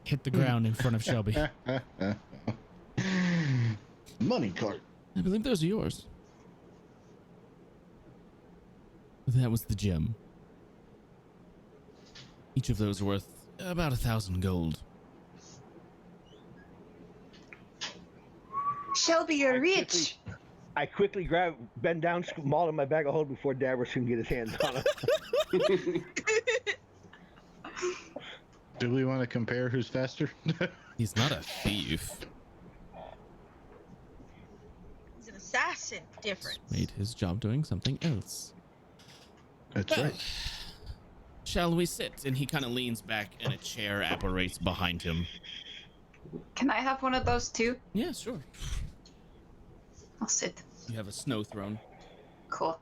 Speaker 2: hit the ground in front of Shelby.
Speaker 5: Money cart.
Speaker 2: I believe those are yours. That was the gem. Each of those are worth about 1,000 gold.
Speaker 21: Shelby, you're rich.
Speaker 4: I quickly bend down, scoop them all in my bag of hold before Davros can get his hands on them.
Speaker 5: Do we want to compare who's faster?
Speaker 2: He's not a thief.
Speaker 1: He's an assassin. Different.
Speaker 2: Made his job doing something else.
Speaker 5: That's right.
Speaker 2: Shall we sit? And he kind of leans back and a chair apparates behind him.
Speaker 21: Can I have one of those too?
Speaker 2: Yeah, sure.
Speaker 21: I'll sit.
Speaker 2: You have a snow throne.
Speaker 21: Cool.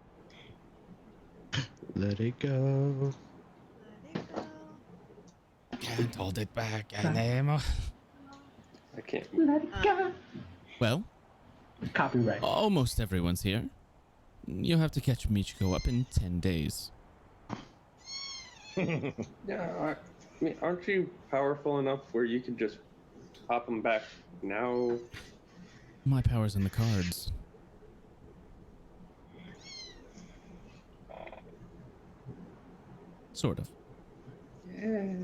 Speaker 5: Let it go.
Speaker 2: Can't hold it back anymore.
Speaker 7: I can't.
Speaker 3: Let it go.
Speaker 2: Well,
Speaker 3: Copyright.
Speaker 2: Almost everyone's here. You'll have to catch Michiko up in 10 days.
Speaker 7: Yeah, I mean, aren't you powerful enough where you can just pop them back now.
Speaker 2: My power's in the cards. Sort of.
Speaker 7: Yeah.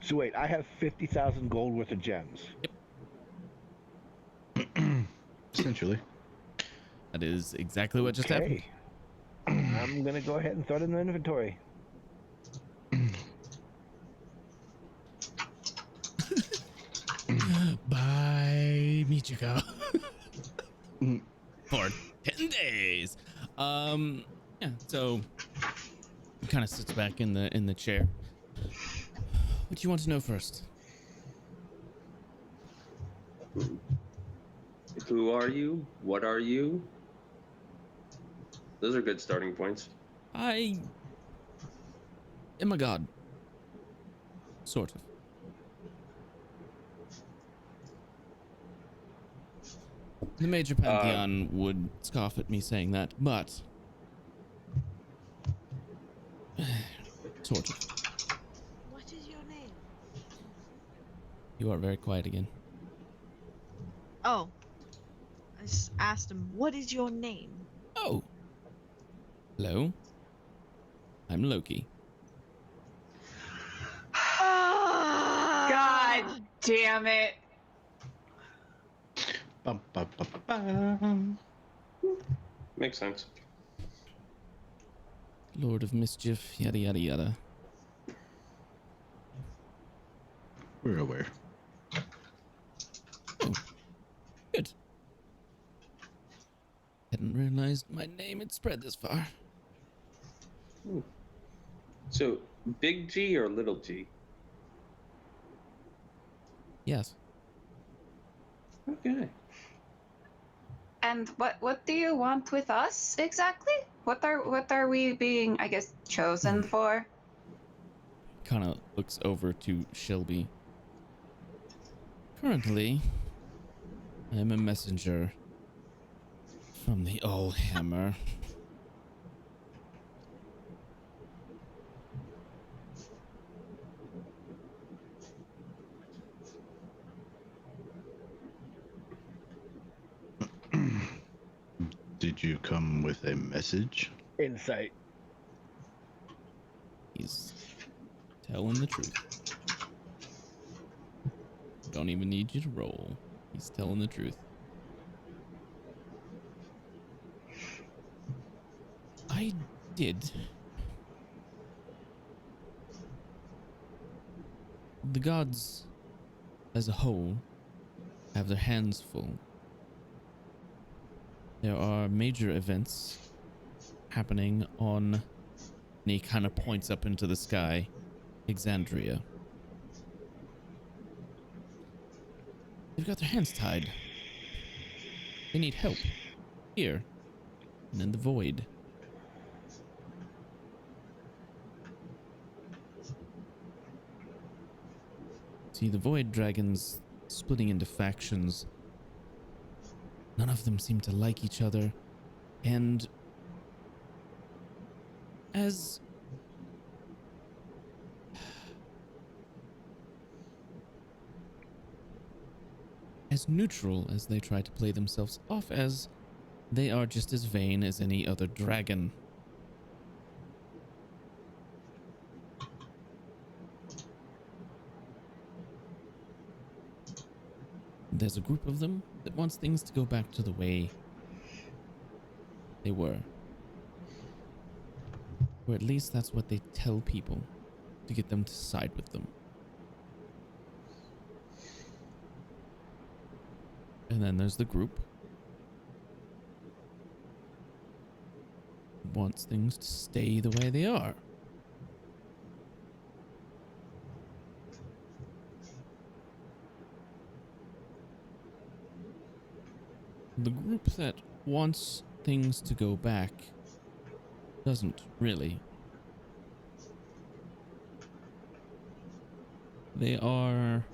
Speaker 4: So wait, I have 50,000 gold worth of gems.
Speaker 5: Essentially.
Speaker 2: That is exactly what just happened.
Speaker 4: I'm gonna go ahead and throw it in the inventory.
Speaker 2: Bye, Michiko. For 10 days. Yeah, so he kind of sits back in the chair. What do you want to know first?
Speaker 7: Who are you? What are you? Those are good starting points.
Speaker 2: I am a god. Sort of. The major pantheon would scoff at me saying that, but sort of.
Speaker 1: What is your name?
Speaker 2: You are very quiet again.
Speaker 1: Oh. I just asked him, what is your name?
Speaker 2: Oh. Hello. I'm Loki.
Speaker 21: God damn it.
Speaker 7: Makes sense.
Speaker 2: Lord of Mischief, yada yada yada.
Speaker 5: We're aware.
Speaker 2: Oh. Good. Hadn't realized my name had spread this far.
Speaker 7: So, big G or little G?
Speaker 2: Yes.
Speaker 7: Okay.
Speaker 21: And what do you want with us exactly? What are we being, I guess, chosen for?
Speaker 2: Kind of looks over to Shelby. Currently, I am a messenger from the Allhammer.
Speaker 5: Did you come with a message?
Speaker 4: Insight.
Speaker 2: He's telling the truth. Don't even need you to roll. He's telling the truth. I did. The gods, as a whole, have their hands full. There are major events happening on, and he kind of points up into the sky, Exandria. They've got their hands tied. They need help. Here. And in the void. See, the void dragons splitting into factions. None of them seem to like each other. And as neutral as they try to play themselves off as, they are just as vain as any other dragon. There's a group of them that wants things to go back to the way they were. Or at least that's what they tell people to get them to side with them. And then there's the group who wants things to stay the way they are. The group that wants things to go back doesn't really. They are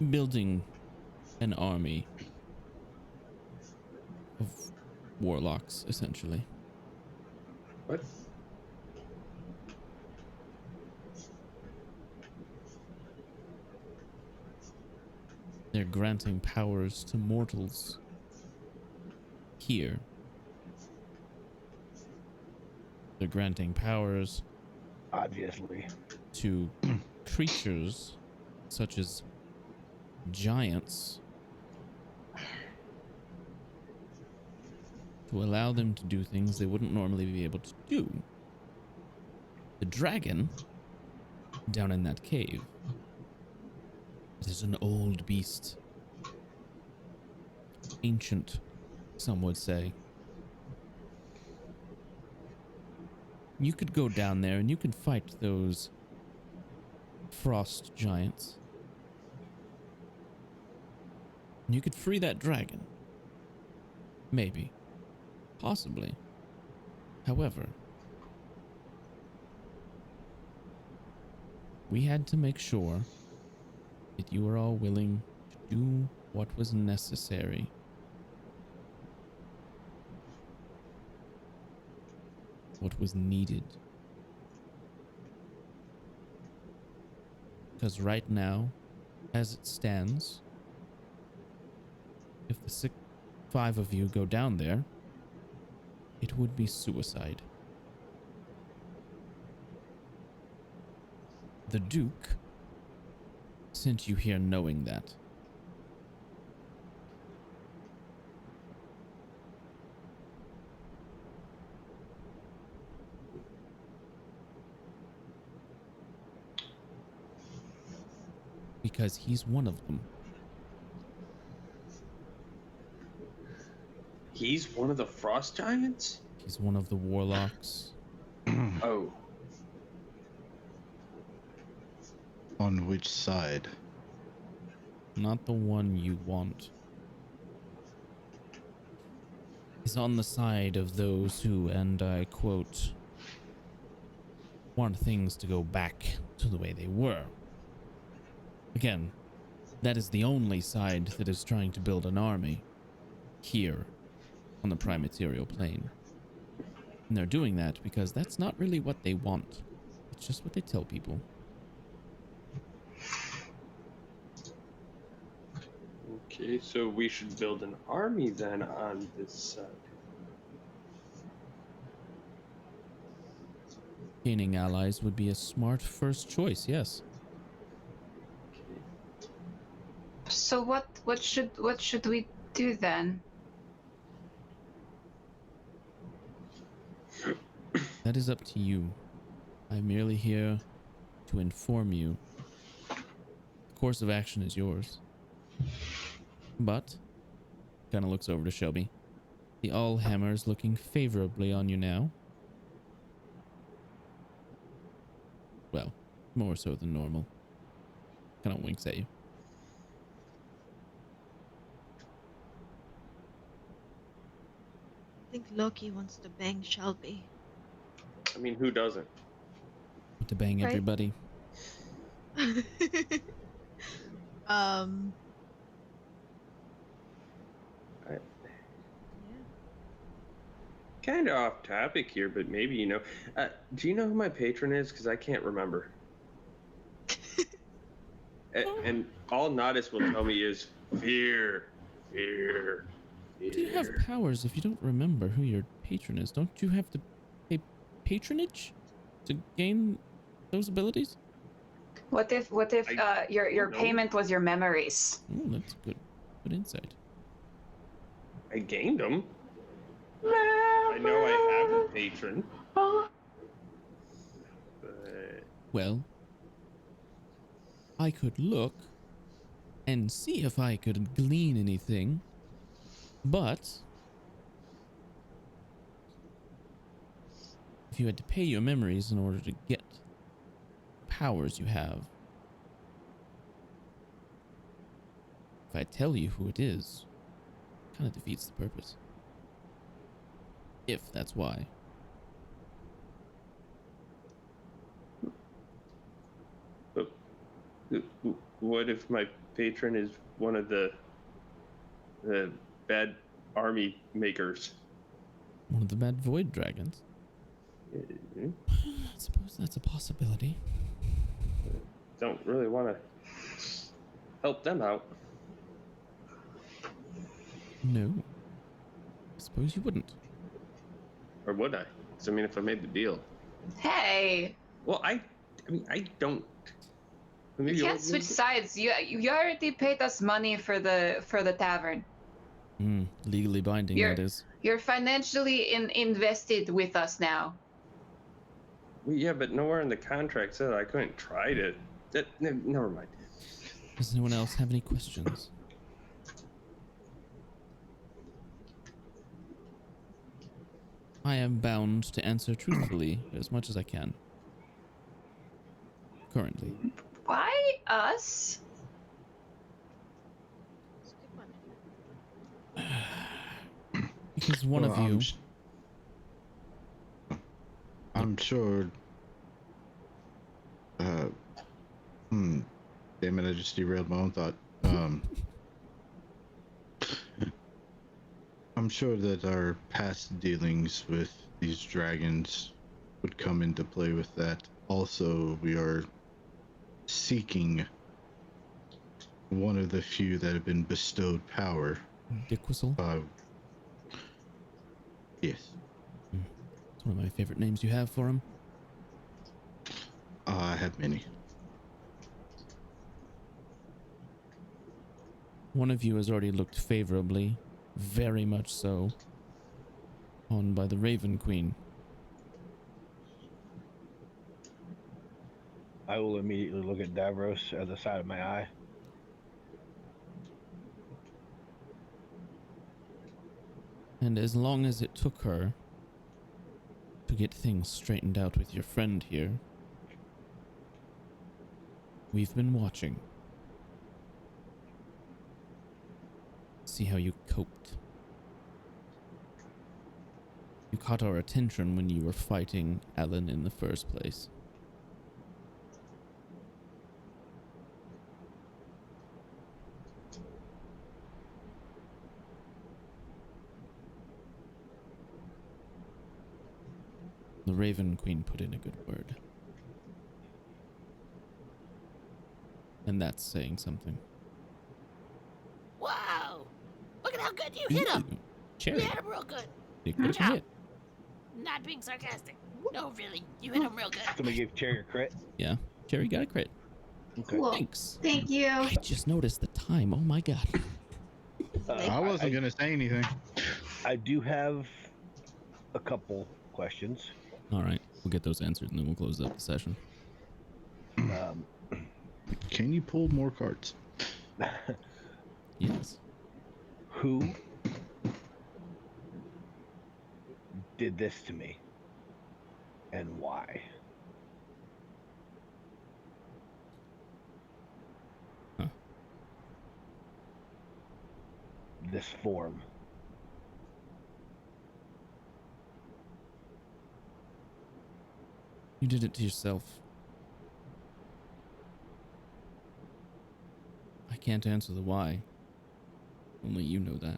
Speaker 2: building an army of warlocks, essentially.
Speaker 7: What?
Speaker 2: They're granting powers to mortals here. They're granting powers,
Speaker 4: obviously,
Speaker 2: to creatures such as giants to allow them to do things they wouldn't normally be able to do. The dragon down in that cave, it is an old beast. Ancient, some would say. You could go down there and you could fight those frost giants. And you could free that dragon. Maybe. Possibly. However, we had to make sure that you were all willing to do what was necessary. What was needed. Because right now, as it stands, if the 5 of you go down there, it would be suicide. The Duke sent you here knowing that. Because he's one of them.
Speaker 7: He's one of the frost giants?
Speaker 2: He's one of the warlocks.
Speaker 7: Oh.
Speaker 5: On which side?
Speaker 2: Not the one you want. He's on the side of those who, and I quote, want things to go back to the way they were. Again, that is the only side that is trying to build an army here on the prime material plane. And they're doing that because that's not really what they want. It's just what they tell people.
Speaker 7: Okay, so we should build an army then on this side.
Speaker 2: Gaining allies would be a smart first choice, yes.
Speaker 21: So what should we do then?
Speaker 2: That is up to you. I'm merely here to inform you. The course of action is yours. But, kind of looks over to Shelby. The Allhammer is looking favorably on you now. Well, more so than normal. Kind of winks at you.
Speaker 1: I think Loki wants to bang Shelby.
Speaker 7: I mean, who doesn't?
Speaker 2: To bang
Speaker 1: Right.
Speaker 2: everybody.
Speaker 7: Kind of off topic here, but maybe you know. Do you know who my patron is? Because I can't remember. And all Nodis will tell me is fear, fear, fear.
Speaker 2: Do you have powers if you don't remember who your patron is? Don't you have to pay patronage to gain those abilities?
Speaker 21: What if your payment was your memories?
Speaker 2: Oh, that's good. Good insight.
Speaker 7: I gained them. I know I have a patron. But...
Speaker 2: Well, I could look and see if I could glean anything, but if you had to pay your memories in order to get powers you have, if I tell you who it is, it kind of defeats the purpose. If that's why.
Speaker 7: But what if my patron is one of the bad army makers?
Speaker 2: One of the bad void dragons? I suppose that's a possibility.
Speaker 7: Don't really want to help them out.
Speaker 2: No. I suppose you wouldn't.
Speaker 7: Or would I? 'Cause I mean, if I made the deal.
Speaker 21: Hey,
Speaker 7: Well, I mean, I don't. Maybe
Speaker 21: you can't switch sides. You already paid us money for the tavern.
Speaker 2: Legally binding,
Speaker 21: You're
Speaker 2: that is.
Speaker 21: you're financially invested with us now.
Speaker 7: Well, yeah, but nowhere in the contract said I couldn't try it. Never mind.
Speaker 2: Does anyone else have any questions? I am bound to answer truthfully as much as I can. Currently.
Speaker 21: Why us?
Speaker 2: Because one of you...
Speaker 5: I'm sure... Damn it, I just derailed my own thought. I'm sure that our past dealings with these dragons would come into play with that. Also, we are seeking one of the few that have been bestowed power.
Speaker 2: Dick Whistle?
Speaker 5: Yes.
Speaker 2: It's one of my favorite names you have for him.
Speaker 5: I have many.
Speaker 2: One of you has already looked favorably, very much so, on by the Raven Queen.
Speaker 4: I will immediately look at Davros at the side of my eye.
Speaker 2: And as long as it took her to get things straightened out with your friend here, we've been watching. See how you coped. You caught our attention when you were fighting Ellen in the first place. The Raven Queen put in a good word. And that's saying something.
Speaker 9: Wow! Look at how good you hit him!
Speaker 2: Cherry.
Speaker 9: You hit him real good.
Speaker 2: Big what
Speaker 9: Ciao.
Speaker 2: hit.
Speaker 9: Not being sarcastic. No, really. You hit him real good.
Speaker 4: Somebody gave Cherry a crit.
Speaker 2: Yeah, Cherry got a crit.
Speaker 4: Okay.
Speaker 21: Cool.
Speaker 2: Thanks.
Speaker 21: Thank you.
Speaker 2: I just noticed the time. Oh my god.
Speaker 5: I wasn't going to say anything.
Speaker 4: I do have a couple questions.
Speaker 2: All right, we'll get those answered and then we'll close up the session.
Speaker 5: Can you pull more cards?
Speaker 2: Yes.
Speaker 4: Who did this to me and why?
Speaker 2: Huh.
Speaker 4: This form.
Speaker 2: You did it to yourself. I can't answer the why. Only you know that.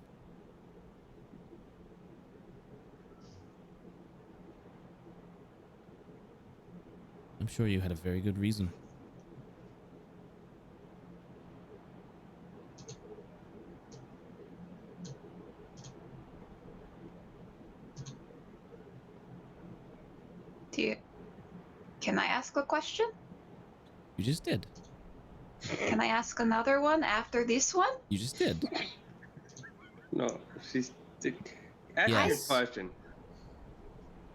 Speaker 2: I'm sure you had a very good reason.
Speaker 21: Can I ask a question?
Speaker 2: You just did.
Speaker 21: Can I ask another one after this one?
Speaker 2: You just did.
Speaker 7: No, she's ask your
Speaker 2: Yes.
Speaker 7: question.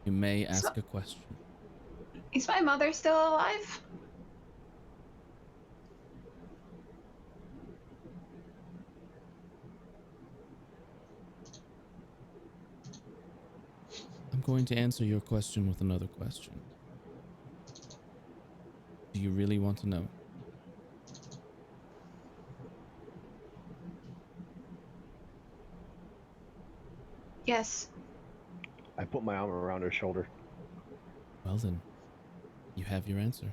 Speaker 2: You may ask a question.
Speaker 21: Is my mother still alive?
Speaker 2: I'm going to answer your question with another question. Do you really want to know?
Speaker 21: Yes.
Speaker 4: I put my arm around her shoulder.
Speaker 2: Well then, you have your answer.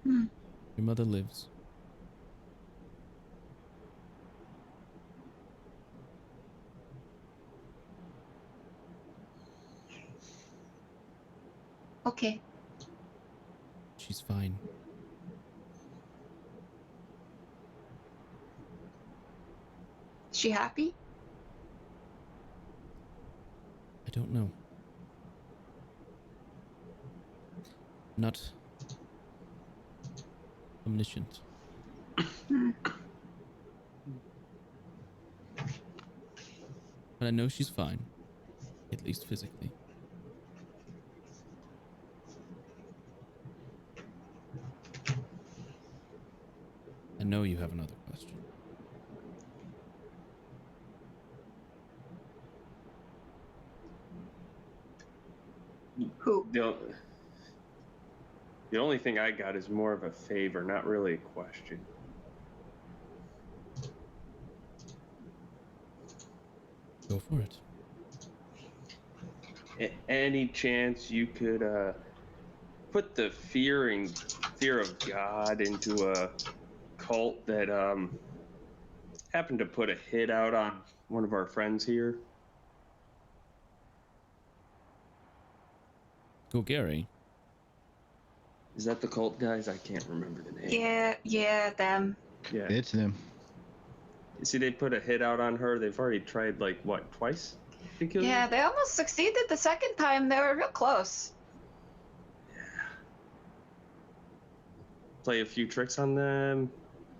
Speaker 21: Hmm.
Speaker 2: Your mother lives.
Speaker 21: Okay.
Speaker 2: She's fine.
Speaker 21: Is she happy?
Speaker 2: I don't know. Not omniscient. But I know she's fine. At least physically. I know you have another question.
Speaker 21: Who?
Speaker 7: The only thing I got is more of a favor, not really a question.
Speaker 2: Go for it.
Speaker 7: Any chance you could put the fear of God into a cult that happened to put a hit out on one of our friends here?
Speaker 2: Go, Gary.
Speaker 7: Is that the cult guys? I can't remember the name.
Speaker 21: Yeah, them.
Speaker 7: Yeah.
Speaker 5: It's them.
Speaker 7: You see, they put a hit out on her. They've already tried, like, what, twice to kill
Speaker 21: Yeah,
Speaker 7: her?
Speaker 21: they almost succeeded the second time. They were real close.
Speaker 7: Play a few tricks on them,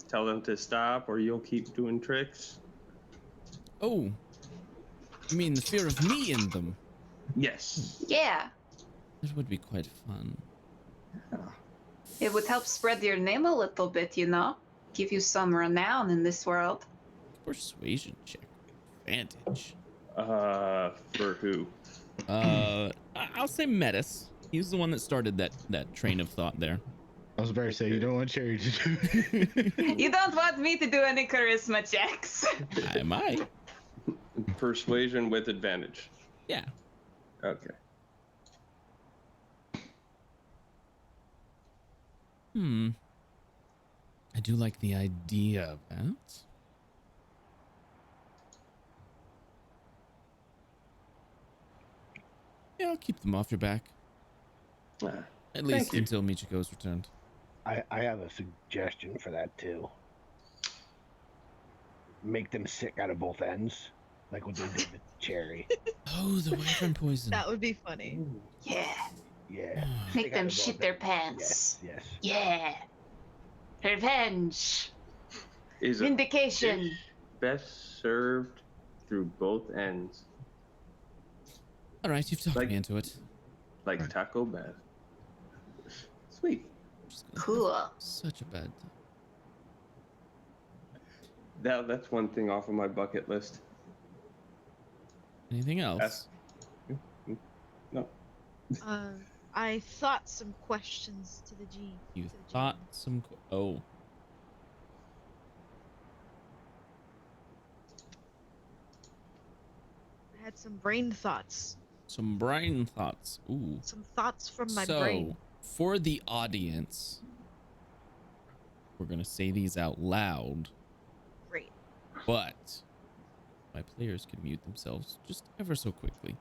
Speaker 7: tell them to stop, or you'll keep doing tricks.
Speaker 2: Oh, you mean the fear of me in them?
Speaker 7: Yes.
Speaker 21: Yeah.
Speaker 2: That would be quite fun.
Speaker 21: It would help spread your name a little bit, you know? Give you some renown in this world.
Speaker 2: Persuasion check. Advantage.
Speaker 7: For who?
Speaker 2: I'll say Metis. He's the one that started that train of thought there.
Speaker 5: I was about to say, you don't want Cherry to do.
Speaker 21: You don't want me to do any charisma checks.
Speaker 2: I might.
Speaker 7: Persuasion with advantage.
Speaker 2: Yeah.
Speaker 7: Okay.
Speaker 2: I do like the idea of that. Yeah, I'll keep them off your back. At least until Michiko's returned.
Speaker 4: I have a suggestion for that too. Make them sick out of both ends, like what they did with Cherry.
Speaker 2: Oh, the wyvern poison.
Speaker 1: That would be funny.
Speaker 21: Yeah.
Speaker 4: Yeah.
Speaker 21: Make them shit their pants.
Speaker 4: Yes.
Speaker 21: Yeah. Revenge.
Speaker 7: Is a
Speaker 21: Vindication.
Speaker 7: dish best served through both ends.
Speaker 2: All right, you've talked me into it.
Speaker 7: Like Taco Bell. Sweet.
Speaker 21: Cool.
Speaker 2: Such a bad.
Speaker 7: That's one thing off of my bucket list.
Speaker 2: Anything else?
Speaker 7: No.
Speaker 1: I thought some questions to the G.
Speaker 2: You thought some. Oh.
Speaker 1: I had some brain thoughts.
Speaker 2: Some brain thoughts. Ooh.
Speaker 1: Some thoughts from my
Speaker 2: so,
Speaker 1: brain.
Speaker 2: For the audience, we're gonna say these out loud.
Speaker 1: Great.
Speaker 2: But my players can mute themselves just ever so quickly.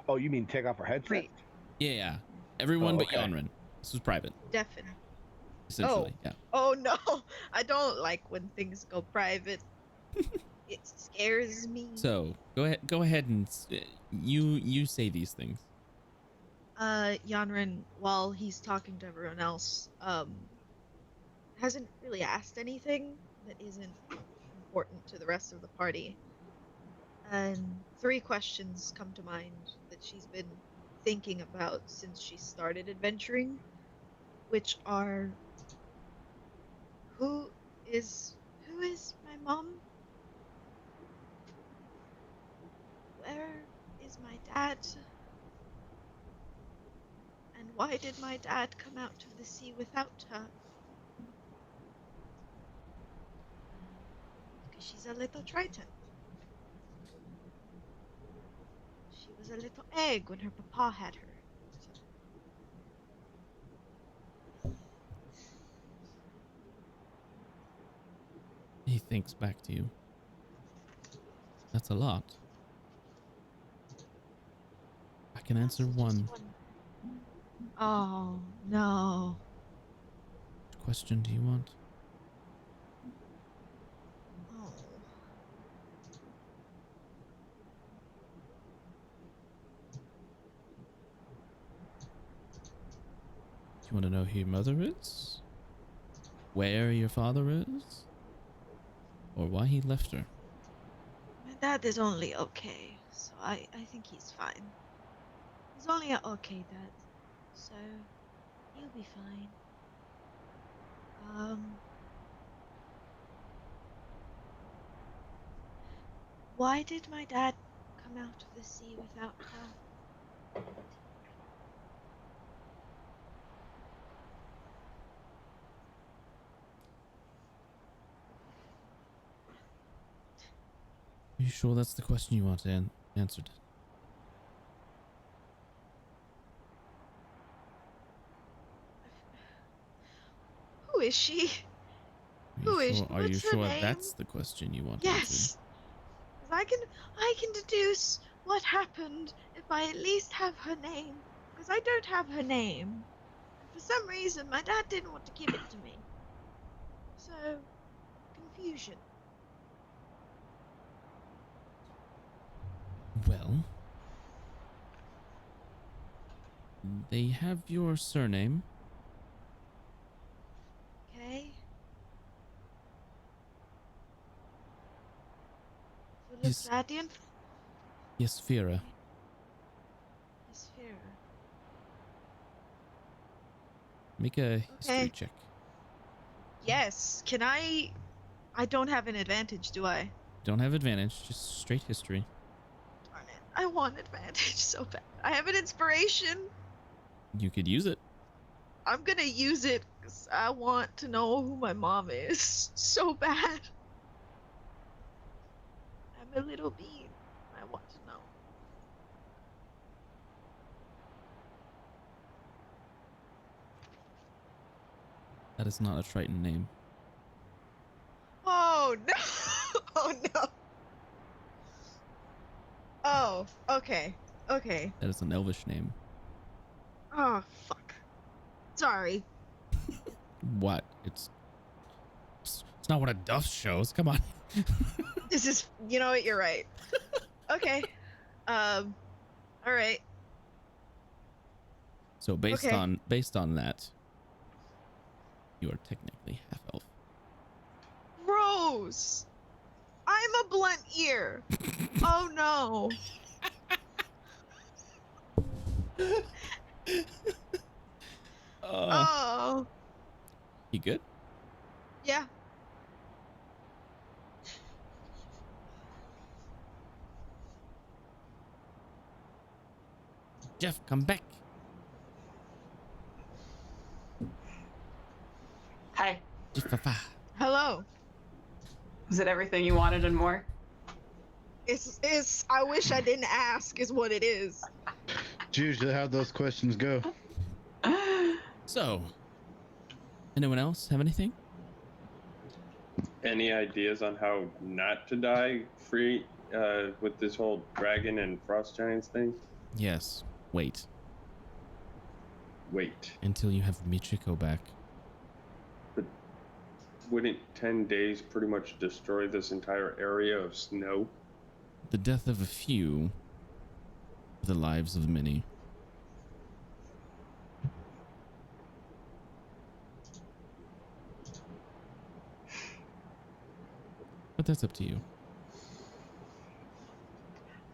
Speaker 4: Oh, you mean take off our headsets?
Speaker 1: Great.
Speaker 2: Yeah. Everyone but
Speaker 4: okay.
Speaker 2: Yanrin. This was private.
Speaker 1: Definitely.
Speaker 2: Essentially, yeah.
Speaker 1: Oh no, I don't like when things go private. It scares me.
Speaker 2: So go ahead and you say these things.
Speaker 1: Yanrin, while he's talking to everyone else, hasn't really asked anything that isn't important to the rest of the party. And 3 questions come to mind that she's been thinking about since she started adventuring, which are, who is my mom? Where is my dad? And why did my dad come out to the sea without her? Because she's a little Triton. She was a little egg when her papa had her.
Speaker 2: He thinks back to you. That's a lot. I can answer one.
Speaker 1: Oh, no.
Speaker 2: question do you want?
Speaker 1: Oh.
Speaker 2: Do you want to know who your mother is? Where your father is? Or why he left her?
Speaker 1: My dad is only okay, so I think he's fine. He's only a okay dad, so he'll be fine. Why did my dad come out of the sea without her?
Speaker 2: Are you sure that's the question you want answered?
Speaker 1: Who is she?
Speaker 2: Are you
Speaker 1: What's her
Speaker 2: sure
Speaker 1: name?
Speaker 2: that's the question you want answered?
Speaker 1: Yes. 'Cause I can deduce what happened if I at least have her name. Because I don't have her name. And for some reason, my dad didn't want to give it to me. So, confusion.
Speaker 2: Well, they have your surname.
Speaker 1: Okay.
Speaker 2: Yes.
Speaker 1: Radiant?
Speaker 2: Yes, Fira.
Speaker 1: Yes, Fira.
Speaker 2: Make a history check.
Speaker 1: Yes. Can I don't have an advantage, do I?
Speaker 2: Don't have advantage, just straight history.
Speaker 1: Darn it. I want advantage so bad. I have an inspiration.
Speaker 2: You could use it.
Speaker 1: I'm gonna use it because I want to know who my mom is so bad. I'm a little bean. I want to know.
Speaker 2: That is not a Triton name.
Speaker 1: Oh no! Oh no! Oh, okay. Okay.
Speaker 2: That is an Elvish name.
Speaker 1: Oh, fuck. Sorry.
Speaker 2: What? It's not one of Duff's shows. Come on.
Speaker 1: This is, you know what, you're right. Okay. Alright.
Speaker 2: So based
Speaker 1: Okay.
Speaker 2: on that, you are technically half elf.
Speaker 1: Rose! I'm a blunt ear! Oh no! Oh.
Speaker 2: You good?
Speaker 1: Yeah.
Speaker 2: Jeff, come back.
Speaker 21: Hi.
Speaker 1: Hello.
Speaker 21: Was it everything you wanted and more?
Speaker 1: It's I wish I didn't ask is what it is.
Speaker 5: It's usually how those questions go.
Speaker 2: So, anyone else have anything?
Speaker 7: Any ideas on how not to die free with this whole dragon and frost giants thing?
Speaker 2: Yes. Wait.
Speaker 7: Wait.
Speaker 2: Until you have Michiko back.
Speaker 7: But wouldn't 10 days pretty much destroy this entire area of snow?
Speaker 2: The death of a few, the lives of many. But that's up to you.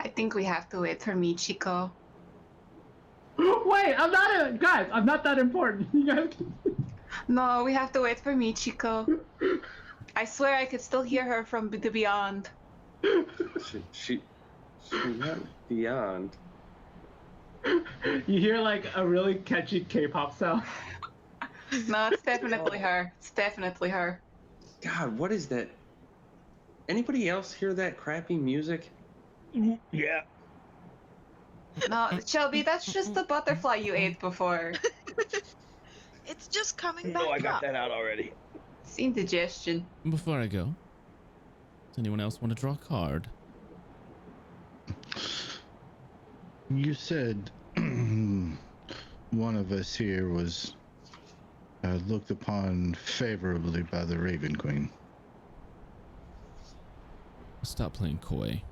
Speaker 21: I think we have to wait for Michiko.
Speaker 3: Wait, guys, I'm not that important. You guys.
Speaker 21: No, we have to wait for Michiko. I swear I could still hear her from the beyond.
Speaker 7: She not beyond.
Speaker 3: You hear like a really catchy K-pop sound.
Speaker 21: No, it's definitely her. It's definitely her.
Speaker 7: God, what is that? Anybody else hear that crappy music?
Speaker 4: Yeah.
Speaker 21: No, Shelby, that's just the butterfly you ate before.
Speaker 1: It's just coming back
Speaker 4: No, I got
Speaker 1: up.
Speaker 4: that out already.
Speaker 21: It's indigestion.
Speaker 2: Before I go, does anyone else want to draw a card?
Speaker 5: You said one of us here was looked upon favorably by the Raven Queen.
Speaker 2: Stop playing coy.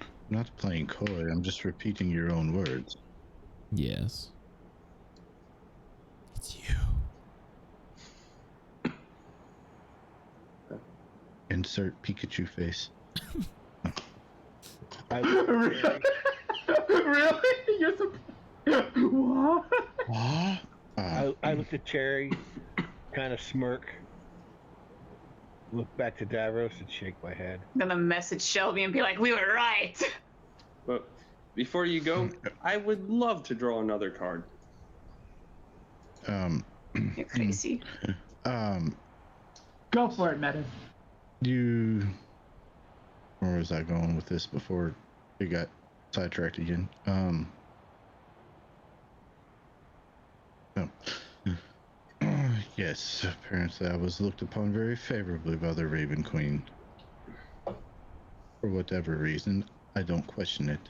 Speaker 5: I'm not playing coy, I'm just repeating your own words.
Speaker 2: Yes. It's you.
Speaker 5: Insert Pikachu face.
Speaker 3: Really? You're so... What?
Speaker 5: What?
Speaker 4: I looked at Cherry, kind of smirk, look back to Davros and shake my head.
Speaker 21: I'm gonna message Shelby and be like, we were right.
Speaker 7: But before you go, I would love to draw another card.
Speaker 21: You're crazy.
Speaker 3: Go for it, Metis.
Speaker 5: Where was I going with this before it got sidetracked again? Yes, apparently I was looked upon very favorably by the Raven Queen. For whatever reason, I don't question it.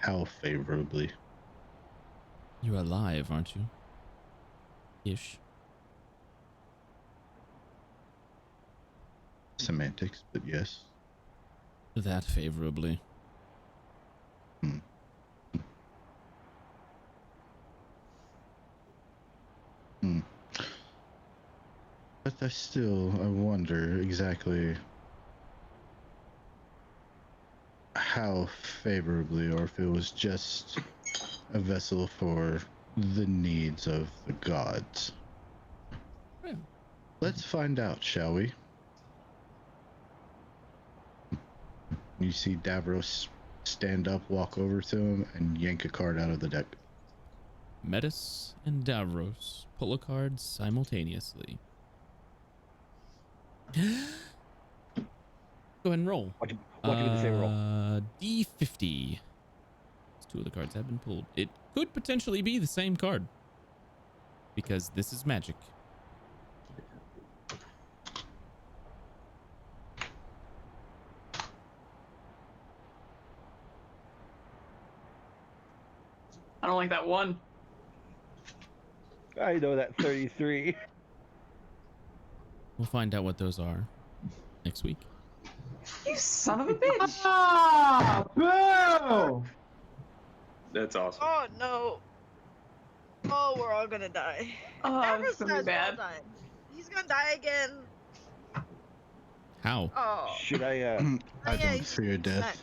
Speaker 5: How favorably?
Speaker 2: You're alive, aren't you? Ish.
Speaker 5: Semantics, but yes.
Speaker 2: That favorably.
Speaker 5: But I wonder exactly how favorably, or if it was just a vessel for the needs of the gods.
Speaker 2: Yeah.
Speaker 5: Let's find out, shall we? You see Davros stand up, walk over to him, and yank a card out of the deck.
Speaker 2: Metis and Davros pull a card simultaneously. Go ahead and roll.
Speaker 4: What do you say roll?
Speaker 2: D50. Two of the cards have been pulled. It could potentially be the same card because this is magic.
Speaker 21: I don't like that one.
Speaker 4: I know that 33.
Speaker 2: We'll find out what those are next week.
Speaker 21: You son of a bitch.
Speaker 3: Ah, boo!
Speaker 7: That's awesome.
Speaker 1: Oh no. Oh, we're all gonna die.
Speaker 21: Oh,
Speaker 1: Davros
Speaker 21: it's gonna be
Speaker 1: dies
Speaker 21: bad.
Speaker 1: all the time. He's gonna die again.
Speaker 2: How?
Speaker 1: Oh.
Speaker 4: Should I
Speaker 5: I
Speaker 1: yeah,
Speaker 5: don't
Speaker 1: he's
Speaker 5: fear death.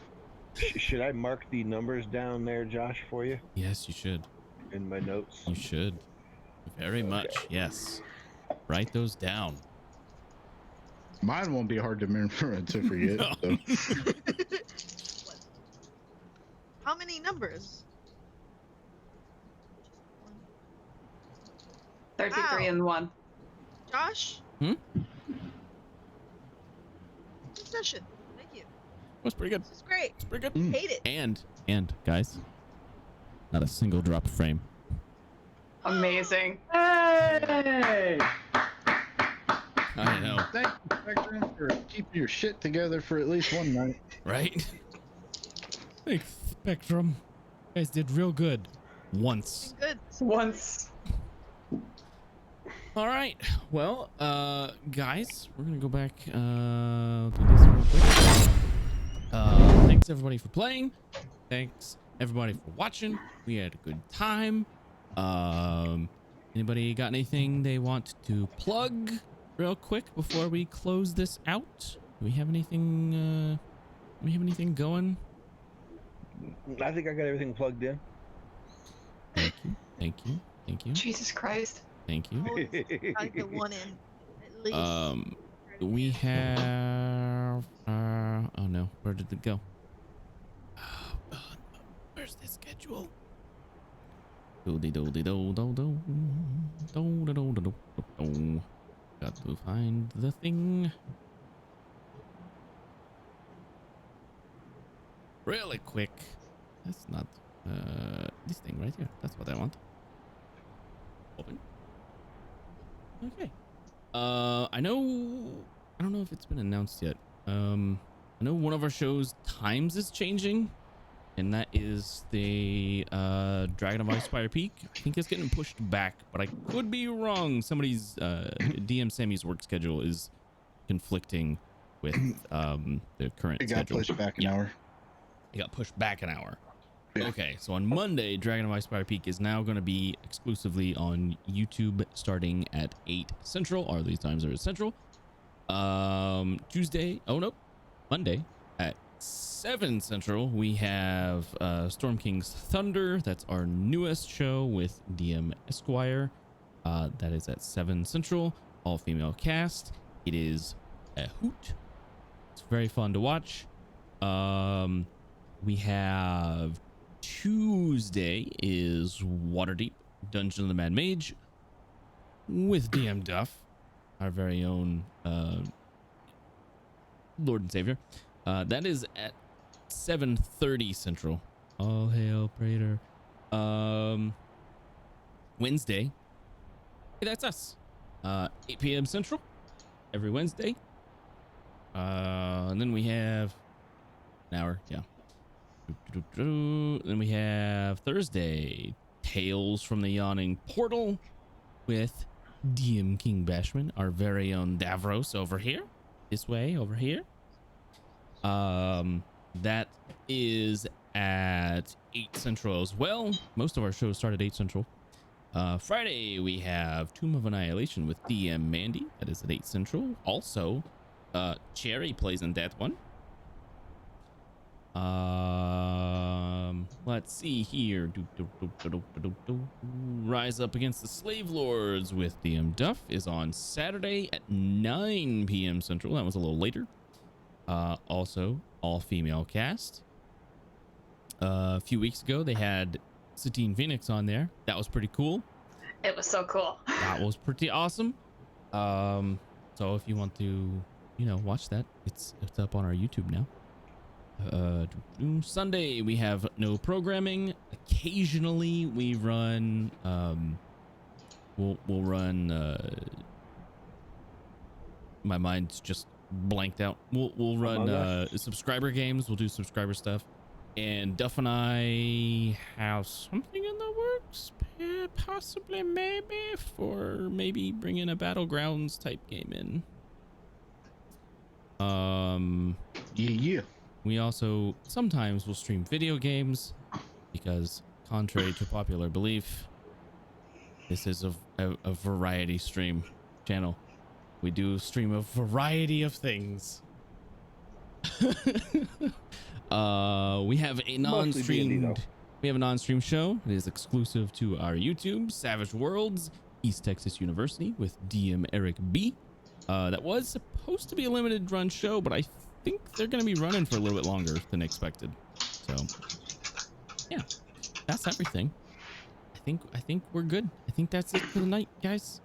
Speaker 4: should I mark the numbers down there, Josh, for you
Speaker 2: Yes, you should.
Speaker 4: in my notes?
Speaker 2: You should. Very much, yes. Write those down.
Speaker 5: Mine won't be hard to remember to forget.
Speaker 2: No.
Speaker 5: So.
Speaker 1: How many numbers?
Speaker 21: 33 and 1.
Speaker 1: Josh?
Speaker 2: Good
Speaker 1: Session. Thank you.
Speaker 2: That's pretty good.
Speaker 1: This is great.
Speaker 2: It's pretty good.
Speaker 1: Hate it.
Speaker 2: And guys, not a single drop of frame.
Speaker 21: Amazing.
Speaker 3: Hey!
Speaker 2: I know.
Speaker 5: Thank you, Spectrum, for keeping your shit together for at least one night.
Speaker 2: Right? Thanks, Spectrum. You guys did real good. Once.
Speaker 1: Good.
Speaker 21: Once.
Speaker 2: All right. Well, guys, we're gonna go back do this real quick. Thanks everybody for playing. Thanks everybody for watching. We had a good time. Anybody got anything they want to plug real quick before we close this out? Do we have anything? Going?
Speaker 4: I think I got everything plugged in.
Speaker 2: Thank you.
Speaker 21: Jesus Christ.
Speaker 2: Thank you.
Speaker 1: I get one in, at least.
Speaker 2: We have. Oh no, where did it go? Where's the schedule? Got to find the thing. Really quick. That's not this thing right here. That's what I want. Open. Okay. I don't know if it's been announced yet. I know one of our shows' times is changing. and that is the Dragon of Ice Fire Peak. I think it's getting pushed back, but I could be wrong. Somebody's DM Sammy's work schedule is conflicting with the current
Speaker 5: It got
Speaker 2: schedule.
Speaker 5: pushed back an hour.
Speaker 2: It got pushed back an hour. Okay, so on Monday, Dragon of Ice Fire Peak is now going to be exclusively on YouTube starting at 8 Central, or these times are Central. Monday at 7 Central, we have Storm King's Thunder. That's our newest show with DM Esquire. That is at 7 Central, all female cast. It is a hoot. It's very fun to watch. We have Tuesday is Waterdeep Dungeon of the Mad Mage with DM Duff, our very own Lord and Savior. That is at 7:30 Central. All hail Praetor. Wednesday, hey, that's us. 8 p.m. Central every Wednesday. And then we have an hour, yeah. Then we have Thursday, Tales from the Yawning Portal with DM King Bashman, our very own Davros over here. This way, over here. That is at 8 Central as well. Most of our shows start at 8 Central. Friday, we have Tomb of Annihilation with DM Mandy. That is at 8 Central. Also, Cherry plays in that one. Let's see here. Rise Up Against the Slave Lords with DM Duff is on Saturday at 9 p.m. Central. That was a little later. Also, all female cast. A few weeks ago, they had Satine Phoenix on there. That was pretty cool.
Speaker 21: It was so cool.
Speaker 2: That was pretty awesome. So if you want to, watch that, it's up on our YouTube now. Sunday we have no programming. Occasionally we run we'll run my mind's just blanked out. We'll run subscriber games. We'll do subscriber stuff, and Duff and I have something in the works, possibly maybe bringing a Battlegrounds type game in.
Speaker 5: Yeah.
Speaker 2: We also sometimes will stream video games because, contrary to popular belief, this is a variety stream channel. We do stream a variety of things. We have a non-stream show. It is exclusive to our YouTube, Savage Worlds, East Texas University with DM Eric B. That was supposed to be a limited run show, but I think they're going to be running for a little bit longer than expected. So yeah, that's everything. I think we're good. I think that's it for the night, guys.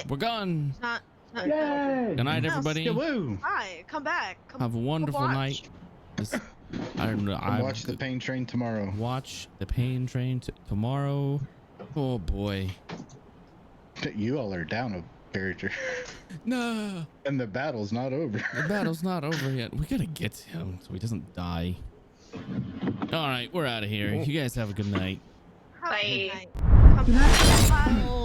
Speaker 2: We're gone.
Speaker 1: It's not
Speaker 3: Yay!
Speaker 2: Good night, everybody.
Speaker 1: Hi, come back.
Speaker 2: Have a wonderful night. I don't know.
Speaker 5: I'll watch the Pain Train tomorrow.
Speaker 2: Watch the Pain Train tomorrow. Oh boy.
Speaker 5: You all are down a character.
Speaker 2: No.
Speaker 5: And the battle's not over.
Speaker 2: The battle's not over yet. We gotta get to him so he doesn't die. All right, we're out of here. You guys have a good night.
Speaker 21: Bye.
Speaker 1: Come back.